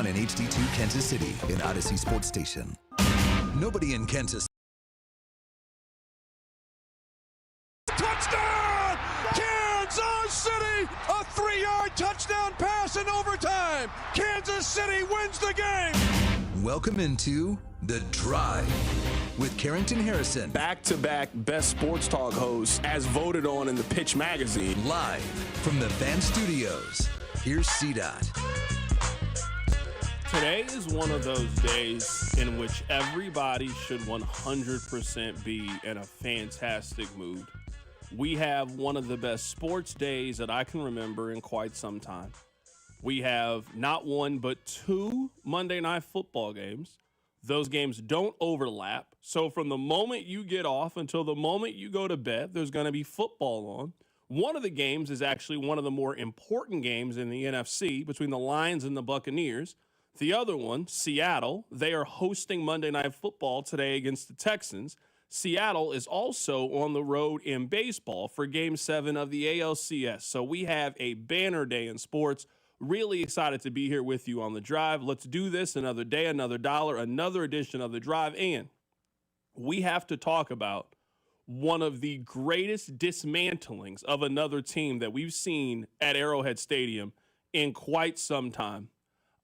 on in HD2 Kansas City in Odyssey Sports Station. Nobody in Kansas. Touchdown! Kansas City! A 3-yard touchdown pass in overtime. Kansas City wins the game. Welcome into The Drive with Carrington Harrison. Back-to-back best sports talk hosts as voted on in the Pitch magazine. Live from the Fan Studios. Here's C-Dot. Today is one of those days in which everybody should 100% be in a fantastic mood. We have one of the best sports days that I can remember in quite some time. We have not one but two Monday Night Football games. Those games don't overlap. So from the moment you get off until the moment you go to bed, there's going to be football on. One of the games is actually one of the more important games in the NFC between the Lions and the Buccaneers. The other one, Seattle, they are hosting Monday Night Football today against the Texans. Seattle is also on the road in baseball for Game 7 of the ALCS. So we have a banner day in sports. Really excited to be here with you on The Drive. Let's do this another day, another dollar, another edition of The Drive. And we have to talk about one of the greatest dismantlings of another team that we've seen at Arrowhead Stadium in quite some time.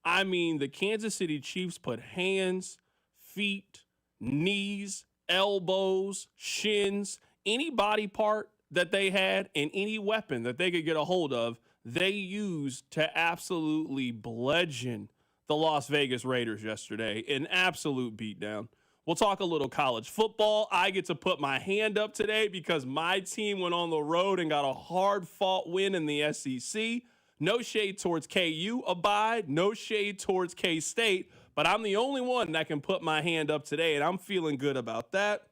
I mean, the Kansas City Chiefs put hands, feet, knees, elbows, shins, any body part that they had and any weapon that they could get a hold of, they used to absolutely bludgeon the Las Vegas Raiders yesterday. An absolute beatdown. We'll talk a little college football. I get to put my hand up today because my team went on the road and got a hard-fought win in the SEC. No shade towards KU, Abide. No shade towards K-State. But I'm the only one that can put my hand up today, and I'm feeling good about that.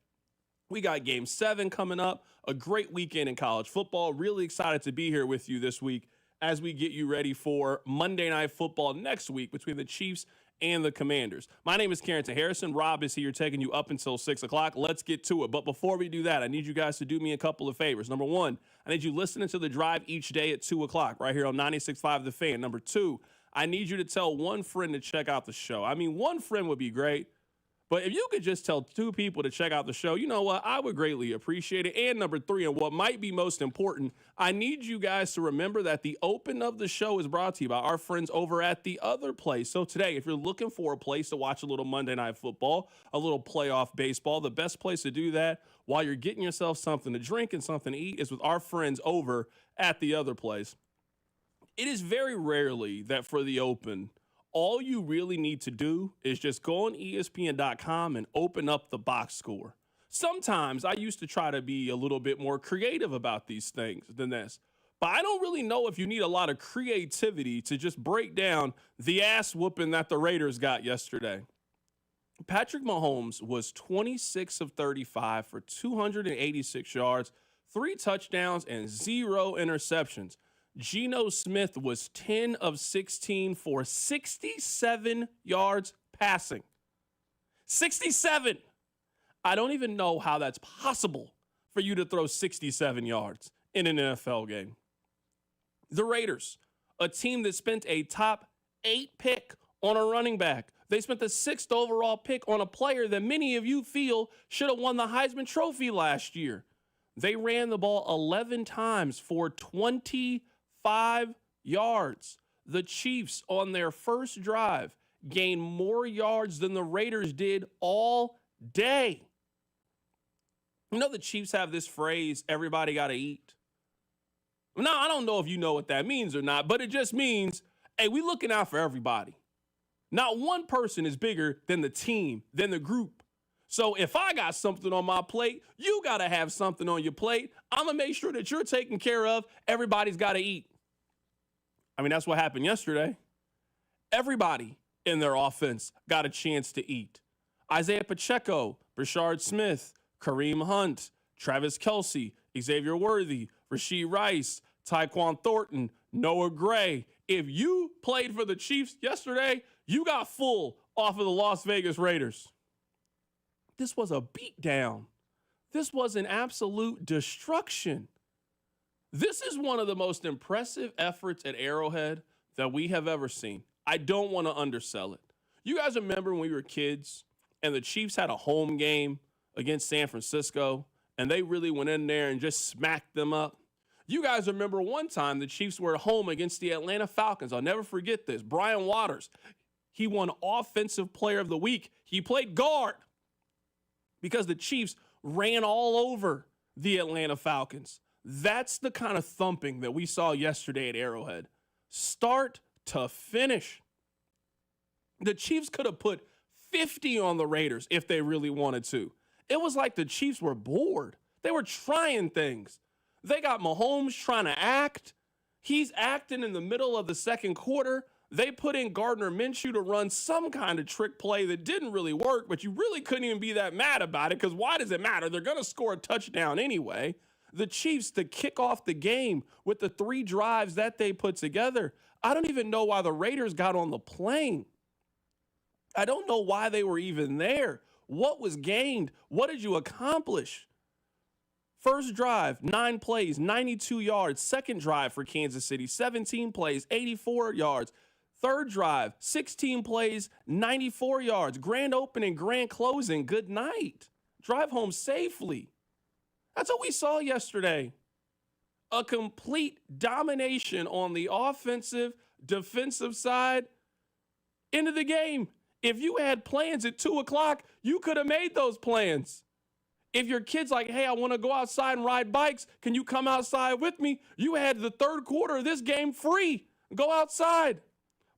We got Game 7 coming up, a great weekend in college football. Really excited to be here with you this week as we get you ready for Monday Night Football next week between the Chiefs and the Commanders. My name is Carrington Harrison. Rob is here taking you up until 6 o'clock. Let's get to it. But before we do that, I need you guys to do me a couple of favors. Number one, I need you listening to The Drive each day at 2 o'clock right here on 96.5 The Fan. Number two, I need you to tell one friend to check out the show. I mean, one friend would be great, but if you could just tell two people to check out the show, you know what? I would greatly appreciate it. And number three, and what might be most important, I need you guys to remember that the open of the show is brought to you by our friends over at The Other Place. So today, if you're looking for a place to watch a little Monday Night Football, a little playoff baseball, the best place to do that while you're getting yourself something to drink and something to eat is with our friends over at The Other Place. It is very rarely that for the open, all you really need to do is just go on ESPN.com and open up the box score. Sometimes I used to try to be a little bit more creative about these things than this, but I don't really know if you need a lot of creativity to just break down the ass whooping that the Raiders got yesterday. Patrick Mahomes was 26 of 35 for 286 yards, 3 touchdowns, and 0 interceptions. Geno Smith was 10 of 16 for 67 yards passing. 67! I don't even know how that's possible for you to throw 67 yards in an NFL game. The Raiders, a team that spent a top 8 pick on a running back. They spent the 6th overall pick on a player that many of you feel should have won the Heisman Trophy last year. They ran the ball 11 times for 25 yards. The Chiefs, on their first drive, gained more yards than the Raiders did all day. You know the Chiefs have this phrase, everybody got to eat. Now, I don't know if you know what that means or not, but it just means, hey, we looking out for everybody. Not one person is bigger than the team, than the group. So if I got something on my plate, you got to have something on your plate. I'm going to make sure that you're taken care of. Everybody's got to eat. I mean, that's what happened yesterday. Everybody in their offense got a chance to eat. Isaiah Pacheco, Brashard Smith, Kareem Hunt, Travis Kelce, Xavier Worthy, Rashee Rice, Tyquan Thornton, Noah Gray. If you played for the Chiefs yesterday, you got full off of the Las Vegas Raiders. This was a beatdown. This was an absolute destruction. This is one of the most impressive efforts at Arrowhead that we have ever seen. I don't want to undersell it. You guys remember when we were kids and the Chiefs had a home game against San Francisco and they really went in there and just smacked them up? You guys remember one time the Chiefs were at home against the Atlanta Falcons. I'll never forget this. Brian Waters, he won Offensive Player of the Week. He played guard because the Chiefs ran all over the Atlanta Falcons. That's the kind of thumping that we saw yesterday at Arrowhead. Start to finish. The Chiefs could have put 50 on the Raiders if they really wanted to. It was like the Chiefs were bored. They were trying things. They got Mahomes trying to act. He's acting in the middle of the second quarter. They put in Gardner Minshew to run some kind of trick play that didn't really work, but you really couldn't even be that mad about it because why does it matter? They're going to score a touchdown anyway. The Chiefs to kick off the game with the 3 drives that they put together. I don't even know why the Raiders got on the plane. I don't know why they were even there. What was gained? What did you accomplish? First drive, 9 plays, 92 yards. Second drive for Kansas City, 17 plays, 84 yards. Third drive, 16 plays, 94 yards. Grand opening, grand closing, good night. Drive home safely. That's what we saw yesterday. A complete domination on the offensive, defensive side. End of the game. If you had plans at 2 o'clock, you could have made those plans. If your kid's like, hey, I want to go outside and ride bikes, can you come outside with me? You had the third quarter of this game free. Go outside.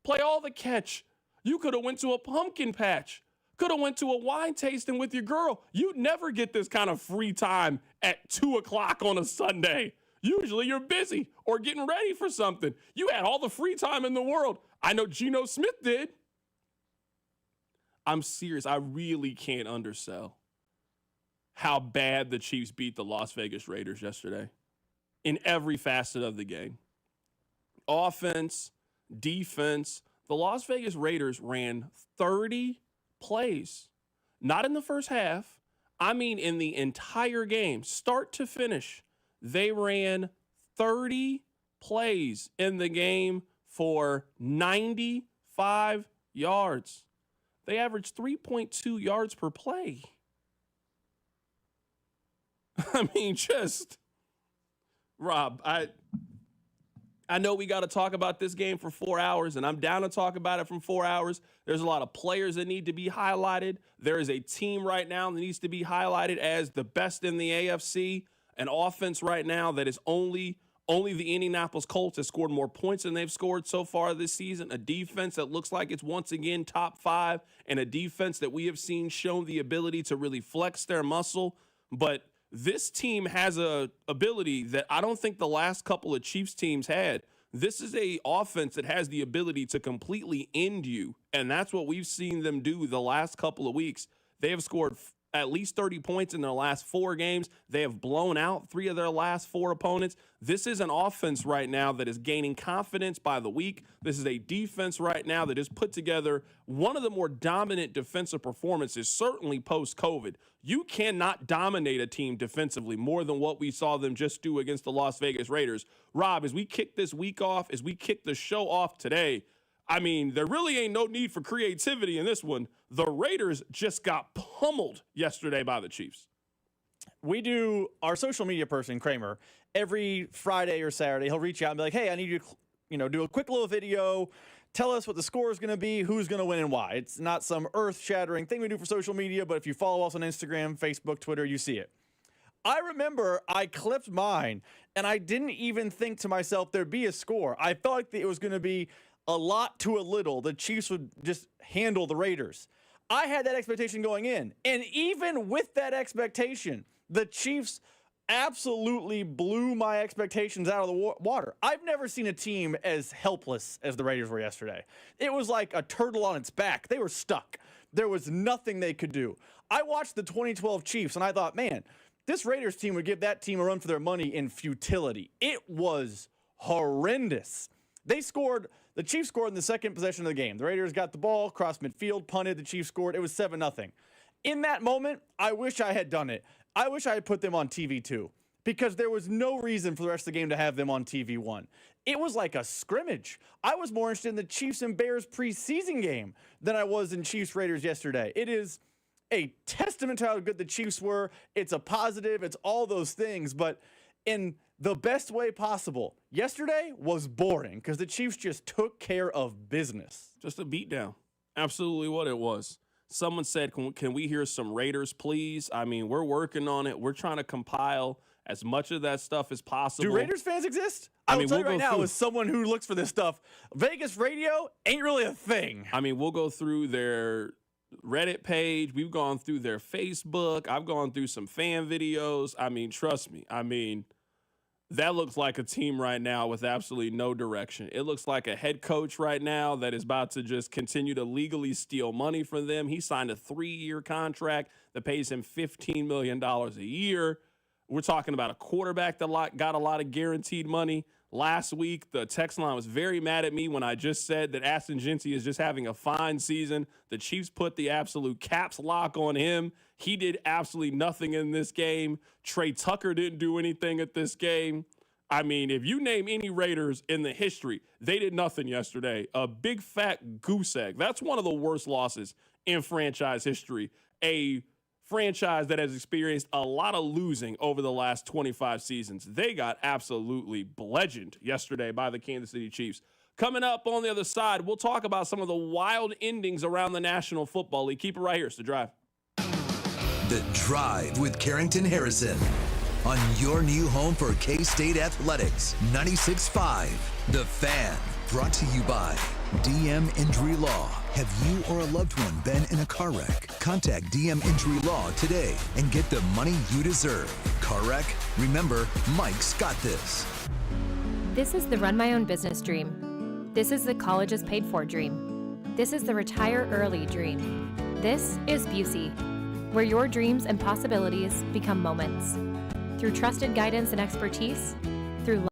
Play all the catch. You could have went to a pumpkin patch. Could have went to a wine tasting with your girl. You'd never get this kind of free time at 2 o'clock on a Sunday. Usually you're busy or getting ready for something. You had all the free time in the world. I know Geno Smith did. I'm serious. I really can't undersell how bad the Chiefs beat the Las Vegas Raiders yesterday in every facet of the game. Offense, defense. The Las Vegas Raiders ran 30 plays. Not in the first half. I mean in the entire game, start to finish. They ran 30 plays in the game for 95 yards. They averaged 3.2 yards per play. I mean, just, Rob, I know we got to talk about this game for 4 hours, and I'm down to talk about it from 4 hours. There's a lot of players that need to be highlighted. There is a team right now that needs to be highlighted as the best in the AFC, an offense right now that is only the Indianapolis Colts has scored more points than they've scored so far this season, a defense that looks like it's once again top 5, and a defense that we have seen shown the ability to really flex their muscle. But this team has a ability that I don't think the last couple of Chiefs teams had. This is a offense that has the ability to completely end you, and that's what we've seen them do the last couple of weeks. They have scored at least 30 points in their last 4 games. They have blown out 3 of their last 4 opponents. This is an offense right now that is gaining confidence by the week. This is a defense right now that has put together one of the more dominant defensive performances, certainly post-COVID. You cannot dominate a team defensively more than what we saw them just do against the Las Vegas Raiders. Rob, as we kick this week off, as we kick the show off today, I mean, there really ain't no need for creativity in this one. The Raiders just got pummeled yesterday by the Chiefs. We do, our social media person, Kramer, every Friday or Saturday, he'll reach out and be like, hey, I need you to, do a quick little video. Tell us what the score is going to be, who's going to win and why. It's not some earth-shattering thing we do for social media, but if you follow us on Instagram, Facebook, Twitter, you see it. I remember I clipped mine, and I didn't even think to myself there'd be a score. I felt like it was going to be a lot to a little. The Chiefs would just handle the Raiders. I had that expectation going in. And even with that expectation, the Chiefs absolutely blew my expectations out of the water. I've never seen a team as helpless as the Raiders were yesterday. It was like a turtle on its back. They were stuck. There was nothing they could do. I watched the 2012 Chiefs, and I thought, man, this Raiders team would give that team a run for their money in futility. It was horrendous. The Chiefs scored in the second possession of the game. The Raiders got the ball, crossed midfield, punted, the Chiefs scored. It was 7-0. In that moment, I wish I had done it. I wish I had put them on TV too. because there was no reason for the rest of the game to have them on TV1. It was like a scrimmage. I was more interested in the Chiefs and Bears preseason game than I was in Chiefs Raiders yesterday. It is a testament to how good the Chiefs were. It's a positive. It's all those things, but in the best way possible. Yesterday was boring because the Chiefs just took care of business. Just a beatdown. Absolutely what it was. Someone said, can we hear some Raiders, please? I mean, we're working on it. We're trying to compile as much of that stuff as possible. Do Raiders fans exist? I mean, tell you right now, as someone who looks for this stuff, Vegas radio ain't really a thing. I mean, we'll go through their Reddit page. We've gone through their Facebook. I've gone through some fan videos. I mean, trust me. I mean, that looks like a team right now with absolutely no direction. It looks like a head coach right now that is about to just continue to legally steal money from them. He signed a 3-year contract that pays him $15 million a year. We're talking about a quarterback that got a lot of guaranteed money. Last week, the text line was very mad at me when I just said that Aston Genty is just having a fine season. The Chiefs put the absolute caps lock on him. He did absolutely nothing in this game. Trey Tucker didn't do anything at this game. I mean, if you name any Raiders in the history, they did nothing yesterday. A big fat goose egg. That's one of the worst losses in franchise history. A franchise that has experienced a lot of losing over the last 25 seasons. They got absolutely bludgeoned yesterday by the Kansas City Chiefs. Coming up on the other side, we'll talk about some of the wild endings around the National Football League. Keep it right here. It's The Drive. The Drive with Carrington Harrison on your new home for K-State Athletics, 96.5. The Fan, brought to you by DM Injury Law. Have you or a loved one been in a car wreck? Contact DM Injury Law today and get the money you deserve. Car wreck? Remember, Mike's got this. This is the run my own business dream. This is the college is paid for dream. This is the retire early dream. This is Busey, where your dreams and possibilities become moments. Through trusted guidance and expertise, through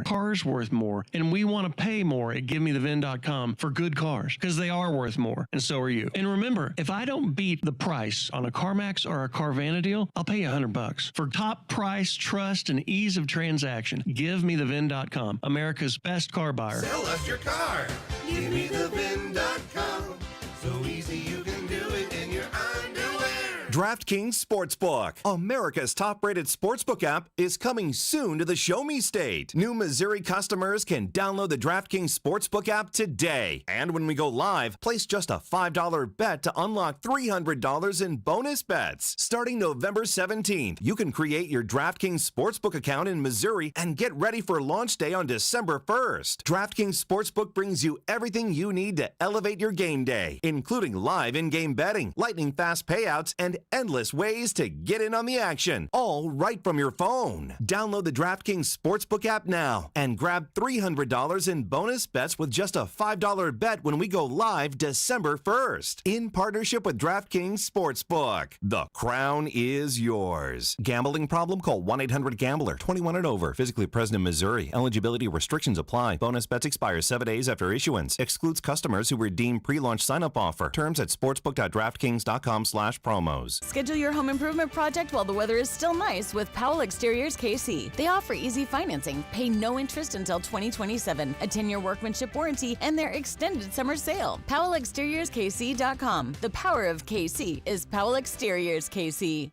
Cars worth more, and we want to pay more at GiveMeTheVin.com for good cars, because they are worth more, and so are you. And remember, if I don't beat the price on a CarMax or a Carvana deal, I'll pay you $100. For top price, trust, and ease of transaction, GiveMeTheVin.com, America's best car buyer. Sell us your car. GiveMeTheVin.com. So easy you can do it in your underwear. DraftKings Sportsbook, America's top-rated sportsbook app, is coming soon to the Show Me State. New Missouri customers can download the DraftKings Sportsbook app today. And when we go live, place just a $5 bet to unlock $300 in bonus bets. Starting November 17th, you can create your DraftKings Sportsbook account in Missouri and get ready for launch day on December 1st. DraftKings Sportsbook brings you everything you need to elevate your game day, including live in-game betting, lightning-fast payouts, and endless ways to get in on the action, all right from your phone. Download the DraftKings Sportsbook app now and grab $300 in bonus bets with just a $5 bet when we go live December 1st. In partnership with DraftKings Sportsbook, the crown is yours. Gambling problem? Call 1-800-GAMBLER. 21 and over. Physically present in Missouri. Eligibility restrictions apply. Bonus bets expire 7 days after issuance. Excludes customers who redeem pre-launch sign-up offer. Terms at sportsbook.draftkings.com/promos. Schedule your home improvement project while the weather is still nice with Powell Exteriors KC. They offer easy financing, pay no interest until 2027, a 10-year workmanship warranty, and their extended summer sale. PowellExteriorsKC.com. The power of KC is Powell Exteriors KC.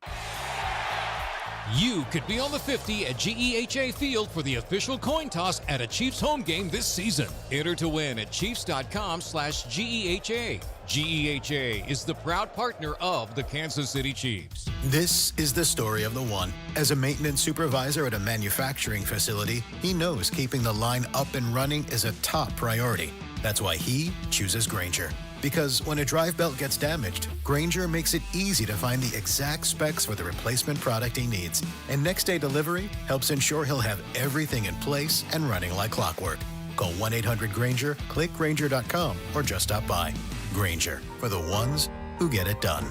You could be on the 50 at GEHA Field for the official coin toss at a Chiefs home game this season. Enter to win at Chiefs.com/GEHA. GEHA is the proud partner of the Kansas City Chiefs. This is the story of the one. As a maintenance supervisor at a manufacturing facility, he knows keeping the line up and running is a top priority. That's why he chooses Grainger. Because when a drive belt gets damaged, Grainger makes it easy to find the exact specs for the replacement product he needs. And next day delivery helps ensure he'll have everything in place and running like clockwork. Call 1-800-GRAINGER, click Grainger.com, or just stop by. Grainger, for the ones who get it done.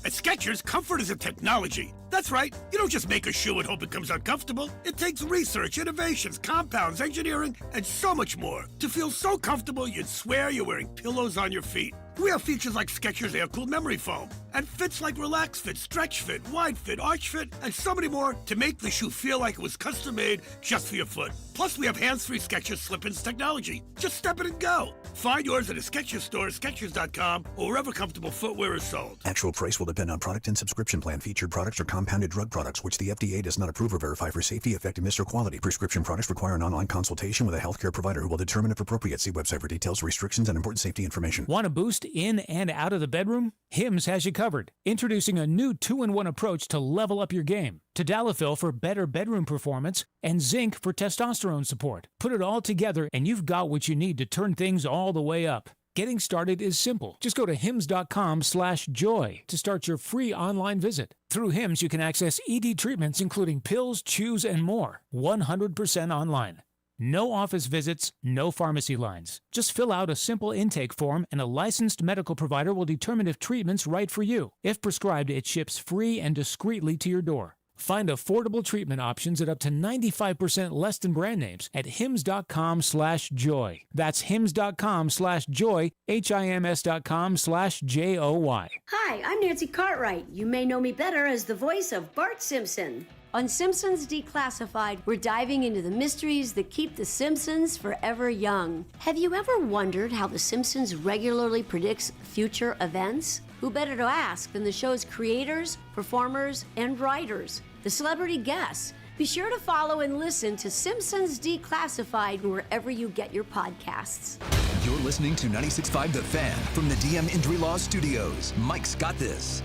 At Skechers, comfort is a technology. That's right. You don't just make a shoe and hope it comes out comfortable. It takes research, innovations, compounds, engineering, and so much more to feel so comfortable you'd swear you're wearing pillows on your feet. We have features like Skechers Air-Cooled Memory Foam and fits like Relax Fit, Stretch Fit, Wide Fit, Arch Fit, and so many more to make the shoe feel like it was custom-made just for your foot. Plus, we have hands-free Skechers Slip-ins technology. Just step it and go. Find yours at a Skechers store, Skechers.com, or wherever comfortable footwear is sold. Actual price will depend on product and subscription plan. Featured products are compounded drug products, which the FDA does not approve or verify for safety, effectiveness, or quality. Prescription products require an online consultation with a healthcare provider who will determine if appropriate. See website for details, restrictions, and important safety information. Want to boost in and out of the bedroom? Hims has you covered. Introducing a new 2-in-1 approach to level up your game. Tadalafil for better bedroom performance and zinc for testosterone support. Put it all together and you've got what you need to turn things all the way up. Getting started is simple. Just go to hims.com/joy to start your free online visit. Through Hims, you can access ED treatments including pills, chews, and more. 100% online. No office visits, no pharmacy lines. Just fill out a simple intake form and a licensed medical provider will determine if treatment's right for you. If prescribed, it ships free and discreetly to your door. Find affordable treatment options at up to 95% less than brand names at hims.com/joy. That's hims.com/joy, HIMS.com/JOY. Hi, I'm Nancy Cartwright. You may know me better as the voice of Bart Simpson. On Simpsons Declassified, we're diving into the mysteries that keep the Simpsons forever young. Have you ever wondered how the Simpsons regularly predicts future events? Who better to ask than the show's creators, performers, and writers, the celebrity guests? Be sure to follow and listen to Simpsons Declassified wherever you get your podcasts. You're listening to 96.5 The Fan from the DM Injury Law Studios. Mike's got this.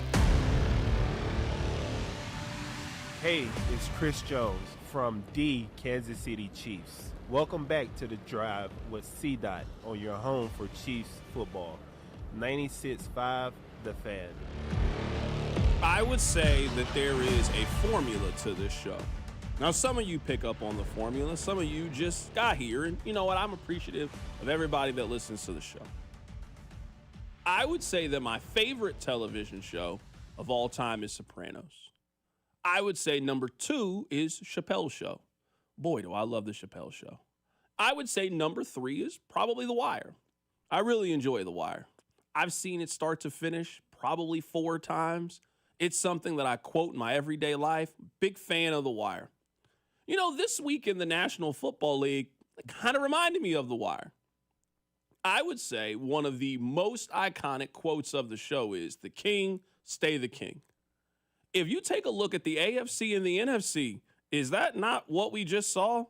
Hey, it's Chris Jones from the Kansas City Chiefs. Welcome back to The Drive with C-Dot on your home for Chiefs football. 96.5 The Fan. I would say that there is a formula to this show. Now, some of you pick up on the formula. Some of you just got here. And you know what? I'm appreciative of everybody that listens to the show. I would say that my favorite television show of all time is Sopranos. I would say number 2 is Chappelle's Show. Boy, do I love the Chappelle Show. I would say number 3 is probably The Wire. I really enjoy The Wire. I've seen it start to finish probably 4 times. It's something that I quote in my everyday life. Big fan of The Wire. You know, this week in the National Football League, it kind of reminded me of The Wire. I would say one of the most iconic quotes of the show is, "The king, stay the king." If you take a look at the AFC and the NFC, is that not what we just saw?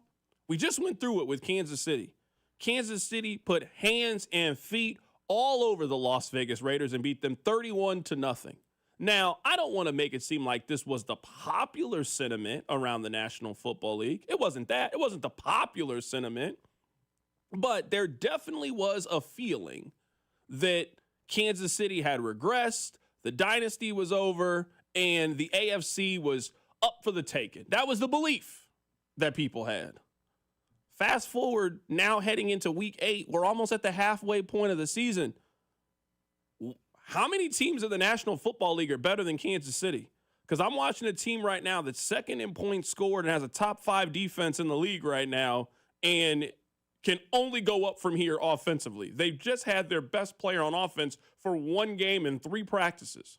We just went through it with Kansas City. Kansas City put hands and feet all over the Las Vegas Raiders and beat them 31-0. Now, I don't want to make it seem like this was the popular sentiment around the National Football League. It wasn't that. It wasn't the popular sentiment. But there definitely was a feeling that Kansas City had regressed, the dynasty was over, and the AFC was up for the taking. That was the belief that people had. Fast forward, now heading into week 8, we're almost at the halfway point of the season. How many teams in the National Football League are better than Kansas City? Because I'm watching a team right now that's second in points scored and has a top 5 defense in the league right now and can only go up from here offensively. They've just had their best player on offense for 1 game and 3 practices.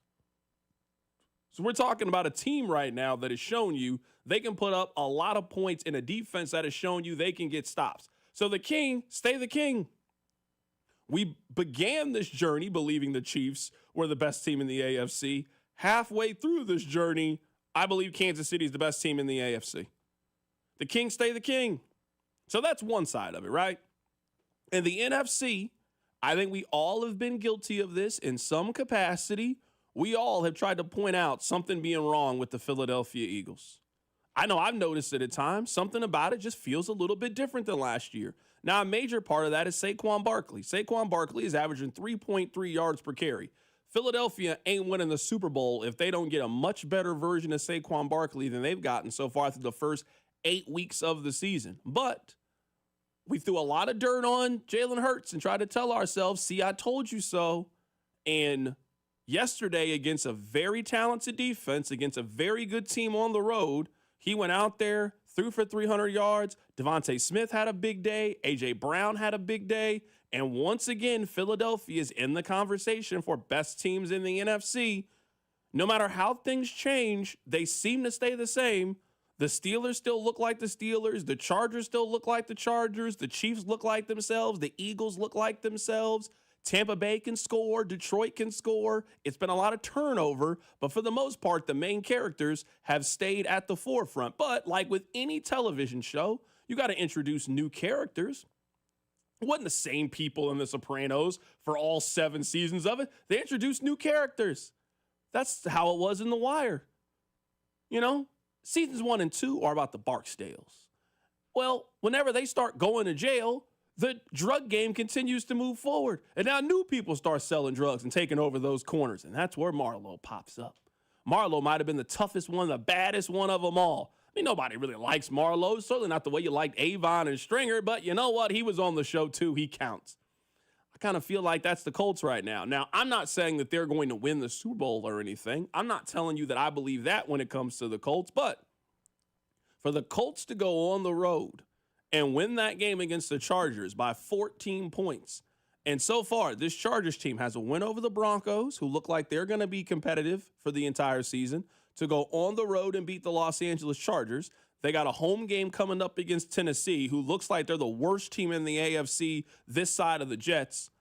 So we're talking about a team right now that has shown you they can put up a lot of points in a defense that has shown you they can get stops. So the king, stay the king. We began this journey believing the Chiefs were the best team in the AFC. Halfway through this journey, I believe Kansas City is the best team in the AFC. The king, stay the king. So that's one side of it, right? In the NFC, I think we all have been guilty of this in some capacity. We all have tried to point out something being wrong with the Philadelphia Eagles. I know I've noticed it at times. Something about it just feels a little bit different than last year. Now, a major part of that is Saquon Barkley. Saquon Barkley is averaging 3.3 yards per carry. Philadelphia ain't winning the Super Bowl if they don't get a much better version of Saquon Barkley than they've gotten so far through the first 8 weeks of the season. But we threw a lot of dirt on Jalen Hurts and tried to tell ourselves, see, I told you so. And Yesterday, against a very talented defense, against a very good team on the road, he went out there, threw for 300 yards. Devontae Smith had a big day. A.J. Brown had a big day. And once again, Philadelphia is in the conversation for best teams in the NFC. No matter how things change, they seem to stay the same. The Steelers still look like the Steelers. The Chargers still look like the Chargers. The Chiefs look like themselves. The Eagles look like themselves. Tampa Bay can score. Detroit can score. It's been a lot of turnover, but for the most part, the main characters have stayed at the forefront. But like with any television show, you got to introduce new characters. It wasn't the same people in The Sopranos for all 7 seasons of it. They introduced new characters. That's how it was in The Wire. You know, seasons 1 and 2 are about the Barksdales. Well, whenever they start going to jail, the drug game continues to move forward. And now new people start selling drugs and taking over those corners. And that's where Marlowe pops up. Marlowe might have been the toughest one, the baddest one of them all. I mean, nobody really likes Marlowe. Certainly not the way you liked Avon and Stringer. But you know what? He was on the show, too. He counts. I kind of feel like that's the Colts right now. Now, I'm not saying that they're going to win the Super Bowl or anything. I'm not telling you that I believe that when it comes to the Colts. But for the Colts to go on the road and win that game against the Chargers by 14 points. And so far, this Chargers team has a win over the Broncos, who look like they're going to be competitive for the entire season, to go on the road and beat the Los Angeles Chargers. They got a home game coming up against Tennessee, who looks like they're the worst team in the AFC this side of the Jets.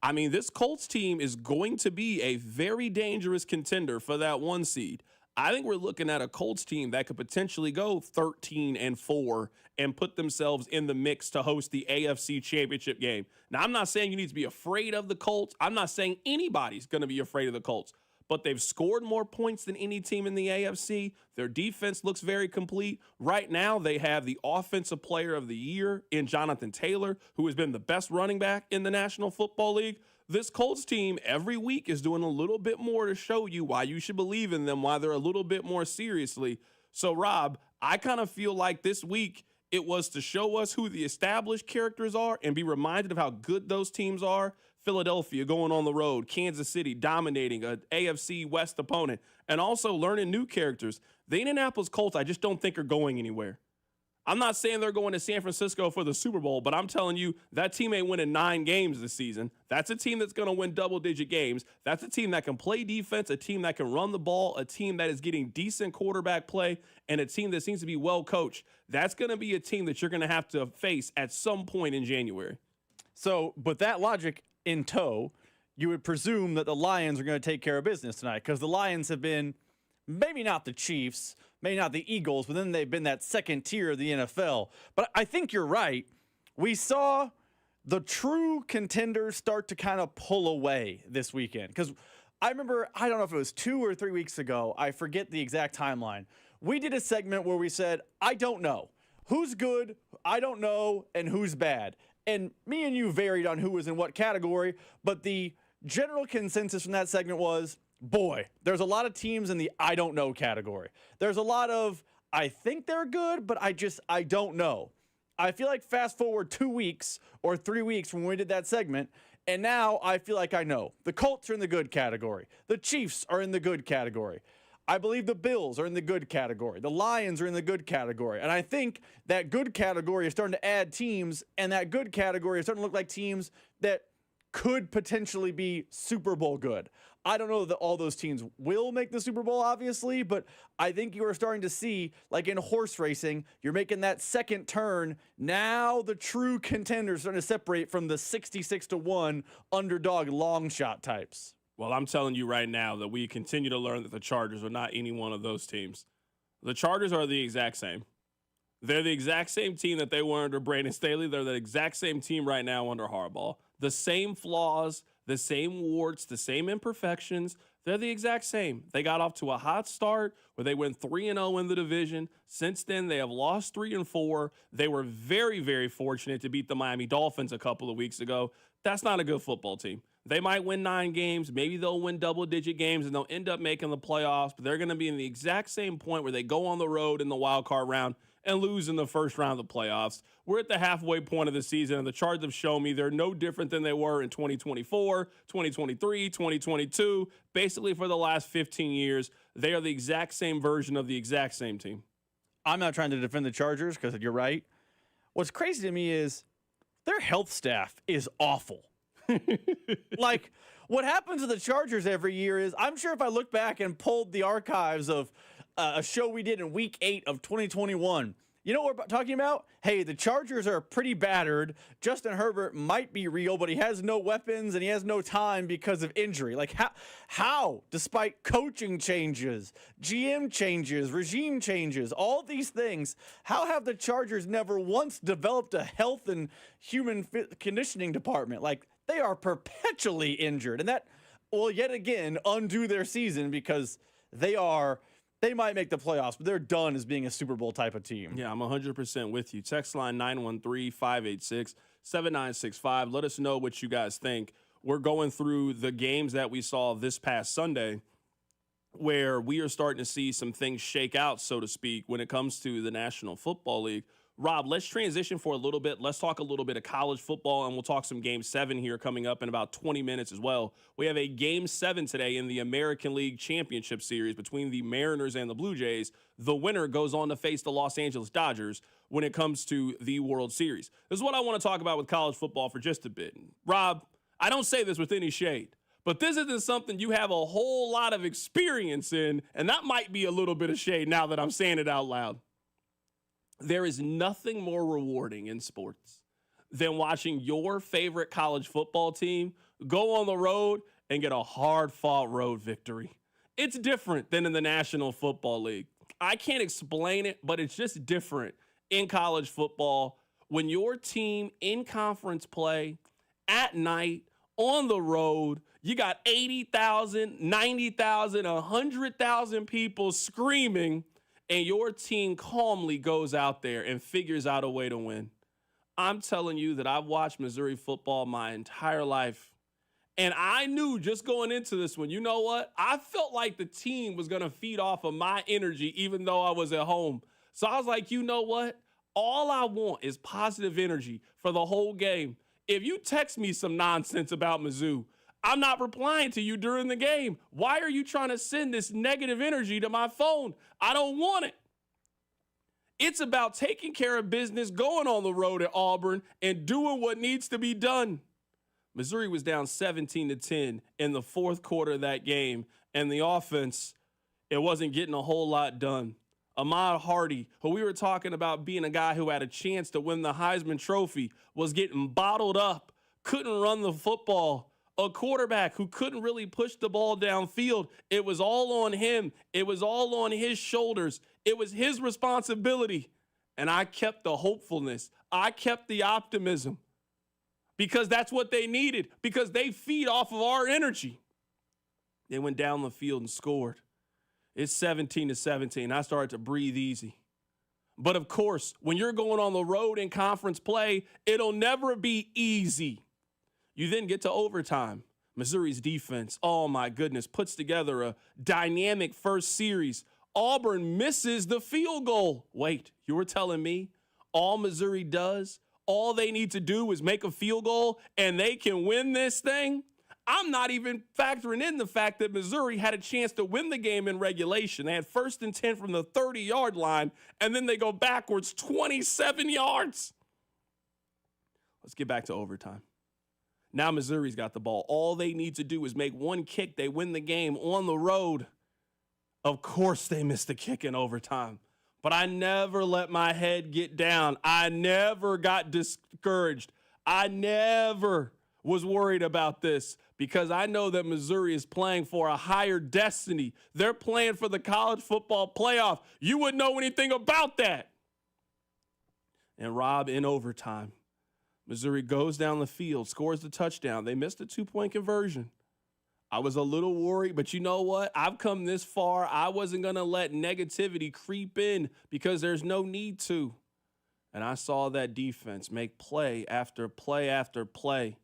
I mean, this Colts team is going to be a very dangerous contender for that 1 seed. I think we're looking at a Colts team that could potentially go 13-4 and put themselves in the mix to host the AFC Championship game. Now, I'm not saying you need to be afraid of the Colts. I'm not saying anybody's going to be afraid of the Colts. But they've scored more points than any team in the AFC. Their defense looks very complete. Right now, they have the offensive player of the year in Jonathan Taylor, who has been the best running back in the National Football League. This Colts team every week is doing a little bit more to show you why you should believe in them, why they're a little bit more seriously. So, Rob, I kind of feel like this week it was to show us who the established characters are and be reminded of how good those teams are. Philadelphia going on the road, Kansas City dominating an AFC West opponent, and also learning new characters. The Indianapolis Colts, I just don't think are going anywhere. I'm not saying they're going to San Francisco for the Super Bowl, but I'm telling you, that team ain't winning 9 games this season. That's a team that's going to win double-digit games. That's a team that can play defense, a team that can run the ball, a team that is getting decent quarterback play, and a team that seems to be well coached. That's going to be a team that you're going to have to face at some point in January. So, but that logic in tow, you would presume that the Lions are going to take care of business tonight, because the Lions have been maybe not the Chiefs, maybe not the Eagles, but then they've been that second tier of the NFL. But I think you're right. We saw the true contenders start to kind of pull away this weekend, because I remember, I don't know if it was 2 or 3 weeks ago, I forget the exact timeline, we did a segment where we said, I don't know. Who's good, I don't know, and who's bad. And me and you varied on who was in what category, but the general consensus from that segment was, boy, there's a lot of teams in the I don't know category. There's a lot of, I think they're good, but I don't know. I feel like fast forward 2 weeks or 3 weeks from when we did that segment, and now I feel like I know. The Colts are in the good category. The Chiefs are in the good category. I believe the Bills are in the good category. The Lions are in the good category. And I think that good category is starting to add teams, and that good category is starting to look like teams that could potentially be Super Bowl good. I don't know that all those teams will make the Super Bowl, obviously, but I think you are starting to see, like in horse racing, you're making that second turn. Now the true contenders are starting to separate from the 66-1 underdog long shot types. Well, I'm telling you right now that we continue to learn that the Chargers are not any one of those teams. The Chargers are the exact same. They're the exact same team that they were under Brandon Staley. They're the exact same team right now under Harbaugh. The same flaws, the same warts, the same imperfections. They're the exact same. They got off to a hot start where they went 3-0 in the division. Since then, they have lost 3 and 4. They were very, very fortunate to beat the Miami Dolphins a couple of weeks ago. That's not a good football team. They might win 9 games. Maybe they'll win double-digit games, and they'll end up making the playoffs. But they're going to be in the exact same point where they go on the road in the wild card round and lose in the first round of the playoffs. We're at the halfway point of the season, and the Chargers have shown me they're no different than they were in 2024, 2023, 2022. Basically, for the last 15 years, they are the exact same version of the exact same team. I'm not trying to defend the Chargers because you're right. What's crazy to me is their health staff is awful. Like, what happens to the Chargers every year is, I'm sure if I look back and pulled the archives of a show we did in week 8 of 2021, you know what we're talking about? Hey, the Chargers are pretty battered. Justin Herbert might be real, but he has no weapons and he has no time because of injury. Like, how, despite coaching changes, GM changes, regime changes, all these things, how have the Chargers never once developed a health and human conditioning department? Like, they are perpetually injured, and that will yet again undo their season because they might make the playoffs, but they're done as being a Super Bowl type of team. Yeah, I'm 100% with you. Text line 913-586-7965. Let us know what you guys think. We're going through the games that we saw this past Sunday where we are starting to see some things shake out, so to speak, when it comes to the National Football League. Rob, let's transition for a little bit. Let's talk a little bit of college football, and we'll talk some Game 7 here coming up in about 20 minutes as well. We have a Game 7 today in the American League Championship Series between the Mariners and the Blue Jays. The winner goes on to face the Los Angeles Dodgers when it comes to the World Series. This is what I want to talk about with college football for just a bit. Rob, I don't say this with any shade, but this isn't something you have a whole lot of experience in, and that might be a little bit of shade now that I'm saying it out loud. There is nothing more rewarding in sports than watching your favorite college football team go on the road and get a hard-fought road victory. It's different than in the National Football League. I can't explain it, but it's just different in college football when your team in conference play at night on the road, you got 80,000, 90,000, 100,000 people screaming, and your team calmly goes out there and figures out a way to win. I'm telling you that I've watched Missouri football my entire life, and I knew just going into this one, you know what? I felt like the team was going to feed off of my energy even though I was at home. So I was like, you know what? All I want is positive energy for the whole game. If you text me some nonsense about Mizzou, I'm not replying to you during the game. Why are you trying to send this negative energy to my phone? I don't want it. It's about taking care of business, going on the road at Auburn, and doing what needs to be done. Missouri was down 17-10 in the fourth quarter of that game, and the offense, it wasn't getting a whole lot done. Ahmad Hardy, who we were talking about being a guy who had a chance to win the Heisman Trophy, was getting bottled up, couldn't run the football. A quarterback who couldn't really push the ball downfield. It was all on him. It was all on his shoulders. It was his responsibility. And I kept the hopefulness. I kept the optimism because that's what they needed, because they feed off of our energy. They went down the field and scored. It's 17-17. I started to breathe easy. But of course, when you're going on the road in conference play, it'll never be easy. You then get to overtime. Missouri's defense, oh my goodness, puts together a dynamic first series. Auburn misses the field goal. Wait, you were telling me all Missouri does, all they need to do is make a field goal and they can win this thing? I'm not even factoring in the fact that Missouri had a chance to win the game in regulation. They had 1st and 10 from the 30-yard line, and then they go backwards 27 yards. Let's get back to overtime. Now Missouri's got the ball. All they need to do is make one kick. They win the game on the road. Of course they missed the kick in overtime. But I never let my head get down. I never got discouraged. I never was worried about this because I know that Missouri is playing for a higher destiny. They're playing for the college football playoff. You wouldn't know anything about that. And Rob, in overtime, Missouri goes down the field, scores the touchdown. They missed a 2-point conversion. I was a little worried, but you know what? I've come this far. I wasn't going to let negativity creep in because there's no need to. And I saw that defense make play after play after play.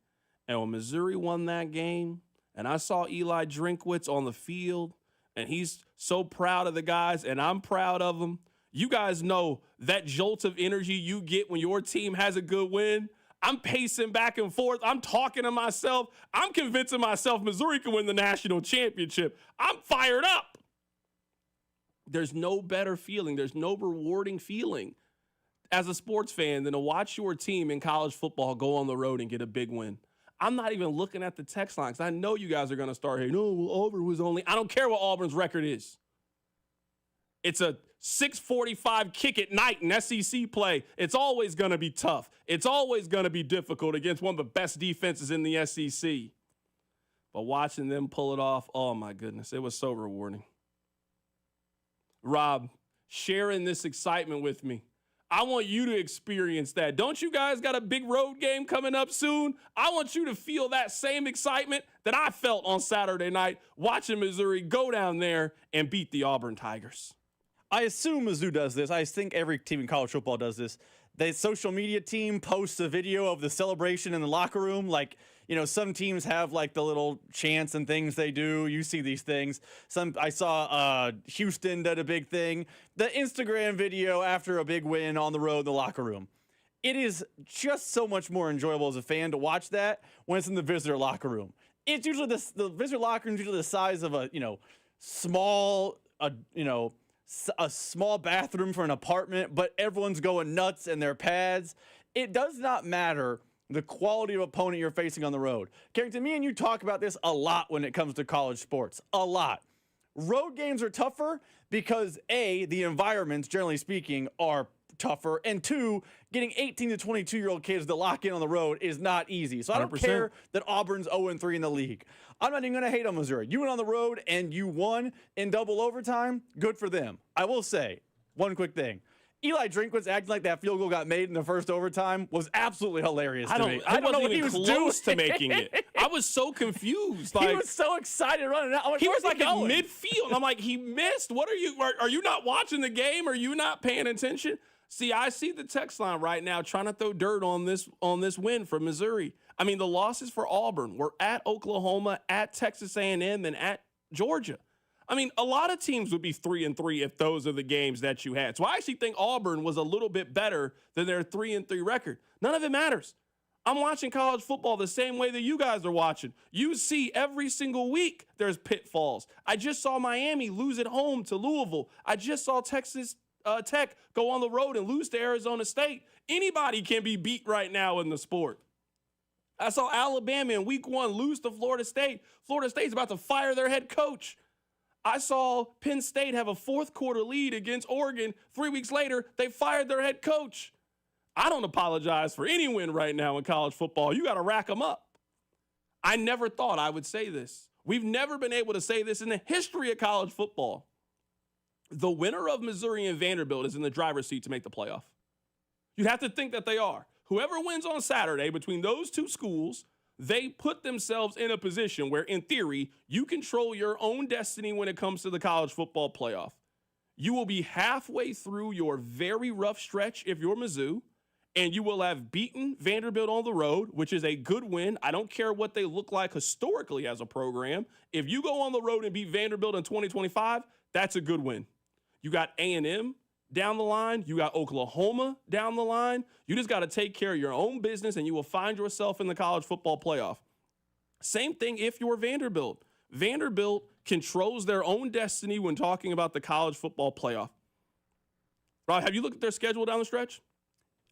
And when Missouri won that game, and I saw Eli Drinkwitz on the field, and he's so proud of the guys, and I'm proud of him, You guys know that jolt of energy you get when your team has a good win. I'm pacing back and forth. I'm talking to myself. I'm convincing myself Missouri can win the national championship. I'm fired up. There's no better feeling. There's no rewarding feeling as a sports fan than to watch your team in college football go on the road and get a big win. I'm not even looking at the text line because I know you guys are going to start here. No, well, Auburn was only. I don't care what Auburn's record is. It's a 6:45 kick at night in SEC play. It's always going to be tough. It's always going to be difficult against one of the best defenses in the SEC. But watching them pull it off, oh my goodness, it was so rewarding. Rob, sharing this excitement with me. I want you to experience that. Don't you guys got a big road game coming up soon? I want you to feel that same excitement that I felt on Saturday night watching Missouri go down there and beat the Auburn Tigers. I assume Mizzou does this. I think every team in college football does this. The social media team posts a video of the celebration in the locker room. Like, you know, some teams have like the little chants and things they do. You see these things. I saw Houston did a big thing. The Instagram video after a big win on the road in the locker room. It is just so much more enjoyable as a fan to watch that when it's in the visitor locker room. It's usually the visitor locker room is usually the size of a, small, a small bathroom for an apartment, but everyone's going nuts in their pads. It does not matter the quality of opponent you're facing on the road. Carrington, me and you talk about this a lot when it comes to college sports. A lot. Road games are tougher because, A, the environments, generally speaking, are tougher, and 2, getting 18 to 22-year-old kids to lock in on the road is not easy. So I don't 100%. care that Auburn's 0-3 in the league. I'm not even going to hate on Missouri. You went on the road and you won in double overtime. Good for them. I will say one quick thing. Eli Drinkwitz acting like that field goal got made in the first overtime was absolutely hilarious to me. I don't know what he was close to making it. I was so confused. He was so excited running out. Like, he was like in going? midfield. I'm like, he missed. What are you not watching the game? Are you not paying attention? See, I see the text line right now trying to throw dirt on this win for Missouri. I mean, the losses for Auburn were at Oklahoma, at Texas A&M, and at Georgia. I mean, a lot of teams would be 3-3 if those are the games that you had. So I actually think Auburn was a little bit better than their 3-3 record. None of it matters. I'm watching college football the same way that you guys are watching. You see every single week there's pitfalls. I just saw Miami lose at home to Louisville. I just saw Texas Tech go on the road and lose to Arizona State. Anybody can be beat right now in the sport. I saw Alabama in week 1 lose to Florida State. Florida State's about to fire their head coach. I saw Penn State have a fourth quarter lead against Oregon. 3 weeks later, they fired their head coach. I don't apologize for any win right now in college football. You got to rack them up. I never thought I would say this. We've never been able to say this in the history of college football. The winner of Missouri and Vanderbilt is in the driver's seat to make the playoff. You'd have to think that they are. Whoever wins on Saturday between those two schools, they put themselves in a position where, in theory, you control your own destiny when it comes to the college football playoff. You will be halfway through your very rough stretch if you're Mizzou, and you will have beaten Vanderbilt on the road, which is a good win. I don't care what they look like historically as a program. If you go on the road and beat Vanderbilt in 2025, that's a good win. You got A&M down the line. You got Oklahoma down the line. You just got to take care of your own business, and you will find yourself in the college football playoff. Same thing if you're Vanderbilt. Vanderbilt controls their own destiny when talking about the college football playoff. Rob, have you looked at their schedule down the stretch?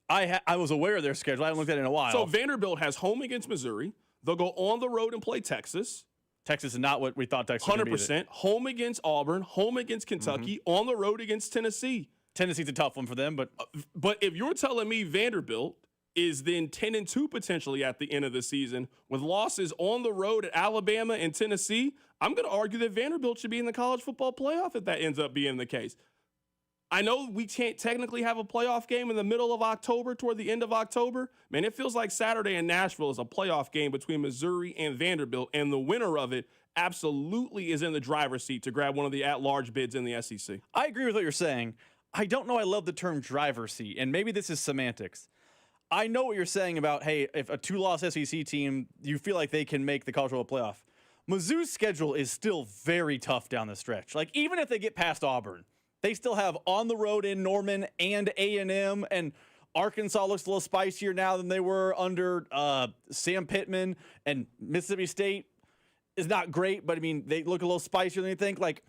I was aware of their schedule. I haven't looked at it in a while. So Vanderbilt has home against Missouri. They'll go on the road and play Texas. Texas is not what we thought Texas was going to be. 100%. Home against Auburn, home against Kentucky, on the road against Tennessee. Tennessee's a tough one for them, but if you're telling me Vanderbilt is then 10-2 potentially at the end of the season with losses on the road at Alabama and Tennessee, I'm going to argue that Vanderbilt should be in the college football playoff if that ends up being the case. I know we can't technically have a playoff game in the middle of October toward the end of October. Man, it feels like Saturday in Nashville is a playoff game between Missouri and Vanderbilt, and the winner of it absolutely is in the driver's seat to grab one of the at-large bids in the SEC. I agree with what you're saying. I don't know I love the term driver's seat, and maybe this is semantics. I know what you're saying about, hey, if a 2-loss SEC team, you feel like they can make the college football playoff. Mizzou's schedule is still very tough down the stretch. Like, even if they get past Auburn, They still have on the road in Norman and A&M, and Arkansas looks a little spicier now than they were under Sam Pittman, and Mississippi State is not great, but I mean, they look a little spicier than you think. Like,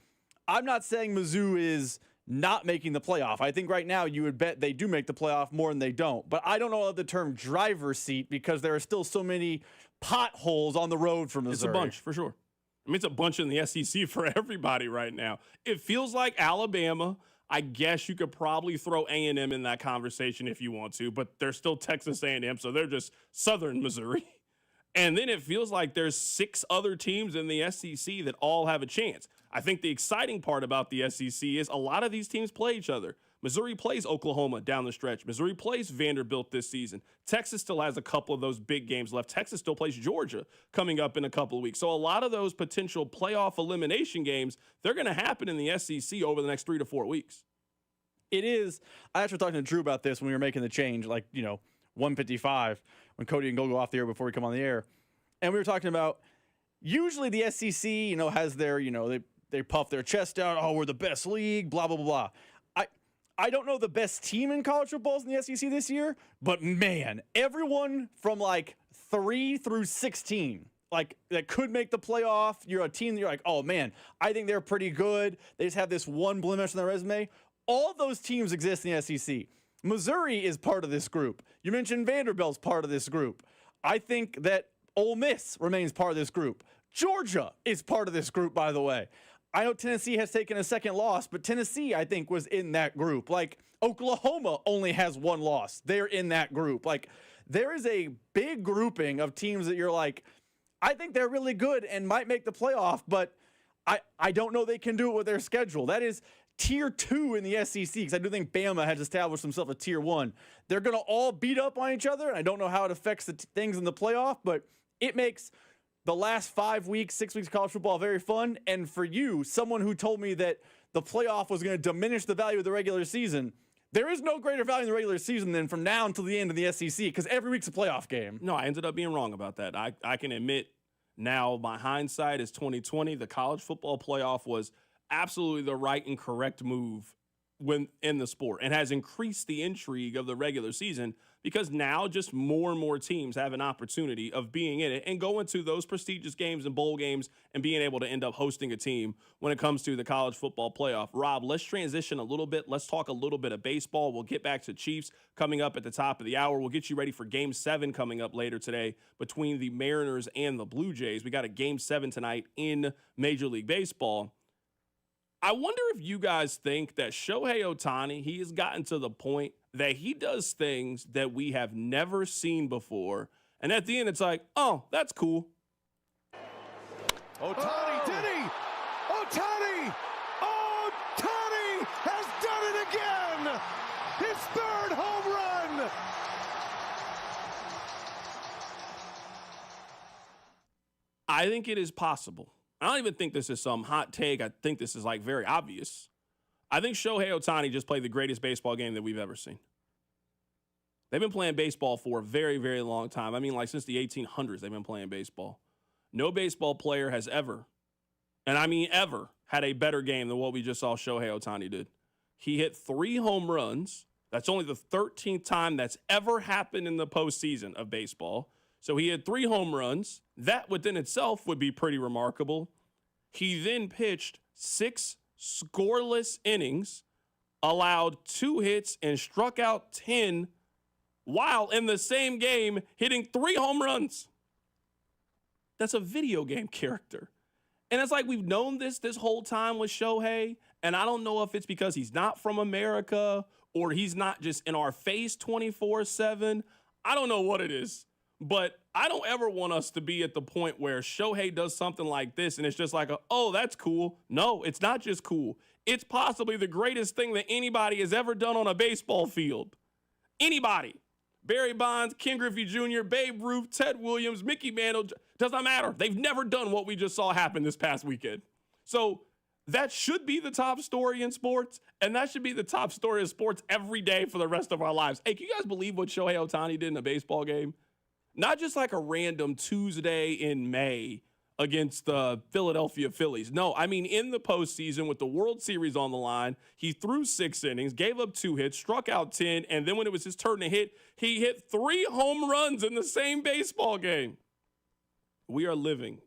I'm not saying Mizzou is not making the playoff. I think right now you would bet they do make the playoff more than they don't. But I don't know the term driver's seat because there are still so many potholes on the road for Missouri. It's a bunch, for sure. I mean, it's a bunch in the SEC for everybody right now. It feels like Alabama. I guess you could probably throw A&M in that conversation if you want to, but they're still Texas A&M, so they're just Southern Missouri. And then it feels like there's 6 other teams in the SEC that all have a chance. I think the exciting part about the SEC is a lot of these teams play each other. Missouri plays Oklahoma down the stretch. Missouri plays Vanderbilt this season. Texas still has a couple of those big games left. Texas still plays Georgia coming up in a couple of weeks. So a lot of those potential playoff elimination games, they're going to happen in the SEC over the next 3 to 4 weeks. It is. I actually talked to Drew about this when we were making the change, 155, when Cody and Go off the air before we come on the air. And we were talking about usually the SEC, has their, they puff their chest out. Oh, we're the best league, blah, blah, blah, blah. I don't know the best team in college football in the SEC this year, but man, everyone from 3 through 16, that could make the playoff. You're a team that you're like, oh man, I think they're pretty good. They just have this one blemish on their resume. All those teams exist in the SEC. Missouri is part of this group. You mentioned Vanderbilt's part of this group. I think that Ole Miss remains part of this group. Georgia is part of this group, by the way. I know Tennessee has taken a second loss, but Tennessee, I think, was in that group. Oklahoma only has 1 loss. They're in that group. There is a big grouping of teams that you're like, I think they're really good and might make the playoff, but I don't know they can do it with their schedule. That is Tier 2 in the SEC, because I do think Bama has established himself as Tier 1. They're going to all beat up on each other, and I don't know how it affects the things in the playoff, but it makes the last 5 weeks, 6 weeks of college football very fun. And for you, someone who told me that the playoff was going to diminish the value of the regular season, there is no greater value in the regular season than from now until the end of the SEC, because every week's a playoff game. No, I ended up being wrong about that. I can admit now my hindsight is 2020. The college football playoff was absolutely the right and correct move when in the sport, and has increased the intrigue of the regular season, because now just more and more teams have an opportunity of being in it and going to those prestigious games and bowl games and being able to end up hosting a team when it comes to the college football playoff. Rob, let's transition a little bit. Let's talk a little bit of baseball. We'll get back to Chiefs coming up at the top of the hour. We'll get you ready for Game 7 coming up later today between the Mariners and the Blue Jays. We got a Game 7 tonight in Major League Baseball. I wonder if you guys think that Shohei Ohtani, he has gotten to the point that he does things that we have never seen before. And at the end, it's like, oh, that's cool. Ohtani, did he? Ohtani! Ohtani has done it again! His 3rd home run! I think it is possible. I don't even think this is some hot take. I think this is very obvious. I think Shohei Ohtani just played the greatest baseball game that we've ever seen. They've been playing baseball for a very, very long time. I mean, since the 1800s, they've been playing baseball. No baseball player has ever, and I mean ever, had a better game than what we just saw Shohei Ohtani did. He hit 3 home runs. That's only the 13th time that's ever happened in the postseason of baseball. So he had 3 home runs. That within itself would be pretty remarkable. He then pitched 6 scoreless innings, allowed 2 hits, and struck out 10 while in the same game hitting 3 home runs. That's a video game character. And it's we've known this whole time with Shohei, and I don't know if it's because he's not from America or he's not just in our face 24/7. I don't know what it is. But I don't ever want us to be at the point where Shohei does something like this and it's just oh, that's cool. No, it's not just cool. It's possibly the greatest thing that anybody has ever done on a baseball field. Anybody. Barry Bonds, Ken Griffey Jr., Babe Ruth, Ted Williams, Mickey Mantle, does not matter. They've never done what we just saw happen this past weekend. So that should be the top story in sports, and that should be the top story in sports every day for the rest of our lives. Hey, can you guys believe what Shohei Ohtani did in a baseball game? Not just a random Tuesday in May against the Philadelphia Phillies. No, I mean in the postseason with the World Series on the line, he threw 6 innings, gave up 2 hits, struck out 10, and then when it was his turn to hit, he hit 3 home runs in the same baseball game. We are living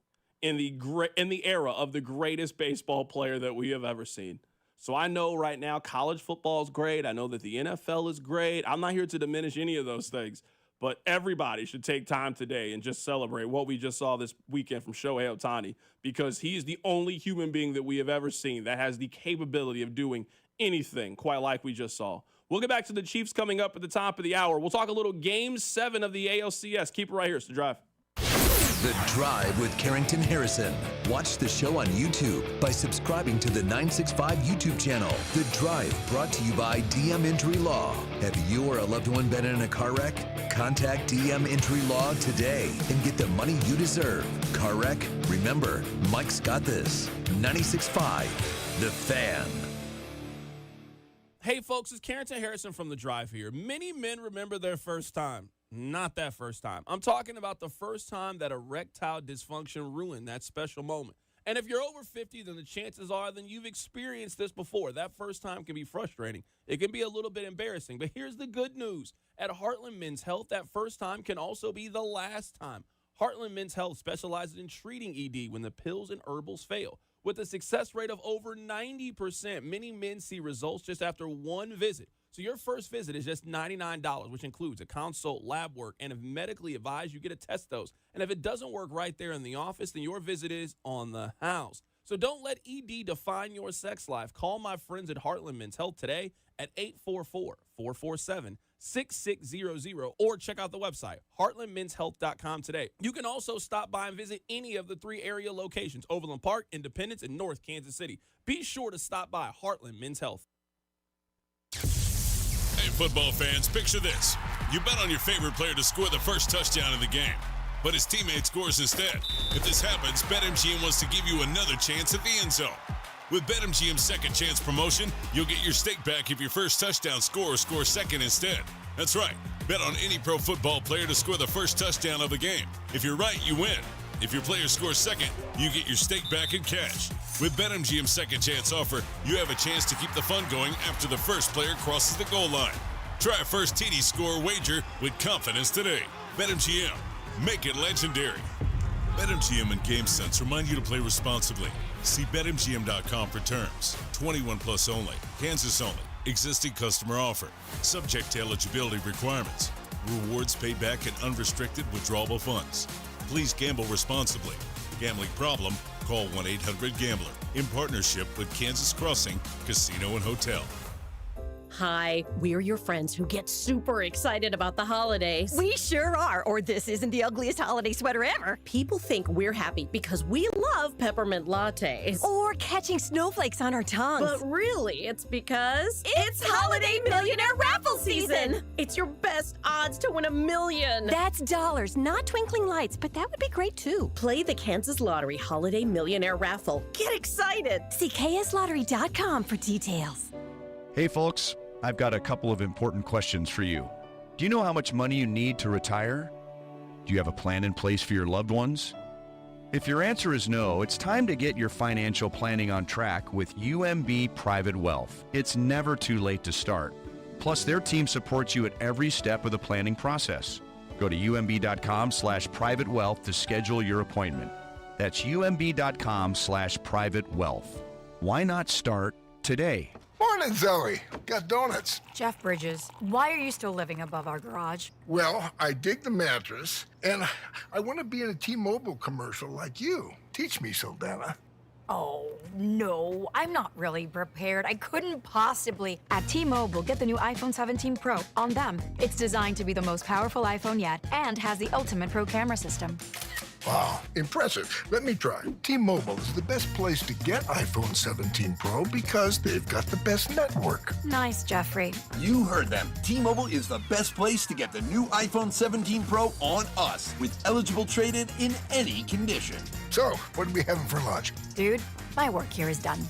in the era of the greatest baseball player that we have ever seen. So I know right now college football is great. I know that the NFL is great. I'm not here to diminish any of those things. But everybody should take time today and just celebrate what we just saw this weekend from Shohei Ohtani, because he is the only human being that we have ever seen that has the capability of doing anything quite like we just saw. We'll get back to the Chiefs coming up at the top of the hour. We'll talk a little Game 7 of the ALCS. Keep it right here. It's The Drive. The Drive with Carrington Harrison. Watch the show on YouTube by subscribing to the 965 YouTube channel. The Drive, brought to you by DM Injury Law. Have you or a loved one been in a car wreck? Contact DM Injury Law today and get the money you deserve. Car wreck? Remember, Mike's got this. 96.5, The Fan. Hey, folks, it's Carrington Harrison from The Drive here. Many men remember their first time. Not that first time. I'm talking about the first time that erectile dysfunction ruined that special moment. And if you're over 50, then the chances are then you've experienced this before. That first time can be frustrating. It can be a little bit embarrassing. But here's the good news. At Heartland Men's Health, that first time can also be the last time. Heartland Men's Health specializes in treating ED when the pills and herbals fail. With a success rate of over 90%, many men see results just after one visit. So your first visit is just $99, which includes a consult, lab work, and if medically advised, you get a test dose. And if it doesn't work right there in the office, then your visit is on the house. So don't let ED define your sex life. Call my friends at Heartland Men's Health today at 844-447-6600 or check out the website, heartlandmenshealth.com today. You can also stop by and visit any of the 3 area locations, Overland Park, Independence, and North Kansas City. Be sure to stop by Heartland Men's Health. Hey, football fans, picture this. You bet on your favorite player to score the first touchdown in the game, but his teammate scores instead. If this happens, BetMGM wants to give you another chance at the end zone. With BetMGM's second chance promotion, you'll get your stake back if your first touchdown scorer scores second instead. That's right. Bet on any pro football player to score the first touchdown of the game. If you're right, you win. If your player scores second, you get your stake back in cash. With BetMGM's second chance offer, you have a chance to keep the fun going after the first player crosses the goal line. Try a first TD score wager with confidence today. BetMGM. Make it legendary. BetMGM and GameSense remind you to play responsibly. See BetMGM.com for terms. 21 plus only. Kansas only. Existing customer offer. Subject to eligibility requirements. Rewards paid back in unrestricted withdrawable funds. Please gamble responsibly. Gambling problem? Call 1-800-GAMBLER. In partnership with Kansas Crossing Casino and Hotel. Hi, we're your friends who get super excited about the holidays. We sure are, or this isn't the ugliest holiday sweater ever. People think we're happy because we love peppermint lattes. Or catching snowflakes on our tongues. But really, it's because it's Holiday Millionaire Raffle Season! It's your best odds to win $1 million. That's dollars, not twinkling lights, but that would be great too. Play the Kansas Lottery Holiday Millionaire Raffle. Get excited! See kslottery.com for details. Hey folks, I've got a couple of important questions for you. Do you know how much money you need to retire? Do you have a plan in place for your loved ones? If your answer is no, it's time to get your financial planning on track with UMB Private Wealth. It's never too late to start. Plus, their team supports you at every step of the planning process. Go to umb.com/privatewealth to schedule your appointment. That's umb.com/privatewealth. Why not start today? Morning, Zoe. Got donuts. Jeff Bridges, why are you still living above our garage? Well, I dig the mattress, and I want to be in a T-Mobile commercial like you. Teach me, Saldana. Oh, no, I'm not really prepared. I couldn't possibly. At T-Mobile, get the new iPhone 17 Pro on them. It's designed to be the most powerful iPhone yet and has the ultimate pro camera system. Wow, impressive. Let me try. T-Mobile is the best place to get iPhone 17 Pro because they've got the best network. Nice, Jeffrey. You heard them. T-Mobile is the best place to get the new iPhone 17 Pro on us with eligible trade-in in any condition. So, what are we having for lunch? Dude, my work here is done.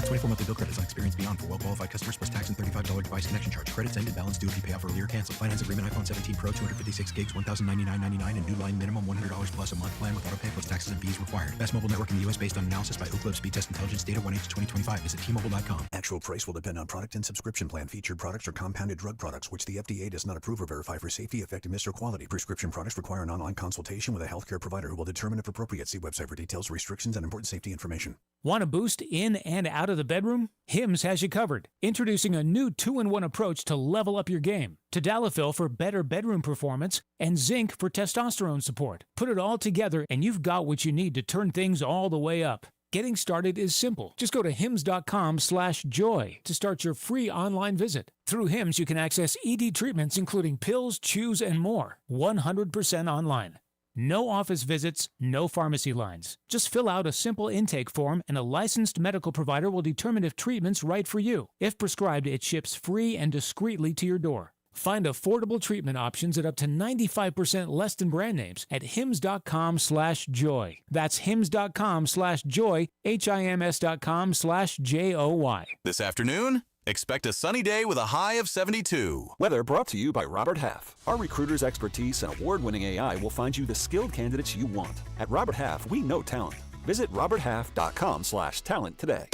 24 monthly bill credits on experience beyond for well-qualified customers plus tax and $35 device connection charge. Credits ended. Balance due if you pay off early or cancel. Finance agreement iPhone 17 Pro 256 gigs $1,099.99 and new line minimum $100 plus a month plan with auto pay plus taxes and fees required. Best mobile network in the U.S. based on analysis by Ookla Speed Test Intelligence data 1H2025. Visit T-Mobile.com. Actual price will depend on product and subscription plan. Featured products are compounded drug products which the FDA does not approve or verify for safety, effectiveness, or quality. Prescription products require an online consultation with a healthcare provider who will determine if appropriate. See website for details, restrictions, and important safety information. Want a boost in and out of the bedroom? Hims has you covered. Introducing a new 2-in-1 approach to level up your game. Tadalafil for better bedroom performance and zinc for testosterone support. Put it all together and you've got what you need to turn things all the way up. Getting started is simple. Just go to hims.com/joy to start your free online visit. Through Hims, you can access ED treatments including pills, chews, and more. 100% online. No office visits, no pharmacy lines. Just fill out a simple intake form and a licensed medical provider will determine if treatment's right for you. If prescribed, it ships free and discreetly to your door. Find affordable treatment options at up to 95% less than brand names at hims.com/joy. That's hims.com/joy, hims.com/joy. This afternoon, expect a sunny day with a high of 72. Weather brought to you by Robert Half. Our recruiters' expertise and award-winning AI will find you the skilled candidates you want. At Robert Half, we know talent. Visit roberthalf.com/talent today.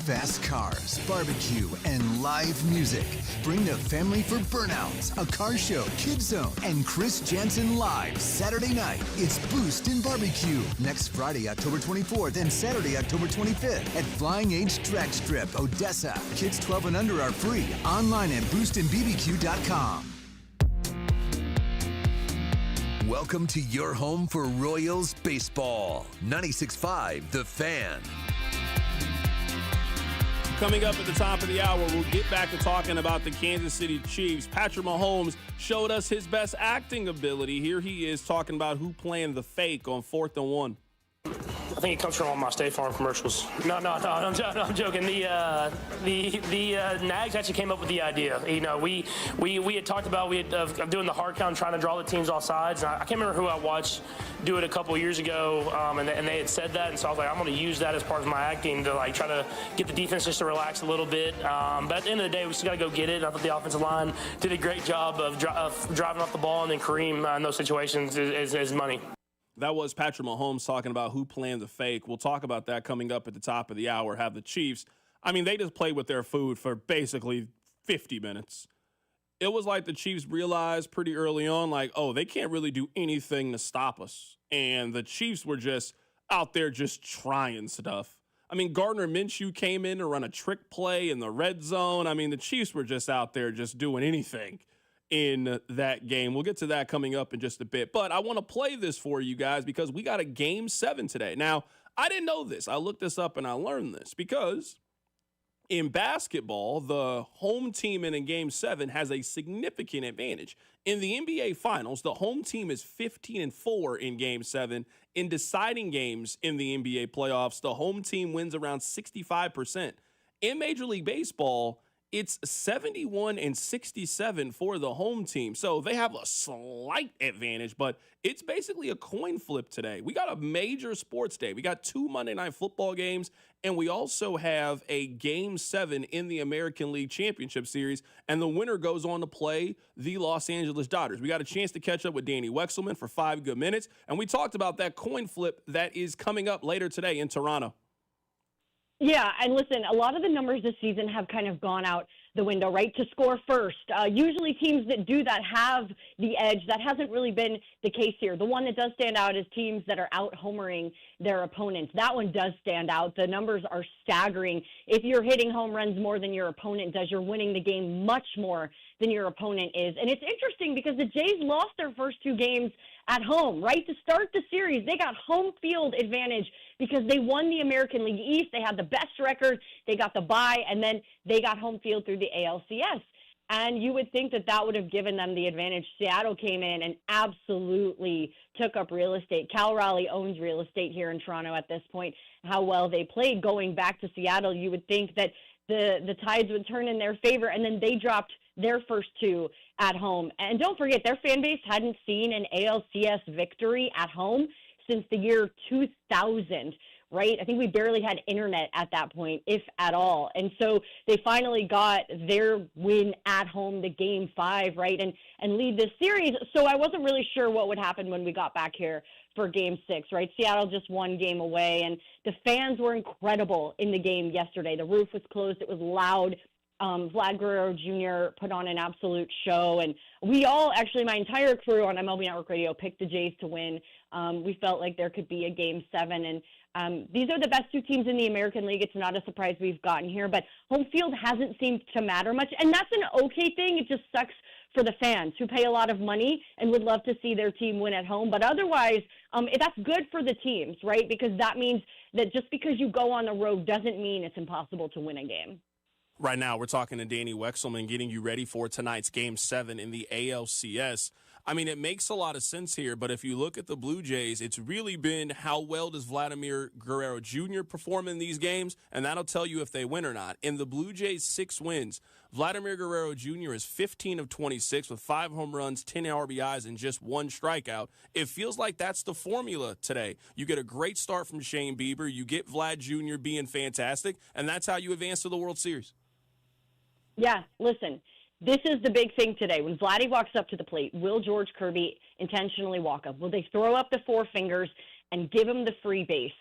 Fast cars, barbecue, and live music. Bring the family for Burnouts, a car show, Kid Zone, and Chris Jansen live Saturday night. It's Boost and Barbecue next Friday, October 24th and Saturday, October 25th at Flying H Drag Strip, Odessa. Kids 12 and under are free. Online at boostandbbq.com. Welcome to your home for Royals baseball. 96.5 The Fan. Coming up at the top of the hour, we'll get back to talking about the Kansas City Chiefs. Patrick Mahomes showed us his best acting ability. Here he is talking about who planned the fake on 4th and 1. I think it comes from all my State Farm commercials. No, I'm joking. The Nags actually came up with the idea. You know, we had talked about of doing the hard count, trying to draw the teams off sides. And I can't remember who I watched do it a couple of years ago, and they had said that, and so I was like, I'm going to use that as part of my acting to like try to get the defense just to relax a little bit. But at the end of the day, we still got to go get it. I thought the offensive line did a great job of driving off the ball, and then Kareem in those situations is money. That was Patrick Mahomes talking about who planned the fake. We'll talk about that coming up at the top of the hour. Have the Chiefs. I mean, they just played with their food for basically 50 minutes. It was like the Chiefs realized pretty early on, like, oh, they can't really do anything to stop us. And the Chiefs were just out there just trying stuff. I mean, Gardner Minshew came in to run a trick play in the red zone. I mean, the Chiefs were just out there just doing anything in that game. We'll get to that coming up in just a bit. But I want to play this for you guys because we got a Game 7 today. Now, I didn't know this. I looked this up and I learned this because in basketball, the home team in a Game 7 has a significant advantage. In the NBA Finals, the home team is 15-4 in Game 7. In deciding games in the NBA playoffs, the home team wins around 65%. In Major League Baseball, it's 71-67 for the home team. So they have a slight advantage, but it's basically a coin flip today. We got a major sports day. We got 2 Monday Night Football games, and we also have a Game 7 in the American League Championship Series, and the winner goes on to play the Los Angeles Dodgers. We got a chance to catch up with Danny Wexelman for 5 good minutes, and we talked about that coin flip that is coming up later today in Toronto. Yeah, and listen, a lot of the numbers this season have kind of gone out the window, right, to score first. Usually teams that do that have the edge. That hasn't really been the case here. The one that does stand out is teams that are out-homering their opponents. That one does stand out. The numbers are staggering. If you're hitting home runs more than your opponent does, you're winning the game much more than your opponent is. And it's interesting because the Jays lost their first 2 games at home, right? To start the series, they got home field advantage because they won the American League East. They had the best record. They got the bye, and then they got home field through the ALCS. And you would think that that would have given them the advantage. Seattle came in and absolutely took up real estate. Cal Raleigh owns real estate here in Toronto at this point. How well they played going back to Seattle, you would think that the tides would turn in their favor, and then they dropped their first 2 at home. And don't forget, their fan base hadn't seen an ALCS victory at home since the year 2000, right? I think we barely had internet at that point, if at all. And so they finally got their win at home, the game 5, right, and lead this series. So I wasn't really sure what would happen when we got back here for game 6, right? Seattle just one game away, and the fans were incredible in the game yesterday. The roof was closed. It was loud. Vlad Guerrero Jr. put on an absolute show, and we all, actually my entire crew on MLB Network Radio, picked the Jays to win. We felt like there could be a game 7, and these are the best 2 teams in the American League. It's not a surprise we've gotten here, but home field hasn't seemed to matter much, and that's an okay thing. It just sucks for the fans who pay a lot of money and would love to see their team win at home. But otherwise, that's good for the teams, right? Because that means that just because you go on the road doesn't mean it's impossible to win a game. Right now, we're talking to Danny Wexelman, getting you ready for tonight's Game 7 in the ALCS. I mean, it makes a lot of sense here, but if you look at the Blue Jays, it's really been how well does Vladimir Guerrero Jr. perform in these games, and that'll tell you if they win or not. In the Blue Jays' 6 wins, Vladimir Guerrero Jr. is 15 of 26 with 5 home runs, 10 RBIs, and just 1 strikeout. It feels like that's the formula today. You get a great start from Shane Bieber, you get Vlad Jr. being fantastic, and that's how you advance to the World Series. Yeah, listen, this is the big thing today. When Vladdy walks up to the plate, will George Kirby intentionally walk up? Will they throw up the 4 fingers and give him the free base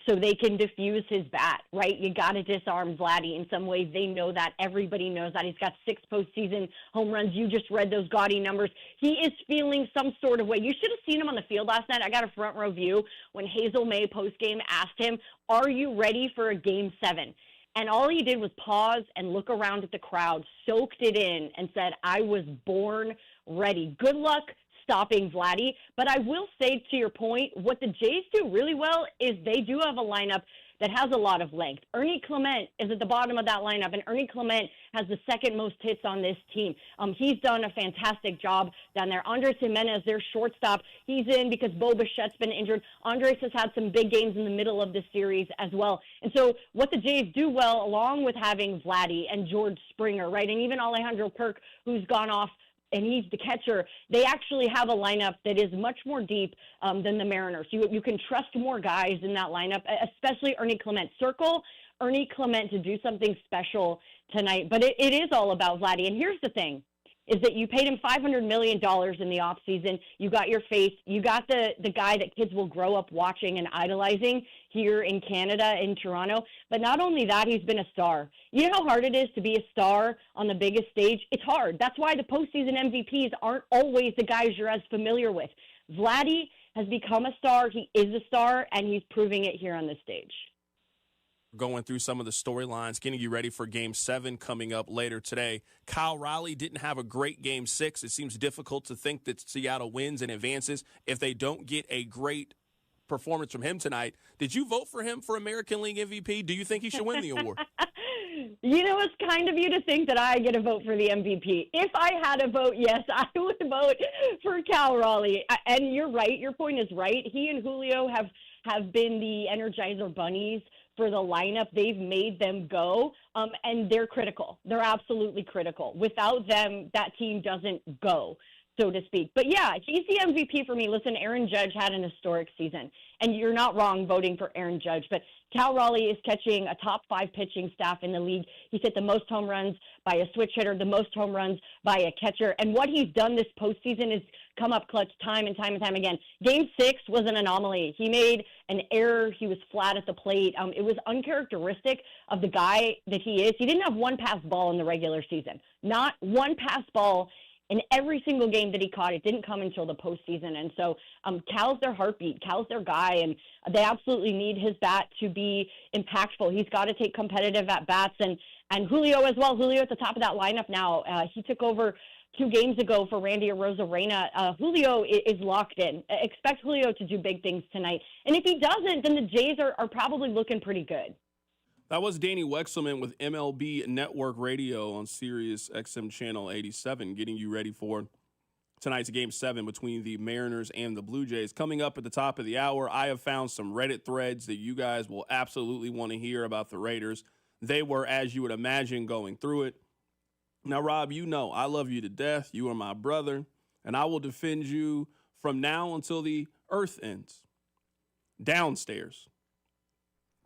so they can diffuse his bat, right? You got to disarm Vladdy in some ways. They know that. Everybody knows that. He's got 6 postseason home runs. You just read those gaudy numbers. He is feeling some sort of way. You should have seen him on the field last night. I got a front row view when Hazel May postgame asked him, are you ready for a Game 7? And all he did was pause and look around at the crowd, soaked it in, and said, I was born ready. Good luck stopping Vladdy. But I will say, to your point, what the Jays do really well is they do have a lineup that has a lot of length. Ernie Clement is at the bottom of that lineup, and Ernie Clement has the 2nd most hits on this team. He's done a fantastic job down there. Andres Jimenez, their shortstop, he's in because Bo Bichette's been injured. Andres has had some big games in the middle of the series as well. And so what the Jays do well, along with having Vladdy and George Springer, right, and even Alejandro Kirk, who's gone off, and he's the catcher, they actually have a lineup that is much more deep than the Mariners. You can trust more guys in that lineup, especially Ernie Clement. Circle Ernie Clement to do something special tonight. But it is all about Vladdy. And here's the thing, is that you paid him $500 million in the offseason. You got your face. You got the guy that kids will grow up watching and idolizing here in Canada, in Toronto. But not only that, he's been a star. You know how hard it is to be a star on the biggest stage? It's hard. That's why the postseason MVPs aren't always the guys you're as familiar with. Vladdy has become a star. He is a star, and he's proving it here on this stage. Going through some of the storylines, getting you ready for Game 7 coming up later today. Kyle Raleigh didn't have a great Game 6. It seems difficult to think that Seattle wins and advances if they don't get a great performance from him tonight. Did you vote for him for American League MVP? Do you think he should win the award? You know, it's kind of you to think that I get a vote for the MVP. If I had a vote, yes, I would vote for Cal Raleigh. And you're right. Your point is right. He and Julio have been the Energizer Bunnies for the lineup. They've made them go, and they're critical. They're absolutely critical. Without them, that team doesn't go, so to speak. But yeah, he's the MVP for me. Listen, Aaron Judge had an historic season, and you're not wrong voting for Aaron Judge, but Cal Raleigh is catching a top 5 pitching staff in the league. He's hit the most home runs by a switch hitter, the most home runs by a catcher, and what he's done this postseason is come up clutch time and time and time again. Game 6 was an anomaly. He made an error. He was flat at the plate. It was uncharacteristic of the guy that he is. He didn't have one pass ball in the regular season. Not one pass ball in every single game that he caught. It didn't come until the postseason. And so Cal's their heartbeat. Cal's their guy, and they absolutely need his bat to be impactful. He's got to take competitive at-bats, and Julio as well. Julio at the top of that lineup now. He took over 2 games ago for Randy Arozarena. Julio is locked in. Expect Julio to do big things tonight. And if he doesn't, then the Jays are probably looking pretty good. That was Danny Wexelman with MLB Network Radio on Sirius XM Channel 87, getting you ready for tonight's Game 7 between the Mariners and the Blue Jays. Coming up at the top of the hour, I have found some Reddit threads that you guys will absolutely want to hear about the Raiders. They were, as you would imagine, going through it. Now, Rob, you know I love you to death. You are my brother, and I will defend you from now until the earth ends. Downstairs,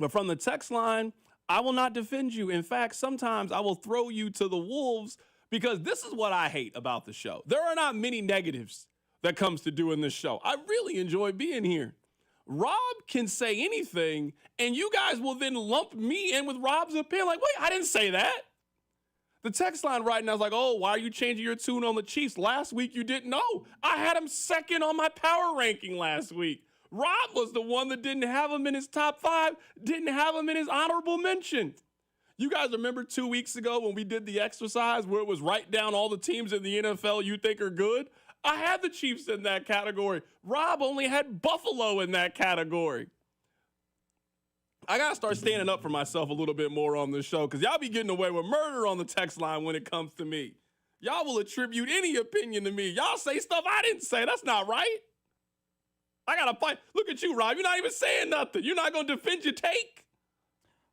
But from the text line, I will not defend you. In fact, sometimes I will throw you to the wolves because this is what I hate about the show. There are not many negatives that comes to doing this show. I really enjoy being here. Rob can say anything, and you guys will then lump me in with Rob's opinion. Like, wait, I didn't say that. The text line right now is like, oh, why are you changing your tune on the Chiefs? Last week you didn't know. I had him second on my power ranking last week. Rob was the one that didn't have him in his top 5, didn't have him in his honorable mention. You guys remember 2 weeks ago when we did the exercise where it was write down all the teams in the NFL you think are good? I had the Chiefs in that category. Rob only had Buffalo in that category. I got to start standing up for myself a little bit more on this show because y'all be getting away with murder on the text line when it comes to me. Y'all will attribute any opinion to me. Y'all say stuff I didn't say. That's not right. I got to fight. Look at you, Rob. You're not even saying nothing. You're not going to defend your take.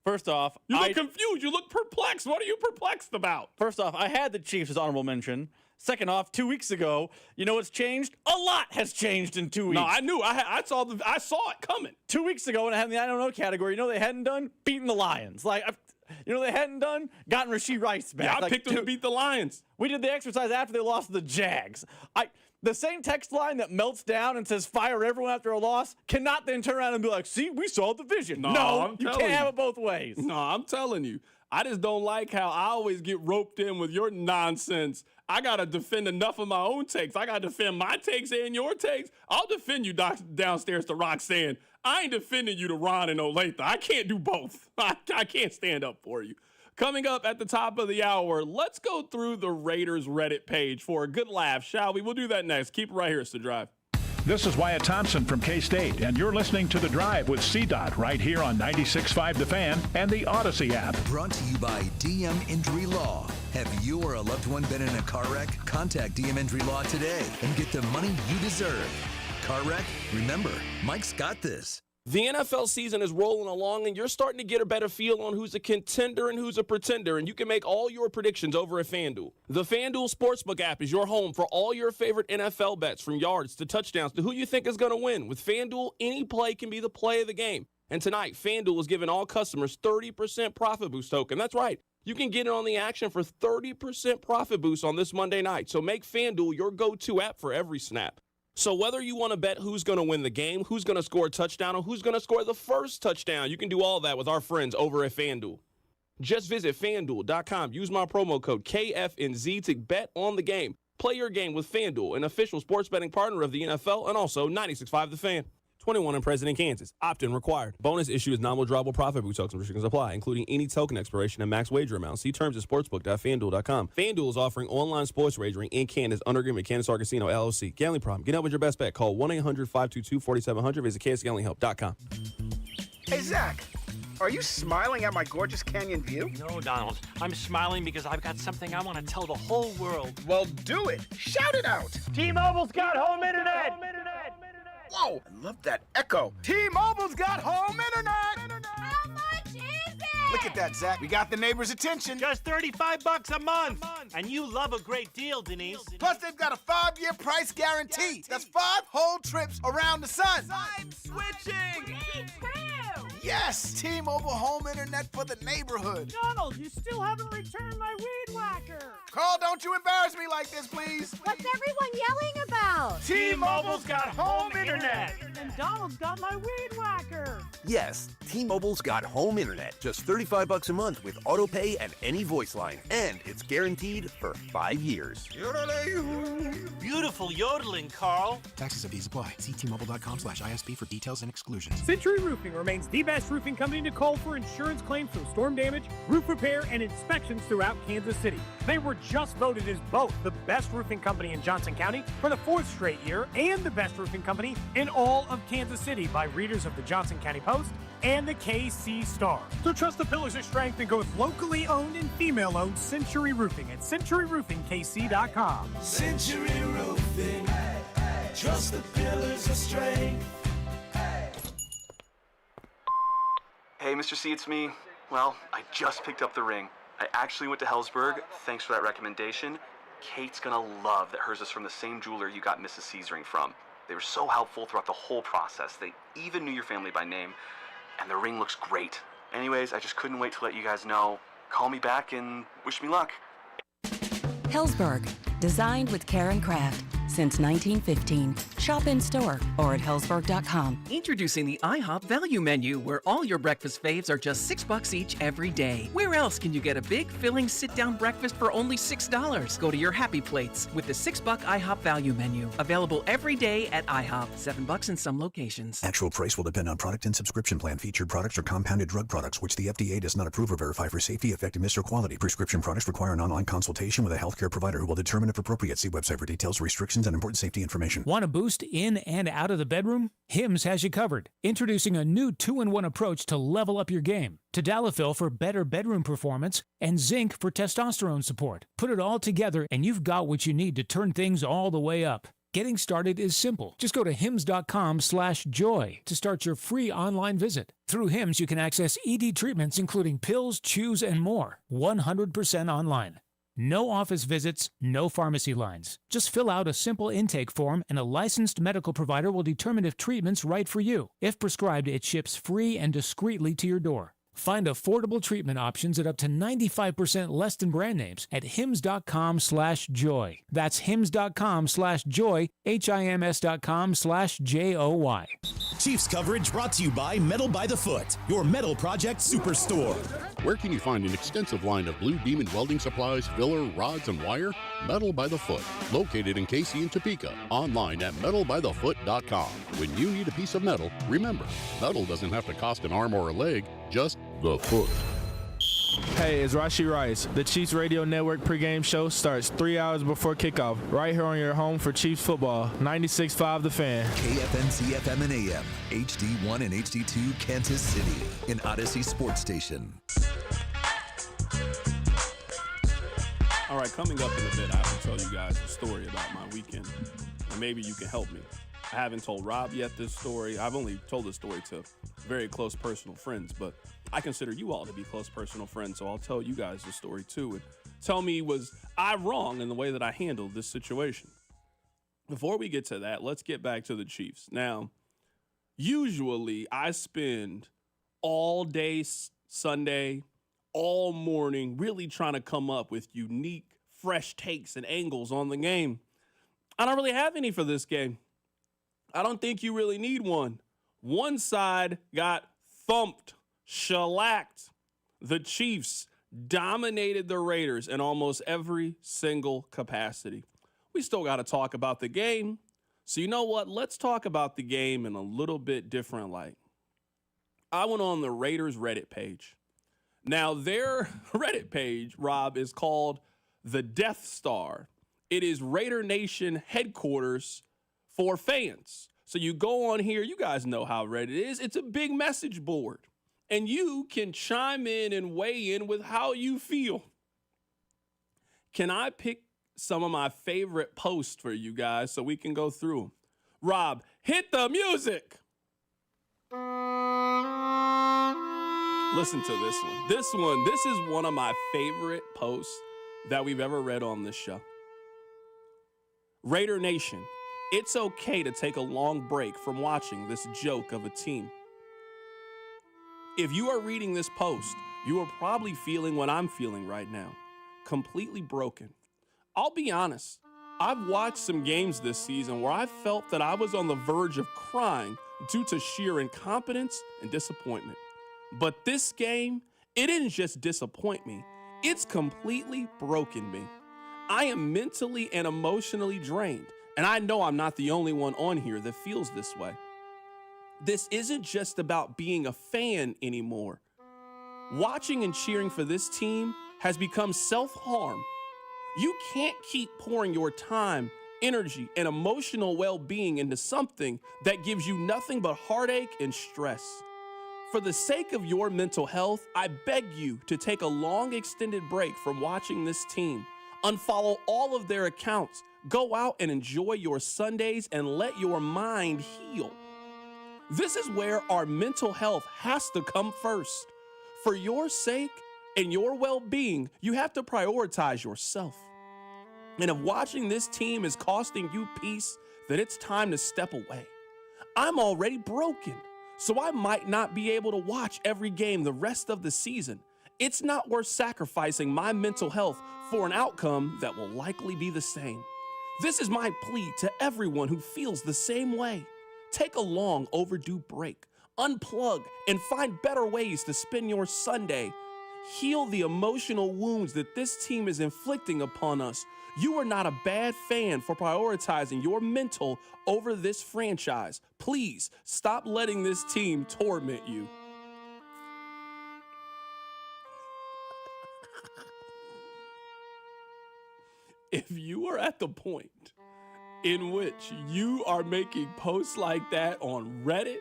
First off, you look confused. You look perplexed. What are you perplexed about? First off, I had the Chiefs as honorable mention. Second off, 2 weeks ago, you know what's changed? A lot has changed in 2 weeks. No, I knew. I saw it coming. 2 weeks ago when I had the I don't know category, you know they hadn't done? Beating the Lions. You know they hadn't done? Gotten Rashee Rice back. Yeah, I picked them to beat the Lions. We did the exercise after they lost to the Jags. The same text line that melts down and says fire everyone after a loss cannot then turn around and be like, see, we saw the vision. No, you can't have it both ways. No, I'm telling you. I just don't like how I always get roped in with your nonsense. I got to defend enough of my own takes. I got to defend my takes and your takes. I'll defend you downstairs to Roxanne. I ain't defending you to Ron and Olathe. I can't do both. I can't stand up for you. Coming up at the top of the hour, let's go through the Raiders Reddit page for a good laugh, shall we? We'll do that next. Keep it right here. It's The Drive. This is Wyatt Thompson from K-State, and you're listening to The Drive with CDOT right here on 96.5 The Fan and the Odyssey app. Brought to you by DM Injury Law. Have you or a loved one been in a car wreck? Contact DM Injury Law today and get the money you deserve. Car wreck? Remember, Mike's got this. The NFL season is rolling along, and you're starting to get a better feel on who's a contender and who's a pretender, and you can make all your predictions over at FanDuel. The FanDuel Sportsbook app is your home for all your favorite NFL bets, from yards to touchdowns to who you think is going to win. With FanDuel, any play can be the play of the game. And tonight, FanDuel is giving all customers 30% profit boost token. That's right. You can get in on the action for 30% profit boost on this Monday night. So make FanDuel your go-to app for every snap. So whether you want to bet who's going to win the game, who's going to score a touchdown, or who's going to score the first touchdown, you can do all that with our friends over at FanDuel. Just visit FanDuel.com. Use my promo code KFNZ to bet on the game. Play your game with FanDuel, an official sports betting partner of the NFL, and also 96.5 The Fan. 21 and present in Kansas. Opt-in required. Bonus issue is non-withdrawable profit boost tokens. Restrictions apply, including any token expiration and max wager amount. See terms at sportsbook.fanduel.com. FanDuel is offering online sports wagering in Kansas under agreement with Kansas Star Casino, LLC. Gambling problem? Get out with your best bet. Call 1-800-522-4700. Visit kansasgamblinghelp.com. Hey, Zach. Are you smiling at my gorgeous canyon view? No, Donald. I'm smiling because I've got something I want to tell the whole world. Well, do it. Shout it out. T-Mobile's got home internet. Whoa, I love that echo. T-Mobile's got home internet. How much is it? Look at that, Zach. We got the neighbors' attention. Just $35 a month. And you love a great deal, Denise. Plus, they've got a 5-year price guarantee. That's 5 whole trips around the sun. I'm switching. Me too. Yes, T-Mobile home internet for the neighborhood. Donald, you still haven't returned my weed whacker. Carl, don't you embarrass me like this, please. What's everyone yelling about? T-Mobile's got home internet. And Donald's got my weed whacker. Yes, T-Mobile's got home internet. Just $35 a month with autopay and any voice line. And it's guaranteed for 5 years. Beautiful yodeling, Carl. Taxes and fees apply. See T-Mobile.com/ISP for details and exclusions. Century Roofing remains the best roofing company to call for insurance claims from storm damage, roof repair, and inspections throughout Kansas City. They were just voted as both the best roofing company in Johnson County for the 4th straight year and the best roofing company in all of Kansas City by readers of the Johnson County Post and the KC Star. So trust the pillars of strength and go with locally owned and female-owned Century Roofing at CenturyRoofingKC.com. Century Roofing, trust the pillars of strength. Hey, Mr. C, it's me. Well, I just picked up the ring. I actually went to Hellsberg. Thanks for that recommendation. Kate's gonna love that hers is from the same jeweler you got Mrs. C's ring from. They were so helpful throughout the whole process. They even knew your family by name. and the ring looks great. Anyways, I just couldn't wait to let you guys know. Call me back and wish me luck. Hellsberg, designed with care and craft since 1915. Shop in store or at hellsberg.com. Introducing the IHOP Value Menu, where all your breakfast faves are just $6 each every day. Where else can you get a big, filling, sit-down breakfast for only $6? Go to your happy plates with the $6 IHOP Value Menu. Available every day at IHOP. $7 in some locations. Actual price will depend on product and subscription plan. Featured products are compounded drug products, which the FDA does not approve or verify for safety, effectiveness, or quality. Prescription products require an online consultation with a healthcare provider who will determine if appropriate. See website for details, restrictions, and important safety information. Want a boost in and out of the bedroom? Hims has you covered. Introducing a new 2-in-1 approach to level up your game. Tadalafil for better bedroom performance and zinc for testosterone support. Put it all together and you've got what you need to turn things all the way up. Getting started is simple. Just go to hims.com/joy to start your free online visit. Through Hims, you can access ED treatments including pills, chews, and more. 100% online. No office visits, no pharmacy lines. Just fill out a simple intake form and a licensed medical provider will determine if treatment's right for you. If prescribed, it ships free and discreetly to your door. Find affordable treatment options at up to 95% less than brand names at hims.com/joy. That's hims.com/joy, hims.com/joy. Chiefs coverage brought to you by Metal by the Foot, your metal project superstore. Where can you find an extensive line of Blue Demon welding supplies, filler, rods, and wire? Metal by the Foot, located in Casey and Topeka. Online at metalbythefoot.com. When you need a piece of metal, remember, metal doesn't have to cost an arm or a leg, just the foot. Hey, it's Rashi Rice. The Chiefs Radio Network pregame show starts 3 hours before kickoff, right here on your home for Chiefs football. 96.5 The Fan. KFNC FM and AM, HD1 and HD2 Kansas City, an Odyssey sports station. All right, coming up in a bit, I have to tell you guys a story about my weekend, and maybe you can help me. I haven't told Rob yet this story. I've only told this story to very close personal friends, but I consider you all to be close personal friends, so I'll tell you guys the story too. And tell me, was I wrong in the way that I handled this situation? Before we get to that, let's get back to the Chiefs. Now, usually I spend all day Sunday, all morning, really trying to come up with unique, fresh takes and angles on the game. I don't really have any for this game. I don't think you really need one. One side got thumped, shellacked. The Chiefs dominated the Raiders in almost every single capacity. We still got to talk about the game. So you know what? Let's talk about the game in a little bit different light. I went on the Raiders Reddit page. Now, their Reddit page, Rob, is called the Death Star. It is Raider Nation headquarters for fans. So you go on here, you guys know how Reddit is. It's a big message board. And you can chime in and weigh in with how you feel. Can I pick some of my favorite posts for you guys so we can go through them? Rob, hit the music. Listen to this one. This is one of my favorite posts that we've ever read on this show. Raider Nation, it's okay to take a long break from watching this joke of a team. If you are reading this post, you are probably feeling what I'm feeling right now. Completely broken. I'll be honest, I've watched some games this season where I felt that I was on the verge of crying due to sheer incompetence and disappointment. But this game, it didn't just disappoint me, it's completely broken me. I am mentally and emotionally drained, and I know I'm not the only one on here that feels this way. This isn't just about being a fan anymore. Watching and cheering for this team has become self-harm. You can't keep pouring your time, energy, and emotional well-being into something that gives you nothing but heartache and stress. For the sake of your mental health, I beg you to take a long extended break from watching this team. Unfollow all of their accounts. Go out and enjoy your Sundays and let your mind heal. This is where our mental health has to come first. For your sake and your well-being, you have to prioritize yourself. And if watching this team is costing you peace, then it's time to step away. I'm already broken. so I might not be able to watch every game the rest of the season. It's not worth sacrificing my mental health for an outcome that will likely be the same. This is my plea to everyone who feels the same way. Take a long overdue break, unplug, and find better ways to spend your Sunday. Heal the emotional wounds that this team is inflicting upon us. You are not a bad fan for prioritizing your mental over this franchise. Please stop letting this team torment you. If you are at the point in which you are making posts like that on Reddit,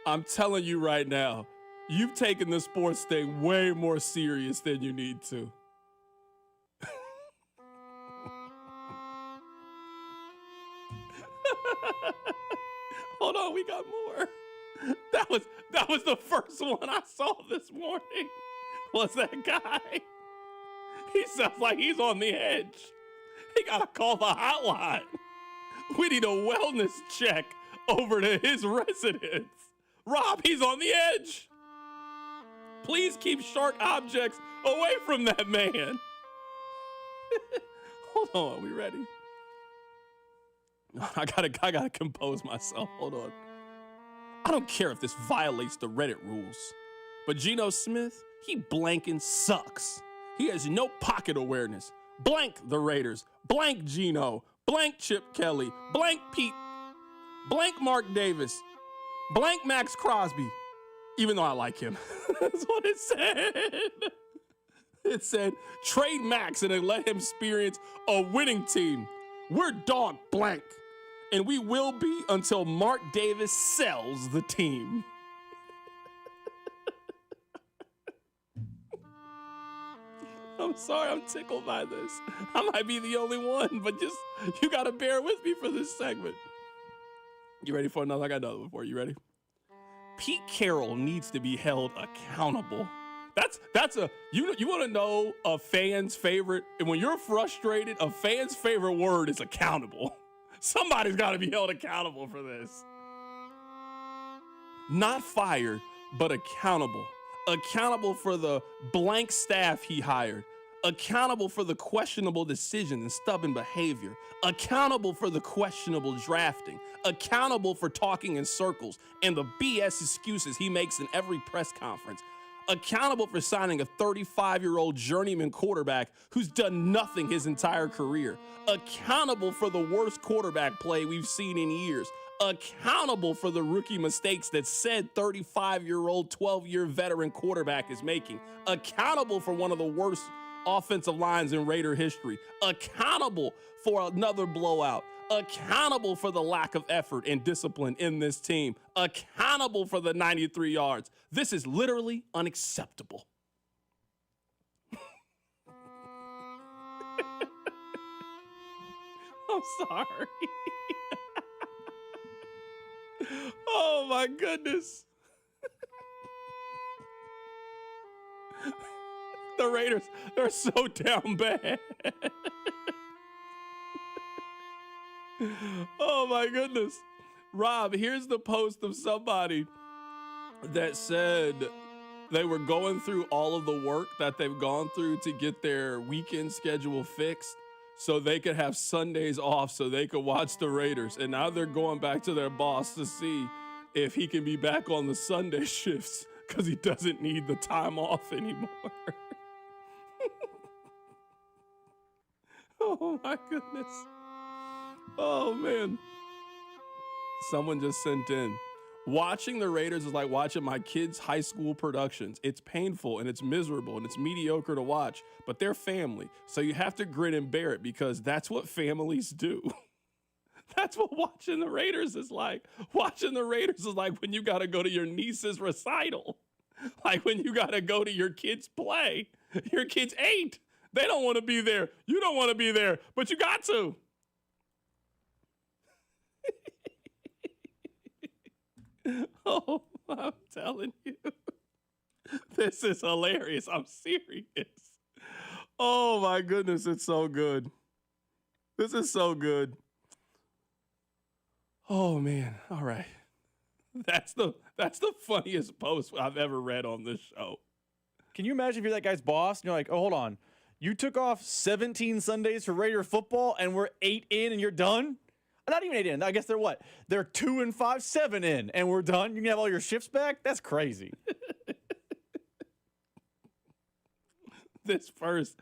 I'm telling you right now, you've taken the sports thing way more serious than you need to. Hold on, we got more. That was the first one I saw this morning. Was that guy? He sounds like he's on the edge. He gotta call the hotline. We need a wellness check over to his residence. Rob, he's on the edge. Please keep sharp objects away from that man. Hold on, we ready? I gotta compose myself. Hold on. I don't care if this violates the Reddit rules, but Geno Smith, he blanking sucks. He has no pocket awareness. Blank the Raiders. Blank Geno. Blank Chip Kelly. Blank Pete. Blank Mark Davis. Blank Max Crosby. Even though I like him. That's what it said. It said, trade Max and then let him experience a winning team. We're dog blank. And we will be until Mark Davis sells the team. I'm sorry, I'm tickled by this. I might be the only one, but just, you gotta bear with me for this segment. You ready for another? I got another one for you. Ready? Pete Carroll needs to be held accountable. That's a, you wanna know a fan's favorite? And when you're frustrated, a fan's favorite word is accountable. Somebody's gotta be held accountable for this. Not fired, but accountable. Accountable for the blank staff he hired. Accountable for the questionable decision and stubborn behavior. Accountable for the questionable drafting. Accountable for talking in circles and the BS excuses he makes in every press conference. Accountable for signing a 35-year-old journeyman quarterback who's done nothing his entire career. Accountable for the worst quarterback play we've seen in years. Accountable for the rookie mistakes that said 35-year-old, 12-year veteran quarterback is making. Accountable for one of the worst offensive lines in Raider history. Accountable for another blowout. Accountable for the lack of effort and discipline in this team. Accountable for the 93 yards. This is literally unacceptable. I'm sorry. Oh my goodness. The Raiders, they're so down bad. Oh my goodness. Rob, here's the post of somebody that said they were going through all of the work that they've gone through to get their weekend schedule fixed so they could have Sundays off so they could watch the Raiders. And now they're going back to their boss to see if he can be back on the Sunday shifts because he doesn't need the time off anymore. Oh my goodness. Oh man. Someone just sent in. Watching the Raiders is like watching my kids' high school productions. It's painful and it's miserable and it's mediocre to watch, but they're family. So you have to grin and bear it because that's what families do. That's what watching the Raiders is like. Watching the Raiders is like when you got to go to your niece's recital. Like when you got to go to your kid's play. Your kid's 8. They don't want to be there. You don't want to be there, but you got to. Oh, I'm telling you. This is hilarious. I'm serious. Oh my goodness, it's so good. This is so good. Oh man, all right. That's the funniest post I've ever read on this show. Can you imagine if you're that guy's boss and you're like, oh, hold on. You took off 17 Sundays for Raider football and we're 8 in and you're done? Not even 8 in. I guess they're what? They're 2 and 5, 7 in, and we're done. You can have all your shifts back? That's crazy. This first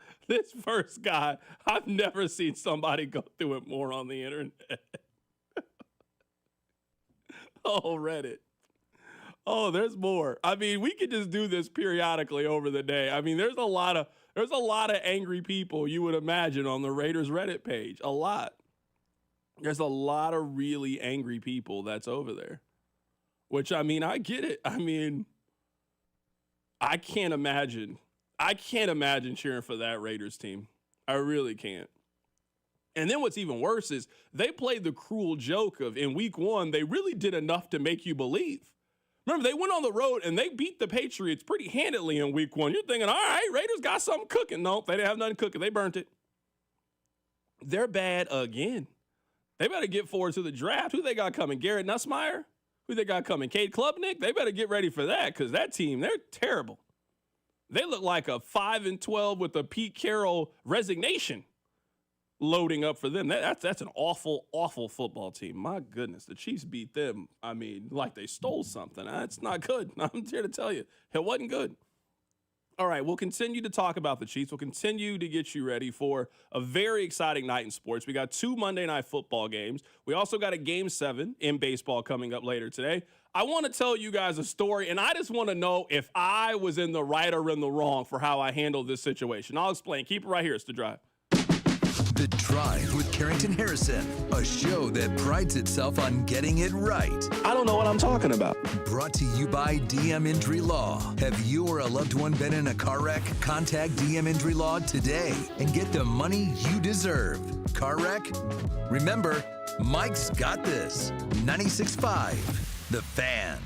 guy, I've never seen somebody go through it more on the internet. Oh, Reddit. Oh, there's more. I mean, we could just do this periodically over the day. I mean, there's a lot of angry people you would imagine on the Raiders Reddit page. A lot. There's a lot of really angry people that's over there. Which, I mean, I get it. I mean, I can't imagine cheering for that Raiders team. I really can't. And then what's even worse is they played the cruel joke of in week 1, they really did enough to make you believe. Remember, they went on the road and they beat the Patriots pretty handedly in week 1. You're thinking, all right, Raiders got something cooking. No, they didn't have nothing cooking. They burnt it. They're bad again. They better get forward to the draft. Who they got coming? Garrett Nussmeier? Who they got coming? Cade Klubnik? They better get ready for that because that team, they're terrible. They look like a 5-12 with a Pete Carroll resignation loading up for them. That's an awful, awful football team. My goodness, the Chiefs beat them, I mean, like they stole something. That's not good. I'm here to tell you, it wasn't good. All right, we'll continue to talk about the Chiefs. We'll continue to get you ready for a very exciting night in sports. We got 2 Monday Night Football games. We also got a Game 7 in baseball coming up later today. I want to tell you guys a story, and I just want to know if I was in the right or in the wrong for how I handled this situation. I'll explain. Keep it right here. It's The Drive. The Drive with Carrington Harrison, a show that prides itself on getting it right. I don't know what I'm talking about. Brought to you by DM Injury Law. Have you or a loved one been in a car wreck? Contact DM Injury Law today and get the money you deserve. Car wreck? Remember, Mike's got this. 96.5, The Fan.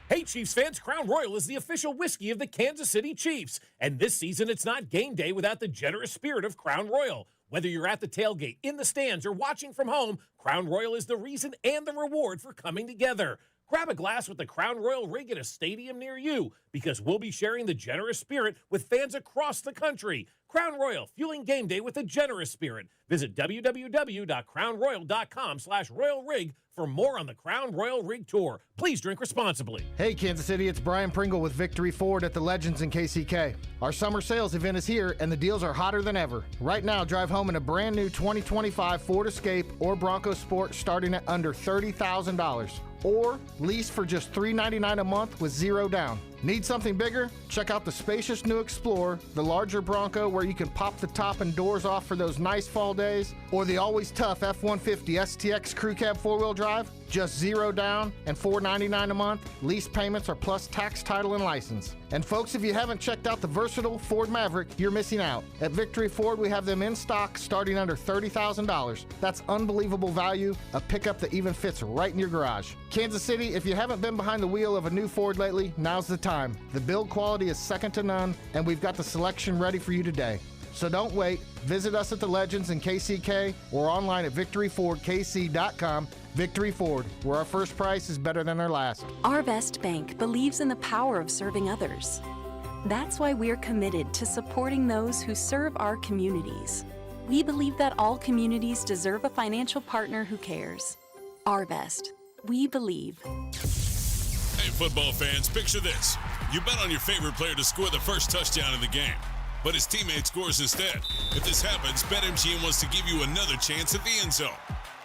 Hey, Chiefs fans, Crown Royal is the official whiskey of the Kansas City Chiefs. And this season, it's not game day without the generous spirit of Crown Royal. Whether you're at the tailgate, in the stands, or watching from home, Crown Royal is the reason and the reward for coming together. Grab a glass with the Crown Royal rig at a stadium near you, because we'll be sharing the generous spirit with fans across the country. Crown Royal, fueling game day with a generous spirit. Visit www.crownroyal.com/Royal Rig for more on the Crown Royal Rig Tour. Please drink responsibly. Hey, Kansas City, it's Brian Pringle with Victory Ford at the Legends in KCK. Our summer sales event is here, and the deals are hotter than ever. Right now, drive home in a brand new 2025 Ford Escape or Bronco Sport starting at under $30,000. Or lease for just $399 a month with zero down. Need something bigger? Check out the spacious new Explorer, the larger Bronco where you can pop the top and doors off for those nice fall days, or the always tough F-150 STX Crew Cab 4-wheel drive. Just zero down and $499 a month. Lease payments are plus tax, title, and license. And folks, if you haven't checked out the versatile Ford Maverick, you're missing out. At Victory Ford, we have them in stock starting under $30,000. That's unbelievable value, a pickup that even fits right in your garage. Kansas City, if you haven't been behind the wheel of a new Ford lately, now's the time. The build quality is second to none, and we've got the selection ready for you today. So don't wait. Visit us at the Legends in KCK or online at victoryfordkc.com. Victory Ford, where our first price is better than our last. Arvest Bank believes in the power of serving others. That's why we're committed to supporting those who serve our communities. We believe that all communities deserve a financial partner who cares. Arvest, we believe. Hey, football fans, picture this. You bet on your favorite player to score the first touchdown in the game, but his teammate scores instead. If this happens, BetMGM wants to give you another chance at the end zone.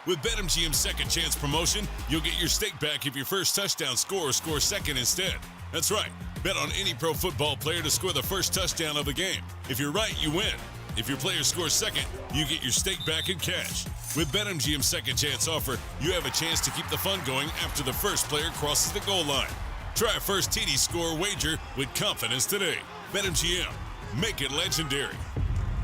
With BetMGM's second chance promotion, you'll get your stake back if your first touchdown scorer scores second instead. That's right. Bet on any pro football player to score the first touchdown of the game. If you're right, you win. If your player scores second, you get your stake back in cash. With BetMGM's second chance offer, you have a chance to keep the fun going after the first player crosses the goal line. Try a first TD score wager with confidence today. BetMGM. Make it legendary.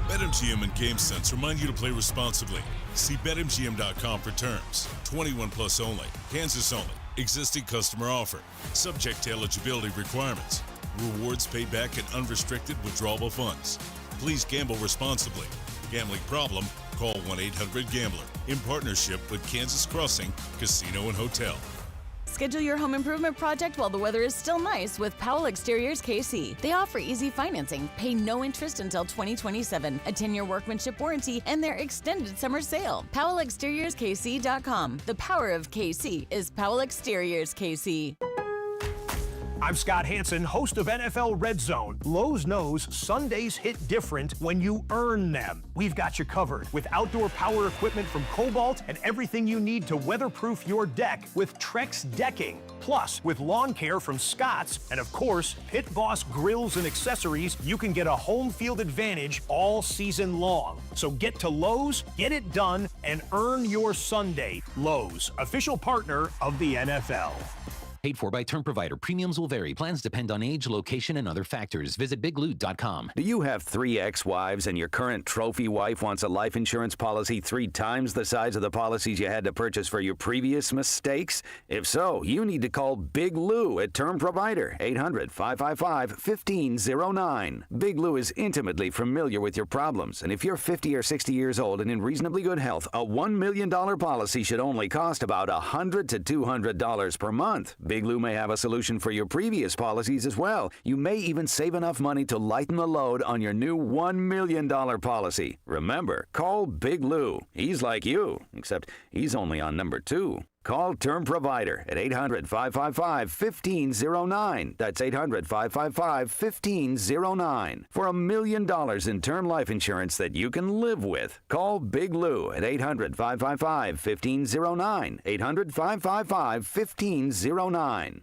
BetMGM and GameSense remind you to play responsibly. See BetMGM.com for terms. 21 plus only. Kansas only. Existing customer offer. Subject to eligibility requirements. Rewards paid back in unrestricted withdrawable funds. Please gamble responsibly. Gambling problem? Call 1-800-GAMBLER. In partnership with Kansas Crossing Casino and Hotel. Schedule your home improvement project while the weather is still nice with Powell Exteriors KC. They offer easy financing, pay no interest until 2027, a 10-year workmanship warranty, and their extended summer sale. PowellExteriorsKC.com. The power of KC is Powell Exteriors KC. I'm Scott Hansen, host of NFL Red Zone. Lowe's knows Sundays hit different when you earn them. We've got you covered with outdoor power equipment from Cobalt and everything you need to weatherproof your deck with Trex decking. Plus, with lawn care from Scott's and, of course, Pit Boss grills and accessories, you can get a home field advantage all season long. So get to Lowe's, get it done, and earn your Sunday. Lowe's, official partner of the NFL. Paid for by term provider. Premiums will vary. Plans depend on age, location, and other factors. Visit BigLoot.com. Do you have 3 ex-wives and your current trophy wife wants a life insurance policy 3 times the size of the policies you had to purchase for your previous mistakes? If so, you need to call Big Lou at Term Provider, 800-555-1509. Big Lou is intimately familiar with your problems, and if you're 50 or 60 years old and in reasonably good health, a $1 million policy should only cost about $100 to $200 per month. Big Lou may have a solution for your previous policies as well. You may even save enough money to lighten the load on your new $1 million policy. Remember, call Big Lou. He's like you, except he's only on number 2. Call Term Provider at 800-555-1509. That's 800-555-1509. For $1 million in term life insurance that you can live with. Call Big Lou at 800-555-1509. 800-555-1509.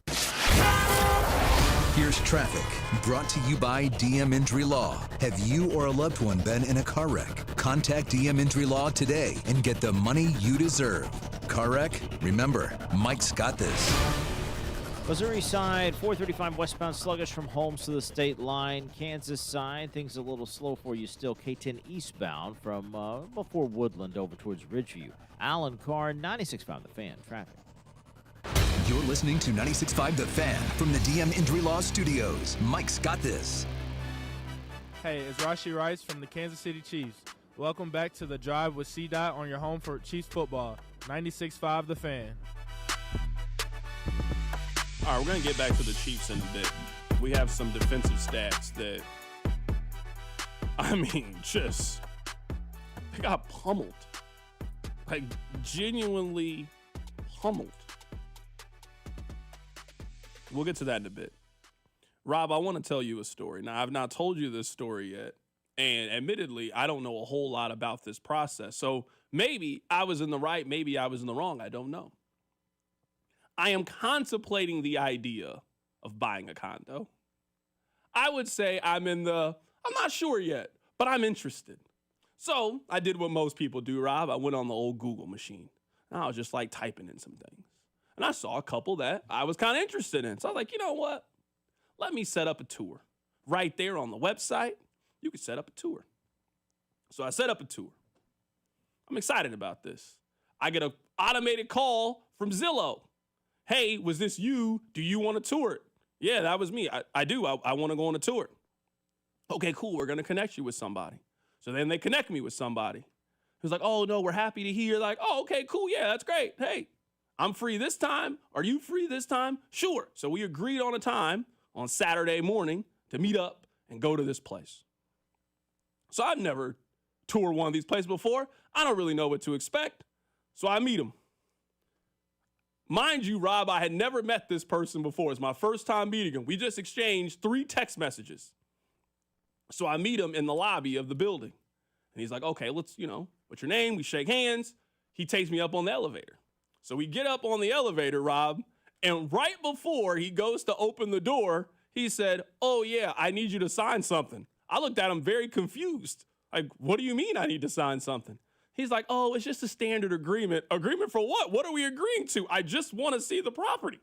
Here's traffic, brought to you by DM Injury Law. Have you or a loved one been in a car wreck? Contact DM Injury Law today and get the money you deserve. Car wreck? Remember, Mike's got this. Missouri side, 435 westbound sluggish from Holmes to the state line. Kansas side, things a little slow for you still. K10 eastbound from before Woodland over towards Ridgeview. Allen Carr, 96.5 The Fan. Traffic. You're listening to 96.5 The Fan from the DM Injury Law Studios. Mike's got this. Hey, it's Rashee Rice from the Kansas City Chiefs. Welcome back to The Drive with C-Dot on your home for Chiefs football. 96.5 The Fan. All right, we're going to get back to the Chiefs in a bit. We have some defensive stats that, I mean, just, they got pummeled. Like, genuinely pummeled. We'll get to that in a bit. Rob, I want to tell you a story. Now, I've not told you this story yet, and admittedly, I don't know a whole lot about this process. So maybe I was in the right, maybe I was in the wrong. I don't know. I am contemplating the idea of buying a condo. I would say I'm not sure yet, but I'm interested. So I did what most people do, Rob. I went on the old Google machine. And I was just like typing in some things. And I saw a couple that I was kind of interested in. So I was like, you know what? Let me set up a tour. Right there on the website, you can set up a tour. So I set up a tour. I'm excited about this. I get an automated call from Zillow. Hey, was this you? Do you want to tour it? Yeah, that was me. I do. I want to go on a tour. Okay, cool. We're going to connect you with somebody. So then they connect me with somebody who's like, oh, no, we're happy to hear. Like, oh, okay, cool. Yeah, that's great. Hey, I'm free this time. Are you free this time? Sure. So we agreed on a time on Saturday morning to meet up and go to this place. So I've never toured one of these places before. I don't really know what to expect. So I meet him. Mind you, Rob, I had never met this person before. It's my first time meeting him. We just exchanged 3 text messages. So I meet him in the lobby of the building. And he's like, okay, let's, what's your name? We shake hands. He takes me up on the elevator. So we get up on the elevator, Rob, and right before he goes to open the door, he said, oh, yeah, I need you to sign something. I looked at him very confused. Like, what do you mean I need to sign something? He's like, oh, it's just a standard agreement. Agreement for what? What are we agreeing to? I just want to see the property.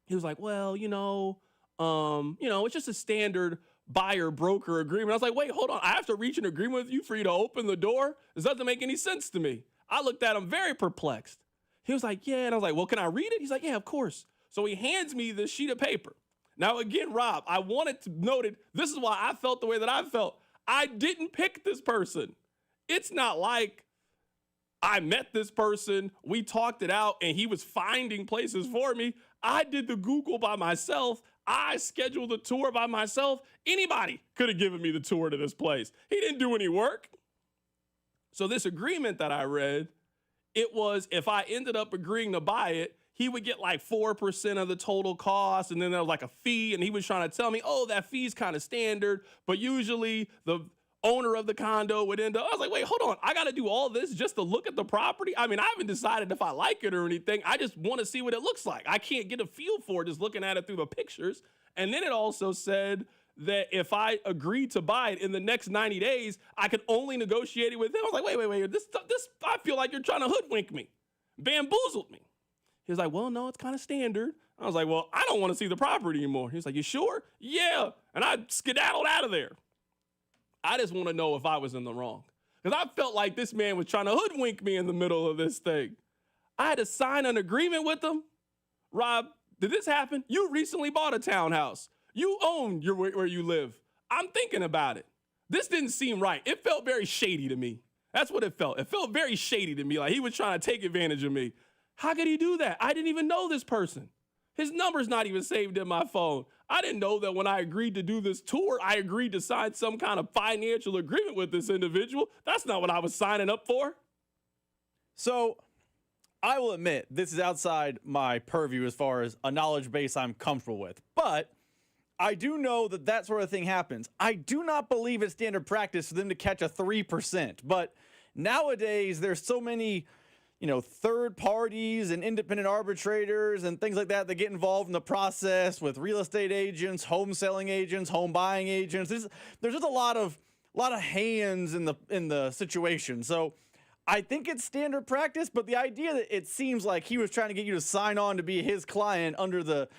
He was like, well, it's just a standard buyer-broker agreement. I was like, wait, hold on. I have to reach an agreement with you for you to open the door? This doesn't make any sense to me. I looked at him very perplexed. He was like, yeah. And I was like, well, can I read it? He's like, yeah, of course. So he hands me this sheet of paper. Now, again, Rob, I wanted to note it. This is why I felt the way that I felt. I didn't pick this person. It's not like I met this person, we talked it out, and he was finding places for me. I did the Google by myself. I scheduled the tour by myself. Anybody could have given me the tour to this place. He didn't do any work. So this agreement that I read, it was if I ended up agreeing to buy it, he would get like 4% of the total cost, and then there was like a fee, and he was trying to tell me, oh, that fee's kind of standard, but usually the owner of the condo would end up, I was like, wait, hold on, I got to do all this just to look at the property? I mean, I haven't decided if I like it or anything. I just want to see what it looks like. I can't get a feel for it just looking at it through the pictures. And then it also said that if I agreed to buy it in the next 90 days, I could only negotiate it with him. I was like, wait, this, I feel like you're trying to hoodwink me, bamboozled me. He was like, well, no, it's kind of standard. I was like, well, I don't want to see the property anymore. He was like, you sure? Yeah. And I skedaddled out of there. I just want to know if I was in the wrong, because I felt like this man was trying to hoodwink me in the middle of this thing. I had to sign an agreement with him. Rob, did this happen? You recently bought a townhouse. You own where you live. I'm thinking about it. This didn't seem right. It felt very shady to me. That's what it felt. It felt very shady to me, like he was trying to take advantage of me. How could he do that? I didn't even know this person. His number's not even saved in my phone. I didn't know that when I agreed to do this tour, I agreed to sign some kind of financial agreement with this individual. That's not what I was signing up for. So I will admit, this is outside my purview as far as a knowledge base I'm comfortable with. But I do know that that sort of thing happens. I do not believe it's standard practice for them to catch a 3%. But nowadays, there's so many third parties and independent arbitrators and things like that that get involved in the process with real estate agents, home selling agents, home buying agents. There's just a lot of hands in the situation. So I think it's standard practice, but the idea that it seems like he was trying to get you to sign on to be his client under the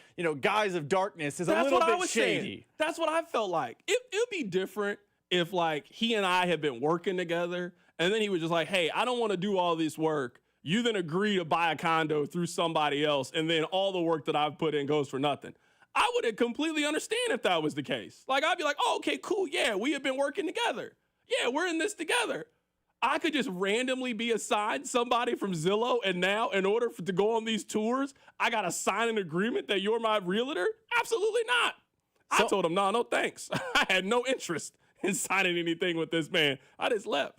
guise of darkness is a little bit shady. Saying. That's what I felt like. It'd be different if like he and I had been working together, and then he was just like, hey, I don't want to do all this work. You then agree to buy a condo through somebody else, and then all the work that I've put in goes for nothing. I would have completely understand if that was the case. Like, I'd be like, oh, okay, cool. Yeah, we have been working together. Yeah, we're in this together. I could just randomly be assigned somebody from Zillow, and now in order to go on these tours, I got to sign an agreement that you're my realtor? Absolutely not. I told him, no thanks. I had no interest in signing anything with this man. I just left.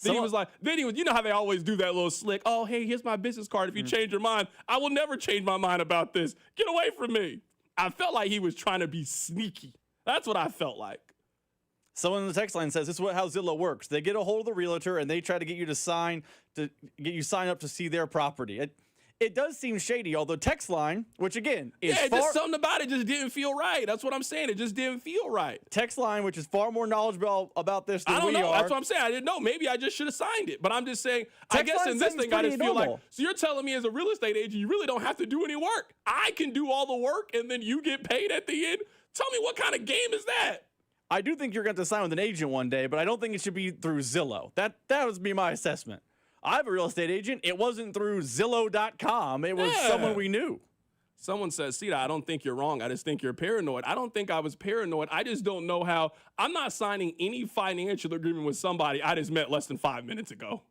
Then he was, you know how they always do that little slick, oh, hey, here's my business card. If you change your mind, I will never change my mind about this. Get away from me. I felt like he was trying to be sneaky. That's what I felt like. Someone in the text line says this is how Zillow works. They get a hold of the realtor and they try to get you to sign up to see their property. It does seem shady, although text line, which again is just something about it just didn't feel right. That's what I'm saying. It just didn't feel right. Text line, which is far more knowledgeable about this than I don't we know. are. That's what I'm saying. I didn't know. Maybe I just should have signed it. But I'm just saying, I guess in this thing, I just feel like, so you're telling me as a real estate agent, you really don't have to do any work. I can do all the work and then you get paid at the end. Tell me, what kind of game is that? I do think you're going to have to sign with an agent one day, but I don't think it should be through Zillow. That would be my assessment. I have a real estate agent. It wasn't through Zillow.com. It was someone we knew. Someone says, Sita, I don't think you're wrong. I just think you're paranoid. I don't think I was paranoid. I just don't know how. I'm not signing any financial agreement with somebody I just met less than 5 minutes ago.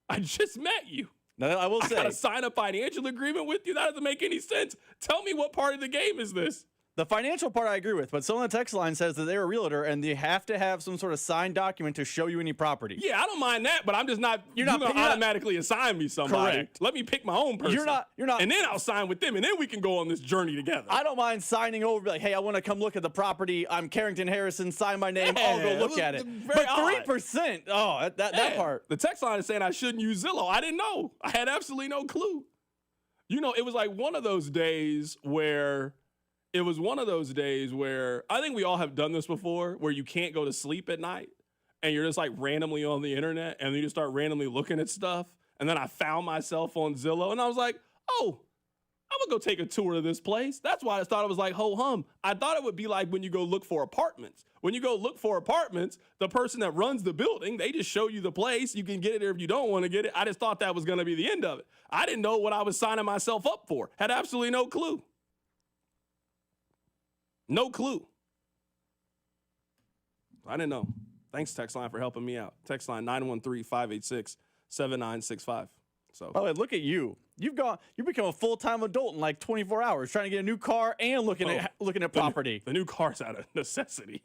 I just met you. Now, I will say, I got to sign a financial agreement with you? That doesn't make any sense. Tell me, what part of the game is this? The financial part I agree with, but someone on the text line says that they're a realtor and they have to have some sort of signed document to show you any property. Yeah, I don't mind that, but I'm just not. You're not going to automatically assign me somebody. Correct. Let me pick my own person. You're not. And then I'll sign with them, and then we can go on this journey together. I don't mind signing over, be like, hey, I want to come look at the property. I'm Carrington Harrison. Sign my name. I'll go look at it. But 3%. Oh, that part. The text line is saying I shouldn't use Zillow. I didn't know. I had absolutely no clue. It was like one of those days where. I think we all have done this before, where you can't go to sleep at night and you're just like randomly on the internet and then you just start randomly looking at stuff. And then I found myself on Zillow and I was like, oh, I'm gonna go take a tour of this place. That's why I thought it was like ho hum. I thought it would be like when you go look for apartments. When you go look for apartments, the person that runs the building, they just show you the place. You can get it there if you don't want to get it. I just thought that was gonna be the end of it. I didn't know what I was signing myself up for. Had absolutely no clue. No clue. I didn't know. Thanks, text line, for helping me out. Text line 913-586-0960. 7965. So, oh, look at you. You become a full-time adult in like 24 hours, trying to get a new car and looking at property. The new car's out of necessity.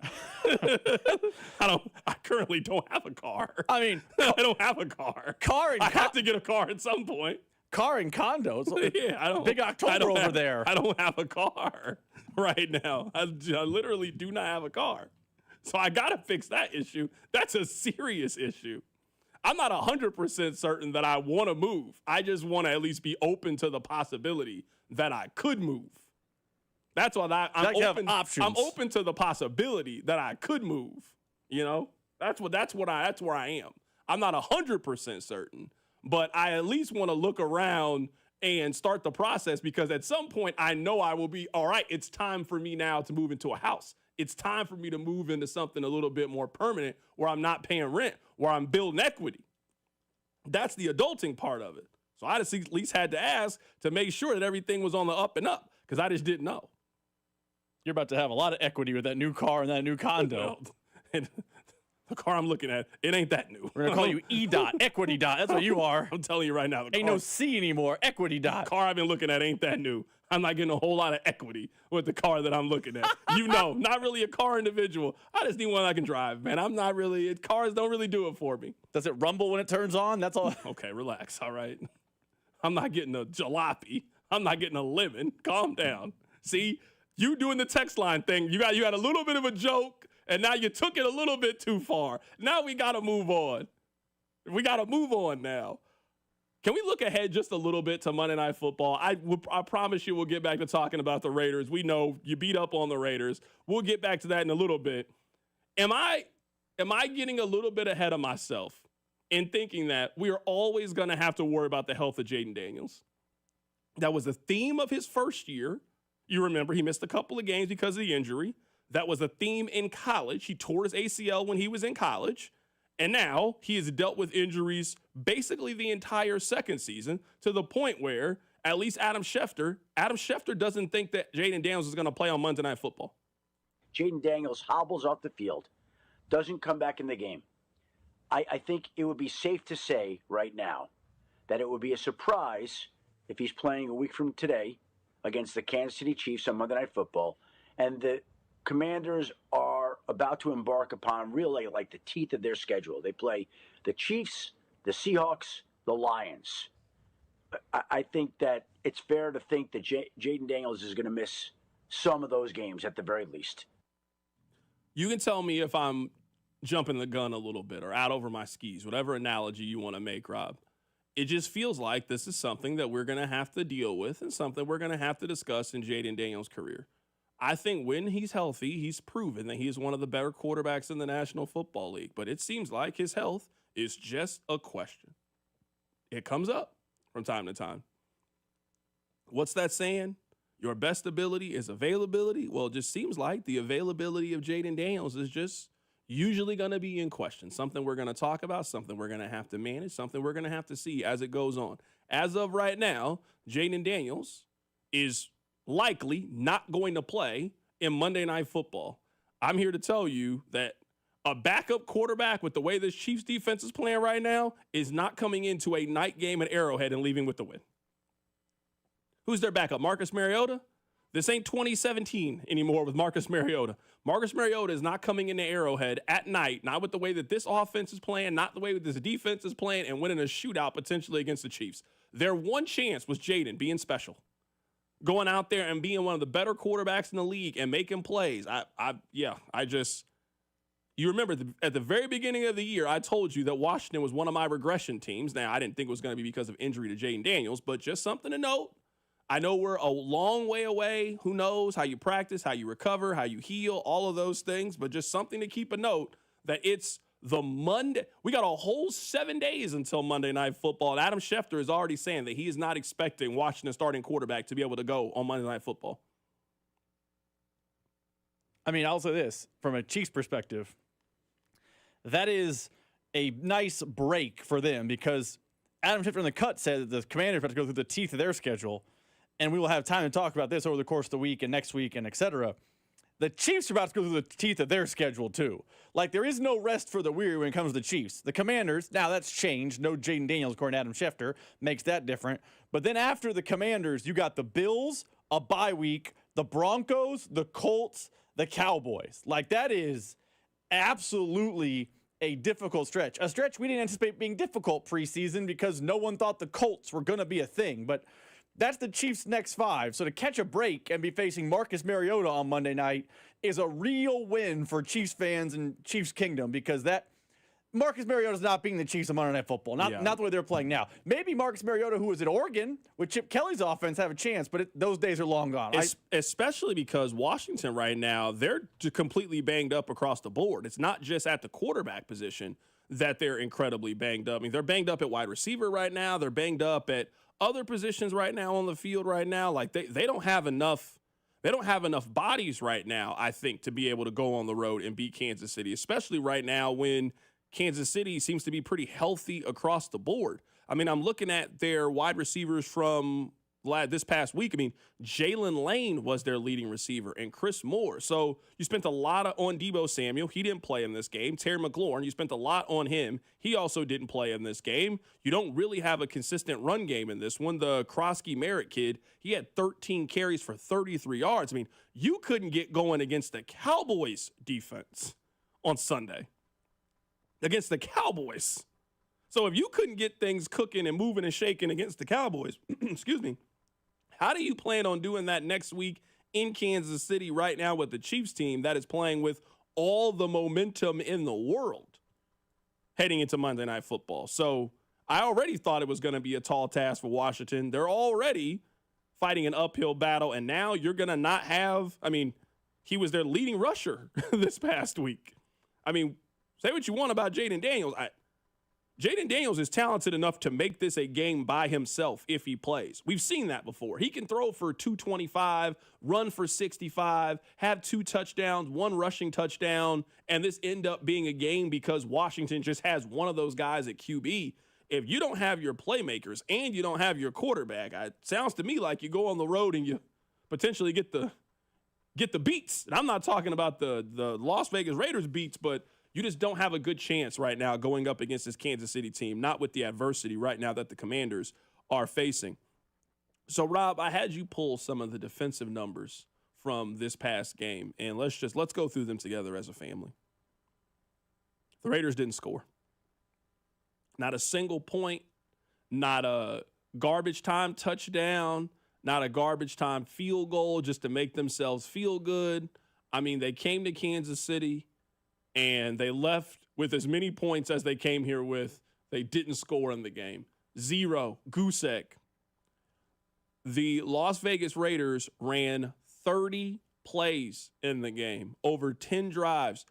I currently don't have a car. I mean, I don't have a car. I have to get a car at some point. Car and condos. Yeah, I don't. Big October over there. I don't have a car right now. I literally do not have a car. So I got to fix that issue. That's a serious issue. I'm not 100% certain that I want to move. I just want to at least be open to the possibility that I could move. That's why I'm open. Options. I'm open to the possibility that I could move. You know, that's where I am. I'm not 100% certain, but I at least want to look around and start the process, because at some point I know I will be all right. It's time for me now to move into a house. It's time for me to move into something a little bit more permanent, where I'm not paying rent, where I'm building equity. That's the adulting part of it. So I just at least had to ask to make sure that everything was on the up and up, because I just didn't know. You're about to have a lot of equity with that new car and that new condo. And the car I'm looking at, it ain't that new. We're going to call you E-Dot, Equity Dot. That's what you are. I'm telling you right now. Ain't no C anymore, Equity Dot. The car I've been looking at ain't that new. I'm not getting a whole lot of equity with the car that I'm looking at. You know, not really a car individual. I just need one I can drive, man. I'm not really, cars don't really do it for me. Does it rumble when it turns on? That's all. Okay, relax, all right? I'm not getting a jalopy. I'm not getting a lemon. Calm down. See, you doing the text line thing, you had a little bit of a joke, and now you took it a little bit too far. Now we got to move on. We got to move on now. Can we look ahead just a little bit to Monday Night Football? I promise you we'll get back to talking about the Raiders. We know you beat up on the Raiders. We'll get back to that in a little bit. Am I getting a little bit ahead of myself in thinking that we are always going to have to worry about the health of Jayden Daniels? That was the theme of his first year. You remember he missed a couple of games because of the injury. That was a theme in college. He tore his ACL when he was in college. And now he has dealt with injuries basically the entire second season, to the point where at least Adam Schefter doesn't think that Jayden Daniels is going to play on Monday Night Football. Jayden Daniels hobbles off the field, doesn't come back in the game. I think it would be safe to say right now that it would be a surprise if he's playing a week from today against the Kansas City Chiefs on Monday Night Football, and the Commanders are about to embark upon really like the teeth of their schedule. They play the Chiefs, the Seahawks, the Lions. I think that it's fair to think that Jayden Daniels is going to miss some of those games at the very least. You can tell me if I'm jumping the gun a little bit or out over my skis, whatever analogy you want to make, Rob. It just feels like this is something that we're going to have to deal with and something we're going to have to discuss in Jayden Daniels' career. I think when he's healthy, he's proven that he is one of the better quarterbacks in the National Football League. But it seems like his health is just a question. It comes up from time to time. What's that saying? Your best ability is availability. Well, it just seems like the availability of Jayden Daniels is just usually going to be in question. Something we're going to talk about, something we're going to have to manage, something we're going to have to see as it goes on. As of right now, Jayden Daniels is likely not going to play in Monday Night Football. I'm here to tell you that a backup quarterback with the way this Chiefs defense is playing right now is not coming into a night game at Arrowhead and leaving with the win. Who's their backup? Marcus Mariota? This ain't 2017 anymore with Marcus Mariota. Marcus Mariota is not coming into Arrowhead at night, not with the way that this offense is playing, not the way that this defense is playing, and winning a shootout potentially against the Chiefs. Their one chance was Jayden being special, going out there and being one of the better quarterbacks in the league and making plays. You remember at the very beginning of the year, I told you that Washington was one of my regression teams. Now, I didn't think it was going to be because of injury to Jayden Daniels, but just something to note. I know we're a long way away. Who knows how you practice, how you recover, how you heal, all of those things, but just something to keep a note that it's the Monday. We got a whole 7 days until Monday Night Football, and Adam Schefter is already saying that he is not expecting Washington starting quarterback to be able to go on Monday Night Football. I mean, I'll say this, from a Chiefs perspective, that is a nice break for them, because Adam Schefter in the cut said that the Commanders have to go through the teeth of their schedule, and we will have time to talk about this over the course of the week and next week and et cetera. The Chiefs are about to go through the teeth of their schedule, too. Like, there is no rest for the weary when it comes to the Chiefs. The Commanders, now that's changed. No Jaden Daniels, according to Adam Schefter, makes that different. But then after the Commanders, you got the Bills, a bye week, the Broncos, the Colts, the Cowboys. Like, that is absolutely a difficult stretch. A stretch we didn't anticipate being difficult preseason because no one thought the Colts were going to be a thing. But that's the Chiefs' next 5. So to catch a break and be facing Marcus Mariota on Monday night is a real win for Chiefs fans and Chiefs Kingdom, because that Marcus Mariota's not being the Chiefs on Monday Night Football. Not the way they're playing now. Maybe Marcus Mariota, who was at Oregon with Chip Kelly's offense, have a chance, but those days are long gone. Especially because Washington right now, they're completely banged up across the board. It's not just at the quarterback position that they're incredibly banged up. I mean, they're banged up at wide receiver right now. They're banged up at other positions right now on the field right now. Like they don't have enough. They don't have enough bodies right now, I think, to be able to go on the road and beat Kansas City, especially right now when Kansas City seems to be pretty healthy across the board. I mean, I'm looking at their wide receivers from this past week. I mean, Jalen Lane was their leading receiver and Chris Moore. So you spent a lot on Deebo Samuel. He didn't play in this game. Terry McLaurin, you spent a lot on him. He also didn't play in this game. You don't really have a consistent run game in this one. The Krosky Merritt kid, he had 13 carries for 33 yards. I mean, you couldn't get going against the Cowboys defense on Sunday. Against the Cowboys. So if you couldn't get things cooking and moving and shaking against the Cowboys, excuse me, how do you plan on doing that next week in Kansas City right now with the Chiefs team that is playing with all the momentum in the world heading into Monday Night Football? So I already thought it was going to be a tall task for Washington. They're already fighting an uphill battle, and now you're going to not have, I mean, he was their leading rusher this past week. I mean, say what you want about Jaden Daniels. Jaden Daniels is talented enough to make this a game by himself if he plays. We've seen that before. He can throw for 225, run for 65, have 2 touchdowns, 1 rushing touchdown, and this end up being a game because Washington just has one of those guys at QB. If you don't have your playmakers and you don't have your quarterback, it sounds to me like you go on the road and you potentially get the beats. And I'm not talking about the Las Vegas Raiders beats, but you just don't have a good chance right now going up against this Kansas City team, not with the adversity right now that the Commanders are facing. So, Rob, I had you pull some of the defensive numbers from this past game, and let's go through them together as a family. The Raiders didn't score. Not a single point, not a garbage time touchdown, not a garbage time field goal just to make themselves feel good. I mean, they came to Kansas City, and they left with as many points as they came here with. They didn't score in the game. 0. Goose egg. The Las Vegas Raiders ran 30 plays in the game, over 10 drives.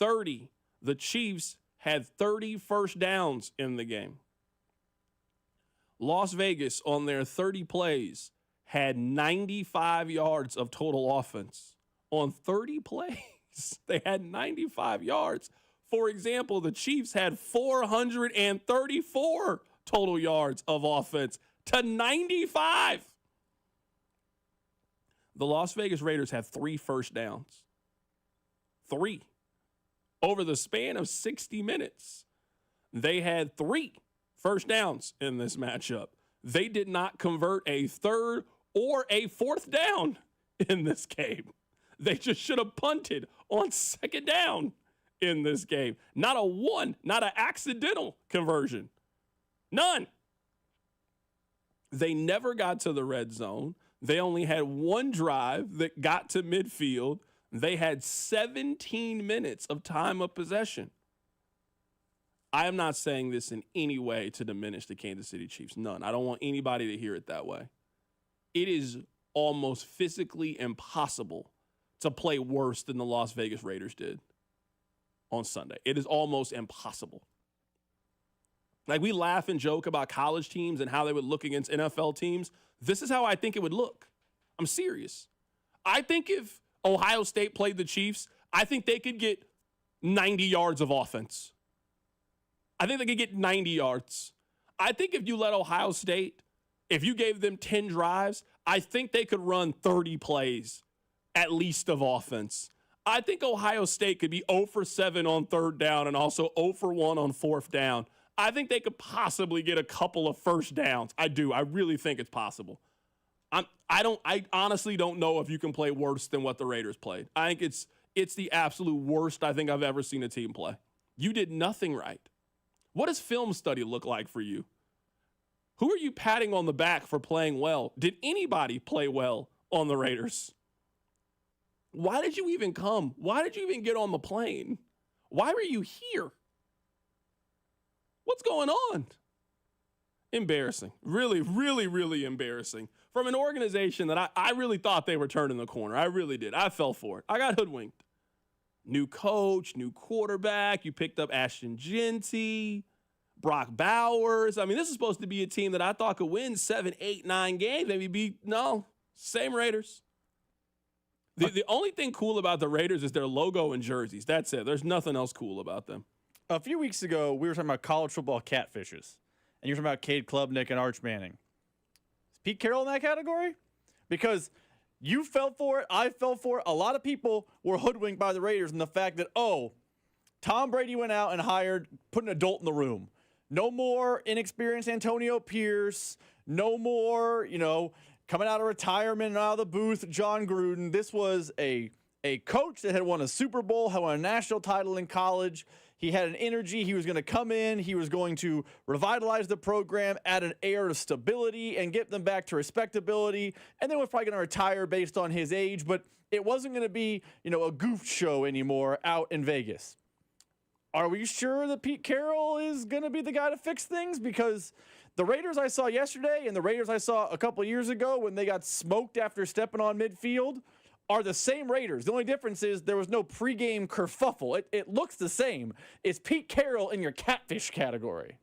30. The Chiefs had 30 first downs in the game. Las Vegas, on their 30 plays, had 95 yards of total offense. On 30 plays. They had 95 yards. For example, the Chiefs had 434 total yards of offense to 95. The Las Vegas Raiders had 3 first downs. 3. Over the span of 60 minutes, they had 3 first downs in this matchup. They did not convert a 3rd or a 4th down in this game. They just should have punted on 2nd down in this game. Not an accidental conversion. None. They never got to the red zone. They only had 1 drive that got to midfield. They had 17 minutes of time of possession. I am not saying this in any way to diminish the Kansas City Chiefs. None. I don't want anybody to hear it that way. It is almost physically impossible to play worse than the Las Vegas Raiders did on Sunday. It is almost impossible. Like, we laugh and joke about college teams and how they would look against NFL teams. This is how I think it would look. I'm serious. I think if Ohio State played the Chiefs, I think they could get 90 yards of offense. I think they could get 90 yards. I think if you let Ohio State, if you gave them 10 drives, I think they could run 30 plays at least of offense. I think Ohio State could be 0 for 7 on 3rd down and also 0 for 1 on 4th down. I think they could possibly get a couple of first downs. I do. I really think it's possible. I honestly don't know if you can play worse than what the Raiders played. I think it's the absolute worst I think I've ever seen a team play. You did nothing right. What does film study look like for you? Who are you patting on the back for playing well? Did anybody play well on the Raiders? Why did you even come? Why did you even get on the plane? Why were you here? What's going on? Embarrassing. Really, really, really embarrassing. From an organization that I really thought they were turning the corner. I really did. I fell for it. I got hoodwinked. New coach, new quarterback. You picked up Ashton Jeanty, Brock Bowers. I mean, this is supposed to be a team that I thought could win 7, 8, 9 games. Maybe same Raiders. The only thing cool about the Raiders is their logo and jerseys. That's it. There's nothing else cool about them. A few weeks ago, we were talking about college football catfishes. And you were talking about Cade Klubnik and Arch Manning. Is Pete Carroll in that category? Because you fell for it, I fell for it. A lot of people were hoodwinked by the Raiders and the fact that, Tom Brady went out and put an adult in the room. No more inexperienced Antonio Pierce. No more, coming out of retirement and out of the booth, John Gruden. This was a coach that had won a Super Bowl, had won a national title in college. He had an energy. He was going to come in. He was going to revitalize the program, add an air of stability, and get them back to respectability. And then was probably going to retire based on his age. But it wasn't going to be, a goof show anymore out in Vegas. Are we sure that Pete Carroll is going to be the guy to fix things? Because the Raiders I saw yesterday and the Raiders I saw a couple years ago when they got smoked after stepping on midfield are the same Raiders. The only difference is there was no pregame kerfuffle. It looks the same. Is Pete Carroll in your catfish category?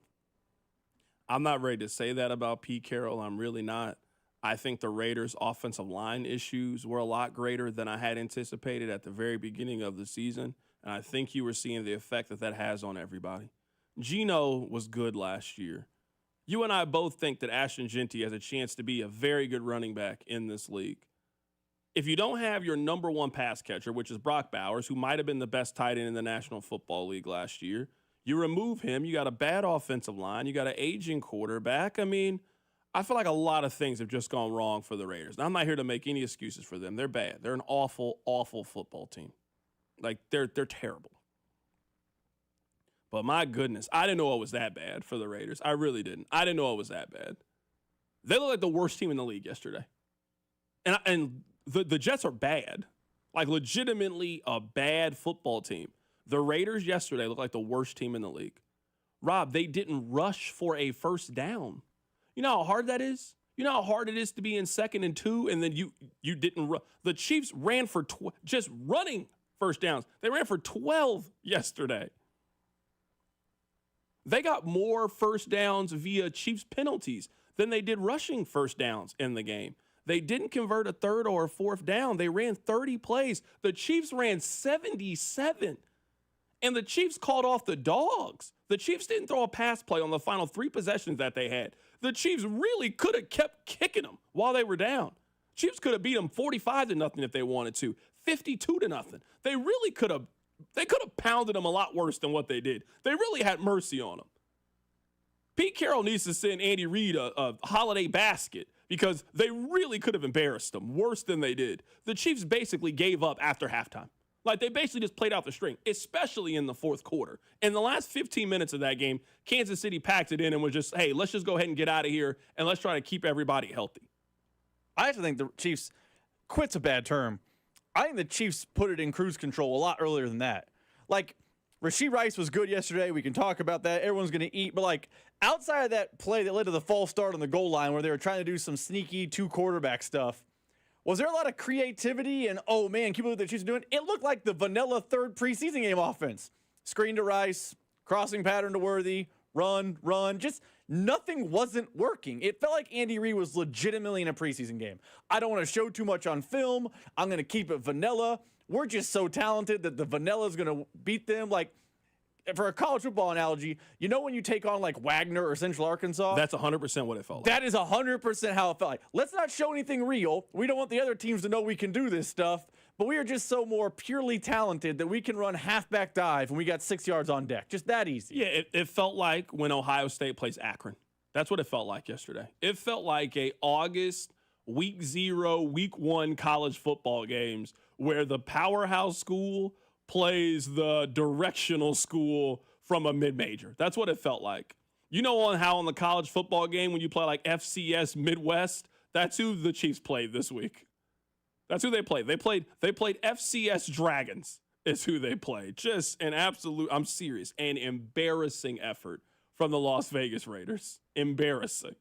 I'm not ready to say that about Pete Carroll. I'm really not. I think the Raiders' offensive line issues were a lot greater than I had anticipated at the very beginning of the season. And I think you were seeing the effect that has on everybody. Geno was good last year. You and I both think that Ashton Jeanty has a chance to be a very good running back in this league. If you don't have your number one pass catcher, which is Brock Bowers, who might have been the best tight end in the National Football League last year, you remove him, you got a bad offensive line, you got an aging quarterback. I mean, I feel like a lot of things have just gone wrong for the Raiders. Now, I'm not here to make any excuses for them. They're bad. They're an awful, awful football team. Like, they're terrible. But my goodness, I didn't know it was that bad for the Raiders. I really didn't. I didn't know it was that bad. They look like the worst team in the league yesterday. And the Jets are bad. Like, legitimately a bad football team. The Raiders yesterday looked like the worst team in the league. Rob, they didn't rush for a first down. You know how hard that is? You know how hard it is to be in 2nd and 2 and then you didn't run? The Chiefs ran for just running first downs. They ran for 12 yesterday. They got more first downs via Chiefs penalties than they did rushing first downs in the game. They didn't convert a 3rd or a 4th down. They ran 30 plays. The Chiefs ran 77. And the Chiefs called off the dogs. The Chiefs didn't throw a pass play on the final 3 possessions that they had. The Chiefs really could have kept kicking them while they were down. Chiefs could have beat them 45-0 if they wanted to, 52-0. They really could have. They could have pounded them a lot worse than what they did. They really had mercy on them. Pete Carroll needs to send Andy Reid a holiday basket because they really could have embarrassed them worse than they did. The Chiefs basically gave up after halftime. Like, they basically just played out the string, especially in the 4th quarter. In the last 15 minutes of that game, Kansas City packed it in and was just, hey, let's just go ahead and get out of here, and let's try to keep everybody healthy. I actually think the Chiefs, quit's a bad term. I think the Chiefs put it in cruise control a lot earlier than that. Like, Rashee Rice was good yesterday. We can talk about that. Everyone's going to eat. But, like, outside of that play that led to the false start on the goal line where they were trying to do some sneaky 2-quarterback stuff, was there a lot of creativity and, oh, man, keep looking at what the Chiefs are doing? It looked like the vanilla 3rd preseason game offense. Screen to Rice, crossing pattern to Worthy, run. Just nothing wasn't working. It felt like Andy Reid was legitimately in a preseason game. I don't want to show too much on film. I'm going to keep it vanilla. We're just so talented that the vanilla is going to beat them. Like, for a college football analogy, you know when you take on, like, Wagner or Central Arkansas? That's 100% what it felt like. That is 100% how it felt like. Let's not show anything real. We don't want the other teams to know we can do this stuff, but we are just so more purely talented that we can run halfback dive when we got 6 yards on deck. Just that easy. Yeah, it felt like when Ohio State plays Akron. That's what it felt like yesterday. It felt like a August, week 0, week 1 college football games where the powerhouse school plays the directional school from a mid-major. That's what it felt like. You know on how on the college football game when you play like FCS Midwest, that's who the Chiefs played this week. That's who they played. They played FCS Dragons is who they played. Just an absolute, I'm serious, an embarrassing effort from the Las Vegas Raiders. Embarrassing.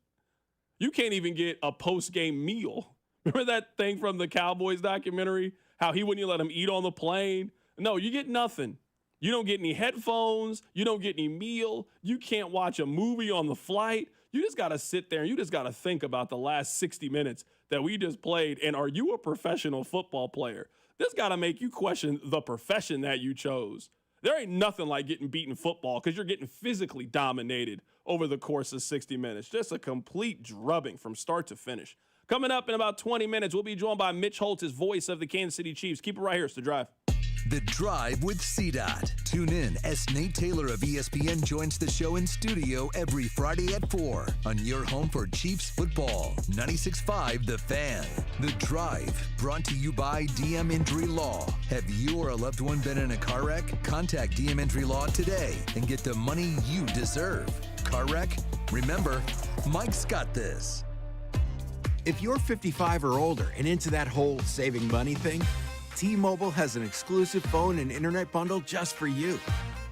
You can't even get a post-game meal. Remember that thing from the Cowboys documentary? How he wouldn't let him eat on the plane? No, you get nothing. You don't get any headphones. You don't get any meal. You can't watch a movie on the flight. You just got to sit there and you just got to think about the last 60 minutes that we just played. And are you a professional football player? This got to make you question the profession that you chose. There ain't nothing like getting beaten football because you're getting physically dominated over the course of 60 minutes. Just a complete drubbing from start to finish. Coming up in about 20 minutes, we'll be joined by Mitch Holtis, voice of the Kansas City Chiefs. Keep it right here. It's The Drive. The Drive with CDOT. Tune in as Nate Taylor of ESPN joins the show in studio every Friday at 4 on your home for Chiefs football. 96.5 The Fan. The Drive, brought to you by DM Injury Law. Have you or a loved one been in a car wreck? Contact DM Injury Law today and get the money you deserve. Car wreck? Remember, Mike's got this. If you're 55 or older and into that whole saving money thing, T-Mobile has an exclusive phone and internet bundle just for you.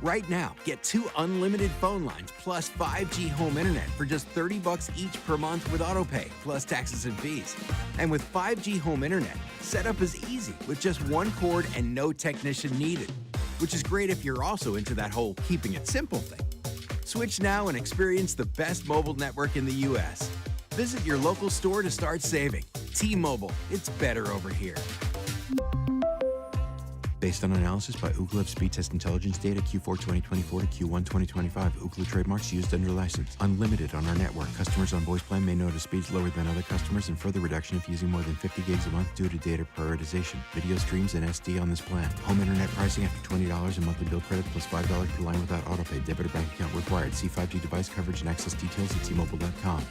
Right now, get 2 unlimited phone lines plus 5G home internet for just $30 each per month with AutoPay, plus taxes and fees. And with 5G home internet, setup is easy with just 1 cord and no technician needed, which is great if you're also into that whole keeping it simple thing. Switch now and experience the best mobile network in the U.S. Visit your local store to start saving. T-Mobile, it's better over here. Based on analysis by Ookla of speed test intelligence data Q4 2024 to Q1 2025. Ookla trademarks used under license. Unlimited on our network. Customers on voice plan may notice speeds lower than other customers and further reduction if using more than 50 gigs a month due to data prioritization. Video streams and SD on this plan. Home internet pricing after $20 and monthly bill credit plus $5 per line without autopay. Debit or bank account required. See 5G device coverage and access details at T-Mobile.com.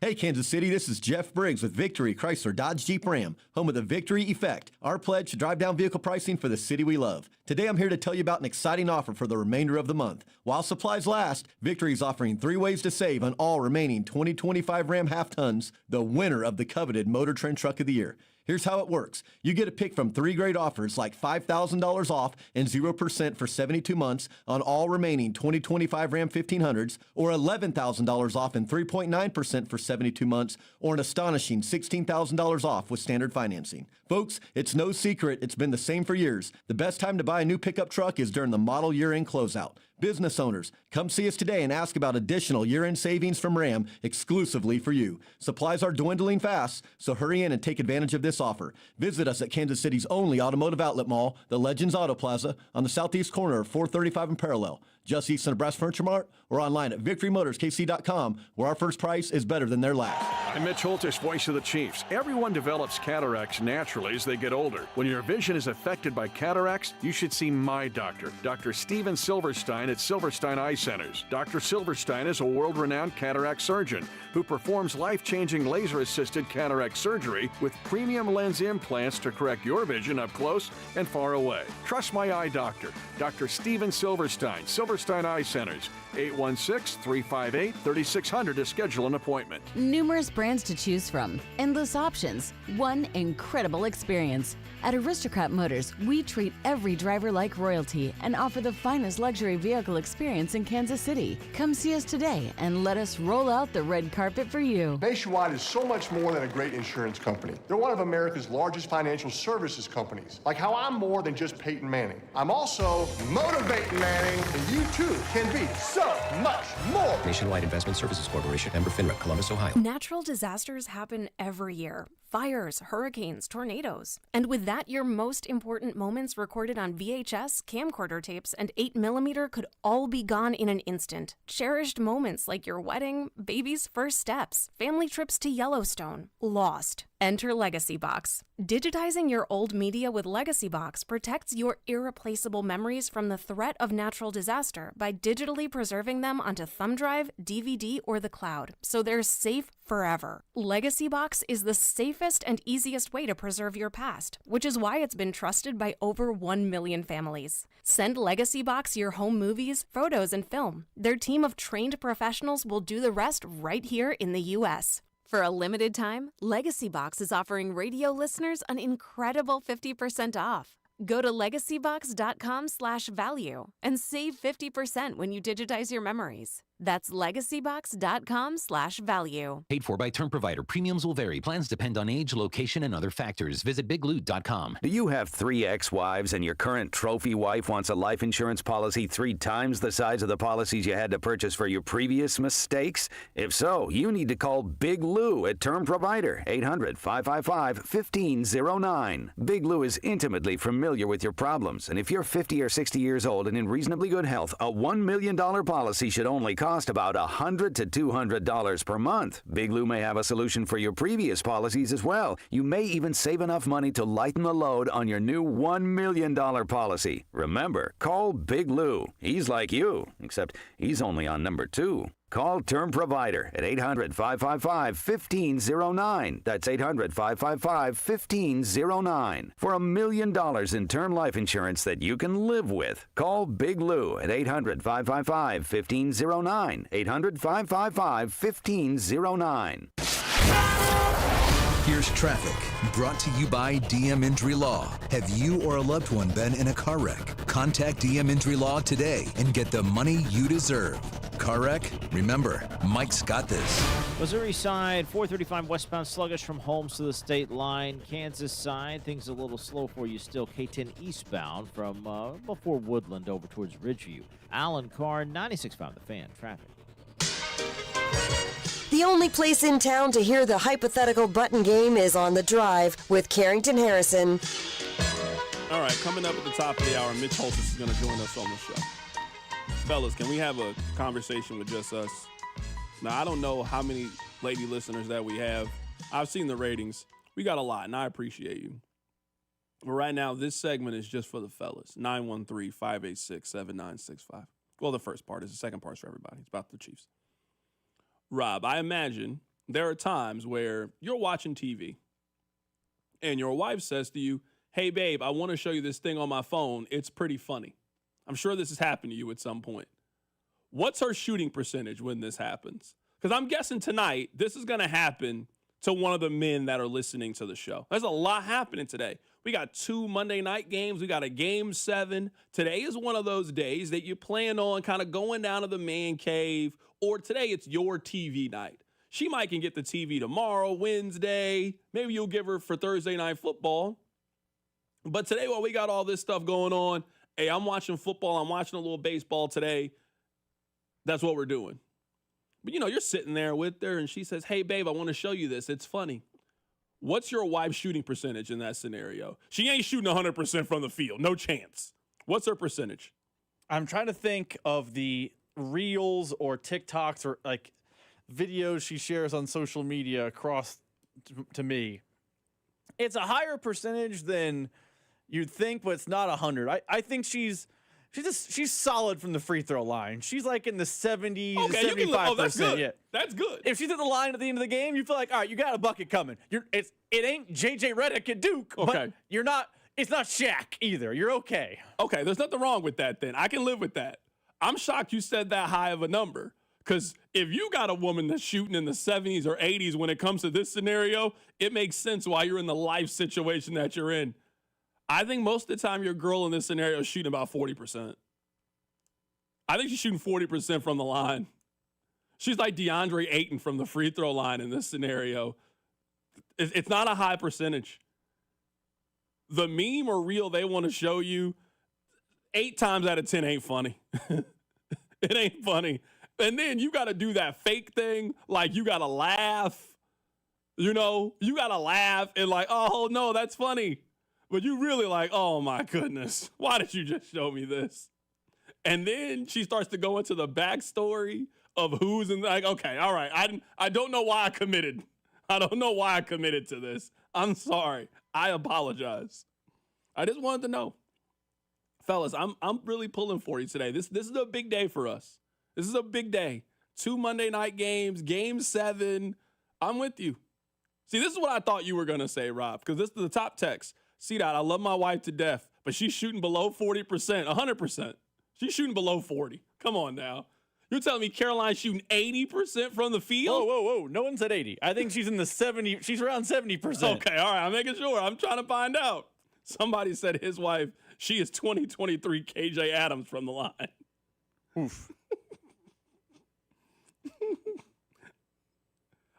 Hey, Kansas City, this is Jeff Briggs with Victory Chrysler Dodge Jeep Ram, home of the Victory Effect, our pledge to drive down vehicle pricing for the city we love. Today, I'm here to tell you about an exciting offer for the remainder of the month. While supplies last, Victory is offering 3 ways to save on all remaining 2025 Ram half-tons, the winner of the coveted Motor Trend Truck of the Year. Here's how it works. You get to pick from 3 great offers like $5,000 off and 0% for 72 months on all remaining 2025 Ram 1500s, or $11,000 off and 3.9% for 72 months, or an astonishing $16,000 off with standard financing. Folks, it's no secret it's been the same for years. The best time to buy a new pickup truck is during the model year-end closeout. Business owners, come see us today and ask about additional year-end savings from Ram exclusively for you. Supplies are dwindling fast, so hurry in and take advantage of this offer. Visit us at Kansas City's only automotive outlet mall, the Legends Auto Plaza, on the southeast corner of 435 and Parallel, just east of Nebraska Furniture Mart, or online at victorymotorskc.com, where our first price is better than their last. I'm Mitch Holtis, voice of the Chiefs. Everyone develops cataracts naturally as they get older. When your vision is affected by cataracts, you should see my doctor, Dr. Steven Silverstein at Silverstein Eye Centers. Dr. Silverstein is a world-renowned cataract surgeon who performs life-changing laser-assisted cataract surgery with premium lens implants to correct your vision up close and far away. Trust my eye doctor, Dr. Steven Silverstein, Silverstein Eye Centers, 816-358-3600 to schedule an appointment. Numerous brands to choose from, endless options, one incredible experience. At Aristocrat Motors, we treat every driver like royalty and offer the finest luxury vehicle experience in Kansas City. Come see us today and let us roll out the red carpet for you. Nationwide is so much more than a great insurance company. They're one of America's largest financial services companies. Like how I'm more than just Peyton Manning. I'm also motivating Manning, and you too can be so much more. Nationwide Investment Services Corporation, member FINRA, Columbus, Ohio. Natural disasters happen every year. fires, hurricanes, tornadoes. And with that, your most important moments recorded on VHS, camcorder tapes, and 8mm could all be gone in an instant. Cherished moments like your wedding, baby's first steps, family trips to Yellowstone, lost. Enter Legacy Box. Digitizing your old media with Legacy Box protects your irreplaceable memories from the threat of natural disaster by digitally preserving them onto thumb drive, DVD, or the cloud, so they're safe forever. Legacy Box is the safest and easiest way to preserve your past, which is why it's been trusted by over 1 million families. Send Legacy Box your home movies, photos, and film. Their team of trained professionals will do the rest right here in the U.S. For a limited time, Legacy Box is offering radio listeners an incredible 50% off. Go to legacybox.com/value and save 50% when you digitize your memories. That's legacybox.com/value. Paid for by term provider. Premiums will vary. Plans depend on age, location, and other factors. Visit bigloot.com. Do you have 3 ex-wives and your current trophy wife wants a life insurance policy 3 times the size of the policies you had to purchase for your previous mistakes? If so, you need to call Big Lou at Term Provider, 800-555-1509. Big Lou is intimately familiar with your problems, and if you're 50 or 60 years old and in reasonably good health, a $1 million policy should only cost about $100 to $200 per month. Big Lou may have a solution for your previous policies as well. You may even save enough money to lighten the load on your new $1 million policy. Remember, call Big Lou. He's like you, except he's only on number 2. Call Term Provider at 800-555-1509. That's 800-555-1509. For $1 million in term life insurance that you can live with. Call Big Lou at 800-555-1509. 800-555-1509. Here's traffic, brought to you by DM Injury Law. Have you or a loved one been in a car wreck? Contact DM Injury Law today and get the money you deserve. Car wreck? Remember, Mike's got this. Missouri side, 435 westbound sluggish from Holmes to the state line. Kansas side, things a little slow for you still. K10 eastbound from before Woodland over towards Ridgeview. Alan Carr, 96.5 The Fan. Traffic. The only place in town to hear the hypothetical button game is on The Drive with Carrington Harrison. All right, coming up at the top of the hour, Mitch Holtis is going to join us on the show. Fellas, can we have a conversation with just us? Now, I don't know how many lady listeners that we have. I've seen the ratings. We got a lot, and I appreciate you. But right now, this segment is just for the fellas. 913-586-7965. Well, the first part is. The second part's for everybody. It's about the Chiefs. Rob, I imagine there are times where you're watching TV and your wife says to you, hey, babe, I want to show you this thing on my phone. It's pretty funny. I'm sure this has happened to you at some point. What's her shooting percentage when this happens? Because I'm guessing tonight this is going to happen to one of the men that are listening to the show. There's a lot happening today. We got 2 Monday night games. We got a Game 7. Today is one of those days that you plan on kind of going down to the man cave, or today it's your TV night. She might can get the TV tomorrow, Wednesday. Maybe you'll give her for Thursday night football. But today, while we got all this stuff going on, hey, I'm watching football. I'm watching a little baseball today. That's what we're doing. But, you're sitting there with her, and she says, hey, babe, I want to show you this. It's funny. What's your wife's shooting percentage in that scenario? She ain't shooting 100% from the field. No chance. What's her percentage? I'm trying to think of the reels or TikToks or like videos she shares on social media across to me. It's a higher percentage than you'd think, but it's not 100. I think she's solid from the free throw line. She's like in the 70 to 75%. That's good. Yeah. That's good. If she's at the line at the end of the game, you feel like, all right, you got a bucket coming. It ain't JJ Redick at Duke, but you're not. It's not Shaq either. You're okay. Okay, there's nothing wrong with that then. I can live with that. I'm shocked you said that high of a number, because if you got a woman that's shooting in the 70s or 80s when it comes to this scenario, it makes sense why you're in the life situation that you're in. I think most of the time your girl in this scenario is shooting about 40%. I think she's shooting 40% from the line. She's like DeAndre Ayton from the free throw line in this scenario. It's not a high percentage. The meme or reel they want to show you, 8 times out of 10 ain't funny. It ain't funny. And then you got to do that fake thing, like you got to laugh. You know, you got to laugh and like, oh, no, that's funny. But you really like, oh, my goodness, why did you just show me this? And then she starts to go into the backstory of who's in, like, okay, all right, I don't know why I committed. I don't know why I committed to this. I'm sorry. I apologize. I just wanted to know. Fellas, I'm really pulling for you today. This is a big day for us. This is a big day. 2 Monday night games, game 7. I'm with you. See, this is what I thought you were going to say, Rob, because this is the top text. C-Dot, I love my wife to death, but she's shooting below 40%, 100%. She's shooting below 40. Come on now. You're telling me Caroline's shooting 80% from the field? Whoa. No one said 80. I think she's in the 70. She's around 70%. Okay, all right. I'm making sure. I'm trying to find out. Somebody said his wife, she is 2023 KJ Adams from the line. Oof.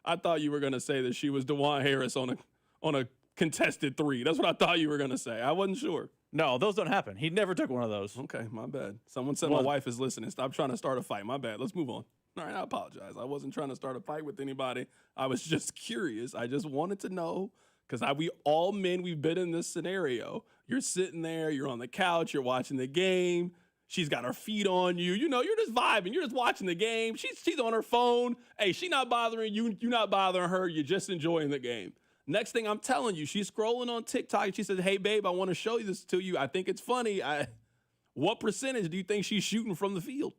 I thought you were going to say that she was DeJuan Harris on a contested 3. That's what I thought you were going to say. I wasn't sure. No, those don't happen. He never took one of those. Okay, my bad. Someone said my wife is listening. Stop trying to start a fight. My bad. Let's move on. All right, I apologize. I wasn't trying to start a fight with anybody. I was just curious. I just wanted to know, because we all men, we've been in this scenario. You're sitting there, you're on the couch, you're watching the game. She's got her feet on you. You know, you're just vibing. You're just watching the game. She's on her phone. Hey, she's not bothering you. You're not bothering her. You're just enjoying the game. Next thing I'm telling you, she's scrolling on TikTok and she says, hey, babe, I want to show you this to you. I think it's funny. What percentage do you think she's shooting from the field?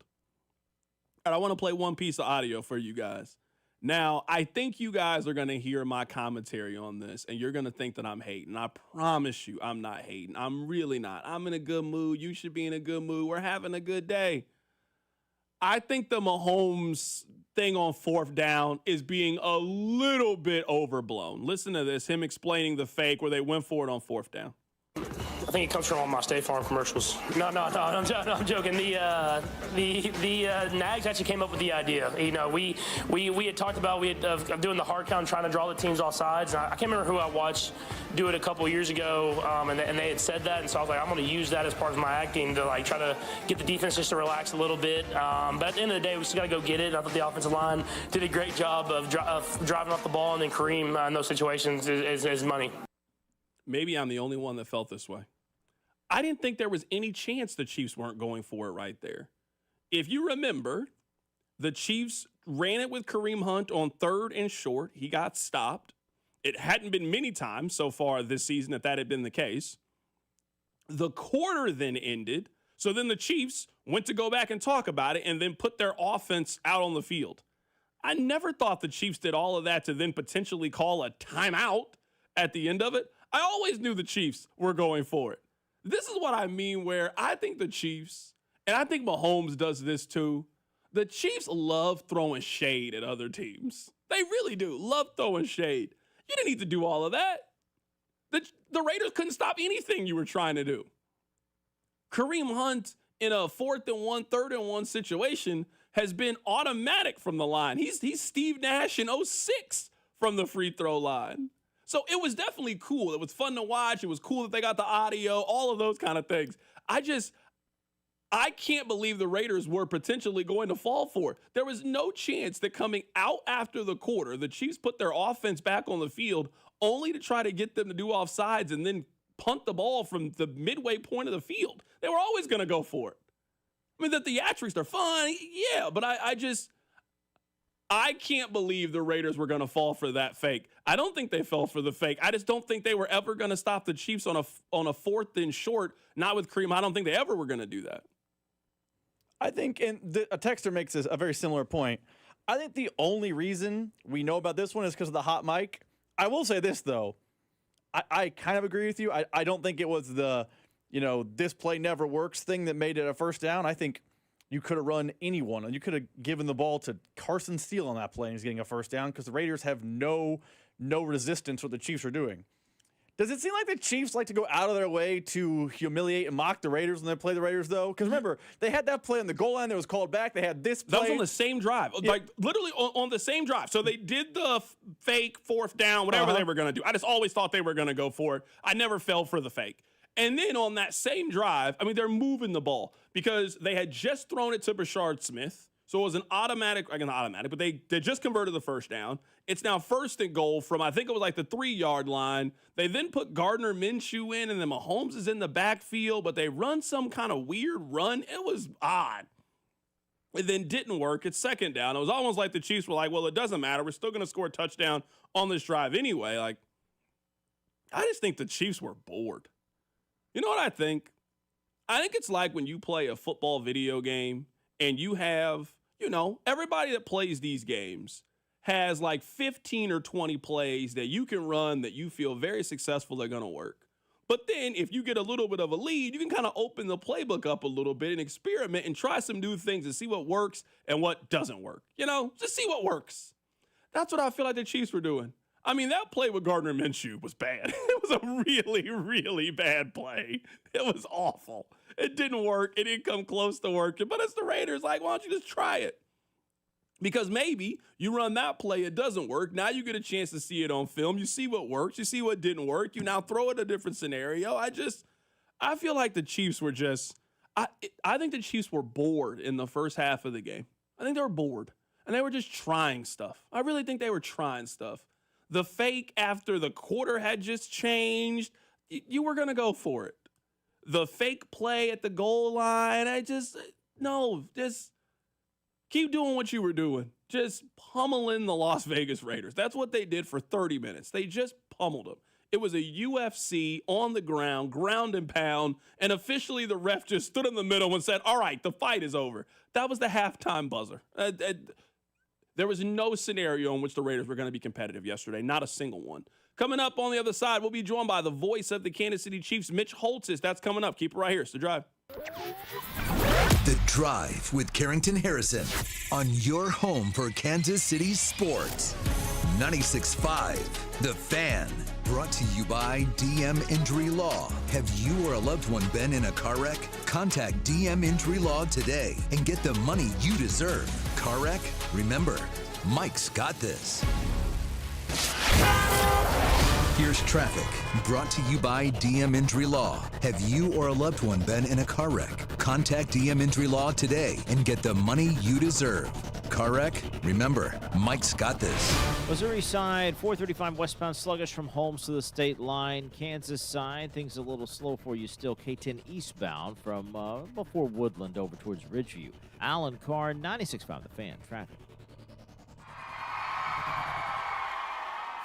And I want to play one piece of audio for you guys. Now, I think you guys are going to hear my commentary on this, and you're going to think that I'm hating. I promise you I'm not hating. I'm really not. I'm in a good mood. You should be in a good mood. We're having a good day. I think the Mahomes thing on 4th down is being a little bit overblown. Listen to this, him explaining the fake where they went for it on 4th down. I think it comes from all my State Farm commercials. No, I'm joking. The Nags actually came up with the idea. You know, we had talked about of doing the hard count, trying to draw the teams off sides. And I can't remember who I watched do it a couple years ago, and they had said that, and so I was like, I'm going to use that as part of my acting to like try to get the defense just to relax a little bit. But at the end of the day, we still got to go get it. And I thought the offensive line did a great job of driving off the ball, and then Kareem in those situations is money. Maybe I'm the only one that felt this way. I didn't think there was any chance the Chiefs weren't going for it right there. If you remember, the Chiefs ran it with Kareem Hunt on 3rd and short. He got stopped. It hadn't been many times so far this season that had been the case. The quarter then ended. So then the Chiefs went to go back and talk about it and then put their offense out on the field. I never thought the Chiefs did all of that to then potentially call a timeout at the end of it. I always knew the Chiefs were going for it. This is what I mean, where I think the Chiefs, and I think Mahomes does this too, the Chiefs love throwing shade at other teams. They really do. Love throwing shade. You didn't need to do all of that. The Raiders couldn't stop anything you were trying to do. Kareem Hunt in a 4th and 1, 3rd and 1 situation has been automatic from the line. He's Steve Nash in 06 from the free throw line. So it was definitely cool. It was fun to watch. It was cool that they got the audio, all of those kind of things. I can't believe the Raiders were potentially going to fall for it. There was no chance that coming out after the quarter, the Chiefs put their offense back on the field only to try to get them to do offsides and then punt the ball from the midway point of the field. They were always going to go for it. I mean, the theatrics are fun, yeah, but I can't believe the Raiders were going to fall for that fake. I don't think they fell for the fake. I just don't think they were ever going to stop the Chiefs on a 4th and short, not with Kareem. I don't think they ever were going to do that. I think, and a texter makes a very similar point. I think the only reason we know about this one is because of the hot mic. I will say this, though. I kind of agree with you. I don't think it was the, this play never works thing that made it a 1st down. I think you could have run anyone, and you could have given the ball to Carson Steele on that play, and he's getting a 1st down because the Raiders have no resistance what the Chiefs are doing. Does it seem like the Chiefs like to go out of their way to humiliate and mock the Raiders when they play the Raiders, though? Because remember, they had that play on the goal line that was called back. They had this play. That was on the same drive. Yeah. Like, literally on the same drive. So they did the fake 4th down, whatever they were going to do. I just always thought they were going to go for it. I never fell for the fake. And then on that same drive, they're moving the ball because they had just thrown it to Brashard Smith. So it was an automatic, not automatic, but they just converted the first down. It's now 1st and goal from, I think it was like the 3-yard line. They then put Gardner Minshew in, and then Mahomes is in the backfield, but they run some kind of weird run. It was odd. It then didn't work. It's 2nd down. It was almost like the Chiefs were like, well, it doesn't matter. We're still going to score a touchdown on this drive anyway. Like, I just think the Chiefs were bored. You know what I think? I think it's like when you play a football video game and you have, everybody that plays these games has like 15 or 20 plays that you can run that you feel very successful they're going to work. But then if you get a little bit of a lead, you can kind of open the playbook up a little bit and experiment and try some new things and see what works and what doesn't work. Just see what works. That's what I feel like the Chiefs were doing. I mean, that play with Gardner Minshew was bad. It was a really, really bad play. It was awful. It didn't work. It didn't come close to working. But it's the Raiders. Like, why don't you just try it? Because maybe you run that play, it doesn't work. Now you get a chance to see it on film. You see what works. You see what didn't work. You now throw it a different scenario. I feel like the Chiefs were I think the Chiefs were bored in the first half of the game. I think they were bored. And they were just trying stuff. I really think they were trying stuff. The fake after the quarter had just changed, you were going to go for it. The fake play at the goal line, just keep doing what you were doing. Just pummeling the Las Vegas Raiders. That's what they did for 30 minutes. They just pummeled them. It was a UFC on the ground and pound, and officially the ref just stood in the middle and said, all right, the fight is over. That was the halftime buzzer. There was no scenario in which the Raiders were going to be competitive yesterday, not a single one. Coming up on the other side, we'll be joined by the voice of the Kansas City Chiefs, Mitch Holtis. That's coming up. Keep it right here. It's The Drive. The Drive with Carrington Harrison on your home for Kansas City sports. 96.5, The Fan. Brought to you by DM Injury Law. Have you or a loved one been in a car wreck? Contact DM Injury Law today and get the money you deserve. Car wreck? Remember, Mike's got this. Here's traffic, brought to you by DM Injury Law. Have you or a loved one been in a car wreck? Contact DM Injury Law today and get the money you deserve. Car wreck? Remember, Mike's got this. Missouri side, 435 westbound sluggish from Holmes to the state line. Kansas side, things a little slow for you still. K10 eastbound from before Woodland over towards Ridgeview. Alan Carr, 96.5 The Fan. Traffic.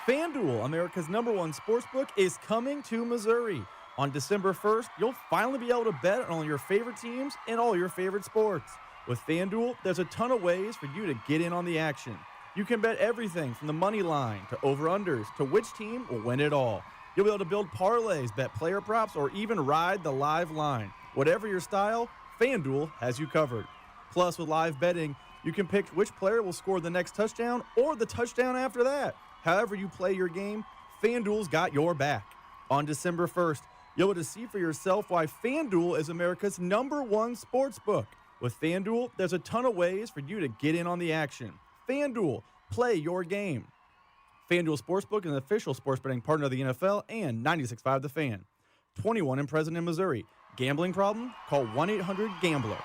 FanDuel, America's #1 sportsbook, is coming to Missouri. On December 1st, you'll finally be able to bet on all your favorite teams and all your favorite sports. With FanDuel, there's a ton of ways for you to get in on the action. You can bet everything from the money line to over-unders to which team will win it all. You'll be able to build parlays, bet player props, or even ride the live line. Whatever your style, FanDuel has you covered. Plus, with live betting, you can pick which player will score the next touchdown or the touchdown after that. However you play your game, FanDuel's got your back. On December 1st, you'll be able to see for yourself why FanDuel is America's #1 sportsbook. With FanDuel, there's a ton of ways for you to get in on the action. FanDuel, play your game. FanDuel Sportsbook is an official sports betting partner of the NFL and 96.5 The Fan. 21 and present in Missouri. Gambling problem? Call 1-800-GAMBLER.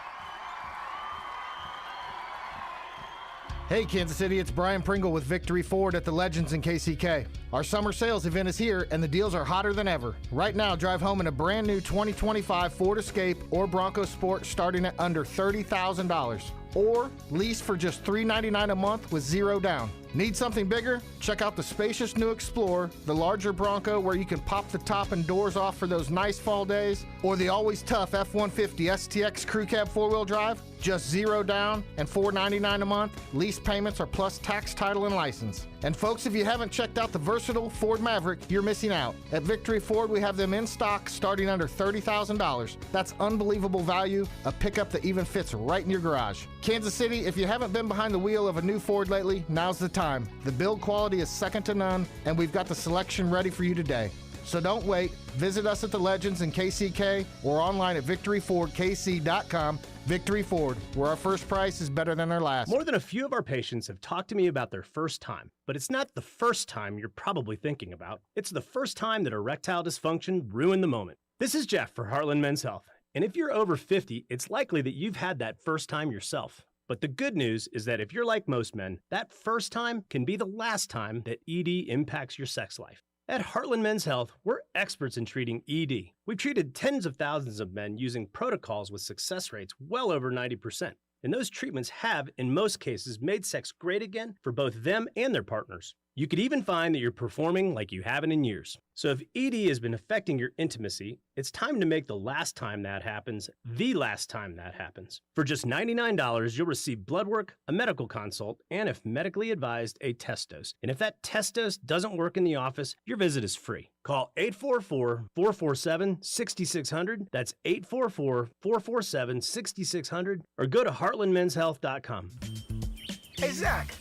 Hey Kansas City, it's Brian Pringle with Victory Ford at the Legends in KCK. Our summer sales event is here and the deals are hotter than ever. Right now, drive home in a brand new 2025 Ford Escape or Bronco Sport starting at under $30,000. Or lease for just $399 a month with zero down. Need something bigger? Check out the spacious new Explorer, the larger Bronco where you can pop the top and doors off for those nice fall days, or the always tough F-150 STX Crew Cab 4-wheel drive. Just zero down and $499 a month. Lease payments are plus tax, title, and license. And folks, if you haven't checked out the versatile Ford Maverick, you're missing out. At Victory Ford, we have them in stock starting under $30,000. That's unbelievable value, a pickup that even fits right in your garage. Kansas City, if you haven't been behind the wheel of a new Ford lately, now's the time. The build quality is second to none, and we've got the selection ready for you today. So don't wait. Visit us at the Legends in KCK or online at victoryfordkc.com. Victory Ford, where our first price is better than our last. More than a few of our patients have talked to me about their first time, but it's not the first time you're probably thinking about. It's the first time that erectile dysfunction ruined the moment. This is Jeff for Heartland Men's Health, and if you're over 50, it's likely that you've had that first time yourself. But the good news is that if you're like most men, that first time can be the last time that ED impacts your sex life. At Heartland Men's Health, we're experts in treating ED. We've treated tens of thousands of men using protocols with success rates well over 90%. And those treatments have, in most cases, made sex great again for both them and their partners. You could even find that you're performing like you haven't in years. So if ED has been affecting your intimacy, it's time to make the last time that happens the last time that happens. For just $99, you'll receive blood work, a medical consult, and if medically advised, a test dose. And if that test dose doesn't work in the office, your visit is free. Call 844-447-6600. That's 844-447-6600. Or go to heartlandmenshealth.com. Hey, Zach.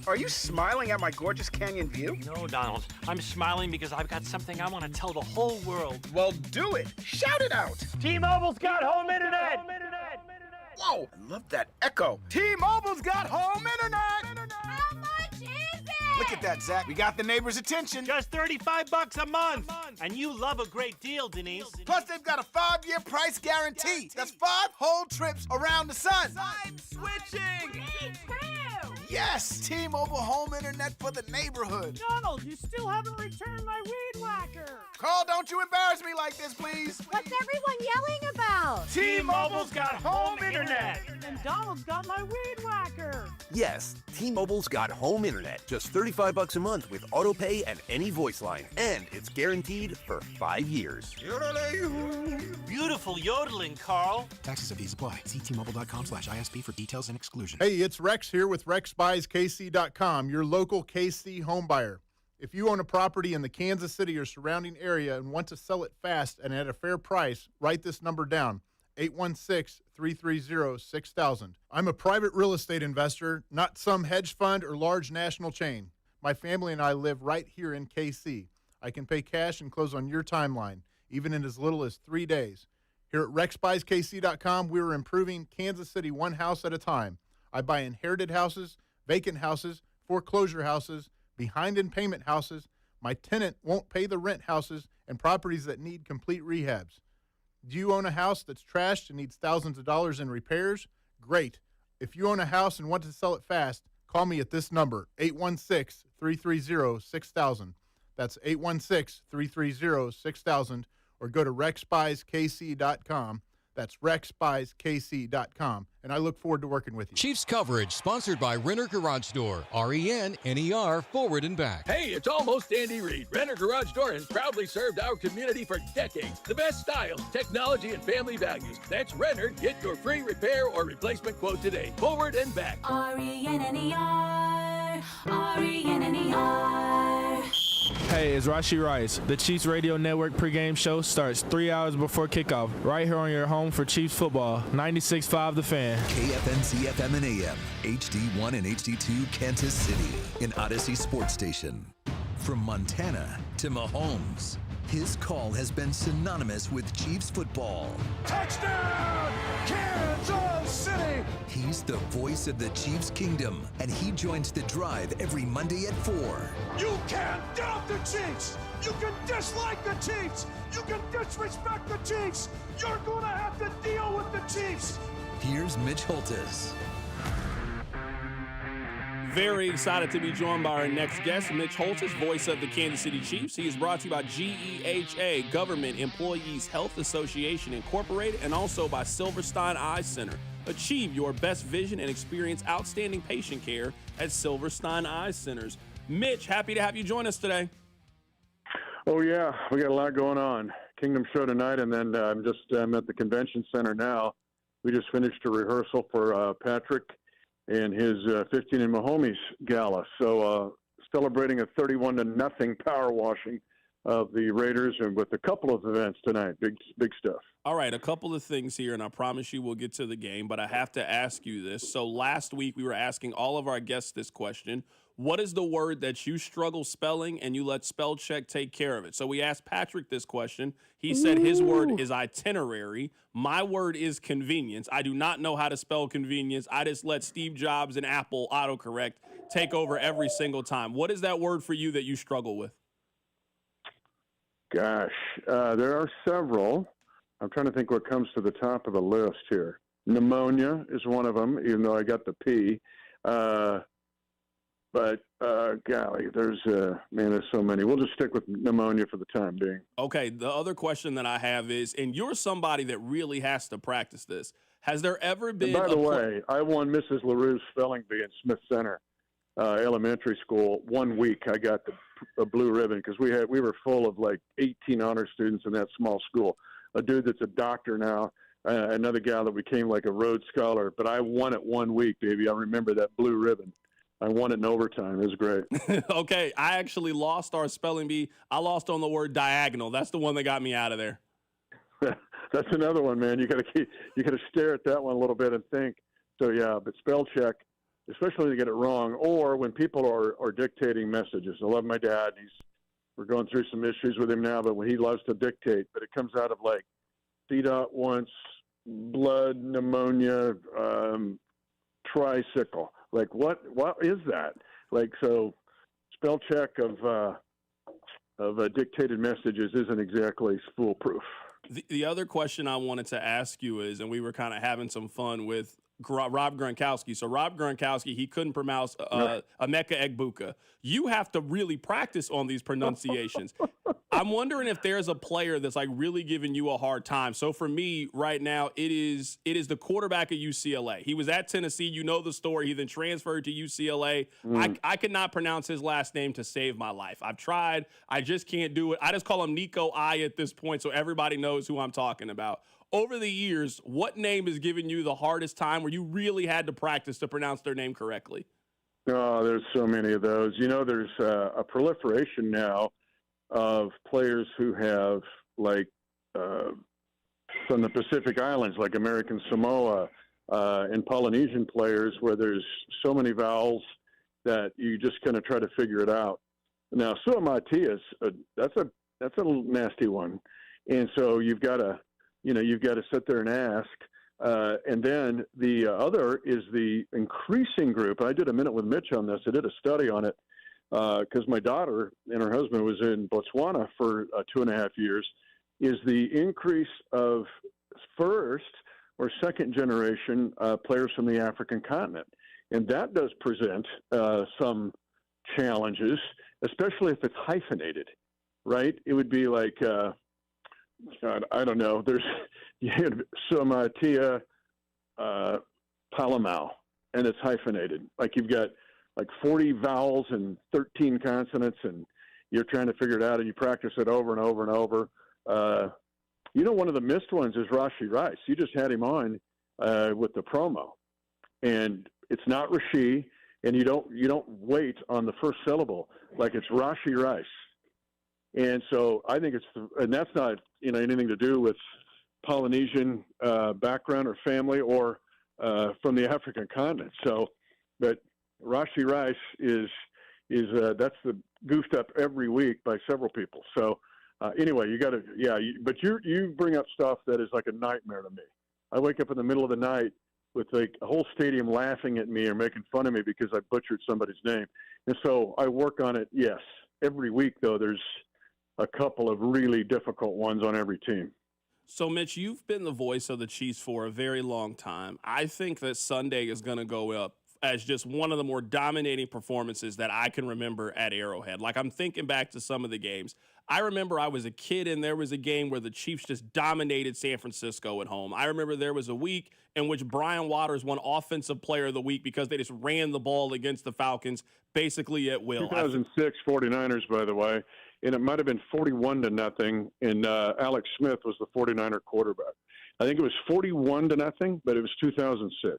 Are you smiling at my gorgeous canyon view? No, Donald. I'm smiling because I've got something I want to tell the whole world. Well, do it. Shout it out. T-Mobile's got home internet. Whoa, I love that echo. T-Mobile's got home internet. How much is it? Look at that, Zach. We got the neighbor's attention. Just $35 a month. And you love a great deal, Denise. Plus, they've got a 5-year price guarantee. That's 5 whole trips around the sun. I'm switching. Me too. Yes, T-Mobile home internet for the neighborhood. Donald, you still haven't returned my weed whacker. Carl, don't you embarrass me like this, please. What's everyone yelling about? T-Mobile's got home internet. And Donald's got my weed whacker. Yes, T-Mobile's got home internet. Just $35 a month with auto pay and any voice line. And it's guaranteed for 5 years. Beautiful yodeling, Carl. Taxes and fees apply. See T-Mobile.com/ISP for details and exclusions. Hey, it's Rex here with RexBuysKC.com, your local KC home buyer. If you own a property in the Kansas City or surrounding area and want to sell it fast and at a fair price, write this number down, 816-330-6000. I'm a private real estate investor, not some hedge fund or large national chain. My family and I live right here in KC. I can pay cash and close on your timeline, even in as little as 3 days. Here at RexBuysKC.com, we're improving Kansas City one house at a time. I buy inherited houses, vacant houses, foreclosure houses, behind in payment houses, my tenant won't pay the rent houses, and properties that need complete rehabs. Do you own a house that's trashed and needs thousands of dollars in repairs? Great. If you own a house and want to sell it fast, call me at this number, 816-330-6000. That's 816-330-6000, or go to RexBuysKC.com. That's RexBuysKC.com, and I look forward to working with you. Chiefs coverage sponsored by Renner Garage Door, RENNER, forward and back. Hey, it's almost Andy Reid. Renner Garage Door has proudly served our community for decades. The best styles, technology, and family values. That's Renner. Get your free repair or replacement quote today. Forward and back. RENNER, RENNER. Hey, it's Rashi Rice. The Chiefs Radio Network pregame show starts 3 hours before kickoff, right here on your home for Chiefs football. 96.5 The Fan. KFNC FM and AM, HD1 and HD2 Kansas City, an Odyssey sports station. From Montana to Mahomes, his call has been synonymous with Chiefs football. Touchdown, Kansas City! He's the voice of the Chiefs kingdom, and he joins the drive every Monday at 4. You can't doubt the Chiefs! You can dislike the Chiefs! You can disrespect the Chiefs! You're gonna have to deal with the Chiefs! Here's Mitch Holtis. Very excited to be joined by our next guest, Mitch Holtis, voice of the Kansas City Chiefs. He is brought to you by GEHA, Government Employees Health Association Incorporated, and also by Silverstein Eye Center. Achieve your best vision and experience outstanding patient care at Silverstein Eye Centers. Mitch, happy to have you join us today. Oh, yeah. We got a lot going on. Kingdom show tonight, and then I'm at the convention center now. We just finished a rehearsal for Patrick and his 15 and Mahomes gala. So celebrating a 31-0 power washing of the Raiders, and with a couple of events tonight. Big stuff. All right, a couple of things here, and I promise you we'll get to the game, but I have to ask you this. So last week we were asking all of our guests this question. What is the word that you struggle spelling and you let spell check take care of it? So we asked Patrick this question. He said his word is itinerary. My word is convenience. I do not know how to spell convenience. I just let Steve Jobs and Apple autocorrect take over every single time. What is that word for you that you struggle with? Gosh, there are several. I'm trying to think what comes to the top of the list here. Pneumonia is one of them, even though I got the P. But golly, there's so many. We'll just stick with pneumonia for the time being. Okay, the other question that I have is, and you're somebody that really has to practice this. Has there ever been? And by the way, I won Mrs. LaRue's spelling bee in Smith Center Elementary School 1 week. I got the blue ribbon because we were full of like 18 honor students in that small school. A dude that's a doctor now, another gal that became like a Rhodes Scholar. But I won it 1 week, baby. I remember that blue ribbon. I won it in overtime. It was great. Okay, I actually lost our spelling bee. I lost on the word diagonal. That's the one that got me out of there. That's another one, man. You got to stare at that one a little bit and think. So yeah, but spell check, especially when you get it wrong, or when people are dictating messages. I love my dad. We're going through some issues with him now, but he loves to dictate. But it comes out of like CDOT once, blood, pneumonia, tricycle. Like what is that? Like, so spell check of dictated messages isn't exactly foolproof. The other question I wanted to ask you is, and we were kind of having some fun with Rob Gronkowski. So Rob Gronkowski, he couldn't pronounce Emeka Egbuka. You have to really practice on these pronunciations. I'm wondering if there's a player that's like really giving you a hard time. So for me right now, it is the quarterback at UCLA. He was at Tennessee. You know the story. He then transferred to UCLA. I could not pronounce his last name to save my life. I've tried. I just can't do it. I just call him Nico I at this point so everybody knows who I'm talking about. Over the years, what name has given you the hardest time where you really had to practice to pronounce their name correctly? Oh, there's so many of those. You know, there's a proliferation now of players who have, like, from the Pacific Islands, like American Samoa, and Polynesian players where there's so many vowels that you just kind of try to figure it out. Now, Suamatias, that's a little nasty one. And so you've got to sit there and ask. And then the other is the increasing group. I did a minute with Mitch on this. I did a study on it because my daughter and her husband was in Botswana for 2.5 years, is the increase of first or second generation players from the African continent. And that does present some challenges, especially if it's hyphenated, right? It would be like, God, I don't know. There's Somatia Palamau, and it's hyphenated. Like you've got like 40 vowels and 13 consonants, and you're trying to figure it out, and you practice it over and over and over. One of the missed ones is Rashi Rice. You just had him on with the promo, and it's not Rashi, and you don't wait on the first syllable like it's Rashi Rice. And so I think and that's not anything to do with Polynesian background or family or from the African continent. So, but Rashi Rice is that's goofed up every week by several people. So anyway, but you bring up stuff that is like a nightmare to me. I wake up in the middle of the night with like a whole stadium laughing at me or making fun of me because I butchered somebody's name. And so I work on it. Yes, every week though there's a couple of really difficult ones on every team. So, Mitch, you've been the voice of the Chiefs for a very long time. I think that Sunday is going to go up as just one of the more dominating performances that I can remember at Arrowhead. Like, I'm thinking back to some of the games. I remember I was a kid and there was a game where the Chiefs just dominated San Francisco at home. I remember there was a week in which Brian Waters won Offensive Player of the Week because they just ran the ball against the Falcons basically at will. 2006 49ers, by the way. And it might have been 41-0, and Alex Smith was the 49er quarterback. I think it was 41-0, but it was 2006.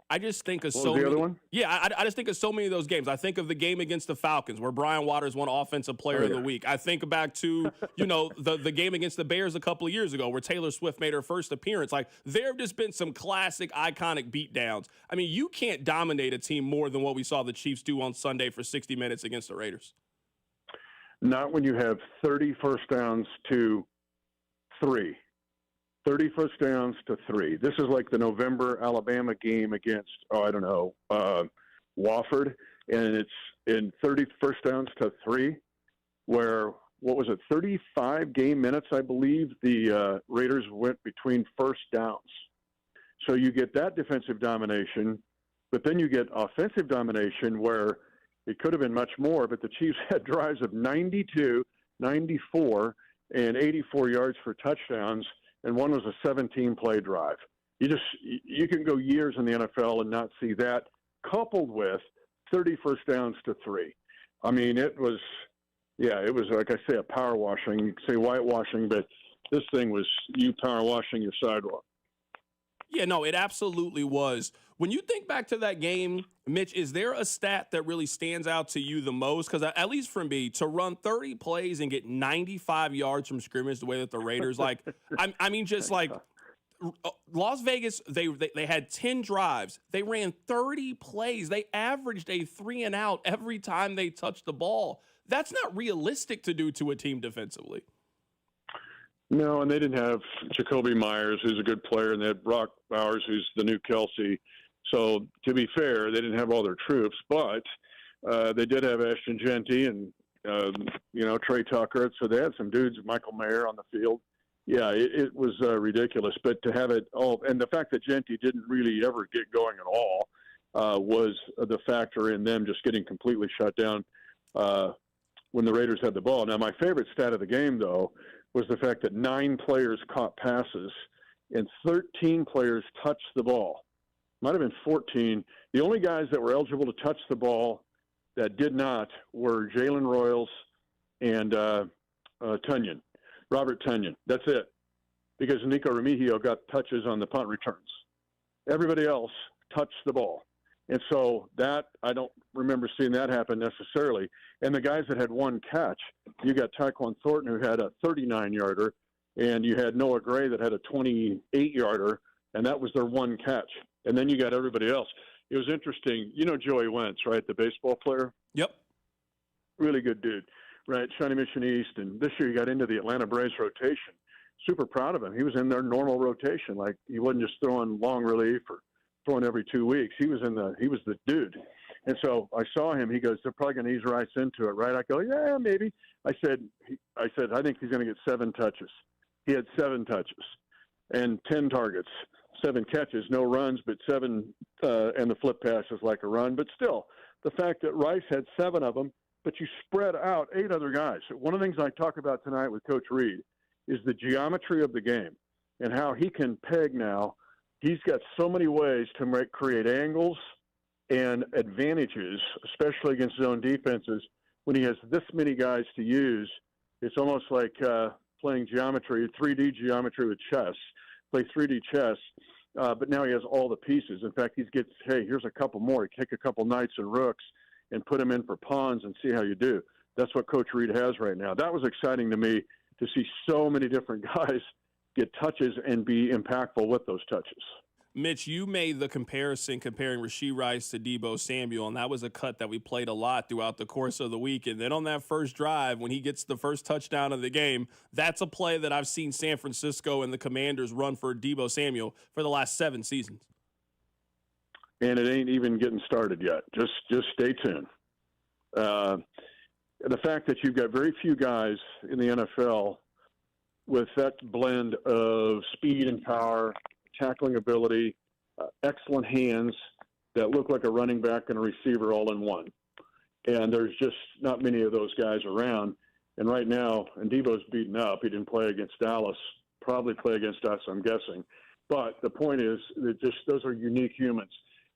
I just think of what so was the many. Other one? Yeah, I just think of so many of those games. I think of the game against the Falcons where Brian Waters won Offensive Player of the Week. I think back to the game against the Bears a couple of years ago where Taylor Swift made her first appearance. Like there have just been some classic, iconic beatdowns. I mean, you can't dominate a team more than what we saw the Chiefs do on Sunday for 60 minutes against the Raiders. Not when you have 30 first downs to 3. 30 first downs to 3. This is like the November Alabama game against, Wofford, and it's in 30 first downs to 3, where, 35 game minutes, I believe, the Raiders went between first downs. So you get that defensive domination, but then you get offensive domination where it could have been much more, but the Chiefs had drives of 92, 94, and 84 yards for touchdowns, and one was a 17-play drive. You can go years in the NFL and not see that, coupled with 30 first downs to 3. I mean, it was like I say, a power washing. You can say whitewashing, but this thing was you power washing your sidewalk. Yeah, no, it absolutely was. When you think back to that game, Mitch, is there a stat that really stands out to you the most? Because at least for me, to run 30 plays and get 95 yards from scrimmage the way that the Raiders, I mean, just like Las Vegas, they had 10 drives. They ran 30 plays. They averaged a 3 and out every time they touched the ball. That's not realistic to do to a team defensively. No, and they didn't have Jacoby Myers, who's a good player, and they had Brock Bowers, who's the new Kelsey. So, to be fair, they didn't have all their troops, but they did have Ashton Genty and, Trey Tucker. So they had some dudes, Michael Mayer on the field. Yeah, it was ridiculous. But to have it all – and the fact that Genty didn't really ever get going at all was the factor in them just getting completely shut down when the Raiders had the ball. Now, my favorite stat of the game, though, was the fact that 9 players caught passes and 13 players touched the ball. Might have been 14. The only guys that were eligible to touch the ball that did not were Jalen Royals and Robert Tunyon. That's it. Because Nico Remigio got touches on the punt returns. Everybody else touched the ball. And so that, I don't remember seeing that happen necessarily. And the guys that had one catch, you got Tyquan Thornton, who had a 39-yarder, and you had Noah Gray that had a 28-yarder, and that was their one catch. And then you got everybody else. It was interesting. You know Joey Wentz, right, the baseball player? Yep. Really good dude, right? Shawnee Mission East. And this year he got into the Atlanta Braves rotation. Super proud of him. He was in their normal rotation. Like, he wasn't just throwing long relief or throwing every 2 weeks. He was the dude. And so I saw him. He goes, they're probably going to ease Rice into it, right? I go, yeah, maybe. I said, I think he's going to get 7 touches. He had 7 touches and 10 targets, 7 catches, no runs, but 7, and the flip pass is like a run. But still, the fact that Rice had 7 of them, but you spread out 8 other guys. One of the things I talk about tonight with Coach Reed is the geometry of the game and how he can peg now. He's got so many ways to create angles and advantages, especially against zone defenses. When he has this many guys to use, it's almost like playing geometry, 3D geometry with chess. Play 3D chess, but now he has all the pieces. In fact, here's a couple more. Kick a couple knights and rooks and put them in for pawns and see how you do. That's what Coach Reed has right now. That was exciting to me to see so many different guys get touches and be impactful with those touches. Mitch, you made the comparison comparing Rashee Rice to Deebo Samuel, and that was a cut that we played a lot throughout the course of the week. And then on that first drive, when he gets the first touchdown of the game, that's a play that I've seen San Francisco and the Commanders run for Deebo Samuel for the last 7 seasons. And it ain't even getting started yet. Just stay tuned. The fact that you've got very few guys in the NFL with that blend of speed and power, tackling ability, excellent hands that look like a running back and a receiver all in one. And there's just not many of those guys around. And right now, and Deebo's beaten up. He didn't play against Dallas, probably play against us, I'm guessing. But the point is that those are unique humans.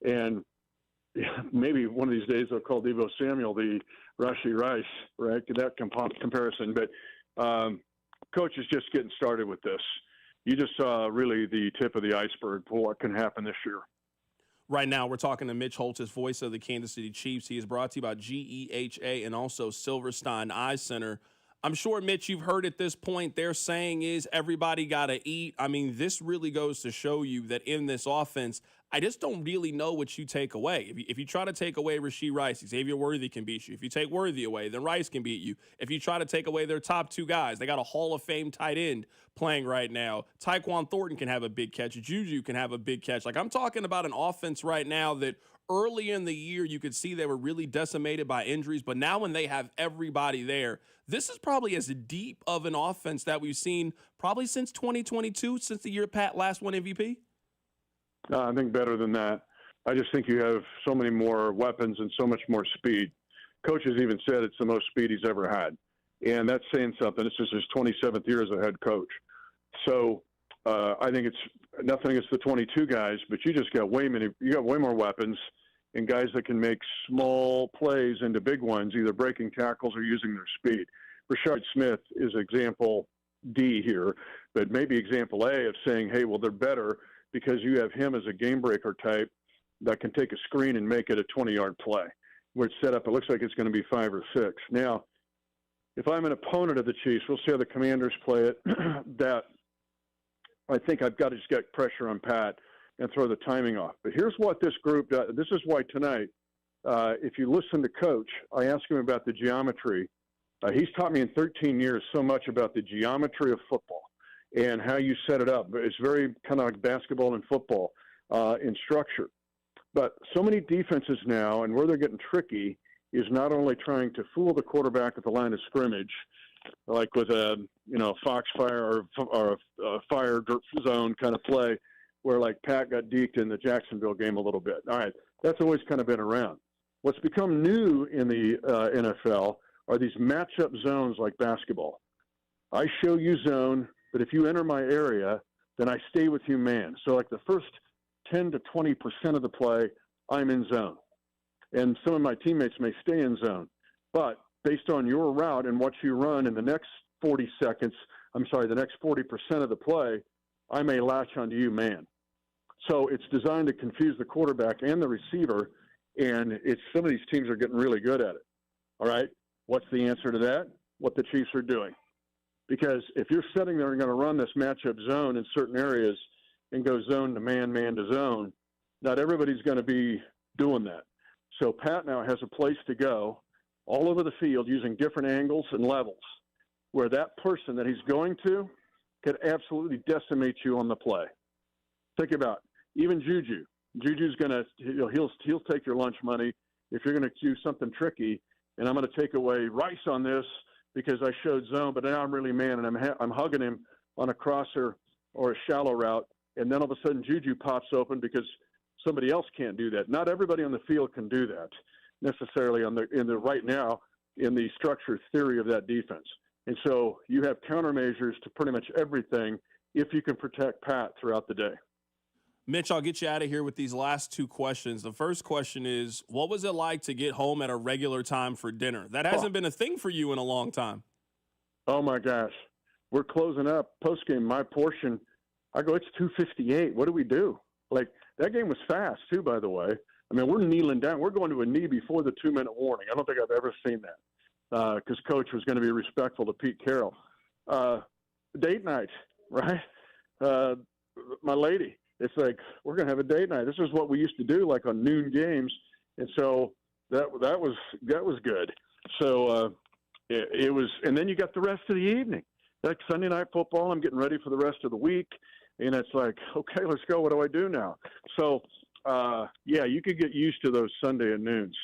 And maybe one of these days they'll call Deebo Samuel the Rashee Rice, right? That comparison. But Coach is just getting started with this. You just saw really the tip of the iceberg for what can happen this year. Right now, we're talking to Mitch Holtis, voice of the Kansas City Chiefs. He is brought to you by GEHA and also Silverstein Eye Center. I'm sure, Mitch, you've heard at this point their saying is everybody got to eat. I mean, this really goes to show you that in this offense, I just don't really know what you take away. If you try to take away Rashee Rice, Xavier Worthy can beat you. If you take Worthy away, then Rice can beat you. If you try to take away their top 2 guys, they got a Hall of Fame tight end playing right now. Tyquan Thornton can have a big catch. Juju can have a big catch. Like, I'm talking about an offense right now that early in the year you could see they were really decimated by injuries, but now when they have everybody there, this is probably as deep of an offense that we've seen probably since 2022, since the year Pat last won MVP. I think better than that. I just think you have so many more weapons and so much more speed. Coach has even said it's the most speed he's ever had. And that's saying something. This is his 27th year as a head coach. So I think it's nothing against the 22 guys, but you just got way more weapons and guys that can make small plays into big ones, either breaking tackles or using their speed. Rashard Smith is example D here, but maybe example A of saying, hey, well, they're better because you have him as a game breaker type that can take a screen and make it a 20-yard play where it's set up. It looks like it's going to be 5 or 6. Now, if I'm an opponent of the Chiefs, we'll see how the Commanders play it, that I think I've got to just get pressure on Pat and throw the timing off. But here's what this group does. This is why tonight, if you listen to Coach, I ask him about the geometry. He's taught me in 13 years so much about the geometry of football and how you set it up. It's very kind of like basketball and football in structure. But so many defenses now, and where they're getting tricky, is not only trying to fool the quarterback at the line of scrimmage, like with a foxfire or a fire zone kind of play, where like Pat got deked in the Jacksonville game a little bit. All right, that's always kind of been around. What's become new in the NFL are these matchup zones like basketball. I show you zone, but if you enter my area, then I stay with you man. So like the first 10 to 20% of the play, I'm in zone. And some of my teammates may stay in zone. But based on your route and what you run in the next 40 seconds, the next 40% of the play, I may latch onto you man. So it's designed to confuse the quarterback and the receiver, and some of these teams are getting really good at it. All right? What's the answer to that? What the Chiefs are doing. Because if you're sitting there and going to run this matchup zone in certain areas and go zone to man, man to zone, not everybody's going to be doing that. So Pat now has a place to go all over the field using different angles and levels where that person that he's going to could absolutely decimate you on the play. Think about even Juju. Juju's going to he'll take your lunch money if you're going to do something tricky, and I'm going to take away Rice on this because I showed zone, but now I'm really man, and I'm hugging him on a crosser or a shallow route, and then all of a sudden Juju pops open because somebody else can't do that. Not everybody on the field can do that necessarily right now in the structure theory of that defense. And so you have countermeasures to pretty much everything if you can protect Pat throughout the day. Mitch, I'll get you out of here with these last two questions. The first question is, what was it like to get home at a regular time for dinner? That hasn't been a thing for you in a long time. Oh, my gosh. We're closing up postgame. My portion, I go, it's 2:58. What do we do? Like, that game was fast, too, by the way. I mean, we're kneeling down. We're going to a knee before the 2-minute warning. I don't think I've ever seen that because Coach was going to be respectful to Pete Carroll. Date night, right? My lady. It's like, we're going to have a date night. This is what we used to do, like on noon games. And so that was good. So it was, and then you got the rest of the evening. Like Sunday night football, I'm getting ready for the rest of the week. And it's like, okay, let's go. What do I do now? So, you could get used to those Sunday at noons.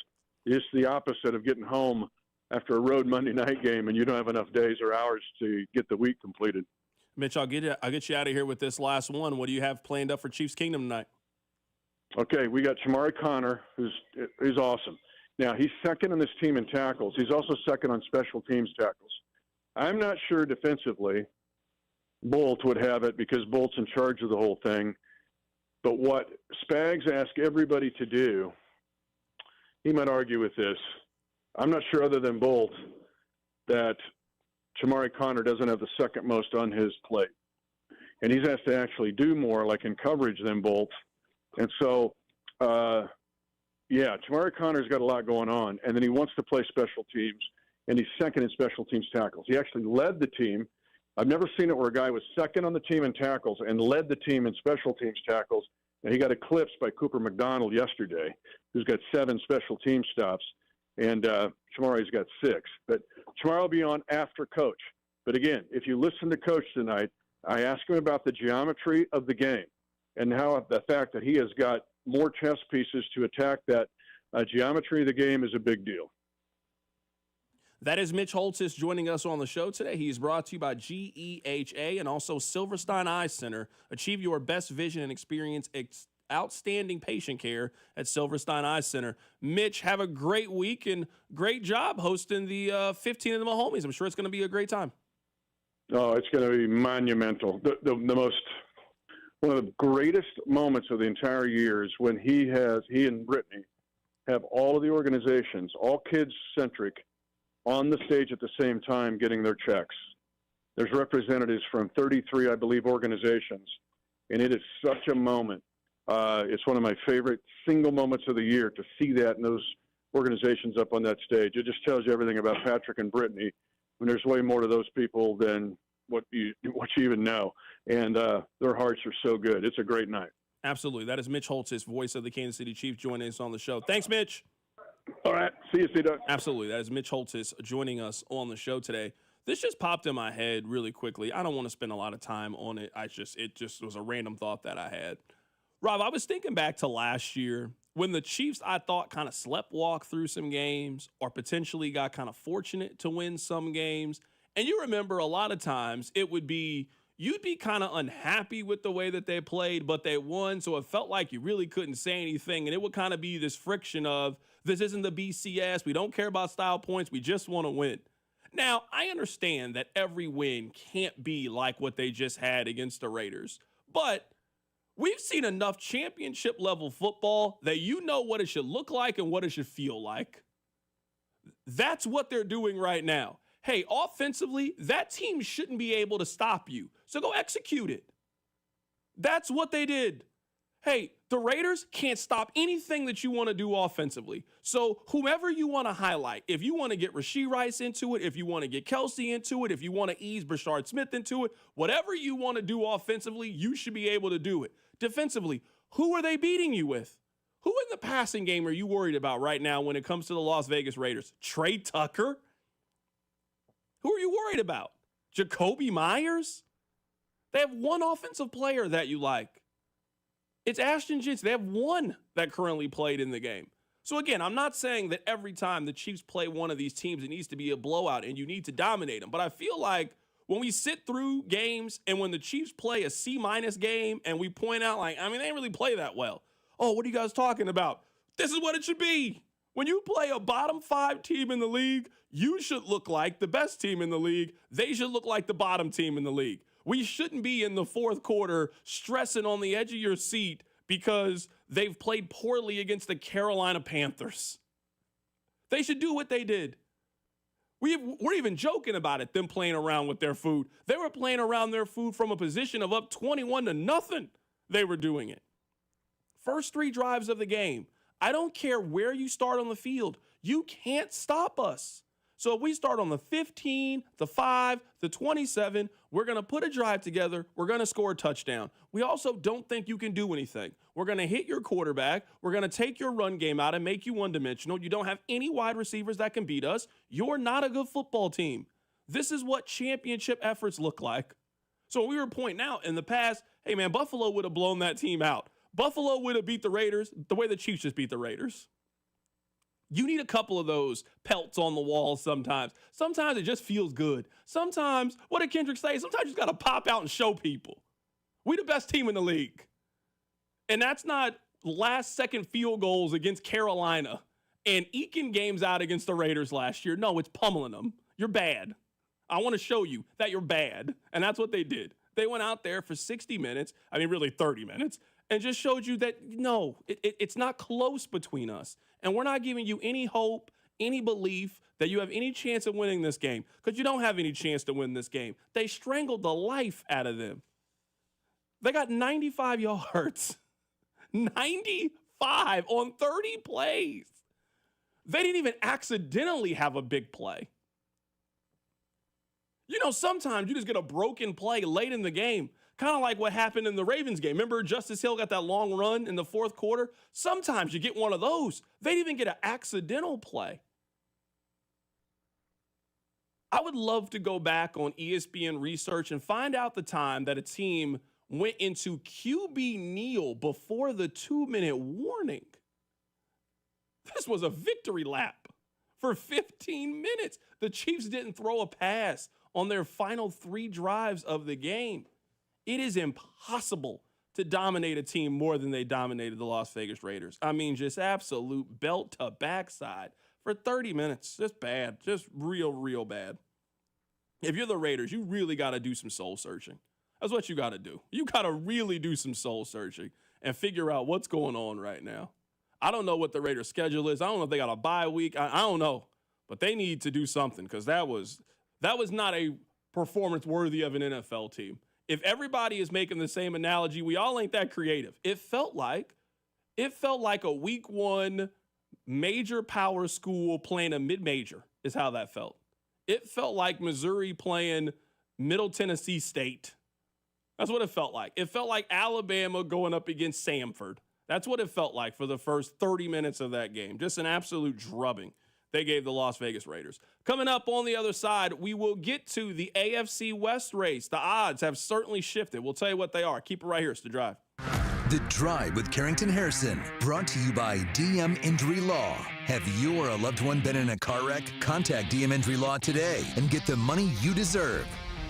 It's the opposite of getting home after a road Monday night game and you don't have enough days or hours to get the week completed. Mitch, I'll get you out of here with this last one. What do you have planned up for Chiefs Kingdom tonight? Okay, we got Shamari Connor, who's awesome. Now, he's second on this team in tackles. He's also second on special teams tackles. I'm not sure defensively Bolt would have it because Bolt's in charge of the whole thing. But what Spags asked everybody to do, he might argue with this. I'm not sure other than Bolt that Shamari Connor doesn't have the second most on his plate. And he's asked to actually do more, like in coverage, than Bolt. And so, Shamari Connor's got a lot going on. And then he wants to play special teams, and he's second in special teams tackles. He actually led the team. I've never seen it where a guy was second on the team in tackles and led the team in special teams tackles. And he got eclipsed by Cooper McDonald yesterday, who's got 7 special team stops. And Shamari's got 6. But Shamari will be on after Coach. But again, if you listen to Coach tonight, I ask him about the geometry of the game and how the fact that he has got more chess pieces to attack that geometry of the game is a big deal. That is Mitch Holtis joining us on the show today. He is brought to you by GEHA and also Silverstein Eye Center. Achieve your best vision and experience outstanding patient care at Silverstein Eye Center. Mitch, have a great week and great job hosting the 15 of the Mahomies. I'm sure it's going to be a great time. Oh, it's going to be monumental. One of the greatest moments of the entire year is when he and Brittany have all of the organizations, all kids-centric, on the stage at the same time getting their checks. There's representatives from 33, I believe, organizations, and it is such a moment. It's one of my favorite single moments of the year to see that and those organizations up on that stage. It just tells you everything about Patrick and Brittany, when there's way more to those people than what you even know. And their hearts are so good. It's a great night. Absolutely. That is Mitch Holtis, voice of the Kansas City Chiefs, joining us on the show. Thanks, Mitch. All right. See you, C-Duck. Absolutely. That is Mitch Holtis joining us on the show today. This just popped in my head really quickly. I don't want to spend a lot of time on it. It just was a random thought that I had. Rob, I was thinking back to last year when the Chiefs, I thought, kind of sleptwalked through some games or potentially got kind of fortunate to win some games. And you remember a lot of times it would be, you'd be kind of unhappy with the way that they played, but they won. So it felt like you really couldn't say anything. And it would kind of be this friction of, this isn't the BCS. We don't care about style points. We just want to win. Now, I understand that every win can't be like what they just had against the Raiders, but we've seen enough championship level football that you know what it should look like and what it should feel like. That's what they're doing right now. Hey, offensively, that team shouldn't be able to stop you, so go execute it. That's what they did. Hey, the Raiders can't stop anything that you want to do offensively. So whomever you want to highlight, if you want to get Rashee Rice into it, if you want to get Kelsey into it, if you want to ease Brashard Smith into it, whatever you want to do offensively, you should be able to do it. Defensively, who are they beating you with? Who in the passing game are you worried about right now when it comes to the Las Vegas Raiders? Trey Tucker? Who are you worried about? Jacoby Myers? They have one offensive player that you like. It's Ashton Jensen. They have one that currently played in the game. So again, I'm not saying that every time the Chiefs play one of these teams, it needs to be a blowout and you need to dominate them. But I feel like when we sit through games and when the Chiefs play a C- game and we point out they didn't really play that well. Oh, what are you guys talking about? This is what it should be. When you play a bottom 5 team in the league, you should look like the best team in the league. They should look like the bottom team in the league. We shouldn't be in the fourth quarter stressing on the edge of your seat because they've played poorly against the Carolina Panthers. They should do what they did. We're even joking about it, them playing around with their food. They were playing around their food from a position of up 21-0. They were doing it. First 3 drives of the game. I don't care where you start on the field. You can't stop us. So if we start on the 15, the 5, the 27, we're going to put a drive together. We're going to score a touchdown. We also don't think you can do anything. We're going to hit your quarterback. We're going to take your run game out and make you one-dimensional. You don't have any wide receivers that can beat us. You're not a good football team. This is what championship efforts look like. So we were pointing out in the past, hey, man, Buffalo would have blown that team out. Buffalo would have beat the Raiders the way the Chiefs just beat the Raiders. You need a couple of those pelts on the wall sometimes. Sometimes it just feels good. Sometimes, what did Kendrick say? Sometimes you just got to pop out and show people. We the best team in the league. And that's not last-second field goals against Carolina and eking games out against the Raiders last year. No, it's pummeling them. You're bad. I want to show you that you're bad. And that's what they did. They went out there for 60 minutes, really 30 minutes, and just showed you that, no, it's not close between us. And we're not giving you any hope, any belief that you have any chance of winning this game, because you don't have any chance to win this game. They strangled the life out of them. They got 95 yards. 95 on 30 plays. They didn't even accidentally have a big play. Sometimes you just get a broken play late in the game, kind of like what happened in the Ravens game. Remember Justice Hill got that long run in the fourth quarter? Sometimes you get one of those. They didn't even get an accidental play. I would love to go back on ESPN research and find out the time that a team went into QB kneel before the 2-minute warning. This was a victory lap for 15 minutes. The Chiefs didn't throw a pass on their final 3 drives of the game. It is impossible to dominate a team more than they dominated the Las Vegas Raiders. I mean, just absolute belt to backside for 30 minutes. Just bad. Just real, real bad. If you're the Raiders, you really got to do some soul searching. That's what you got to do. You got to really do some soul searching and figure out what's going on right now. I don't know what the Raiders' schedule is. I don't know if they got a bye week. I don't know. But they need to do something because that was not a performance worthy of an NFL team. If everybody is making the same analogy, we all ain't that creative. It felt like a week one major power school playing a mid-major is how that felt. It felt like Missouri playing Middle Tennessee State. That's what it felt like. It felt like Alabama going up against Samford. That's what it felt like for the first 30 minutes of that game. Just an absolute drubbing they gave the Las Vegas Raiders. Coming up on the other side, we will get to the AFC West race. The odds have certainly shifted. We'll tell you what they are. Keep it right here. It's The Drive. The Drive with Carrington Harrison, brought to you by DM Injury Law. Have you or a loved one been in a car wreck? Contact DM Injury Law today and get the money you deserve.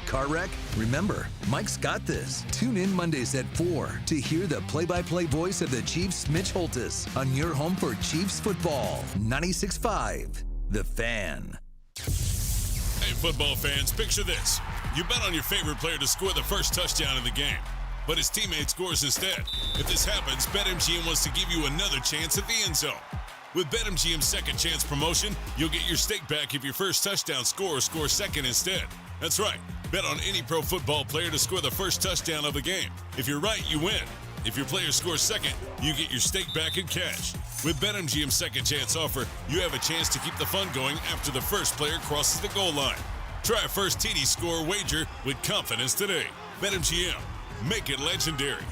Car wreck? Remember, Mike's got this. Tune in Mondays at 4 to hear the play-by-play voice of the Chiefs, Mitch Holtis, on your home for Chiefs football. 96.5, The Fan. Hey, football fans, picture this. You bet on your favorite player to score the first touchdown in the game, but his teammate scores instead. If this happens, BetMGM wants to give you another chance at the end zone. With BetMGM's second chance promotion, you'll get your stake back if your first touchdown scorer scores second instead. That's right. Bet on any pro football player to score the first touchdown of the game. If you're right, you win. If your player scores second, you get your stake back in cash. With BetMGM's second chance offer, you have a chance to keep the fun going after the first player crosses the goal line. Try a first TD score wager with confidence today. BetMGM. Make it legendary.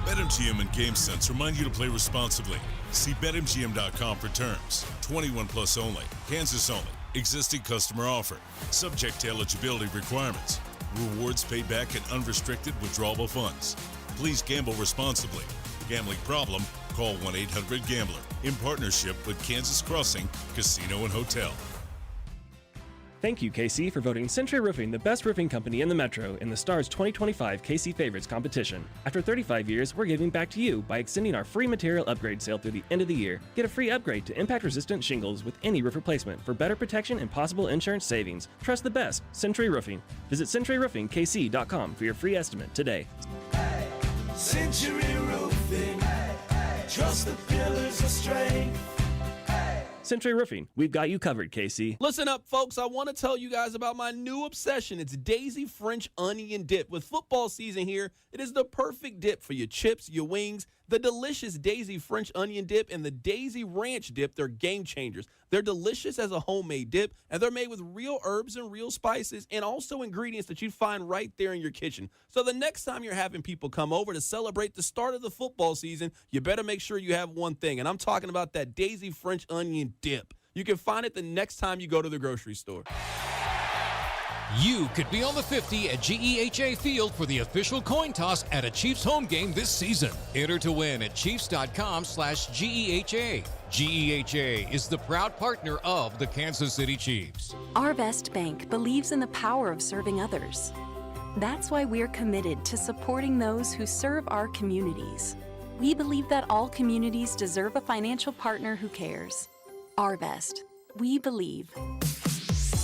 BetMGM and GameSense remind you to play responsibly. See BetMGM.com for terms. 21 plus only. Kansas only. Existing customer offer. Subject to eligibility requirements. Rewards paid back in unrestricted withdrawable funds. Please gamble responsibly. Gambling problem? Call 1-800-GAMBLER. In partnership with Kansas Crossing Casino and Hotel. Thank you, KC, for voting Century Roofing the best roofing company in the Metro in the Star's 2025 KC Favorites competition. After 35 years, we're giving back to you by extending our free material upgrade sale through the end of the year. Get a free upgrade to impact-resistant shingles with any roof replacement for better protection and possible insurance savings. Trust the best, Century Roofing. Visit CenturyRoofingKC.com for your free estimate today. Hey, Century Roofing. Trust the pillars of strength. Century Roofing, we've got you covered, KC. Listen up, folks. I want to tell you guys about my new obsession. It's Daisy French Onion Dip. With football season here, it is the perfect dip for your chips, your wings. The delicious Daisy French Onion Dip and the Daisy Ranch Dip, they're game changers. They're delicious as a homemade dip, and they're made with real herbs and real spices and also ingredients that you'd find right there in your kitchen. So the next time you're having people come over to celebrate the start of the football season, you better make sure you have one thing, and I'm talking about that Daisy French Onion Dip. You can find it the next time you go to the grocery store. You could be on the 50 at GEHA Field for the official coin toss at a Chiefs home game this season. Enter to win at Chiefs.com/GEHA. GEHA is the proud partner of the Kansas City Chiefs. Arvest Bank believes in the power of serving others. That's why we're committed to supporting those who serve our communities. We believe that all communities deserve a financial partner who cares. Arvest. We believe.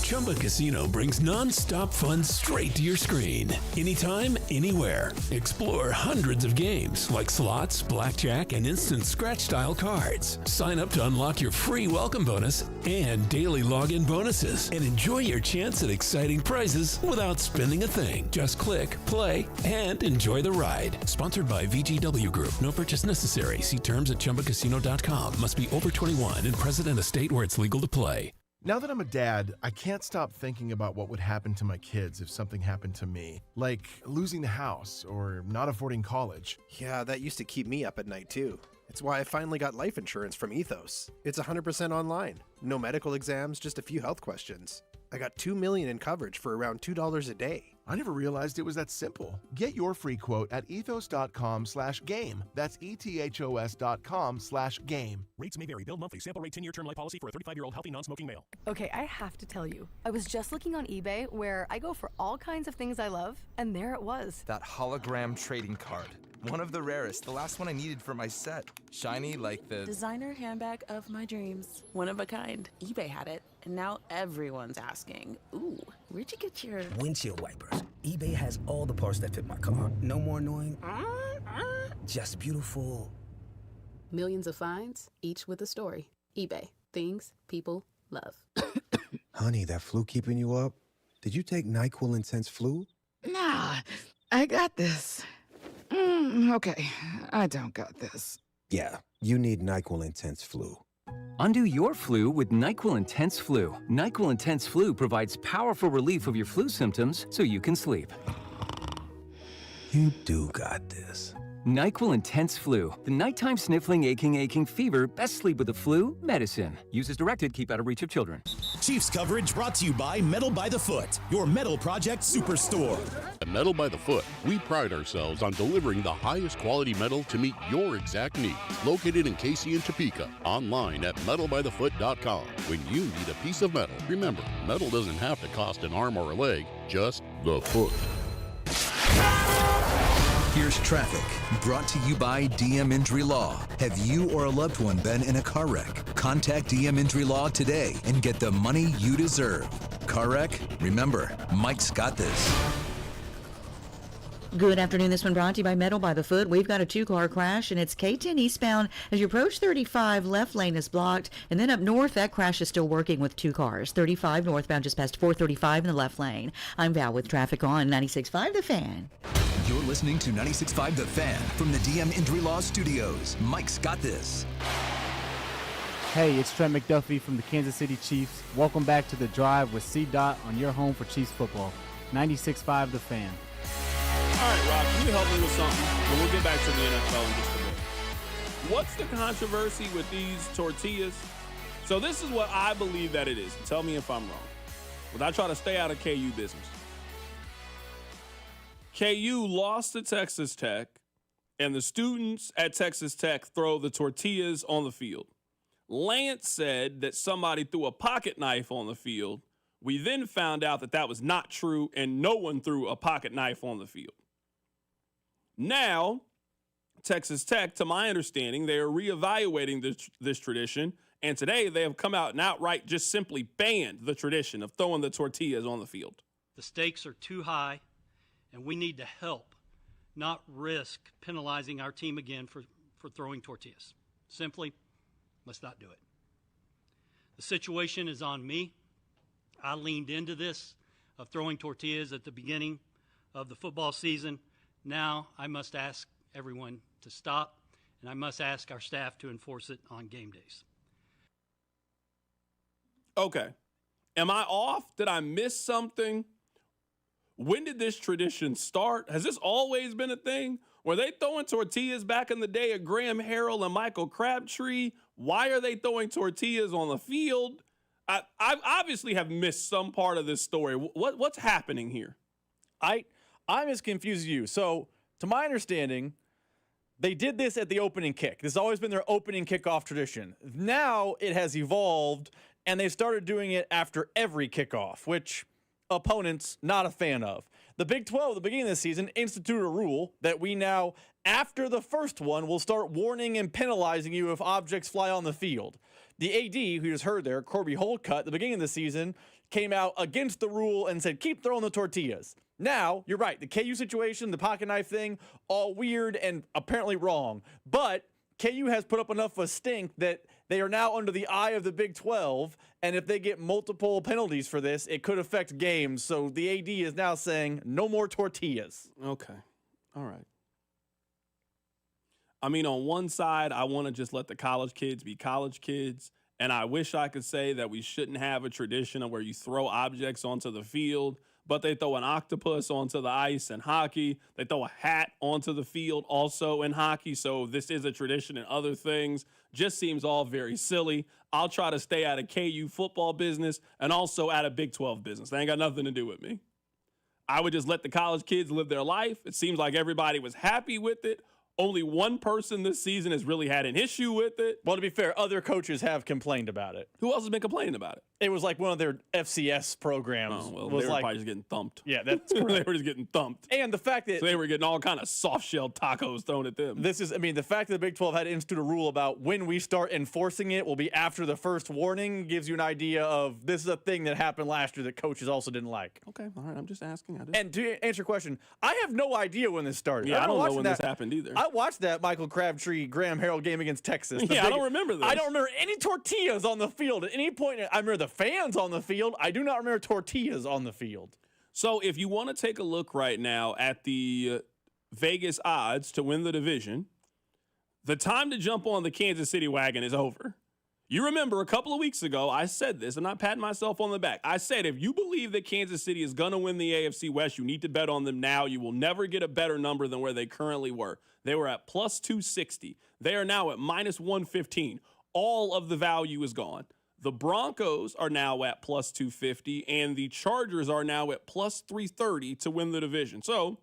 Chumba Casino brings non-stop fun straight to your screen. Anytime, anywhere. Explore hundreds of games like slots, blackjack, and instant scratch-style cards. Sign up to unlock your free welcome bonus and daily login bonuses. And enjoy your chance at exciting prizes without spending a thing. Just click, play, and enjoy the ride. Sponsored by VGW Group. No purchase necessary. See terms at ChumbaCasino.com. Must be over 21 and present in a state where it's legal to play. Now that I'm a dad, I can't stop thinking about what would happen to my kids if something happened to me. Like losing the house or not affording college. Yeah, that used to keep me up at night too. It's why I finally got life insurance from Ethos. It's 100% online. No medical exams, just a few health questions. I got $2 million in coverage for around $2 a day. I never realized it was that simple. Get your free quote at ethos.com/game. That's ETHOS.com/game. Rates may vary. Billed monthly. Sample rate 10-year term life policy for a 35-year-old healthy non-smoking male. Okay, I have to tell you. I was just looking on eBay where I go for all kinds of things I love, and there it was. That hologram trading card. One of the rarest. The last one I needed for my set. Shiny like the... Designer handbag of my dreams. One of a kind. eBay had it, and now everyone's asking, ooh, where'd you get your... Windshield wipers. eBay has all the parts that fit my car. No more annoying. Just beautiful. Millions of finds, each with a story. eBay. Things people love. Honey, that flu keeping you up? Did you take NyQuil Intense Flu? Nah, I got this. Okay, I don't got this. Yeah, you need NyQuil Intense Flu. Undo your flu with NyQuil Intense Flu. NyQuil Intense Flu provides powerful relief of your flu symptoms so you can sleep. You do got this. NyQuil Intense Flu. The nighttime sniffling, aching fever. Best sleep with the flu medicine. Use as directed. Keep out of reach of children. Chiefs coverage brought to you by Metal by the Foot, your metal project superstore. At Metal by the Foot, we pride ourselves on delivering the highest quality metal to meet your exact needs. Located in Casey and Topeka. Online at metalbythefoot.com. When you need a piece of metal, remember, metal doesn't have to cost an arm or a leg, just the foot. Here's traffic, brought to you by DM Injury Law. Have you or a loved one been in a car wreck? Contact DM Injury Law today and get the money you deserve. Car wreck? Remember, Mike's got this. Good afternoon. This one brought to you by Metal by the Foot. We've got a two-car crash, and it's K10 eastbound. As you approach 35, left lane is blocked. And then up north, that crash is still working with two cars. 35 northbound just past 435 in the left lane. I'm Val with traffic on 96.5 The Fan. You're listening to 96.5 The Fan from the DM Injury Law Studios. Mike's got this. Hey, it's Trent McDuffie from the Kansas City Chiefs. Welcome back to The Drive with C-Dot on your home for Chiefs football. 96.5 The Fan. All right, Rob, can you help me with something? And we'll get back to the NFL in just a bit. What's the controversy with these tortillas? So this is what I believe that it is. Tell me if I'm wrong. But I try to stay out of KU business. KU lost to Texas Tech, and the students at Texas Tech throw the tortillas on the field. Lance said that somebody threw a pocket knife on the field. We then found out that that was not true, and no one threw a pocket knife on the field. Now, Texas Tech, to my understanding, they are reevaluating this tradition, and today they have come out and outright just simply banned the tradition of throwing the tortillas on the field. The stakes are too high, and we need to help, not risk penalizing our team again for throwing tortillas. Simply, let's not do it. The situation is on me. I leaned into this of throwing tortillas at the beginning of the football season. Now I must ask everyone to stop, and I must ask our staff to enforce it on game days. Okay. Am I off? Did I miss something? When did this tradition start? Has this always been a thing? Were they throwing tortillas back in the day of Graham Harrell and Michael Crabtree? Why are they throwing tortillas on the field? I obviously have missed some part of this story. What's happening here? I'm as confused as you. So, to my understanding, they did this at the opening kick. This has always been their opening kickoff tradition. Now it has evolved, and they started doing it after every kickoff, which opponents not a fan of. The Big 12 at the beginning of the season instituted a rule that we now, after the first one, will start warning and penalizing you if objects fly on the field. The AD, who you just heard there, Corby Holcutt, at the beginning of the season, came out against the rule and said, keep throwing the tortillas. Now, you're right, the KU situation, the pocket knife thing, all weird and apparently wrong. But KU has put up enough of a stink that they are now under the eye of the Big 12, and if they get multiple penalties for this, it could affect games. So the AD is now saying, no more tortillas. Okay. All right. I mean, on one side, I want to just let the college kids be college kids, and I wish I could say that we shouldn't have a tradition of where you throw objects onto the field, but they throw an octopus onto the ice in hockey. They throw a hat onto the field also in hockey, so this is a tradition in other things. Just seems all very silly. I'll try to stay out of KU football business and also out of Big 12 business. They ain't got nothing to do with me. I would just let the college kids live their life. It seems like everybody was happy with it. Only one person this season has really had an issue with it. Well, to be fair, other coaches have complained about it. Who else has been complaining about it? It was like one of their FCS programs. Oh, well, was they were like, probably just getting thumped. Yeah, that's They correct. were just getting thumped. And the fact that So they were getting all kind of soft-shell tacos thrown at them. the fact that the Big 12 had to institute a rule about when we start enforcing it will be after the first warning gives you an idea of this is a thing that happened last year that coaches also didn't like. Okay, all right, I'm just asking. And to answer your question, I have no idea when this started. Yeah, I don't know when this this happened either. I watched that Michael Crabtree, Graham Harrell game against Texas. Yeah, I don't remember this. I don't remember any tortillas on the field at any point. I remember the fans on the field. I do not remember tortillas on the field. So if you want to take a look right now at the Vegas odds to win the division, the time to jump on the Kansas City wagon is over. You remember a couple of weeks ago, I said this. I'm not patting myself on the back. I said if you believe that Kansas City is going to win the AFC West, you need to bet on them now. You will never get a better number than where they currently were. They were at plus 260. They are now at minus 115. All of the value is gone. The Broncos are now at plus 250, and the Chargers are now at plus 330 to win the division. So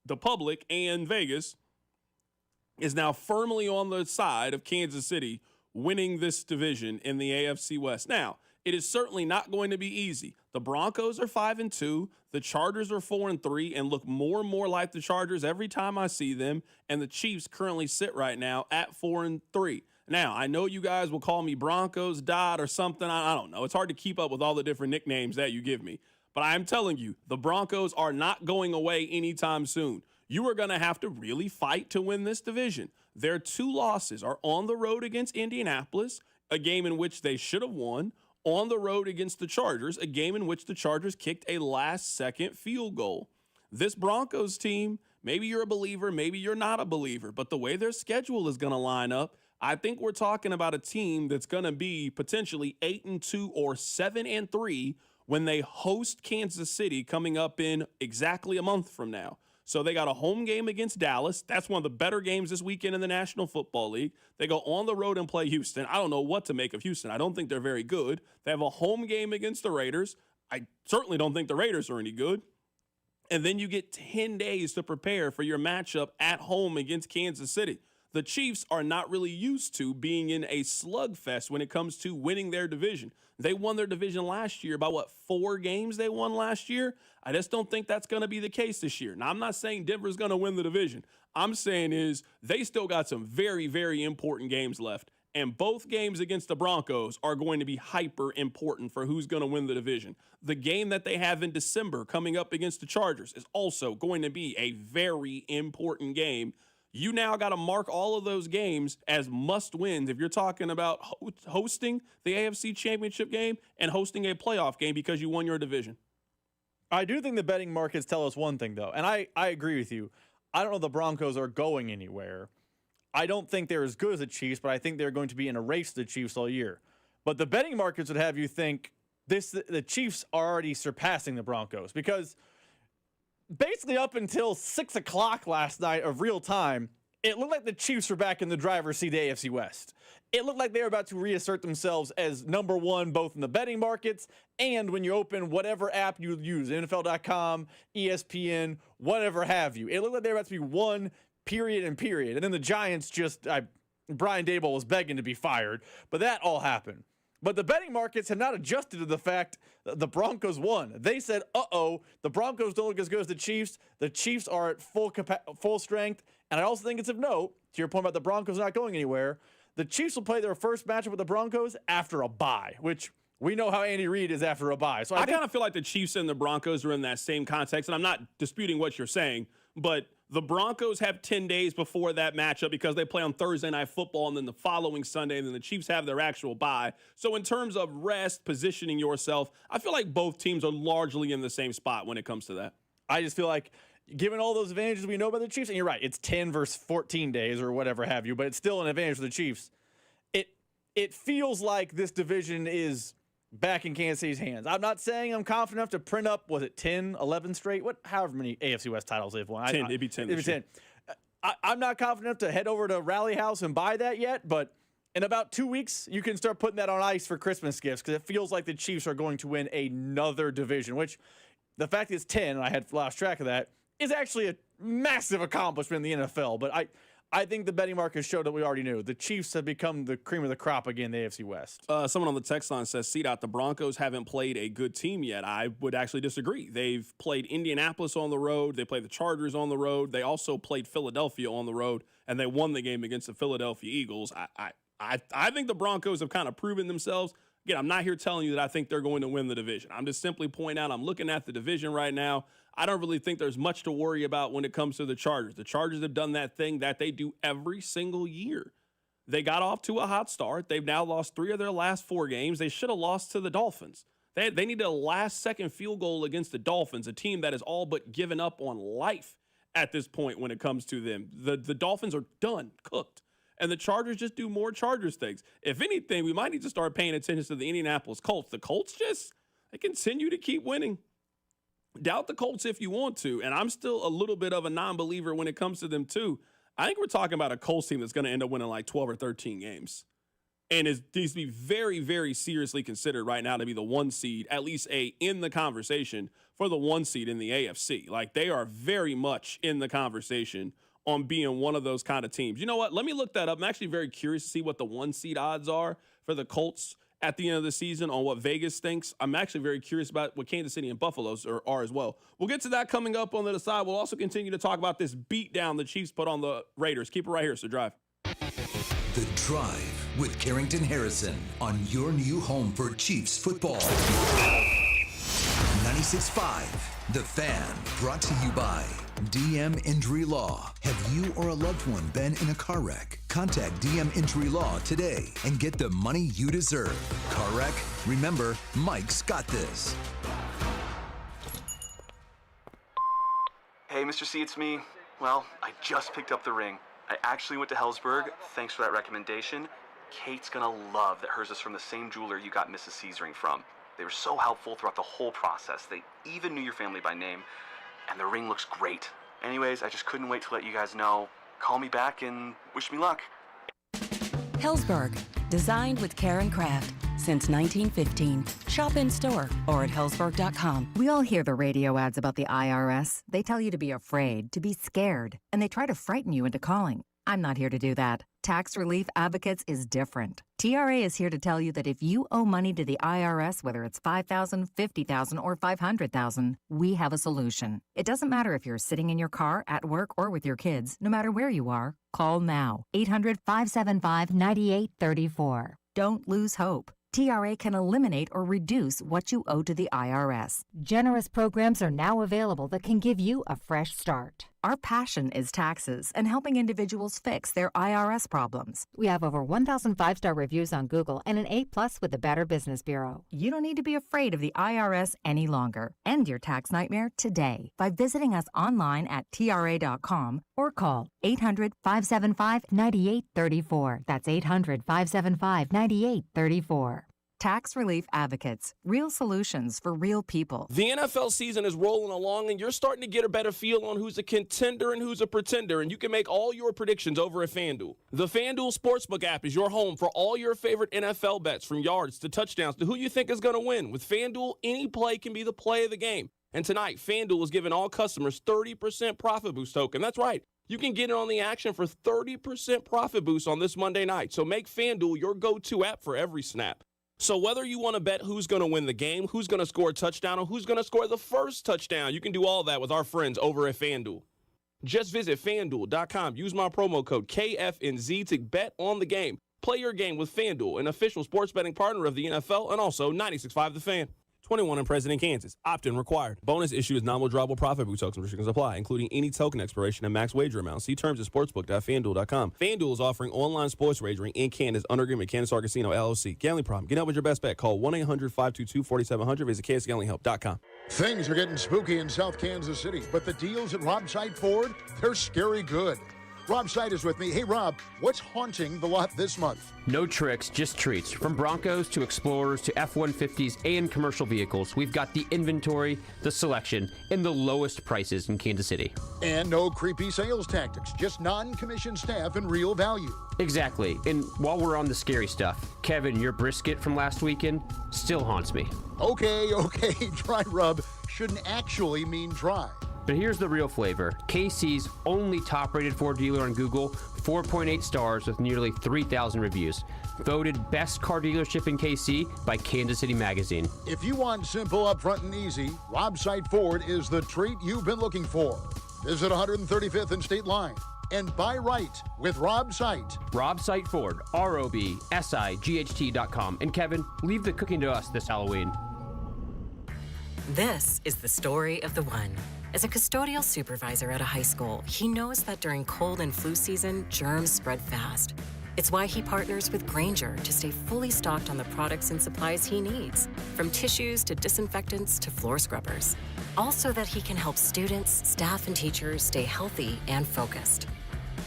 the public and Vegas is now firmly on the side of Kansas City winning this division in the AFC West. Now, it is certainly not going to be easy. The Broncos are 5-2, the Chargers are 4-3, and look more and more like the Chargers every time I see them, and the Chiefs currently sit right now at 4-3. Now, I know you guys will call me Broncos Dot or something. I don't know. It's hard to keep up with all the different nicknames that you give me. But I'm telling you, the Broncos are not going away anytime soon. You are going to have to really fight to win this division. Their 2 losses are on the road against Indianapolis, a game in which they should have won, on the road against the Chargers, a game in which the Chargers kicked a last-second field goal. This Broncos team, maybe you're a believer, maybe you're not a believer, but the way their schedule is going to line up, I think we're talking about a team that's going to be potentially 8-2 or 7-3 when they host Kansas City coming up in exactly a month from now. So they got a home game against Dallas. That's one of the better games this weekend in the National Football League. They go on the road and play Houston. I don't know what to make of Houston. I don't think they're very good. They have a home game against the Raiders. I certainly don't think the Raiders are any good. And then you get 10 days to prepare for your matchup at home against Kansas City. The Chiefs are not really used to being in a slugfest when it comes to winning their division. They won their division last year by, 4 games they won last year? I just don't think that's going to be the case this year. Now, I'm not saying Denver's going to win the division. I'm saying is they still got some very, very important games left. And both games against the Broncos are going to be hyper important for who's going to win the division. The game that they have in December coming up against the Chargers is also going to be a very important game. You now got to mark all of those games as must-wins if you're talking about hosting the AFC Championship game and hosting a playoff game because you won your division. I do think the betting markets tell us one thing, though, and I agree with you. I don't know the Broncos are going anywhere. I don't think they're as good as the Chiefs, but I think they're going to be in a race to the Chiefs all year. But the betting markets would have you think the Chiefs are already surpassing the Broncos because basically up until 6 o'clock last night of real time, it looked like the Chiefs were back in the driver's seat of the AFC West. It looked like they were about to reassert themselves as number one, both in the betting markets and when you open whatever app you use, NFL.com, ESPN, whatever have you. It looked like they were about to be one, period. And then the Giants Brian Daboll was begging to be fired, but that all happened. But the betting markets have not adjusted to the fact that the Broncos won. They said, the Broncos don't look as good as the Chiefs. The Chiefs are at full strength. And I also think it's of note, to your point about the Broncos not going anywhere, the Chiefs will play their first matchup with the Broncos after a bye, which we know how Andy Reid is after a bye. So I kind of feel like the Chiefs and the Broncos are in that same context, and I'm not disputing what you're saying, but the Broncos have 10 days before that matchup because they play on Thursday Night Football and then the following Sunday, and then the Chiefs have their actual bye. So in terms of rest, positioning yourself, I feel like both teams are largely in the same spot when it comes to that. I just feel like given all those advantages we know about the Chiefs, and you're right, it's 10 versus 14 days or whatever have you, but it's still an advantage for the Chiefs. It feels like this division is back in Kansas City's hands. I'm not saying I'm confident enough to print up, 10, 11 straight? However many AFC West titles they've won. 10, it'd be 10. It'd be 10. I'm not confident enough to head over to Rally House and buy that yet, but in about 2 weeks, you can start putting that on ice for Christmas gifts because it feels like the Chiefs are going to win another division, which the fact that it's 10, and I had lost track of that, is actually a massive accomplishment in the NFL. But I think the betting market showed that we already knew. The Chiefs have become the cream of the crop again in the AFC West. Someone on the text line says, CDOT, the Broncos haven't played a good team yet. I would actually disagree. They've played Indianapolis on the road. They played the Chargers on the road. They also played Philadelphia on the road, and they won the game against the Philadelphia Eagles. I think the Broncos have kind of proven themselves. Again, I'm not here telling you that I think they're going to win the division. I'm just simply pointing out I'm looking at the division right now. I don't really think there's much to worry about when it comes to the Chargers. The Chargers have done that thing that they do every single year. They got off to a hot start. They've now lost 3 of their last 4 games. They should have lost to the Dolphins. They needed a last-second field goal against the Dolphins, a team that is all but given up on life at this point when it comes to them. The Dolphins are done, cooked. And the Chargers just do more Chargers things. If anything, we might need to start paying attention to the Indianapolis Colts. The Colts they continue to keep winning. Doubt the Colts if you want to, and I'm still a little bit of a non-believer when it comes to them too. I think we're talking about a Colts team that's going to end up winning like 12 or 13 games. And it needs to be very, very seriously considered right now to be the 1 seed, at least in the conversation for the 1 seed in the AFC. Like, they are very much in the conversation on being one of those kind of teams. You know what? Let me look that up. I'm actually very curious to see what the 1 seed odds are for the Colts at the end of the season on what Vegas thinks. I'm actually very curious about what Kansas City and Buffalo are as well. We'll get to that coming up on the other side. We'll also continue to talk about this beatdown the Chiefs put on the Raiders. Keep it right here. It's The Drive. The Drive with Carrington Harrison on your new home for Chiefs football. 96.5, The Fan, brought to you by DM Injury Law. Have you or a loved one been in a car wreck? Contact DM Injury Law today and get the money you deserve. Car wreck? Remember, Mike's got this. Hey, Mr. C, it's me. Well, I just picked up the ring. I actually went to Hellsberg. Thanks for that recommendation. Kate's gonna love that hers is from the same jeweler you got Mrs. C's ring from. They were so helpful throughout the whole process. They even knew your family by name, and the ring looks great. Anyways, I just couldn't wait to let you guys know. Call me back and wish me luck. Hellsberg, designed with care and craft since 1915. Shop in store or at hellsberg.com. We all hear the radio ads about the IRS. They tell you to be afraid, to be scared, and they try to frighten you into calling. I'm not here to do that. Tax Relief Advocates is different. TRA is here to tell you that if you owe money to the IRS, whether it's $5,000, $50,000, or $500,000, we have a solution. It doesn't matter if you're sitting in your car, at work, or with your kids. No matter where you are, call now. 800-575-9834. Don't lose hope. TRA can eliminate or reduce what you owe to the IRS. Generous programs are now available that can give you a fresh start. Our passion is taxes and helping individuals fix their IRS problems. We have over 1,000 5-star reviews on Google and an A+ with the Better Business Bureau. You don't need to be afraid of the IRS any longer. End your tax nightmare today by visiting us online at TRA.com or call 800-575-9834. That's 800-575-9834. Tax Relief Advocates. Real solutions for real people. The NFL season is rolling along, and you're starting to get a better feel on who's a contender and who's a pretender, and you can make all your predictions over at FanDuel. The FanDuel Sportsbook app is your home for all your favorite NFL bets, from yards to touchdowns to who you think is going to win. With FanDuel, any play can be the play of the game. And tonight, FanDuel is giving all customers 30% profit boost token. That's right. You can get in on the action for 30% profit boost on this Monday night. So make FanDuel your go-to app for every snap. So whether you want to bet who's going to win the game, who's going to score a touchdown, or who's going to score the first touchdown, you can do all that with our friends over at FanDuel. Just visit FanDuel.com. Use my promo code KFNZ to bet on the game. Play your game with FanDuel, an official sports betting partner of the NFL, and also 96.5 The Fan. 21 and present in Kansas. Opt-in required. Bonus issue is non-withdrawable profit boost tokens. Restrictions apply, including any token expiration and max wager amount. See terms at sportsbook.fanduel.com. FanDuel is offering online sports wagering in Kansas under agreement. Kansas Star Casino, LLC. Gambling problem? Get out with your best bet. Call 1-800-522-4700. Visit kansasgamblinghelp.com. Things are getting spooky in South Kansas City, but the deals at Rob Side Ford, they're scary good. Rob Side is with me. Hey, Rob, what's haunting the lot this month? No tricks, just treats. From Broncos to Explorers to F-150s and commercial vehicles, we've got the inventory, the selection, and the lowest prices in Kansas City. And no creepy sales tactics, just non-commissioned staff and real value. Exactly. And while we're on the scary stuff, Kevin, your brisket from last weekend still haunts me. Okay, dry rub shouldn't actually mean dry. But here's the real flavor. KC's only top-rated Ford dealer on Google, 4.8 stars with nearly 3,000 reviews. Voted best car dealership in KC by Kansas City Magazine. If you want simple, upfront, and easy, Rob Sight Ford is the treat you've been looking for. Visit 135th and State Line and buy right with Rob Sight. Rob Sight Ford, ROBSIGHT.com. And Kevin, leave the cooking to us this Halloween. This is the story of the one. As a custodial supervisor at a high school, he knows that during cold and flu season, germs spread fast. It's why he partners with Grainger to stay fully stocked on the products and supplies he needs, from tissues to disinfectants to floor scrubbers. Also that he can help students, staff, and teachers stay healthy and focused.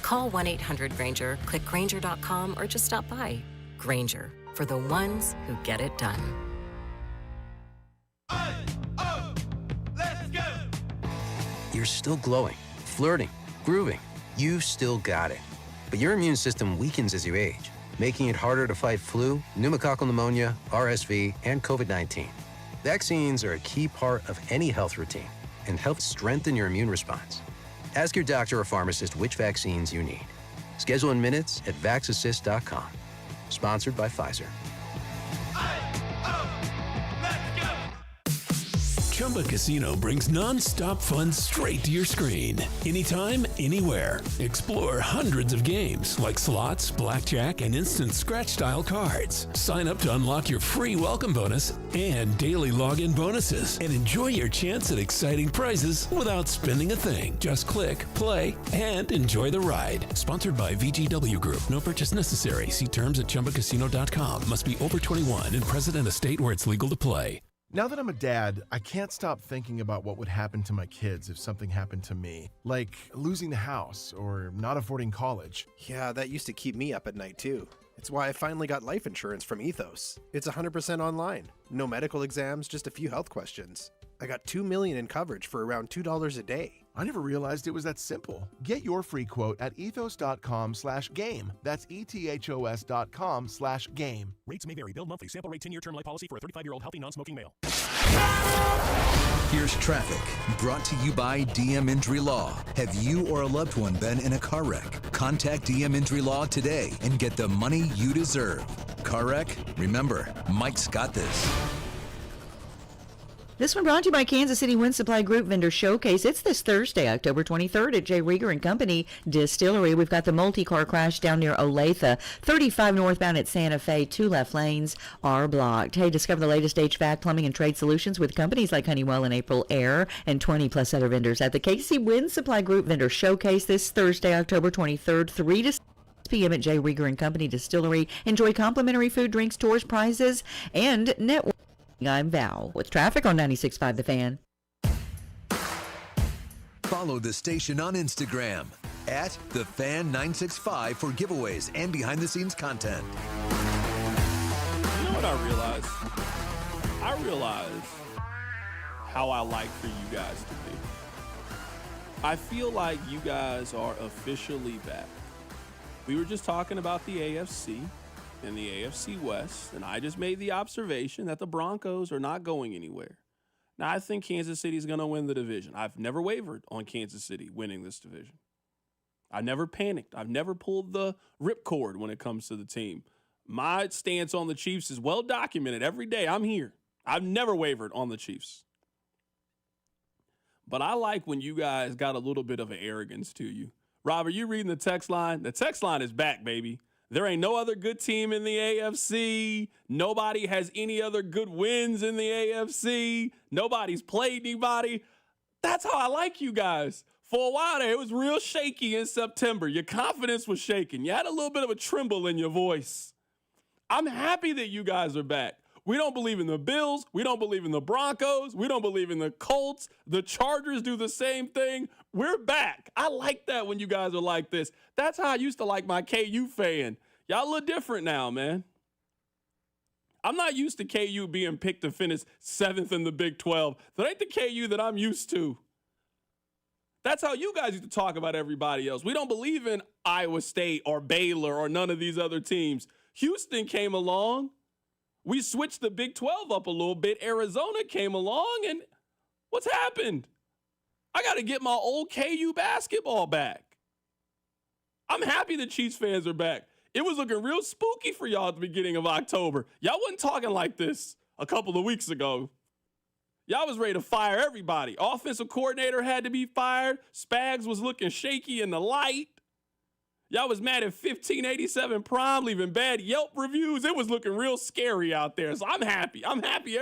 Call 1-800-GRAINGER, click Grainger.com, or just stop by. Grainger, for the ones who get it done. You're still glowing, flirting, grooving. You've still got it. But your immune system weakens as you age, making it harder to fight flu, pneumococcal pneumonia, RSV, and COVID-19. Vaccines are a key part of any health routine and help strengthen your immune response. Ask your doctor or pharmacist which vaccines you need. Schedule in minutes at vaxassist.com. Sponsored by Pfizer. Chumba Casino brings non-stop fun straight to your screen. Anytime, anywhere. Explore hundreds of games like slots, blackjack, and instant scratch-style cards. Sign up to unlock your free welcome bonus and daily login bonuses. And enjoy your chance at exciting prizes without spending a thing. Just click, play, and enjoy the ride. Sponsored by VGW Group. No purchase necessary. See terms at ChumbaCasino.com. Must be over 21 and present in a state where it's legal to play. Now that I'm a dad, I can't stop thinking about what would happen to my kids if something happened to me, like losing the house or not affording college. Yeah, that used to keep me up at night too. It's why I finally got life insurance from Ethos. It's 100% online. No medical exams, just a few health questions. I got $2 million in coverage for around $2 a day. I never realized it was that simple. Get your free quote at ethos.com/game. That's ETHOS.com/game. Rates may vary. Bill monthly. Sample rate 10-year term life policy for a 35-year-old healthy non-smoking male. Here's traffic, brought to you by DM Injury Law. Have you or a loved one been in a car wreck? Contact DM Injury Law today and get the money you deserve. Car wreck? Remember, Mike's got this. This one brought to you by Kansas City Wind Supply Group Vendor Showcase. It's this Thursday, October 23rd at J. Rieger & Company Distillery. We've got the multi-car crash down near Olathe. 35 northbound at Santa Fe. 2 left lanes are blocked. Hey, discover the latest HVAC, plumbing, and trade solutions with companies like Honeywell and April Air and 20-plus other vendors at the KC Wind Supply Group Vendor Showcase this Thursday, October 23rd, 3 to 6 p.m. at J. Rieger & Company Distillery. Enjoy complimentary food, drinks, tours, prizes, and network. I'm Val with traffic on 96.5 The Fan. Follow the station on Instagram at TheFan965 for giveaways and behind-the-scenes content. You know what I realized? I realized how I like for you guys to be. I feel like you guys are officially back. We were just talking about the AFC and the AFC West, and I just made the observation that the Broncos are not going anywhere. Now, I think Kansas City is going to win the division. I've never wavered on Kansas City winning this division. I never panicked. I've never pulled the ripcord when it comes to the team. My stance on the Chiefs is well documented. Every day I'm here. I've never wavered on the Chiefs. But I like when you guys got a little bit of an arrogance to you. Rob, are you reading the text line? The text line is back, baby. There ain't no other good team in the AFC. Nobody has any other good wins in the AFC. Nobody's played anybody. That's how I like you guys. For a while there, it was real shaky in September. Your confidence was shaking. You had a little bit of a tremble in your voice. I'm happy that you guys are back. We don't believe in the Bills. We don't believe in the Broncos. We don't believe in the Colts. The Chargers do the same thing. We're back. I like that when you guys are like this. That's how I used to like my KU fan. Y'all look different now, man. I'm not used to KU being picked to finish 7th in the Big 12. That ain't the KU that I'm used to. That's how you guys used to talk about everybody else. We don't believe in Iowa State or Baylor or none of these other teams. Houston came along. We switched the Big 12 up a little bit. Arizona came along, and what's happened? I got to get my old KU basketball back. I'm happy the Chiefs fans are back. It was looking real spooky for y'all at the beginning of October. Y'all wasn't talking like this a couple of weeks ago. Y'all was ready to fire everybody. Offensive coordinator had to be fired. Spags was looking shaky in the light. Y'all was mad at 1587 Prime, leaving bad Yelp reviews. It was looking real scary out there. So I'm happy. I'm happy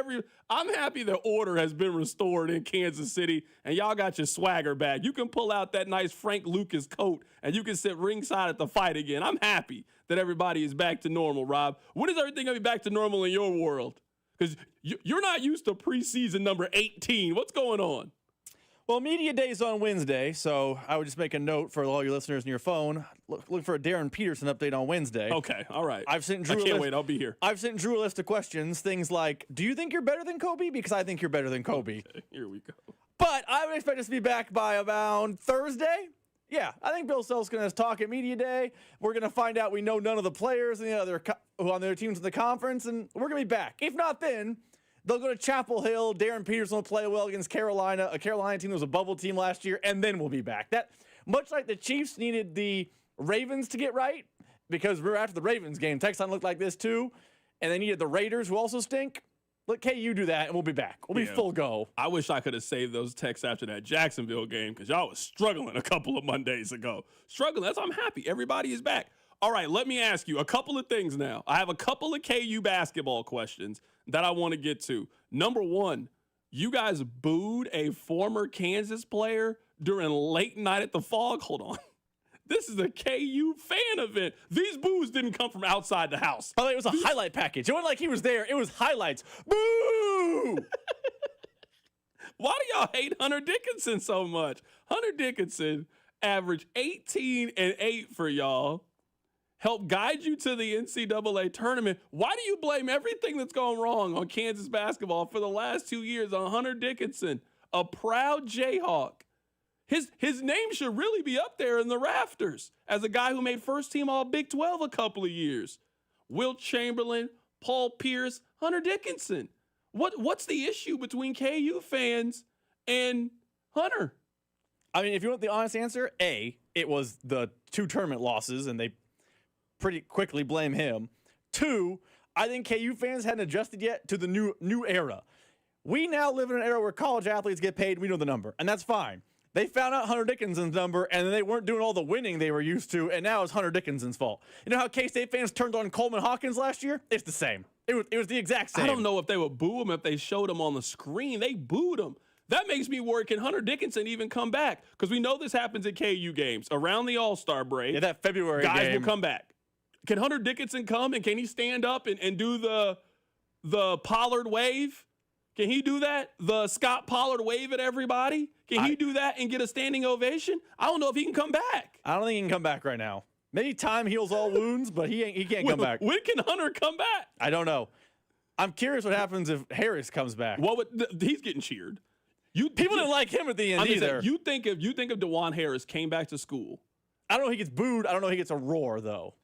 the order has been restored in Kansas City, and y'all got your swagger back. You can pull out that nice Frank Lucas coat, and you can sit ringside at the fight again. I'm happy that everybody is back to normal, Rob. When is everything going to be back to normal in your world? Because you're not used to preseason number 18. What's going on? Well, Media Day's on Wednesday, so I would just make a note for all your listeners in your phone. Look for a Darren Peterson update on Wednesday. Okay, all right. I can't wait. I'll be here. I've sent Drew a list of questions, things like, do you think you're better than Kobe? Because I think you're better than Kobe. Okay, here we go. But I would expect us to be back by about Thursday. Yeah, I think Bill Self's going to talk at Media Day. We're going to find out we know none of the players and the other who on their teams in the conference, and we're going to be back. If not then, they'll go to Chapel Hill. Darren Peterson will play well against Carolina, a Carolina team that was a bubble team last year, and then we'll be back. That much like the Chiefs needed the Ravens to get right, because we're after the Ravens game. Texans looked like this too, and they needed the Raiders, who also stink. Let KU do that, and we'll be back. We'll be full go. I wish I could have saved those texts after that Jacksonville game, because y'all was struggling a couple of Mondays ago. Struggling. That's why I'm happy. Everybody is back. All right, let me ask you a couple of things now. I have a couple of KU basketball questions that I want to get to. Number one, you guys booed a former Kansas player during late night at the Fog. Hold on. This is a KU fan event. These boos didn't come from outside the house. By the way, it was a highlight package. It wasn't like he was there. It was highlights. Boo! Why do y'all hate Hunter Dickinson so much? Hunter Dickinson averaged 18 and 8 for y'all. Helped guide you to the NCAA tournament. Why do you blame everything that's gone wrong on Kansas basketball for the last 2 years on Hunter Dickinson, a proud Jayhawk? His name should really be up there in the rafters as a guy who made first team all Big 12 a couple of years. Wilt Chamberlain, Paul Pierce, Hunter Dickinson. What's the issue between KU fans and Hunter? I mean, if you want the honest answer, A, it was the 2 tournament losses, and they pretty quickly blame him. 2, I think KU fans hadn't adjusted yet to the new era. We now live in an era where college athletes get paid, we know the number, and that's fine. They found out Hunter Dickinson's number, and then they weren't doing all the winning they were used to, and now it's Hunter Dickinson's fault. You know how K-State fans turned on Coleman Hawkins last year? It's the same. It was the exact same. I don't know if they would boo him if they showed him on the screen. They booed him. That makes me worry. Can Hunter Dickinson even come back? Because we know this happens at KU games. Around the All-Star break, yeah, that February guys game will come back. Can Hunter Dickinson come, and can he stand up and do the Pollard wave? Can he do that? The Scott Pollard wave at everybody? Can he do that and get a standing ovation? I don't know if he can come back. I don't think he can come back right now. Maybe time heals all wounds, but he can't come back. When can Hunter come back? I don't know. I'm curious what happens if Harris comes back. He's getting cheered. People didn't like him at the end either. You think if DeJuan Harris came back to school, I don't know if he gets booed. I don't know if he gets a roar though.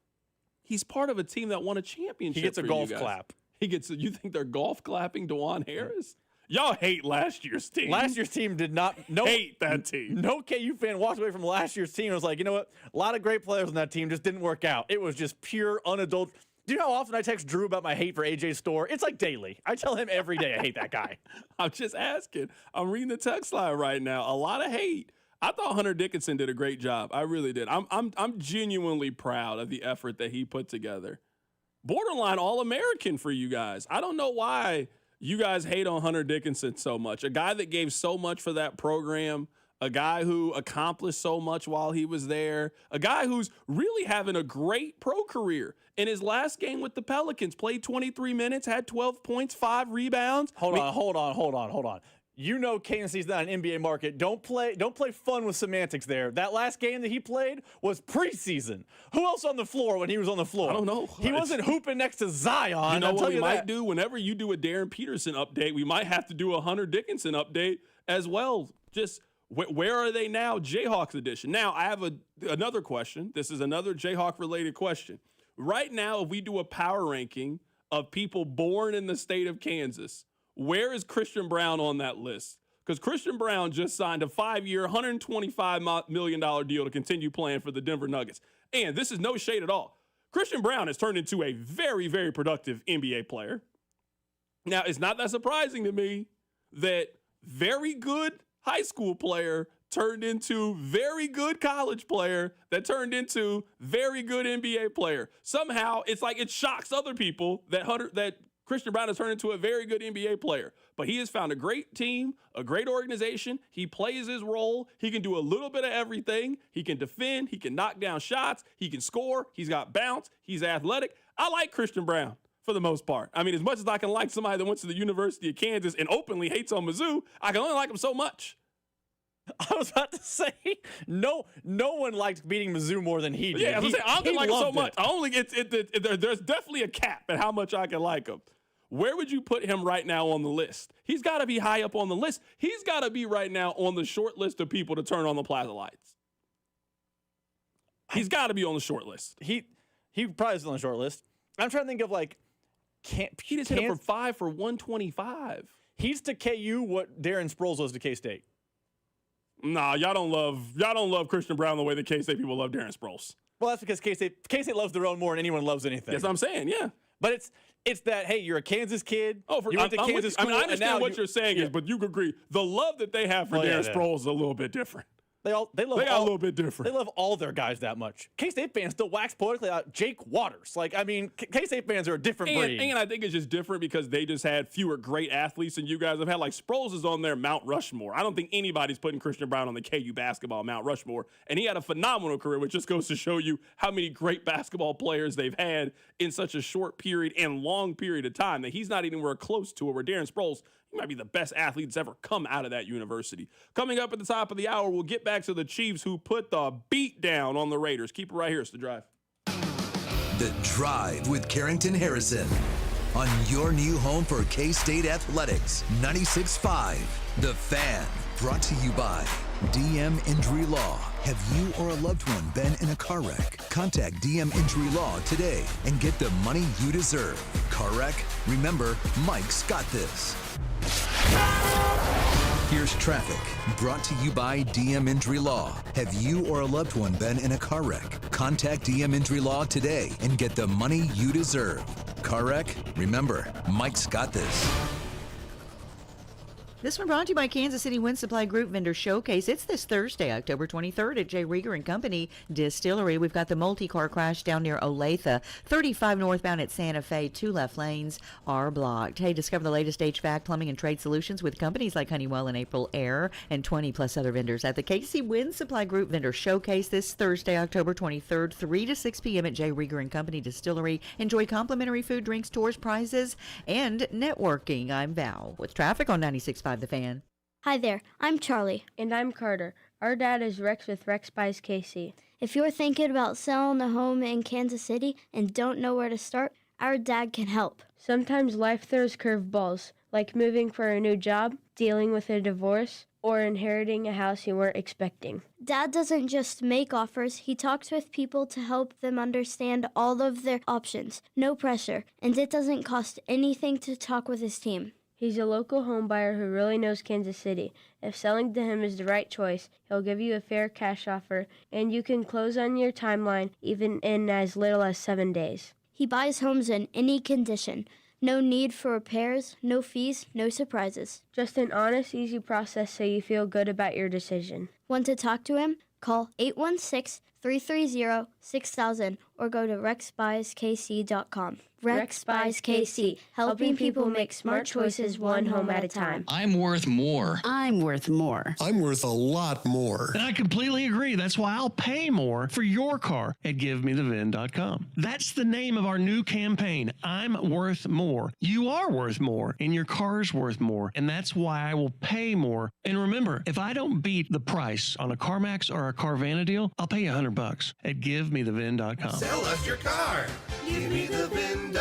He's part of a team that won a championship. He gets a golf clap. You think they're golf clapping DeJuan Harris? Y'all hate last year's team. Last year's team did not hate that team. No KU fan walked away from last year's team and was like, you know what? A lot of great players on that team just didn't work out. It was just pure unadult. Do you know how often I text Drew about my hate for AJ Storr? It's like daily. I tell him every day I hate that guy. I'm just asking. I'm reading the text line right now. A lot of hate. I thought Hunter Dickinson did a great job. I really did. I'm genuinely proud of the effort that he put together. Borderline All-American for you guys. I don't know why you guys hate on Hunter Dickinson so much. A guy that gave so much for that program, a guy who accomplished so much while he was there, a guy who's really having a great pro career. In his last game with the Pelicans, played 23 minutes, had 12 points, 5 rebounds. Hold on. You know KNC's not an NBA market. Don't play fun with semantics there. That last game that he played was preseason. Who else on the floor when he was on the floor? I don't know. He wasn't hooping next to Zion. You know what we might do? Whenever you do a Darren Peterson update, we might have to do a Hunter Dickinson update as well. Just where are they now? Jayhawks edition. Now, I have another question. This is another Jayhawk-related question. Right now, if we do a power ranking of people born in the state of Kansas, where is Christian Brown on that list? because Christian Brown just signed a 5-year, $125 million deal to continue playing for the Denver Nuggets. And this is no shade at all. Christian Brown has turned into a very, very productive NBA player. Now, it's not that surprising to me that very good high school player turned into very good college player that turned into very good NBA player. Somehow, it's like it shocks other people that Christian Brown has turned into a very good NBA player. But he has found a great team, a great organization. He plays his role. He can do a little bit of everything. He can defend. He can knock down shots. He can score. He's got bounce. He's athletic. I like Christian Brown for the most part. I mean, as much as I can like somebody that went to the University of Kansas and openly hates on Mizzou, I can only like him so much. I was about to say, no one liked beating Mizzou more than he did. Yeah, I can like him so much. There's definitely a cap at how much I can like him. Where would you put him right now on the list? He's got to be high up on the list. He's got to be right now on the short list of people to turn on the Plaza lights. He's got to be on the short list. He probably is on the short list. I'm trying to think of he just hit him for 5 for 125. He's to KU what Darren Sproles was to K-State. Nah, y'all don't love Christian Brown the way the K-State people love Darren Sproles. Well, that's because K-State loves their own more than anyone loves anything. That's what I'm saying, yeah. But it's that, hey, you're a Kansas kid. You went to Kansas school. I understand what you're saying is, but you could agree the love that they have for Darren Sproles is a little bit different. They got a little bit different. They love all their guys that much. K-State fans still wax poetically about Jake Waters. K-State fans are a different breed. And I think it's just different because they just had fewer great athletes than you guys have had. Like, Sproles is on their Mount Rushmore. I don't think anybody's putting Christian Brown on the KU basketball Mount Rushmore. And he had a phenomenal career, which just goes to show you how many great basketball players they've had in such a short period and long period of time that he's not anywhere close to it, where Darren Sproles, he might be the best athlete that's ever come out of that university. Coming up at the top of the hour, we'll get back to the Chiefs who put the beat down on the Raiders. Keep it right here. It's The Drive. The Drive with Carrington Harrison on your new home for K-State Athletics, 96.5. The Fan, brought to you by DM Injury Law. Have you or a loved one been in a car wreck? Contact DM Injury Law today and get the money you deserve. Car wreck? Remember, Mike's got this. Here's traffic, brought to you by DM Injury Law. Have you or a loved one been in a car wreck? Contact DM Injury Law today and get the money you deserve. Car wreck? Remember, Mike's got this. This one brought to you by Kansas City Wind Supply Group Vendor Showcase. It's this Thursday, October 23rd at J. Rieger & Company Distillery. We've got the multi-car crash down near Olathe. 35 northbound at Santa Fe. 2 left lanes are blocked. Hey, discover the latest HVAC, plumbing, and trade solutions with companies like Honeywell and April Air and 20-plus other vendors at the KC Wind Supply Group Vendor Showcase this Thursday, October 23rd, 3 to 6 p.m. at J. Rieger & Company Distillery. Enjoy complimentary food, drinks, tours, prizes, and networking. I'm Val with traffic on 96.5 The Fan. Hi there, I'm Charlie. And I'm Carter. Our dad is Rex with Rex Buys KC. If you're thinking about selling a home in Kansas City and don't know where to start, our dad can help. Sometimes life throws curveballs, like moving for a new job, dealing with a divorce, or inheriting a house you weren't expecting. Dad doesn't just make offers, he talks with people to help them understand all of their options. No pressure, and it doesn't cost anything to talk with his team. He's a local home buyer who really knows Kansas City. If selling to him is the right choice, he'll give you a fair cash offer, and you can close on your timeline even in as little as 7 days. He buys homes in any condition. No need for repairs, no fees, no surprises. Just an honest, easy process so you feel good about your decision. Want to talk to him? Call 816-330-6000 or go to rexbuyskc.com. Rex Buys KC, helping people make smart choices one home at a time. I'm worth more. I'm worth more. I'm worth a lot more. And I completely agree. That's why I'll pay more for your car at GiveMeTheVin.com. That's the name of our new campaign. I'm worth more. You are worth more, and your car's worth more. And that's why I will pay more. And remember, if I don't beat the price on a CarMax or a Carvana deal, I'll pay you $100 at GiveMeTheVin.com. Sell us your car. GiveMeTheVin.com.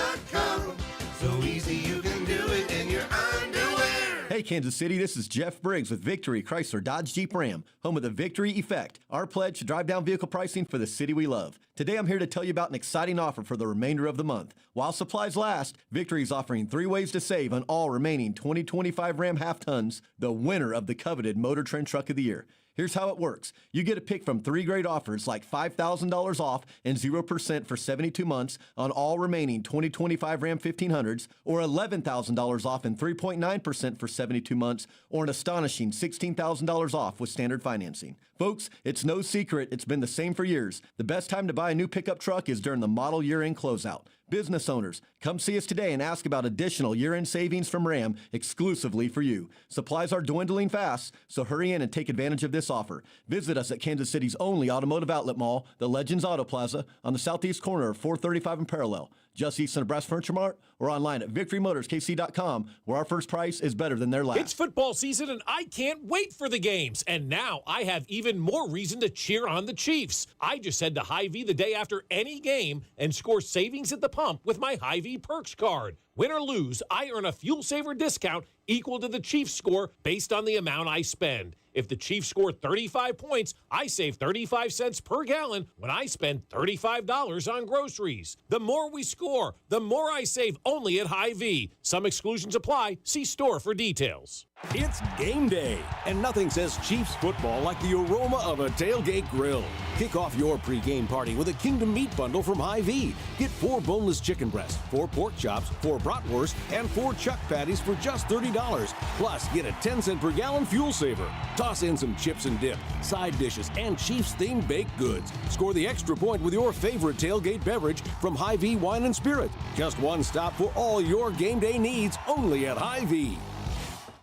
So easy you can do it in your underwear. Hey, Hey, Kansas City, this is Jeff Briggs with Victory Chrysler Dodge Jeep Ram, home of the Victory Effect, our pledge to drive down vehicle pricing for the city we love. Today, I'm here to tell you about an exciting offer for the remainder of the month. While supplies last, Victory is offering 3 ways to save on all remaining 2025 Ram half-tons, the winner of the coveted Motor Trend Truck of the Year. Here's how it works. You get to pick from 3 great offers like $5,000 off and 0% for 72 months on all remaining 2025 Ram 1500s, or $11,000 off and 3.9% for 72 months, or an astonishing $16,000 off with standard financing. Folks, it's no secret, it's been the same for years. The best time to buy a new pickup truck is during the model year-end closeout. Business owners, come see us today and ask about additional year-end savings from Ram exclusively for you. Supplies are dwindling fast, so hurry in and take advantage of this offer. Visit us at Kansas City's only automotive outlet mall, the Legends Auto Plaza, on the southeast corner of 435 and Parallel, just east of Nebraska Furniture Mart, or online at victorymotorskc.com, where our first price is better than their last. It's football season, and I can't wait for the games. And now I have even more reason to cheer on the Chiefs. I just head to Hy-Vee the day after any game and score savings at the pump with my Hy-Vee Perks card. Win or lose, I earn a fuel saver discount equal to the Chiefs score based on the amount I spend. If the Chiefs score 35 points, I save 35 cents per gallon when I spend $35 on groceries. The more we score, the more I save only at Hy-Vee. Some exclusions apply. See store for details. It's game day, and nothing says Chiefs football like the aroma of a tailgate grill. Kick off your pregame party with a Kingdom Meat Bundle from Hy-Vee. Get 4 boneless chicken breasts, 4 pork chops, 4 bratwurst, and 4 chuck patties for just $30. Plus, get a 10-cent per gallon fuel saver. Toss in some chips and dip, side dishes, and Chiefs-themed baked goods. Score the extra point with your favorite tailgate beverage from Hy-Vee Wine and Spirit. Just one stop for all your game day needs, only at Hy-Vee.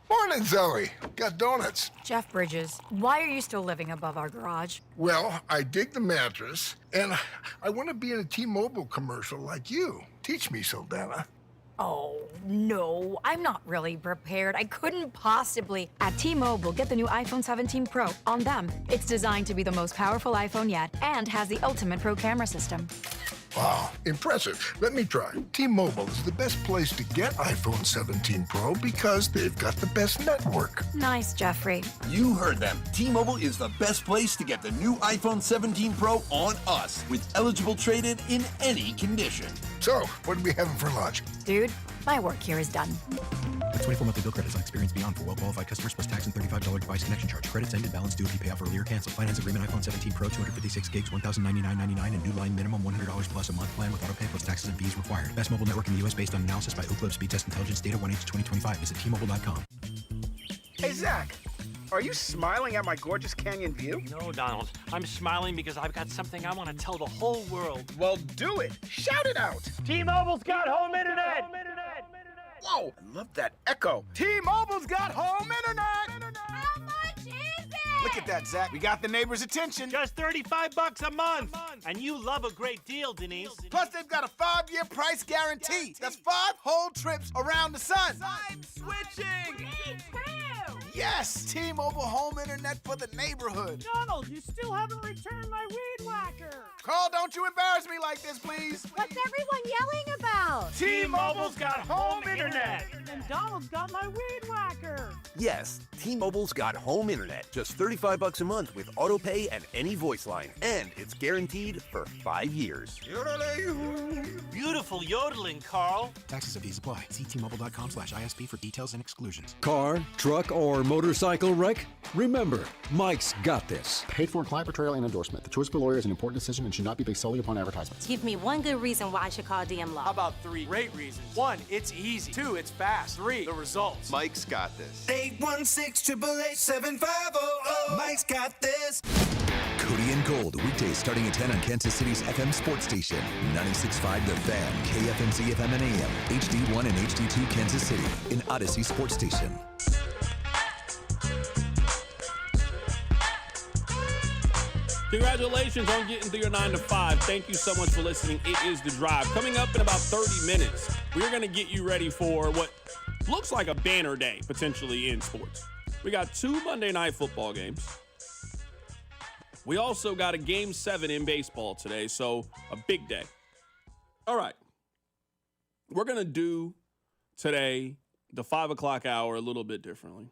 Morning, Zoe. Got donuts. Jeff Bridges, why are you still living above our garage? Well, I dig the mattress, and I want to be in a T-Mobile commercial like you. Teach me, Saldana. Oh, no, I'm not really prepared. I couldn't possibly. At T-Mobile, get the new iPhone 17 Pro on them. It's designed to be the most powerful iPhone yet and has the ultimate pro camera system. Wow, impressive. Let me try. T-Mobile is the best place to get iPhone 17 Pro because they've got the best network. Nice, Jeffrey. You heard them. T-Mobile is the best place to get the new iPhone 17 Pro on us with eligible trade-in in any condition. So, what are we having for lunch? Dude, my work here is done. The 24-monthly bill credits on experience beyond for well-qualified customers plus tax and $35 device connection charge. Credits ended. Balance due if you pay off earlier. Cancel. Finance agreement iPhone 17 Pro 256 gigs $1,099.99 and new line minimum $100 plus a month plan with auto pay plus taxes and fees required. Best mobile network in the U.S. based on analysis by Ookla Speed Test Intelligence data 1H2025. Visit T-Mobile.com. Hey, Zach. Are you smiling at my gorgeous canyon view? No, Donald. I'm smiling because I've got something I want to tell the whole world. Well, do it. Shout it out. T-Mobile's got home internet. Whoa, I love that echo. T-Mobile's got home internet. How much is it? Look at that, Zach. We got the neighbors' attention. Just $35 a month. And you love a great deal, Denise. Plus, they've got a 5-year price guarantee. That's 5 whole trips around the sun. I'm switching. Me too. Yes, T-Mobile home internet for the neighborhood. Donald, you still haven't returned my weed whacker. Carl, don't you embarrass me like this, please. What's everyone yelling about? T-Mobile's got home internet. And Donald's got my weed whacker. Yes, T-Mobile's got home internet. Just $35 a month with auto pay and any voice line. And it's guaranteed for 5 years. Beautiful yodeling, Carl. Taxes and fees apply. See T-Mobile.com/ISP for details and exclusions. Car, truck, or motorcycle wreck? Remember, Mike's got this. Paid for client portrayal and endorsement. The choice of a lawyer is an important decision and should not be based solely upon advertisements. Give me one good reason why I should call DM Law. How about 3 great reasons? 1, it's easy. 2, it's fast. 3, the results. Mike's got this. 816-888-7500. Mike's got this. Cody and Gold, weekdays starting at 10 on Kansas City's FM sports station. 96.5 The Fan, KFMZ FM and AM, HD1 and HD2 Kansas City, in Odyssey Sports Station. Congratulations on getting through your 9 to 5. Thank you so much for listening. It is The Drive. Coming up in about 30 minutes, we're going to get you ready for what looks like a banner day, potentially, in sports. We got 2 Monday Night Football games. We also got a Game 7 in baseball today, so a big day. All right. We're going to do today the 5 o'clock hour a little bit differently.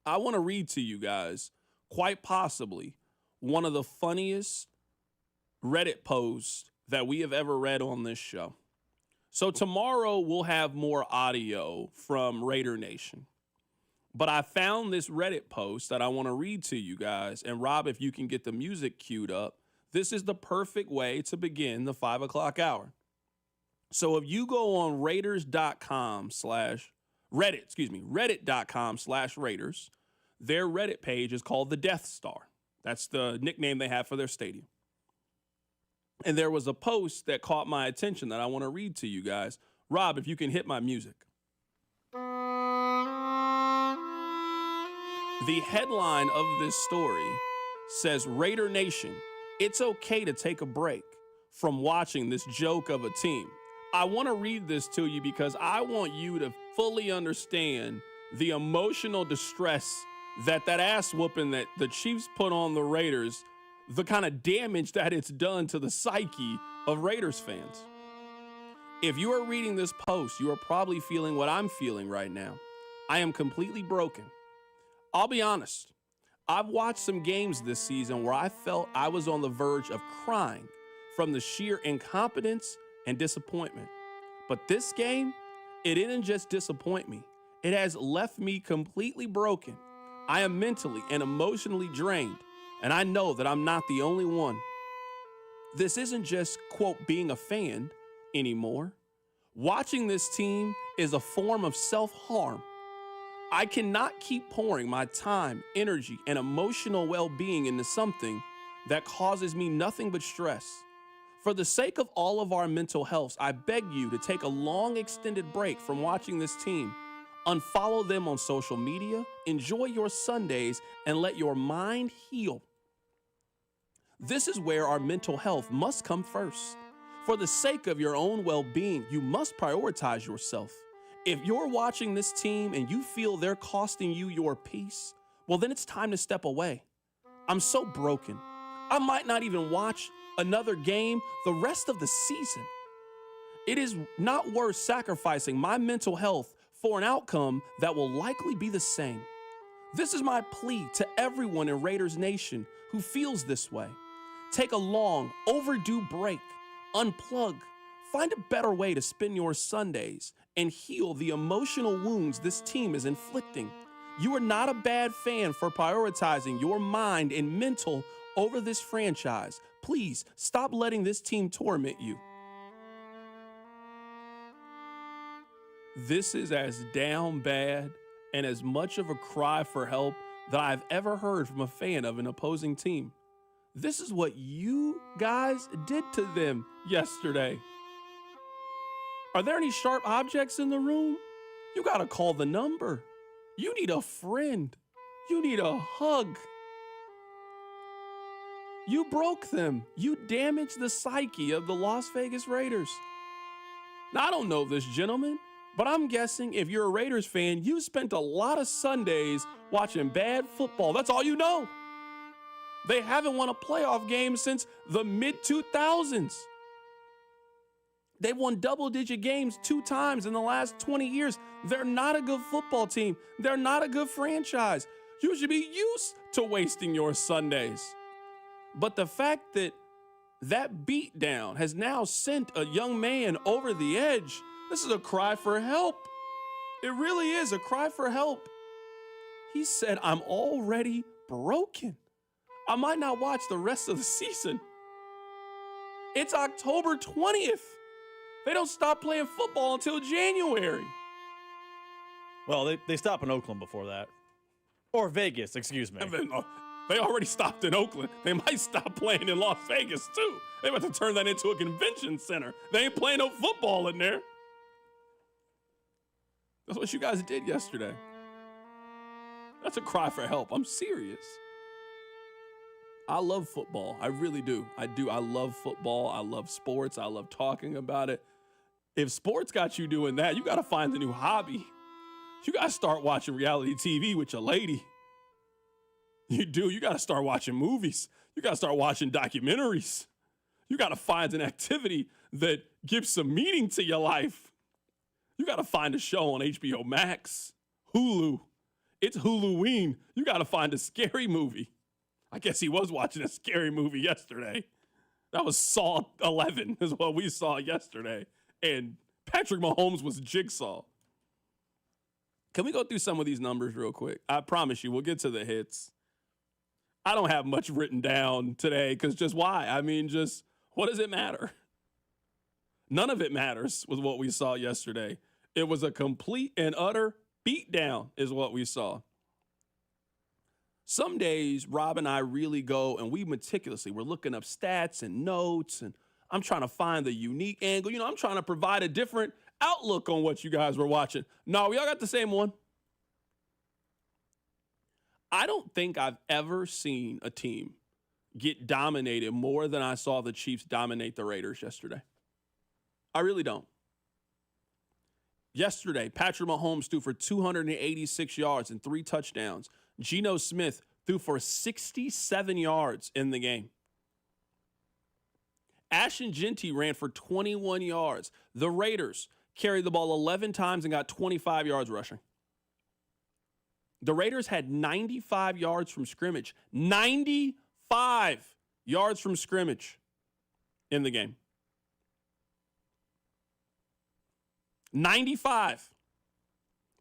I want to read to you guys, quite possibly, one of the funniest Reddit posts that we have ever read on this show. So tomorrow we'll have more audio from Raider Nation. But I found this Reddit post that I want to read to you guys. And Rob, if you can get the music queued up, this is the perfect way to begin the 5 o'clock hour. So if you go on reddit.com/Raiders, their Reddit page is called the Death Star. That's the nickname they have for their stadium. And there was a post that caught my attention that I want to read to you guys. Rob, if you can hit my music. The headline of this story says, Raider Nation, it's okay to take a break from watching this joke of a team. I want to read this to you because I want you to fully understand the emotional distress that ass whooping that the Chiefs put on the Raiders, the kind of damage that it's done to the psyche of Raiders fans. If you are reading this post, you are probably feeling what I'm feeling right now. I am completely broken. I'll be honest. I've watched some games this season where I felt I was on the verge of crying from the sheer incompetence and disappointment. But this game, it didn't just disappoint me. It has left me completely broken. I am mentally and emotionally drained, and I know that I'm not the only one. This isn't just, quote, being a fan anymore. Watching this team is a form of self-harm. I cannot keep pouring my time, energy, and emotional well-being into something that causes me nothing but stress. For the sake of all of our mental health, I beg you to take a long extended break from watching this team. Unfollow them on social media, enjoy your Sundays, and let your mind heal. This is where our mental health must come first. For the sake of your own well-being, you must prioritize yourself. If you're watching this team and you feel they're costing you your peace, well, then it's time to step away. I'm so broken. I might not even watch another game the rest of the season. It is not worth sacrificing my mental health for an outcome that will likely be the same. This is my plea to everyone in Raiders Nation who feels this way. Take a long, overdue break, unplug, find a better way to spend your Sundays and heal the emotional wounds this team is inflicting. You are not a bad fan for prioritizing your mind and mental over this franchise. Please stop letting this team torment you. This is as down bad and as much of a cry for help that I've ever heard from a fan of an opposing team. This is what you guys did to them yesterday. Are there any sharp objects in the room? You gotta call the number. You need a friend. You need a hug. You broke them. You damaged the psyche of the Las Vegas Raiders. Now, I don't know this gentleman, but I'm guessing if you're a Raiders fan, you spent a lot of Sundays watching bad football. That's all you know. They haven't won a playoff game since the mid-2000s. They've won double-digit games 2 times in the last 20 years. They're not a good football team. They're not a good franchise. You should be used to wasting your Sundays. But the fact that that beatdown has now sent a young man over the edge, this is a cry for help. It really is a cry for help. He said, I'm already broken. I might not watch the rest of the season. It's October 20th. They don't stop playing football until January. Well, they stopped in Oakland before that. Or Vegas, excuse me. They already stopped in Oakland. They might stop playing in Las Vegas, too. They about to turn that into a convention center. They ain't playing no football in there. That's what you guys did yesterday. That's a cry for help. I'm serious. I love football. I really do. I do. I love football. I love sports. I love talking about it. If sports got you doing that, you got to find a new hobby. You got to start watching reality TV with your lady. You do. You got to start watching movies. You got to start watching documentaries. You got to find an activity that gives some meaning to your life. You got to find a show on HBO Max, Hulu. It's Huluween. You got to find a scary movie. I guess he was watching a scary movie yesterday. That was Saw 11 is what we saw yesterday. And Patrick Mahomes was Jigsaw. Can we go through some of these numbers real quick? I promise you, we'll get to the hits. I don't have much written down today because just why? I mean, just what does it matter? None of it matters with what we saw yesterday. It was a complete and utter beatdown is what we saw. Some days, Rob and I really go and we're looking up stats and notes, and I'm trying to find the unique angle. I'm trying to provide a different outlook on what you guys were watching. No, we all got the same one. I don't think I've ever seen a team get dominated more than I saw the Chiefs dominate the Raiders yesterday. I really don't. Yesterday, Patrick Mahomes threw for 286 yards and 3 touchdowns. Geno Smith threw for 67 yards in the game. Ashton Genty ran for 21 yards. The Raiders carried the ball 11 times and got 25 yards rushing. The Raiders had 95 yards from scrimmage. 95 yards from scrimmage in the game. 95.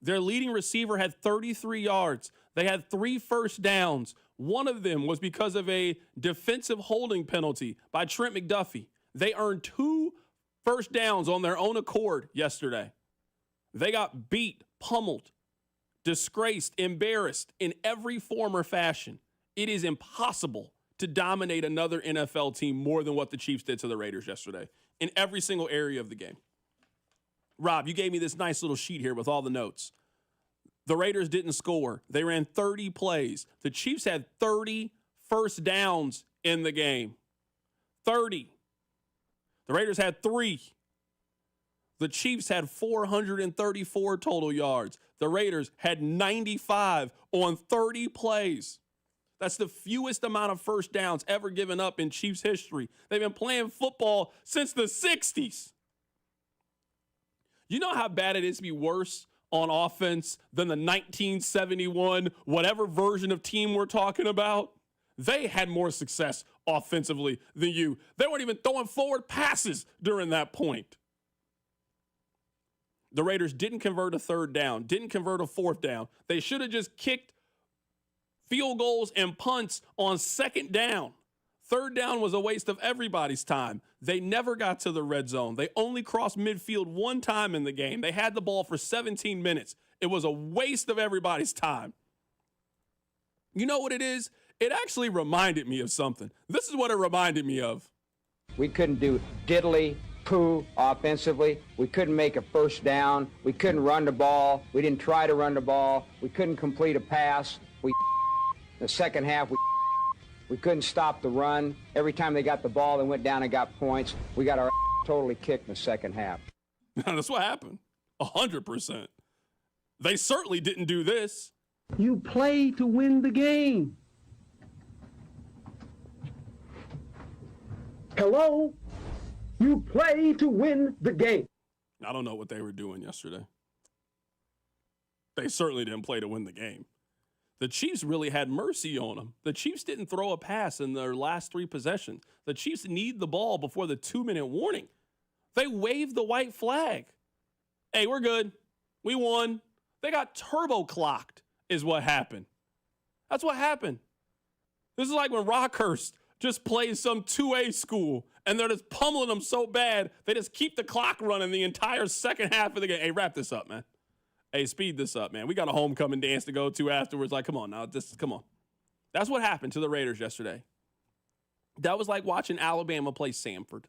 Their leading receiver had 33 yards. They had 3 first downs. One of them was because of a defensive holding penalty by Trent McDuffie. They earned 2 first downs on their own accord yesterday. They got beat, pummeled, disgraced, embarrassed in every form or fashion. It is impossible to dominate another NFL team more than what the Chiefs did to the Raiders yesterday in every single area of the game. Rob, you gave me this nice little sheet here with all the notes. The Raiders didn't score. They ran 30 plays. The Chiefs had 30 first downs in the game. 30. The Raiders had 3. The Chiefs had 434 total yards. The Raiders had 95 on 30 plays. That's the fewest amount of first downs ever given up in Chiefs history. They've been playing football since the 60s. You know how bad it is to be worse on offense than the 1971 whatever version of team we're talking about? They had more success offensively than you. They weren't even throwing forward passes during that point. The Raiders didn't convert a 3rd down, didn't convert a 4th down. They should have just kicked field goals and punts on 2nd down. 3rd down was a waste of everybody's time. They never got to the red zone. They only crossed midfield 1 time in the game. They had the ball for 17 minutes. It was a waste of everybody's time. You know what it is? It actually reminded me of something. This is what it reminded me of. We couldn't do diddly poo offensively. We couldn't make a first down. We couldn't run the ball. We didn't try to run the ball. We couldn't complete a pass. The second half, we couldn't stop the run. Every time they got the ball, they went down and got points. We got our totally kicked in the second half. That's what happened. 100%. They certainly didn't do this. You play to win the game. Hello? You play to win the game. I don't know what they were doing yesterday. They certainly didn't play to win the game. The Chiefs really had mercy on them. The Chiefs didn't throw a pass in their last 3 possessions. The Chiefs need the ball before the 2-minute warning. They waved the white flag. Hey, we're good. We won. They got turbo clocked is what happened. That's what happened. This is like when Rockhurst just plays some 2A school and they're just pummeling them so bad, they just keep the clock running the entire second half of the game. Hey, wrap this up, man. Hey, speed this up, man. We got a homecoming dance to go to afterwards. Like, come on now. Come on. That's what happened to the Raiders yesterday. That was like watching Alabama play Samford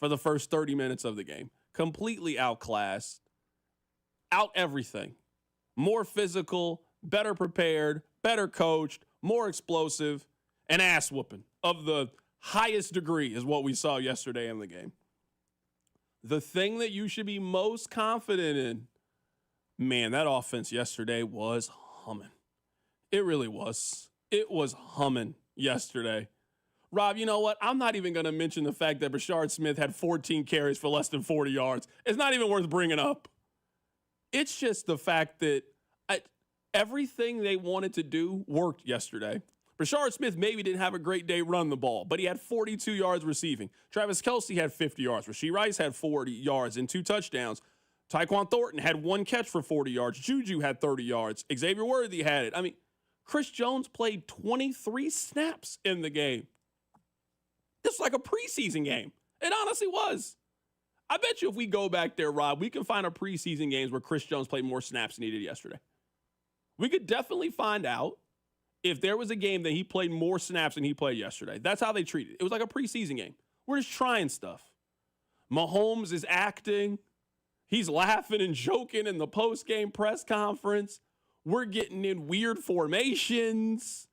for the first 30 minutes of the game. Completely outclassed, out everything. More physical, better prepared, better coached, more explosive, and ass whooping of the highest degree is what we saw yesterday in the game. The thing that you should be most confident in, man, that offense yesterday was humming. It really was. It was humming yesterday. Rob, you know what? I'm not even going to mention the fact that Brashard Smith had 14 carries for less than 40 yards. It's not even worth bringing up. It's just the fact that everything they wanted to do worked yesterday. Rashard Smith maybe didn't have a great day running the ball, but he had 42 yards receiving. Travis Kelce had 50 yards. Rashee Rice had 40 yards and 2 touchdowns. Tyquan Thornton had 1 catch for 40 yards. Juju had 30 yards. Xavier Worthy had it. I mean, Chris Jones played 23 snaps in the game. It's like a preseason game. It honestly was. I bet you if we go back there, Rob, we can find a preseason games where Chris Jones played more snaps than he did yesterday. We could definitely find out if there was a game that he played more snaps than he played yesterday. That's how they treated it. It was like a preseason game. We're just trying stuff. Mahomes is acting. He's laughing and joking in the post-game press conference. We're getting in weird formations.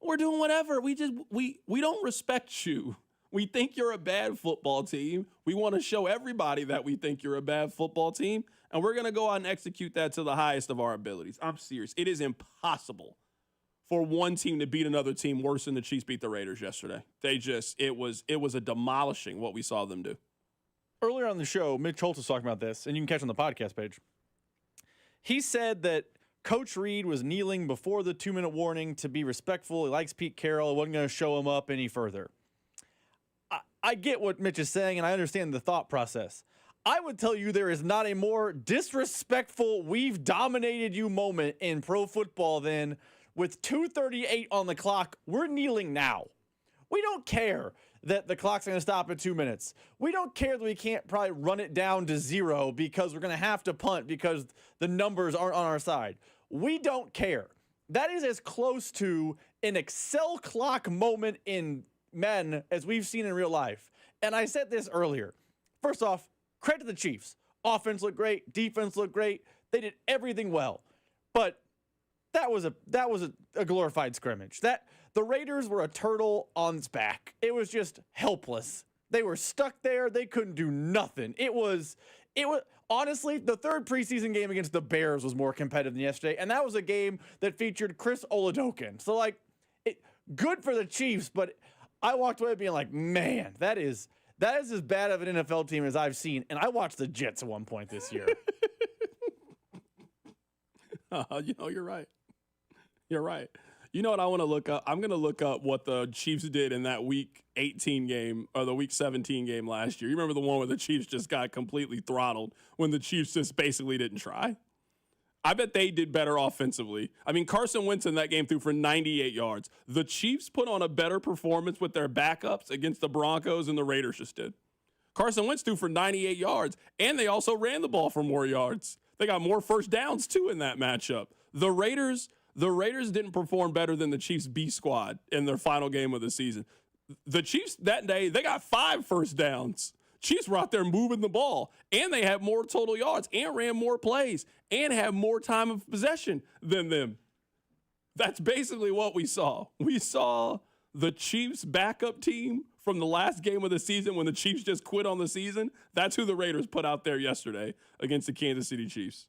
We're doing whatever. We don't respect you. We think you're a bad football team. We want to show everybody that we think you're a bad football team, and we're going to go out and execute that to the highest of our abilities. I'm serious. It is impossible for one team to beat another team worse than the Chiefs beat the Raiders yesterday. It was a demolishing what we saw them do. Earlier on the show, Mitch Holtis was talking about this, and you can catch it on the podcast page. He said that Coach Reed was kneeling before the 2-minute warning to be respectful. He likes Pete Carroll. He wasn't going to show him up any further. I get what Mitch is saying, and I understand the thought process. I would tell you there is not a more disrespectful, we've dominated you moment in pro football than with 2:38 on the clock, we're kneeling now. We don't care that the clock's going to stop at 2 minutes. We don't care that we can't probably run it down to 0 because we're going to have to punt because the numbers aren't on our side. We don't care. That is as close to an Excel clock moment in men as we've seen in real life. And I said this earlier. First off, credit to the Chiefs. Offense looked great. Defense looked great. They did everything well. But that was a glorified scrimmage. The Raiders were a turtle on its back. It was just helpless. They were stuck there. They couldn't do nothing. It was honestly, the third preseason game against the Bears was more competitive than yesterday, and that was a game that featured Chris Oladokun. So, good for the Chiefs, but I walked away being like, man, that is as bad of an NFL team as I've seen, and I watched the Jets at one point this year. You're right. You're right. You know what I want to look up? I'm going to look up what the Chiefs did in that Week 18 game or the Week 17 game last year. You remember the one where the Chiefs just got completely throttled when the Chiefs just basically didn't try? I bet they did better offensively. I mean, Carson Wentz in that game threw for 98 yards. The Chiefs put on a better performance with their backups against the Broncos than the Raiders just did. Carson Wentz threw for 98 yards, and they also ran the ball for more yards. They got more first downs, too, in that matchup. The Raiders didn't perform better than the Chiefs B squad in their final game of the season. The Chiefs that day, they got 5 first downs. Chiefs were out there moving the ball, and they had more total yards and ran more plays and had more time of possession than them. That's basically what we saw. We saw the Chiefs backup team from the last game of the season when the Chiefs just quit on the season. That's who the Raiders put out there yesterday against the Kansas City Chiefs.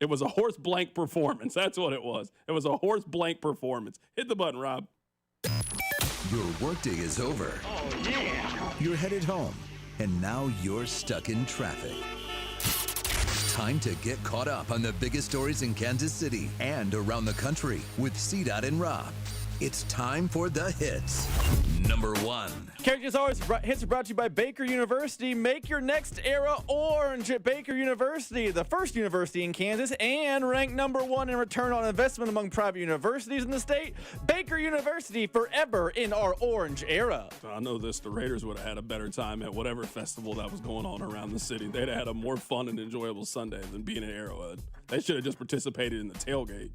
It was a horse blank performance. That's what it was. It was a horse blank performance. Hit the button, Rob. Your workday is over. Oh, yeah. You're headed home, and now you're stuck in traffic. Time to get caught up on the biggest stories in Kansas City and around the country with CDOT and Rob. It's time for the hits. Number 1. Carrington Harrison hits are brought to you by Baker University. Make your next era orange at Baker University, the first university in Kansas and ranked number 1 in return on investment among private universities in the state. Baker University, forever in our orange era. I know this. The Raiders would have had a better time at whatever festival that was going on around the city. They'd have had a more fun and enjoyable Sunday than being at Arrowhead. They should have just participated in the tailgate.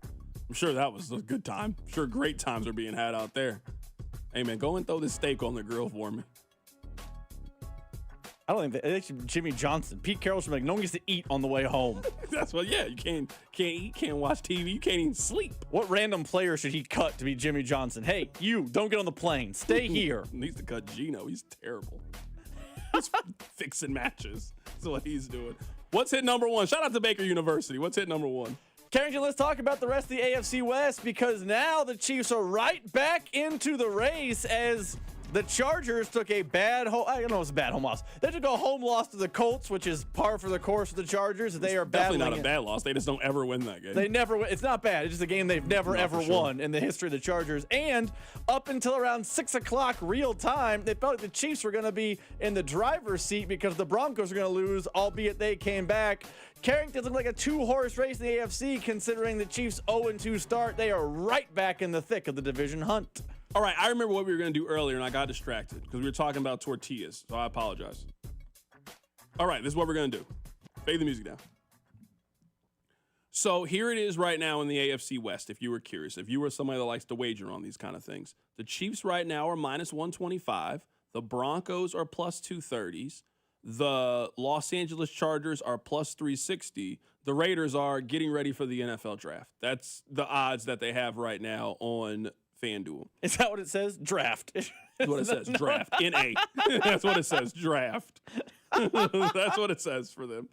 I'm sure that was a good time. I'm sure great times are being had out there. Hey, man, go and throw this steak on the grill for me. I don't think they should Jimmy Johnson. Pete Carroll should be like, no one gets to eat on the way home. That's what, yeah, you can't eat, can't watch TV, you can't even sleep. What random player should he cut to be Jimmy Johnson? Hey, you, don't get on the plane. Stay here. Needs to cut Gino. He's terrible. He's fixing matches. That's what he's doing. What's hit number 1? Shout out to Baker University. What's hit number 1? Carrington, let's talk about the rest of the AFC West because now the Chiefs are right back into the race as The Chargers took a bad home. I don't know, it's a bad home loss. They took a home loss to the Colts, which is par for the course of the Chargers. They are definitely not a bad loss. They just don't ever win that game. They never win. It's not bad. It's just a game they've never ever won in the history of the Chargers. And up until around 6 o'clock real time, they felt like the Chiefs were going to be in the driver's seat because the Broncos were going to lose, albeit they came back. Carrington looked like a 2-horse race in the AFC, considering the Chiefs' 0-2 start. They are right back in the thick of the division hunt. All right, I remember what we were going to do earlier, and I got distracted because we were talking about tortillas, so I apologize. All right, this is what we're going to do. Fade the music down. So here it is right now in the AFC West, if you were curious. If you were somebody that likes to wager on these kind of things. The Chiefs right now are minus 125. The Broncos are plus 230s. The Los Angeles Chargers are plus 360. The Raiders are getting ready for the NFL draft. That's the odds that they have right now on FanDuel. Is that what it says? Draft. That's what it says. Draft. N-A. That's what it says. Draft. That's what it says for them.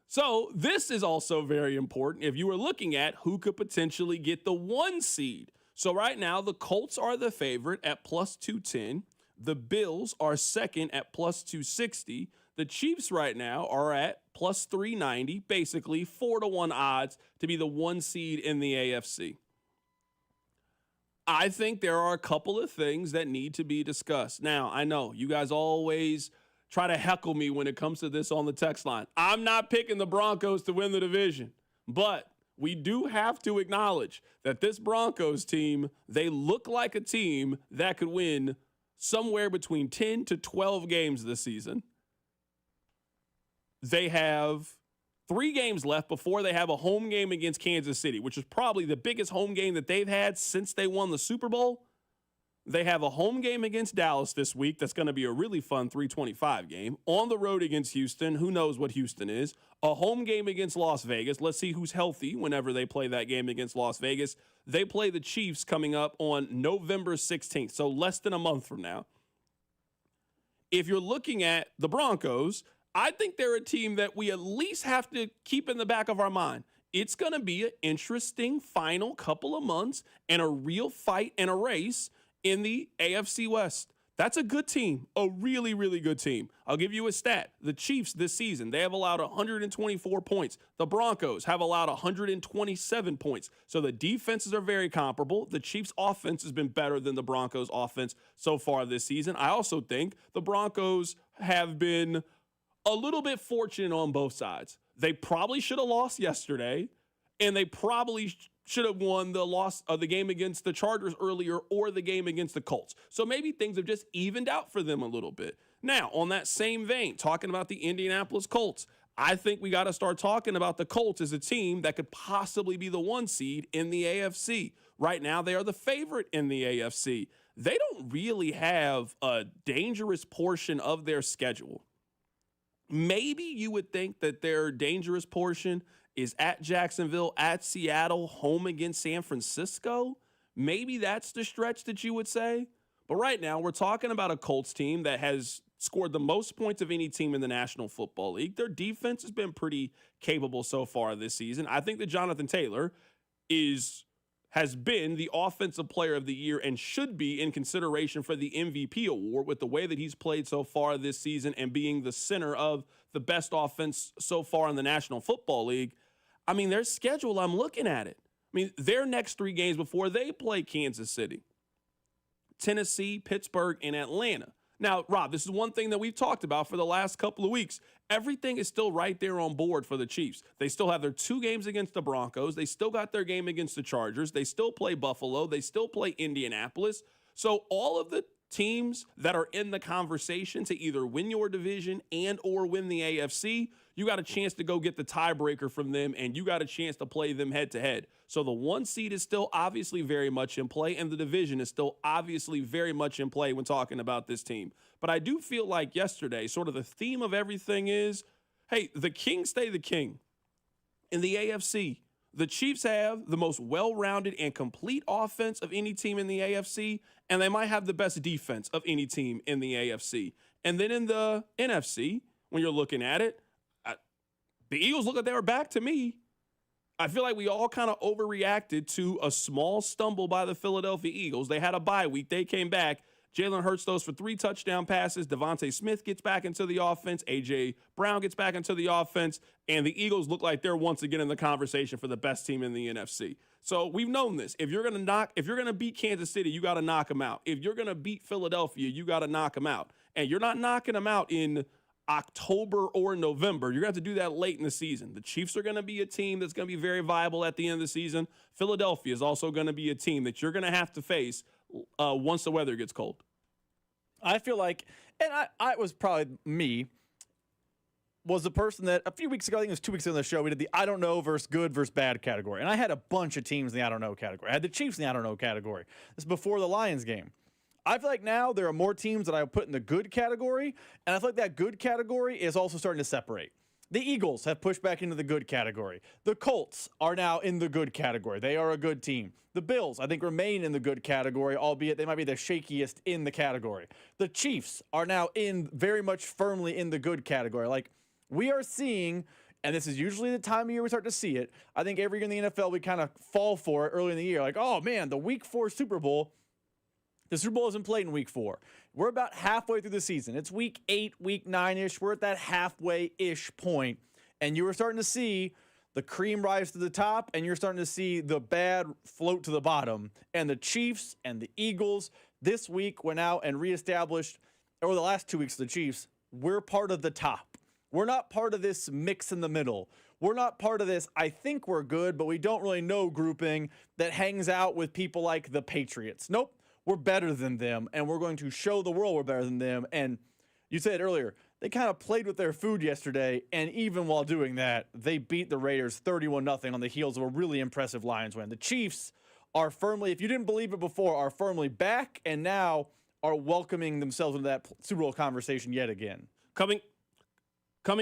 So this is also very important if you were looking at who could potentially get the 1 seed. So right now, the Colts are the favorite at plus 210. The Bills are second at plus 260. The Chiefs right now are at plus 390, basically 4-1 odds to be the 1 seed in the AFC. I think there are a couple of things that need to be discussed. Now, I know you guys always try to heckle me when it comes to this on the text line. I'm not picking the Broncos to win the division, but we do have to acknowledge that this Broncos team, they look like a team that could win somewhere between 10 to 12 games this season. They have 3 games left before they have a home game against Kansas City, which is probably the biggest home game that they've had since they won the Super Bowl. They have a home game against Dallas this week. That's going to be a really fun 325 game. On the road against Houston. Who knows what Houston is? A home game against Las Vegas. Let's see who's healthy whenever they play that game against Las Vegas. They play the Chiefs coming up on November 16th, so less than a month from now. If you're looking at the Broncos, I think they're a team that we at least have to keep in the back of our mind. It's going to be an interesting final couple of months and a real fight and a race in the AFC West. That's a good team, a really, really good team. I'll give you a stat. The Chiefs this season, they have allowed 124 points. The Broncos have allowed 127 points. So the defenses are very comparable. The Chiefs' offense has been better than the Broncos' offense so far this season. I also think the Broncos have been a little bit fortunate on both sides. They probably should have lost yesterday, and they probably should have won the game against the Chargers earlier or the game against the Colts. So maybe things have just evened out for them a little bit. Now, on that same vein, talking about the Indianapolis Colts, I think we got to start talking about the Colts as a team that could possibly be the 1 seed in the AFC. Right now, they are the favorite in the AFC. They don't really have a dangerous portion of their schedule. Maybe you would think that their dangerous portion is at Jacksonville, at Seattle, home against San Francisco. Maybe that's the stretch that you would say. But right now, we're talking about a Colts team that has scored the most points of any team in the National Football League. Their defense has been pretty capable so far this season. I think that Jonathan Taylor has been the offensive player of the year and should be in consideration for the MVP award with the way that he's played so far this season and being the center of the best offense so far in the National Football League. I mean, their schedule, I'm looking at it. I mean, their next 3 games before they play Kansas City, Tennessee, Pittsburgh, and Atlanta. Now, Rob, this is one thing that we've talked about for the last couple of weeks. Everything is still right there on board for the Chiefs. They still have their 2 games against the Broncos. They still got their game against the Chargers. They still play Buffalo. They still play Indianapolis. So all of the teams that are in the conversation to either win your division and or win the AFC, you got a chance to go get the tiebreaker from them, and you got a chance to play them head-to-head. So the 1 seed is still obviously very much in play, and the division is still obviously very much in play when talking about this team. But I do feel like yesterday, sort of the theme of everything is, hey, the king stay the king. In the AFC, the Chiefs have the most well-rounded and complete offense of any team in the AFC, and they might have the best defense of any team in the AFC. And then in the NFC, when you're looking at it, the Eagles look like they were back to me. I feel like we all kind of overreacted to a small stumble by the Philadelphia Eagles. They had a bye week. They came back. Jalen Hurts throws for 3 touchdown passes. Devontae Smith gets back into the offense. A.J. Brown gets back into the offense. And the Eagles look like they're once again in the conversation for the best team in the NFC. So we've known this. If you're going to beat Kansas City, you got to knock them out. If you're going to beat Philadelphia, you got to knock them out. And you're not knocking them out in October or November. You're going to have to do that late in the season. The Chiefs are going to be a team that's going to be very viable at the end of the season. Philadelphia is also going to be a team that you're going to have to face once the weather gets cold. I feel like, and I was probably me, was the person that a few weeks ago, I think it was 2 weeks ago on the show, we did the I don't know versus good versus bad category. And I had a bunch of teams in the I don't know category. I had the Chiefs in the I don't know category. This is before the Lions game. I feel like now there are more teams that I would put in the good category, and I feel like that good category is also starting to separate. The Eagles have pushed back into the good category. The Colts are now in the good category. They are a good team. The Bills, I think, remain in the good category, albeit they might be the shakiest in the category. The Chiefs are now very much firmly in the good category. Like, we are seeing, and this is usually the time of year we start to see it. I think every year in the NFL, we kind of fall for it early in the year. Like, oh, man, the Week 4 Super Bowl. The Super Bowl isn't played in Week 4. We're about halfway through the season. It's Week 8, Week 9-ish. We're at that halfway-ish point. And you were starting to see the cream rise to the top, and you're starting to see the bad float to the bottom. And the Chiefs and the Eagles this week went out and reestablished, over the last 2 weeks of the Chiefs, we're part of the top. We're not part of this mix in the middle. We're not part of this, I think we're good, but we don't really know grouping that hangs out with people like the Patriots. Nope. We're better than them, and we're going to show the world we're better than them. And you said earlier, they kind of played with their food yesterday, and even while doing that, they beat the Raiders 31-0 on the heels of a really impressive Lions win. The Chiefs are firmly, if you didn't believe it before, are firmly back and now are welcoming themselves into that Super Bowl conversation yet again. Coming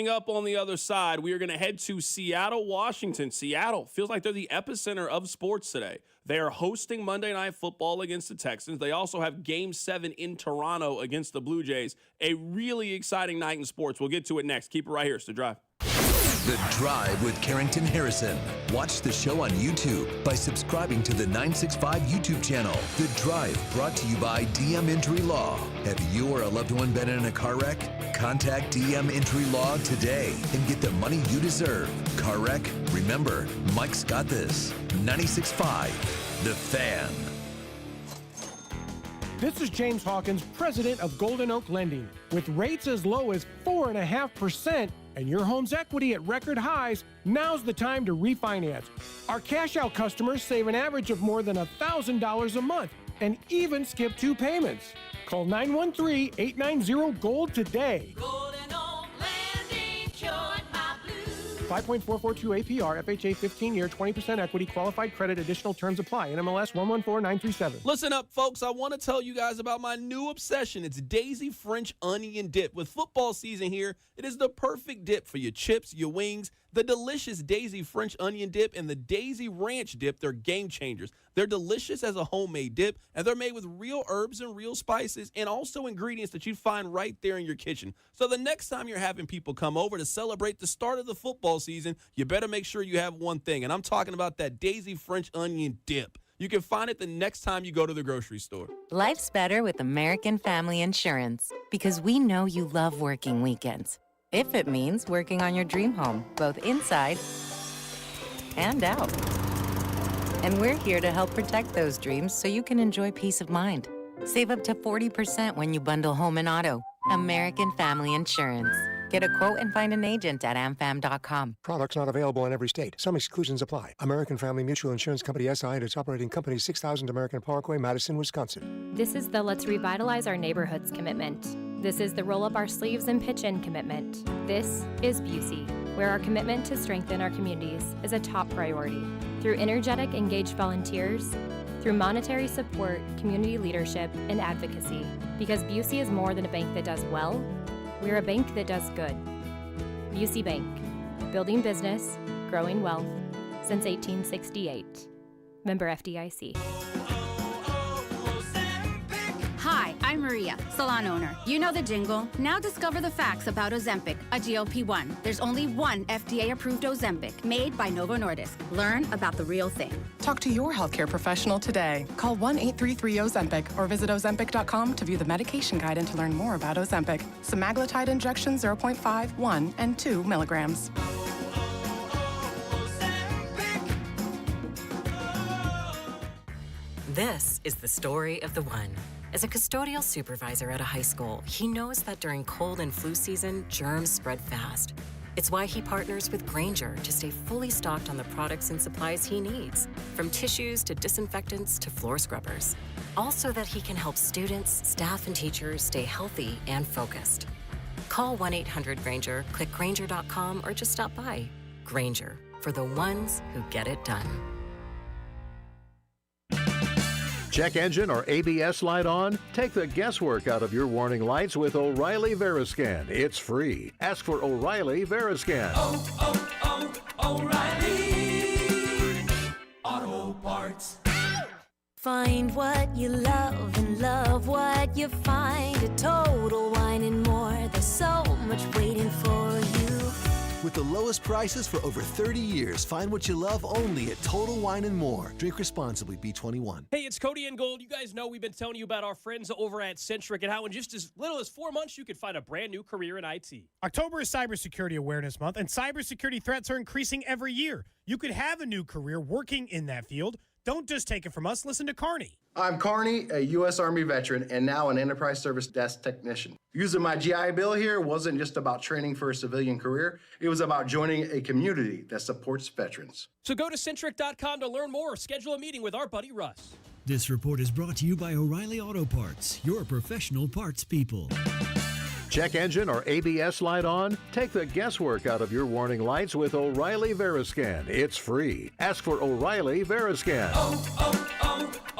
up on the other side, we are going to head to Seattle, Washington. Seattle feels like they're the epicenter of sports today. They are hosting Monday Night Football against the Texans. They also have Game 7 in Toronto against the Blue Jays. A really exciting night in sports. We'll get to it next. Keep it right here. It's The Drive. The Drive with Carrington Harrison. Watch the show on YouTube by subscribing to the 965 YouTube channel. The Drive, brought to you by DM Injury Law. Have you or a loved one been in a car wreck? Contact DM Injury Law today and get the money you deserve. Car wreck? Remember, Mike's got this. 96.5, The Fan. This is James Hawkins, president of Golden Oak Lending. With rates as low as 4.5% and your home's equity at record highs, now's the time to refinance. Our cash-out customers save an average of more than $1,000 a month and even skip 2 payments. Call 913-890-GOLD today. Golden Oak Lending cured my blues. 5.442 APR, FHA 15-year, 20% equity, qualified credit, additional terms apply. NMLS 114937. Listen up, folks. I want to tell you guys about my new obsession. It's Daisy French Onion Dip. With football season here, it is the perfect dip for your chips, your wings. The delicious Daisy French Onion Dip and the Daisy Ranch Dip, they're game changers. They're delicious as a homemade dip, and they're made with real herbs and real spices and also ingredients that you find right there in your kitchen. So the next time you're having people come over to celebrate the start of the football season, you better make sure you have one thing, and I'm talking about that Daisy French Onion Dip. You can find it the next time you go to the grocery store. Life's better with American Family Insurance because we know you love working weekends. If it means working on your dream home, both inside and out. And we're here to help protect those dreams so you can enjoy peace of mind. Save up to 40% when you bundle home and auto. American Family Insurance. Get a quote and find an agent at amfam.com. Products not available in every state. Some exclusions apply. American Family Mutual Insurance Company SI and its operating company 6000 American Parkway, Madison, Wisconsin. This is the Let's Revitalize Our Neighborhoods commitment. This is the Roll Up Our Sleeves and Pitch In commitment. This is Busey, where our commitment to strengthen our communities is a top priority. Through energetic, engaged volunteers, through monetary support, community leadership, and advocacy. Because Busey is more than a bank that does well, we're a bank that does good. Busey Bank, building business, growing wealth, since 1868. Member FDIC. Hi, I'm I'm Maria, salon owner. You know the jingle. Now discover the facts about Ozempic, a GLP-1. There's only one FDA-approved Ozempic, made by Novo Nordisk. Learn about the real thing. Talk to your healthcare professional today. Call 1-833-OZEMPIC or visit Ozempic.com to view the medication guide and to learn more about Ozempic. Semaglutide injection 0.5, 1, and 2 milligrams. This is the story of the one. As a custodial supervisor at a high school, he knows that during cold and flu season, germs spread fast. It's why he partners with Grainger to stay fully stocked on the products and supplies he needs, from tissues to disinfectants to floor scrubbers. Also that he can help students, staff, and teachers stay healthy and focused. Call 1-800-GRAINGER, click Grainger.com, or just stop by. Grainger, for the ones who get it done. Check engine or ABS light on? Take the guesswork out of your warning lights with O'Reilly Veriscan. It's free. Ask for O'Reilly Veriscan. O'Reilly Auto Parts. Find what you love and love what you find at Total Wine and More. There's so much waiting for you. With the lowest prices for over 30 years, find what you love only at Total Wine and More. Drink responsibly, B21. Hey, it's Cody and Gold. You guys know we've been telling you about our friends over at Centric and how in just as little as 4 months you could find a brand new career in IT. October is Cybersecurity Awareness Month, and cybersecurity threats are increasing every year. You could have a new career working in that field. Don't just take it from us. Listen to Carney. I'm Carney, a U.S. Army veteran and now an Enterprise Service Desk Technician. Using my GI Bill here wasn't just about training for a civilian career. It was about joining a community that supports veterans. So go to Centric.com to learn more or schedule a meeting with our buddy Russ. This report is brought to you by O'Reilly Auto Parts, your professional parts people. Check engine or ABS light on? Take the guesswork out of your warning lights with O'Reilly Veriscan. It's free. Ask for O'Reilly Veriscan.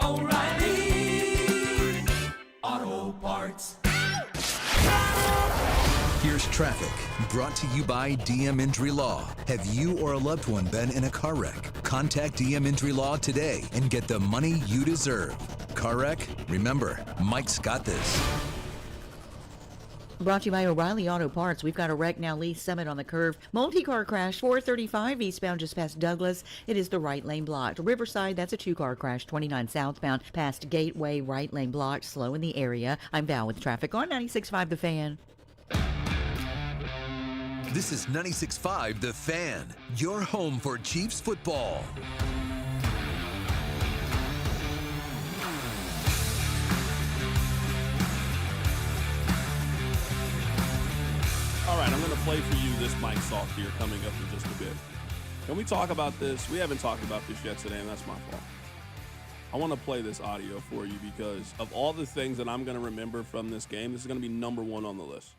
O'Reilly Auto Parts. Here's traffic, brought to you by DM Injury Law. Have you or a loved one been in a car wreck? Contact DM Injury Law today and get the money you deserve. Car wreck? Remember, Mike's got this. Brought to you by O'Reilly Auto Parts. We've got a wreck now, Lee Summit on the curve. Multi-car crash, 435 eastbound just past Douglas. It is the right lane blocked. Riverside, that's a two-car crash, 29 southbound past Gateway, right lane blocked, slow in the area. I'm Val with traffic on 96.5 The Fan. This is 96.5 The Fan, your home for Chiefs football. All right, I'm going to play for you this Mike's Off here coming up in just a bit. Can we talk about this? We haven't talked about this yet today, and that's my fault. I want to play this audio for you because of all the things that I'm going to remember from this game, this is going to be number one on the list.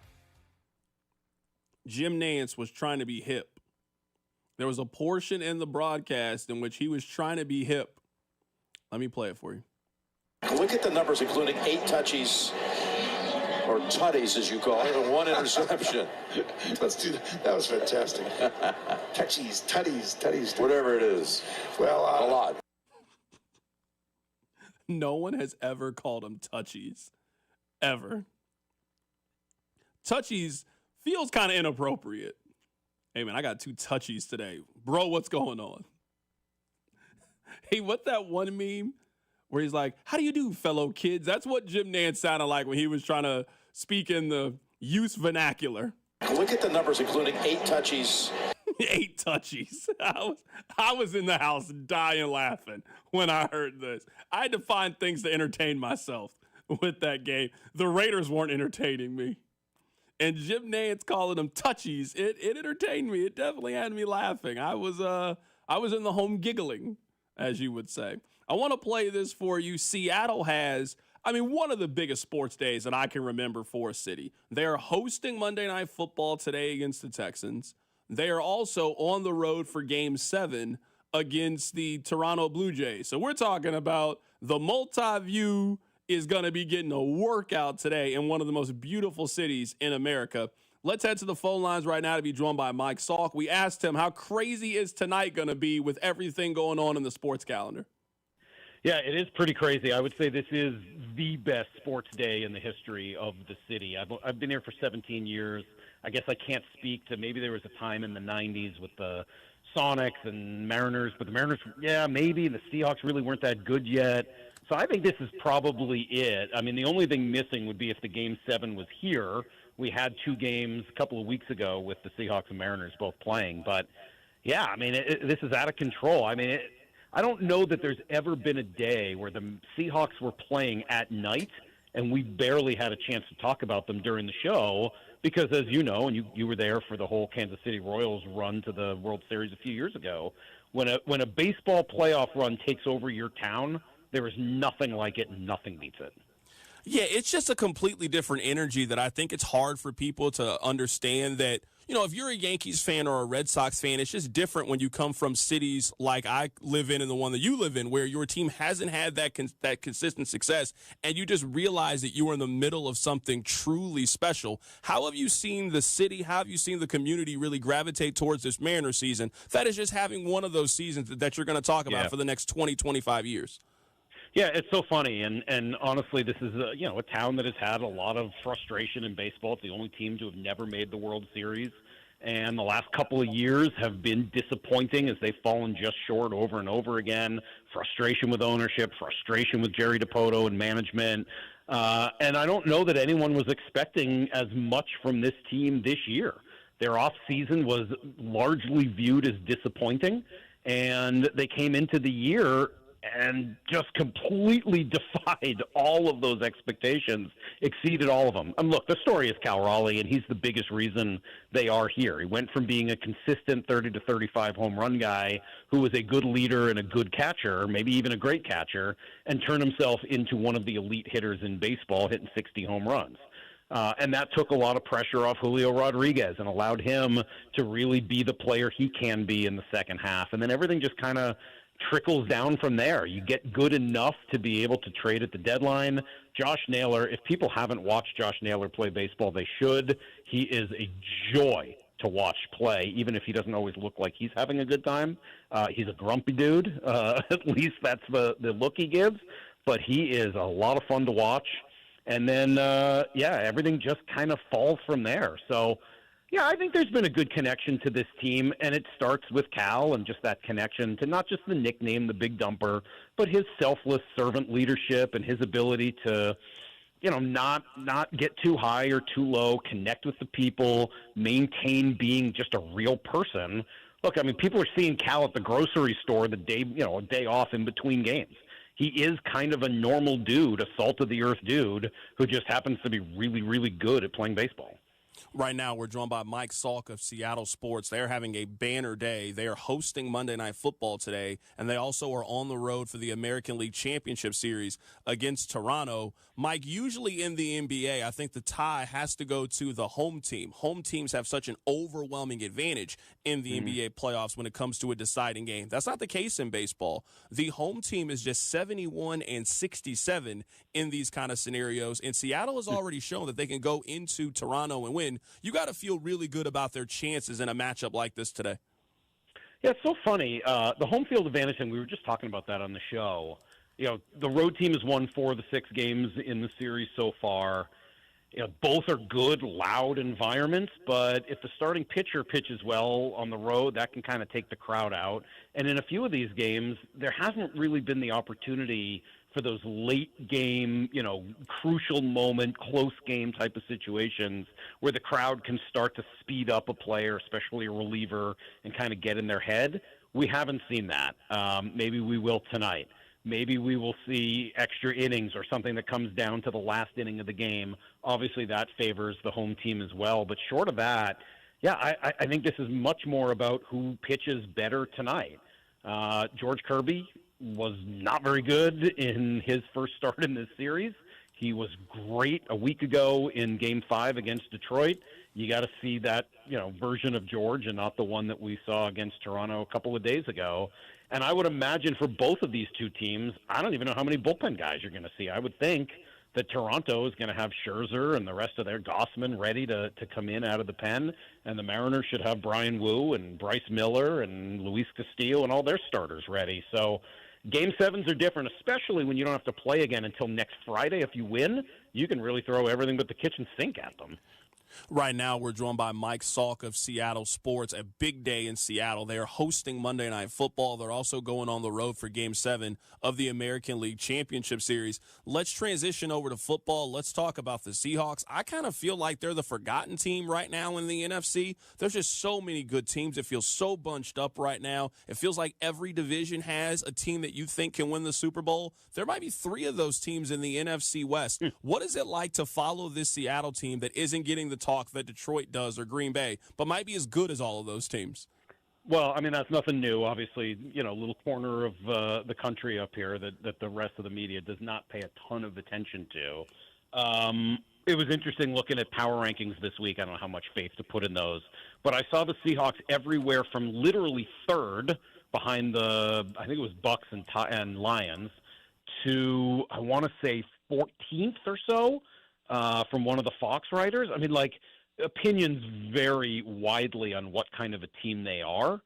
Jim Nantz was trying to be hip. There was a portion in the broadcast in which he was trying to be hip. Let me play it for you. Look at the numbers, including 8 touchies. Or tutties, as you call it, and 1 interception. Let's do that. That was fantastic. Touchies, tutties. Whatever it is. Well, a lot. No one has ever called him touchies. Ever. Touchies feels kind of inappropriate. Hey, man, I got 2 touchies today. Bro, what's going on? Hey, what's that one meme where he's like, how do you do, fellow kids? That's what Jim Nantz sounded like when he was trying to speak in the youth vernacular. Look at the numbers, including 8 touchies. 8 touchies. I was in the house dying laughing when I heard this. I had to find things to entertain myself with that game. The Raiders weren't entertaining me. And Jim Nantz calling them touchies, it entertained me. It definitely had me laughing. I was in the home giggling, as you would say. I want to play this for you. Seattle has, one of the biggest sports days that I can remember for a city. They're hosting Monday Night Football today against the Texans. They are also on the road for Game 7 against the Toronto Blue Jays. So we're talking about the multi-view is going to be getting a workout today in one of the most beautiful cities in America. Let's head to the phone lines right now to be joined by Mike Salk. We asked him how crazy is tonight going to be with everything going on in the sports calendar. Yeah, it is pretty crazy. I would say this is the best sports day in the history of the city. I've been here for 17 years. I guess I can't speak to, maybe there was a time in the 90s with the Sonics and Mariners, but the Mariners, yeah, maybe. The Seahawks really weren't that good yet. So I think this is probably it. I mean, the only thing missing would be if the Game 7 was here. We had 2 games a couple of weeks ago with the Seahawks and Mariners both playing. But, yeah, I mean, this is out of control. I mean, I don't know that there's ever been a day where the Seahawks were playing at night and we barely had a chance to talk about them during the show because, as you know, and you were there for the whole Kansas City Royals run to the World Series a few years ago, when a baseball playoff run takes over your town, there is nothing like it and nothing beats it. Yeah, it's just a completely different energy that I think it's hard for people to understand that, you know, if you're a Yankees fan or a Red Sox fan, it's just different when you come from cities like I live in and the one that you live in where your team hasn't had that consistent success and you just realize that you are in the middle of something truly special. How have you seen the city, how have you seen the community really gravitate towards this Mariners season? That is just having one of those seasons that you're going to talk about for the next 20, 25 years. Yeah, it's so funny, and honestly, this is a town that has had a lot of frustration in baseball. It's the only team to have never made the World Series, and the last couple of years have been disappointing as they've fallen just short over and over again. Frustration with ownership, frustration with Jerry DiPoto and management, and I don't know that anyone was expecting as much from this team this year. Their off season was largely viewed as disappointing, and they came into the year and just completely defied all of those expectations, exceeded all of them. And look, the story is Cal Raleigh, and he's the biggest reason they are here. He went from being a consistent 30 to 35 home run guy who was a good leader and a good catcher, maybe even a great catcher, and turned himself into one of the elite hitters in baseball, hitting 60 home runs. And that took a lot of pressure off Julio Rodriguez and allowed him to really be the player he can be in the second half. And then everything just kind of trickles down from there. You get good enough to be able to trade at the deadline. Josh Naylor, if people haven't watched Josh Naylor play baseball, they should. He is a joy to watch play, even if he doesn't always look like he's having a good time. He's a grumpy dude. At least that's the look he gives. But he is a lot of fun to watch. And then, everything just kind of falls from there. So, yeah, I think there's been a good connection to this team, and it starts with Cal and just that connection to not just the nickname, the Big Dumper, but his selfless servant leadership and his ability to, not get too high or too low, connect with the people, maintain being just a real person. Look, I mean, people are seeing Cal at the grocery store the day, a day off in between games. He is kind of a normal dude, a salt-of-the-earth dude who just happens to be really, really good at playing baseball. Right now, we're joined by Mike Salk of Seattle Sports. They're having a banner day. They are hosting Monday Night Football today, and they also are on the road for the American League Championship Series against Toronto. Mike, usually in the NBA, I think the tie has to go to the home team. Home teams have such an overwhelming advantage in the NBA playoffs when it comes to a deciding game. That's not the case in baseball. The home team is just 71-67 in these kind of scenarios, and Seattle has already shown that they can go into Toronto and win. You got to feel really good about their chances in a matchup like this today. Yeah, it's so funny. The home field advantage, and we were just talking about that on the show. The road team has won 4 of the 6 games in the series so far. Both are good, loud environments, but if the starting pitcher pitches well on the road, that can kind of take the crowd out. And in a few of these games, there hasn't really been the opportunity for those late game, crucial moment, close game type of situations where the crowd can start to speed up a player, especially a reliever, and kind of get in their head. We haven't seen that. Maybe we will tonight. Maybe we will see extra innings or something that comes down to the last inning of the game. Obviously, that favors the home team as well. But short of that, I think this is much more about who pitches better tonight. George Kirby was not very good in his first start in this series. He was great a week ago in Game 5 against Detroit. You got to see that, version of George and not the one that we saw against Toronto a couple of days ago. And I would imagine for both of these two teams, I don't even know how many bullpen guys you're going to see. I would think that Toronto is going to have Scherzer and the rest of their Gossman ready to come in out of the pen, and the Mariners should have Brian Wu and Bryce Miller and Luis Castillo and all their starters ready. So, Game 7s are different, especially when you don't have to play again until next Friday. If you win, you can really throw everything but the kitchen sink at them. Right now, we're joined by Mike Salk of Seattle Sports. A big day in Seattle. They are hosting Monday Night Football. They're also going on the road for Game 7 of the American League Championship Series. Let's transition over to football. Let's talk about the Seahawks. I kind of feel like they're the forgotten team right now in the NFC. There's just so many good teams. It feels so bunched up right now. It feels like every division has a team that you think can win the Super Bowl. There might be 3 of those teams in the NFC West. What is it like to follow this Seattle team that isn't getting the talk that Detroit does or Green Bay, but might be as good as all of those teams? Well, I mean, that's nothing new. Obviously, a little corner of the country up here that the rest of the media does not pay a ton of attention to. It was interesting looking at power rankings this week. I don't know how much faith to put in those, but I saw the Seahawks everywhere from literally third behind I think it was Bucks and Lions, to, I want to say, 14th or so from one of the Fox writers. I mean, opinions vary widely on what kind of a team they are.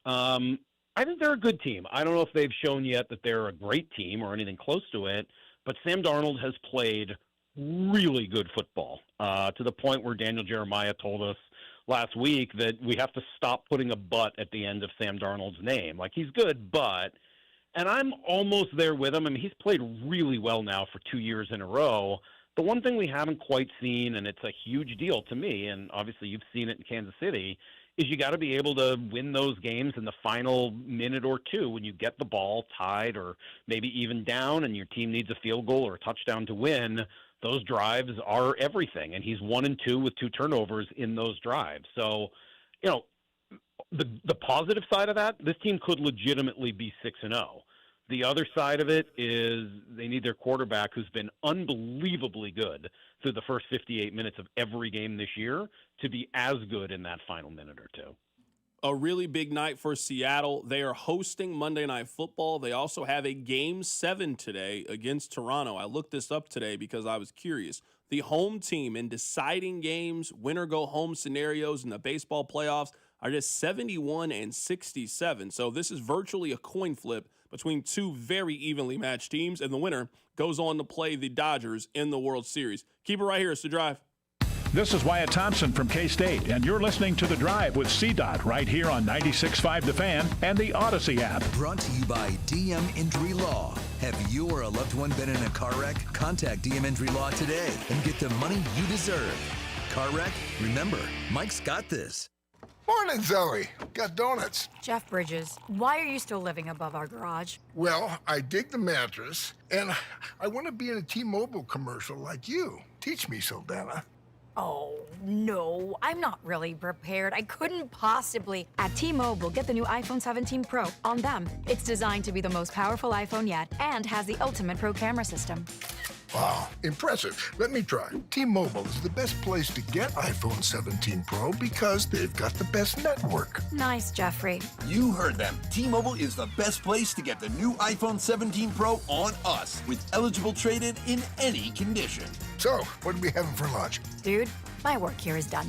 I think they're a good team. I don't know if they've shown yet that they're a great team or anything close to it, but Sam Darnold has played really good football to the point where Daniel Jeremiah told us last week that we have to stop putting a but at the end of Sam Darnold's name. He's good, but, and I'm almost there with him. I mean, he's played really well now for 2 years in a row. The one thing we haven't quite seen, and it's a huge deal to me, and obviously you've seen it in Kansas City, is you got to be able to win those games in the final minute or two when you get the ball tied or maybe even down and your team needs a field goal or a touchdown to win. Those drives are everything, and he's 1 and 2 with 2 turnovers in those drives. So, the positive side of that, this team could legitimately be 6-0. The other side of it is they need their quarterback, who's been unbelievably good through the first 58 minutes of every game this year, to be as good in that final minute or two. A really big night for Seattle. They are hosting Monday Night Football. They also have a Game 7 today against Toronto. I looked this up today because I was curious. The home team in deciding games, win-or-go-home scenarios in the baseball playoffs are just 71 and 67. So this is virtually a coin flip between 2 very evenly matched teams, and the winner goes on to play the Dodgers in the World Series. Keep it right here. It's The Drive. This is Wyatt Thompson from K-State, and you're listening to The Drive with CDOT right here on 96.5 The Fan and the Odyssey app. Brought to you by DM Injury Law. Have you or a loved one been in a car wreck? Contact DM Injury Law today and get the money you deserve. Car wreck? Remember, Mike's got this. Morning, Zoe. Got donuts. Jeff Bridges, why are you still living above our garage? Well, I dig the mattress, and I want to be in a T-Mobile commercial like you. Teach me, Saldana. Oh, no, I'm not really prepared. I couldn't possibly. At T-Mobile, get the new iPhone 17 Pro on them. It's designed to be the most powerful iPhone yet and has the ultimate pro camera system. Wow, impressive. Let me try. T-Mobile is the best place to get iPhone 17 Pro because they've got the best network. Nice, Jeffrey. You heard them. T-Mobile is the best place to get the new iPhone 17 Pro on us with eligible trade-in in any condition. So, what are we having for lunch? Dude, my work here is done.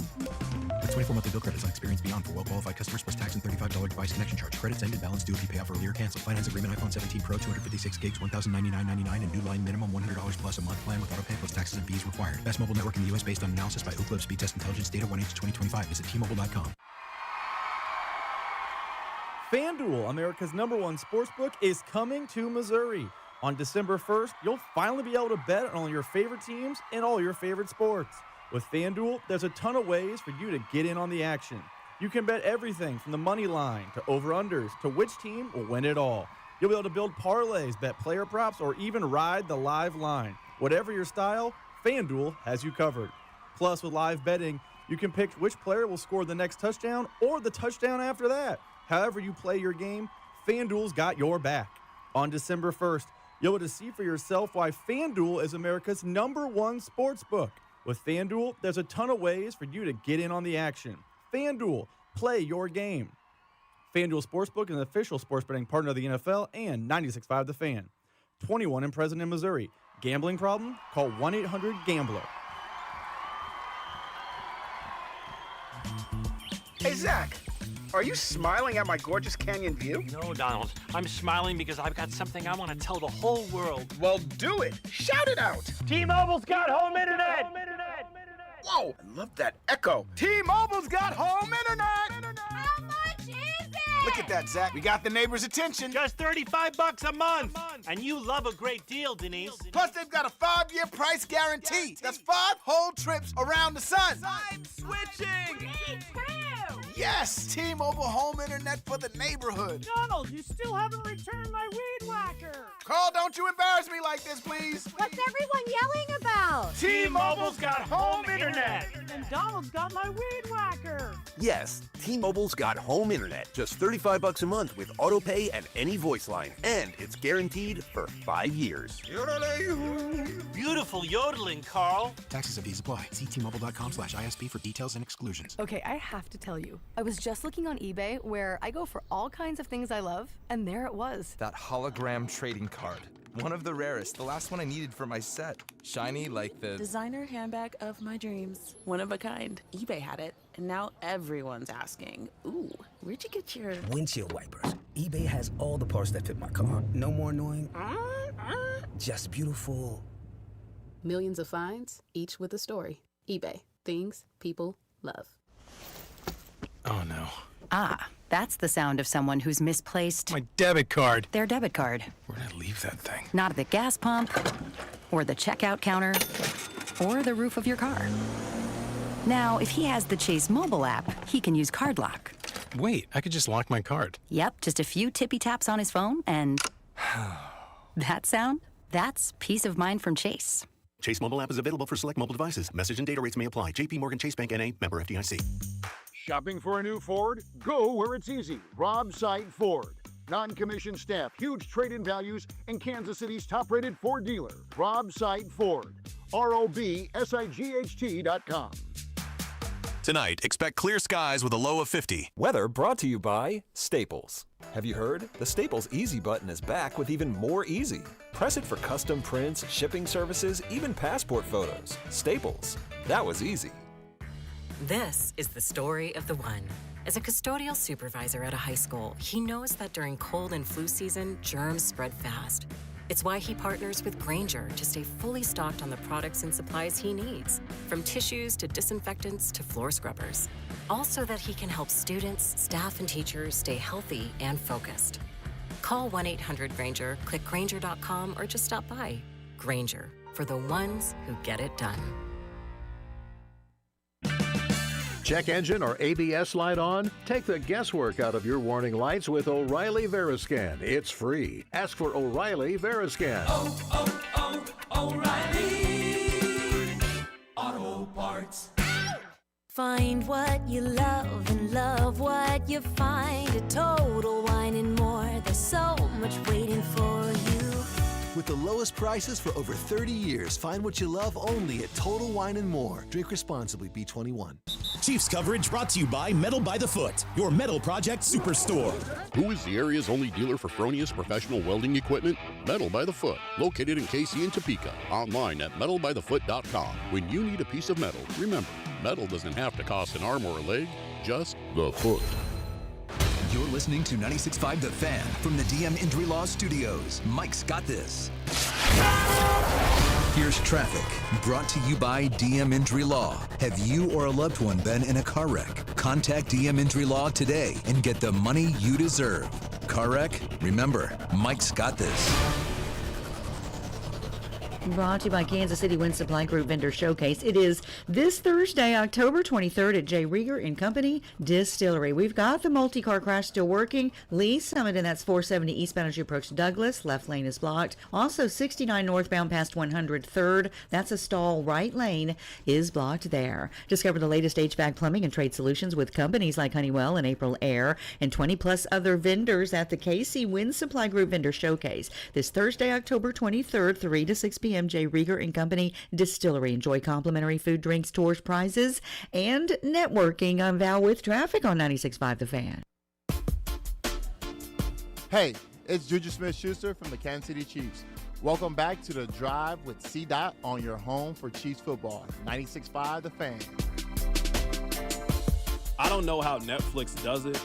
With 24 monthly bill credits on experience beyond for well-qualified customers plus tax and $35 device connection charge. Credits ended, balance due if you pay off earlier or cancel. Finance agreement iPhone 17 Pro, 256 gigs, $1,099.99 and new line minimum $100 plus a month plan with auto pay plus taxes and fees required. Best mobile network in the U.S. based on analysis by Ookla Speed Test Intelligence data 1H2025. Visit T-Mobile.com. FanDuel, America's #1 sportsbook, is coming to Missouri. On December 1st, you'll finally be able to bet on all your favorite teams and all your favorite sports. With FanDuel, there's a ton of ways for you to get in on the action. You can bet everything from the money line to over-unders to which team will win it all. You'll be able to build parlays, bet player props, or even ride the live line. Whatever your style, FanDuel has you covered. Plus, with live betting, you can pick which player will score the next touchdown or the touchdown after that. However you play your game, FanDuel's got your back. On December 1st, you'll be able to see for yourself why FanDuel is America's #1 sportsbook. With FanDuel, there's a ton of ways for you to get in on the action. FanDuel, play your game. FanDuel Sportsbook is an official sports betting partner of the NFL and 96.5 The Fan. 21 and present in Missouri. Gambling problem? Call 1-800-GAMBLER. Hey, Zach, Are you smiling at my gorgeous canyon view? No, Donald. I'm smiling because I've got something I want to tell the whole world. Well, do it. Shout it out. T-Mobile's got home internet. Whoa, I love that echo. T-Mobile's got home internet. How much is it? Look at that, Zach. We got the neighbor's attention. Just $35 a month. And you love a great deal, Denise. Plus, they've got a 5-year price guarantee. That's 5 whole trips around the sun. I'm switching. Me too. Yes, T-Mobile home internet for the neighborhood. Donald, you still haven't returned my weed whacker. Carl, don't you embarrass me like this, please. What's everyone yelling about? T-Mobile's got home internet. And Donald's got my weed whacker. Yes, T-Mobile's got home internet. Just $35 a month with auto pay and any voice line. And it's guaranteed for 5 years. Beautiful yodeling, Carl. Taxes and fees apply. See T-Mobile.com/ISP for details and exclusions. Okay, I have to tell you. I was just looking on eBay where I go for all kinds of things I love, and there it was. That hologram trading card. One of the rarest. The last one I needed for my set. Shiny like the... Designer handbag of my dreams. One of a kind. eBay had it, and now everyone's asking, ooh, where'd you get your... Windshield wipers. eBay has all the parts that fit my car. No more annoying. Just beautiful. Millions of finds, each with a story. eBay. Things people love. Oh, no. Ah, that's the sound of someone who's misplaced My debit card. their debit card. Where'd I leave that thing? Not at the gas pump, or the checkout counter, or the roof of your car. Now, if he has the Chase mobile app, he can use Card Lock. Wait, I could just lock my card. Yep, just a few tippy taps on his phone, and that sound, that's peace of mind from Chase. Chase mobile app is available for select mobile devices. Message and data rates may apply. JP Morgan Chase Bank N.A., member FDIC. Shopping for a new Ford? Go where it's easy. Rob Sight Ford. Non-commissioned staff, huge trade-in values, and Kansas City's top-rated Ford dealer. Rob Sight Ford. ROBSIGHT.com. Tonight, expect clear skies with a low of 50. Weather brought to you by Staples. Have you heard? The Staples Easy button is back with even more easy. Press it for custom prints, shipping services, even passport photos. Staples. That was easy. This is the story of the one. As a custodial supervisor at a high school, he knows that during cold and flu season, germs spread fast. It's why he partners with Grainger to stay fully stocked on the products and supplies he needs, from tissues to disinfectants to floor scrubbers. Also that he can help students, staff, and teachers stay healthy and focused. Call 1-800-GRAINGER, click Grainger.com, or just stop by. Grainger, for the ones who get it done. Check engine or ABS light on? Take the guesswork out of your warning lights with O'Reilly Veriscan. It's free. Ask for O'Reilly Veriscan. O'Reilly Auto Parts. Find what you love and love what you find. A Total Wine and More. There's so much waiting for you. With the lowest prices for over 30 years, find what you love only at Total Wine and More. Drink responsibly, B21. Chiefs coverage brought to you by Metal by the Foot, your metal project superstore. Who is the area's only dealer for Fronius professional welding equipment? Metal by the Foot, located in KC and Topeka. Online at metalbythefoot.com. When you need a piece of metal, remember, metal doesn't have to cost an arm or a leg, just the foot. You're listening to 96.5 The Fan from the DM Injury Law Studios. Mike's got this. Here's traffic, brought to you by DM Injury Law. Have you or a loved one been in a car wreck? Contact DM Injury Law today and get the money you deserve. Car wreck? Remember, Mike's got this. Brought to you by Kansas City Wind Supply Group Vendor Showcase. It is this Thursday, October 23rd at J. Rieger & Company Distillery. We've got the multi-car crash still working. Lee Summit, and that's 470 eastbound as you approach Douglas. Left lane is blocked. Also 69 northbound past 103rd. That's a stall. Right lane is blocked there. Discover the latest HVAC plumbing and trade solutions with companies like Honeywell and April Air and 20 plus other vendors at the KC Wind Supply Group Vendor Showcase. This Thursday, October 23rd, 3 to 6 p.m. J. Rieger & Company Distillery. Enjoy complimentary food, drinks, tours, prizes, and networking on Val with traffic on 96.5 The Fan. Hey, it's Juju Smith-Schuster from the Kansas City Chiefs. Welcome back to The Drive with C-Dot on your home for Chiefs football. 96.5 The Fan. I don't know how Netflix does it,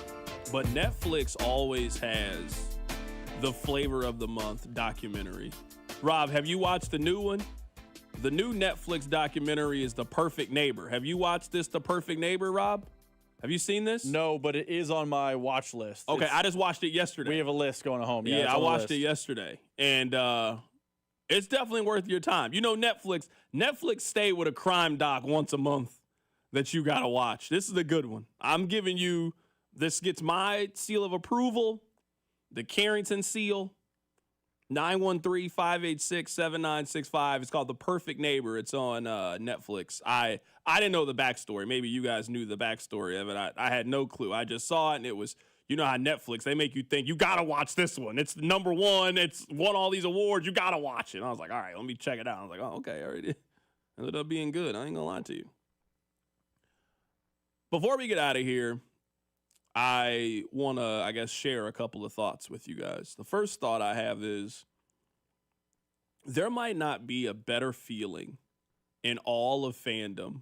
but Netflix always has the flavor of the month documentary. Rob, have you watched the new one? The new Netflix documentary is The Perfect Neighbor. Have you watched this, The Perfect Neighbor, Rob? Have you seen this? No, but it is on my watch list. Okay, I just watched it yesterday. We have a list going home. Yeah, I watched it yesterday. And it's definitely worth your time. You know, Netflix stay with a crime doc once a month that you got to watch. This is a good one. I'm giving you, this gets my seal of approval, the Carrington seal, 913-586-7965. It's called The Perfect Neighbor. It's on Netflix. I didn't know the backstory. Maybe you guys knew the backstory of it. I had no clue. I just saw it, and it was, you know how Netflix, they make you think, you got to watch this one. It's number one. It's won all these awards. You got to watch it. And I was like, all right, let me check it out. I was like, oh, okay, all right. Ended up being good. I ain't going to lie to you. Before we get out of here, I want to, I guess, share a couple of thoughts with you guys. The first thought I have is there might not be a better feeling in all of fandom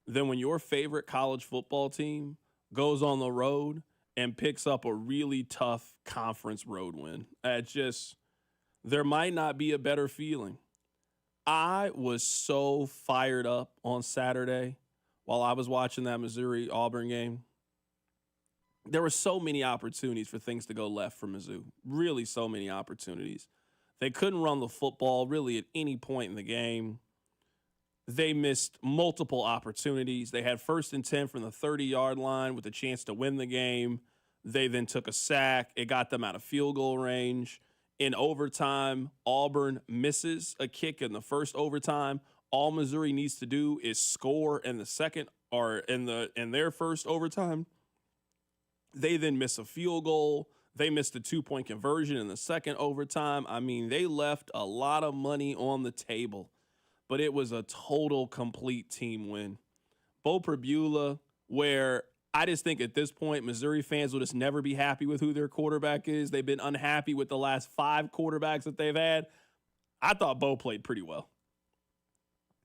than when your favorite college football team goes on the road and picks up a really tough conference road win. There might not be a better feeling. I was so fired up on Saturday while I was watching that Missouri-Auburn game. There were so many opportunities for things to go left for Mizzou. Really so many opportunities. They couldn't run the football really at any point in the game. They missed multiple opportunities. They had 1st and 10 from the 30-yard line with a chance to win the game. They then took a sack. It got them out of field goal range. In overtime, Auburn misses a kick in the first overtime. All Missouri needs to do is score in the second or in their first overtime. They then miss a field goal. They missed a 2-point conversion in the second overtime. I mean, they left a lot of money on the table, but it was a total, complete team win. Bo Pribula, where I just think at this point, Missouri fans will just never be happy with who their quarterback is. They've been unhappy with the last 5 quarterbacks that they've had. I thought Bo played pretty well.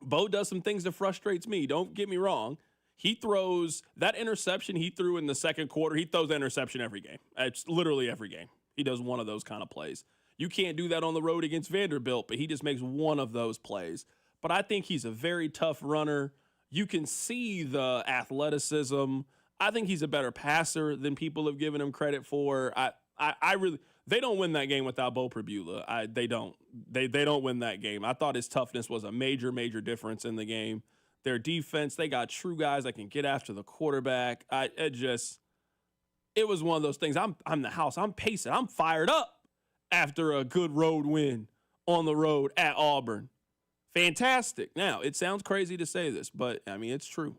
Bo does some things that frustrates me. Don't get me wrong. He throws that interception he threw in the second quarter. He throws that interception every game. It's literally every game. He does one of those kind of plays. You can't do that on the road against Vanderbilt, but he just makes one of those plays. But I think he's a very tough runner. You can see the athleticism. I think he's a better passer than people have given him credit for. I really, they don't win that game without Bo Pribula. They don't. They don't win that game. I thought his toughness was a major, major difference in the game. Their defense, they got true guys that can get after the quarterback. It was one of those things. I'm the house. I'm pacing. I'm fired up after a good road win on the road at Auburn. Fantastic. Now, it sounds crazy to say this, but, I mean, it's true.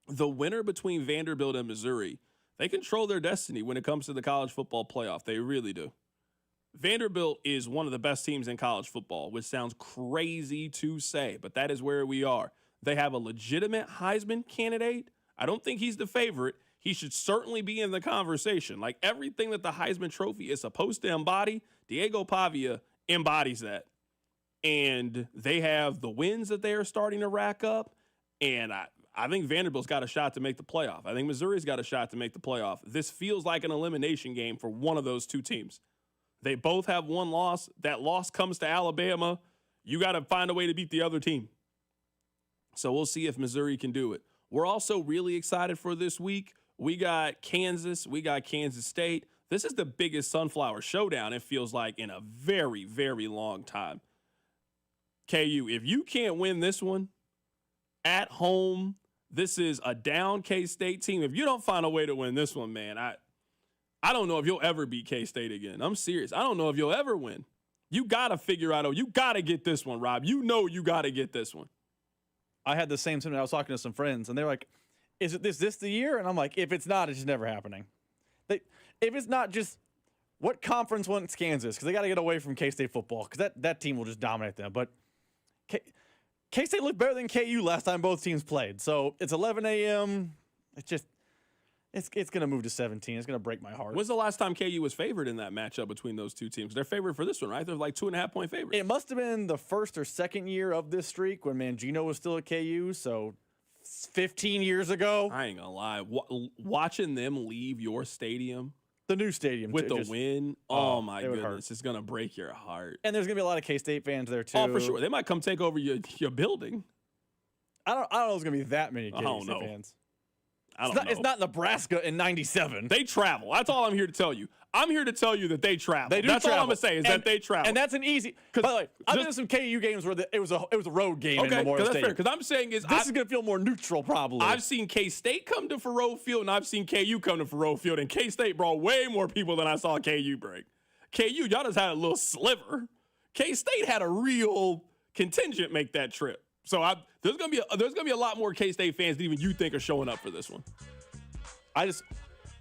The winner between Vanderbilt and Missouri, they control their destiny when it comes to the college football playoff. They really do. Vanderbilt is one of the best teams in college football, which sounds crazy to say, but that is where we are. They have a legitimate Heisman candidate. I don't think he's the favorite. He should certainly be in the conversation. Like everything that the Heisman Trophy is supposed to embody, Diego Pavia embodies that. And they have the wins that they are starting to rack up. And I think Vanderbilt's got a shot to make the playoff. I think Missouri's got a shot to make the playoff. This feels like an elimination game for one of those two teams. They both have one loss. That loss comes to Alabama. You got to find a way to beat the other team. So we'll see if Missouri can do it. We're also really excited for this week. We got Kansas. We got Kansas State. This is the biggest Sunflower Showdown, it feels like, in a very, very long time. KU, if you can't win this one at home, this is a down K-State team. If you don't find a way to win this one, man, I don't know if you'll ever beat K-State again. I'm serious. I don't know if you'll ever win. You got to figure out, you got to get this one, Rob. You know you got to get this one. I had the same sentiment. I was talking to some friends, and they were like, is it this the year? And I'm like, if it's not, it's just never happening. If it's not just, what conference wants Kansas? Because they got to get away from K-State football, because that team will just dominate them. But K-State looked better than KU last time both teams played. So it's 11 a.m. It's just, it's going to move to 17. It's going to break my heart. When's the last time KU was favored in that matchup between those two teams? They're favored for this one, right? They're like 2.5-point favorites. It must have been the first or second year of this streak when Mangino was still at KU. So 15 years ago. I ain't gonna lie. Watching them leave your stadium, the new stadium, with the win, oh my goodness, goodness, it's gonna break your heart. And there's gonna be a lot of K-State fans there too. Oh, for sure. They might come take over your building. I don't know. There's gonna be that many K-State fans. It's not Nebraska in '97. They travel. That's all I'm here to tell you. I'm here to tell you that they travel. They do That's travel. all I'm gonna say is that they travel. And that's an easy. By the way, I've been to some KU games where it was a road game in Memorial Stadium. Fair. Because I'm saying this is gonna feel more neutral, probably. I've seen K-State come to Faroe Field, and I've seen KU come to Faroe Field, and K-State brought way more people than I saw KU bring. KU, y'all just had a little sliver. K-State had a real contingent make that trip. So there's gonna be a lot more K-State fans than even you think are showing up for this one.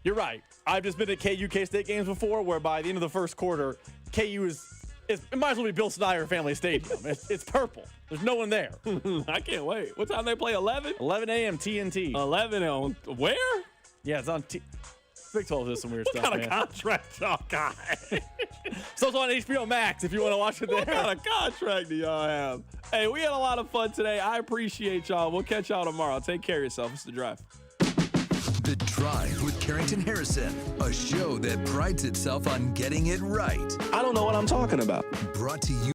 You're right. I've just been at KU K-State games before where by the end of the first quarter, KU it might as well be Bill Snyder Family Stadium. It's purple. There's no one there. I can't wait. What time they play? 11? 11 a.m. TNT. 11 on where? Yeah, it's on Big 12 does some weird stuff, What kind of contract y'all got? So it's on HBO Max if you want to watch it there. What kind of contract do y'all have? Hey, we had a lot of fun today. I appreciate y'all. We'll catch y'all tomorrow. Take care of yourself. It's The Drive. The Drive with Carrington Harrison, a show that prides itself on getting it right. I don't know what I'm talking about. Brought to you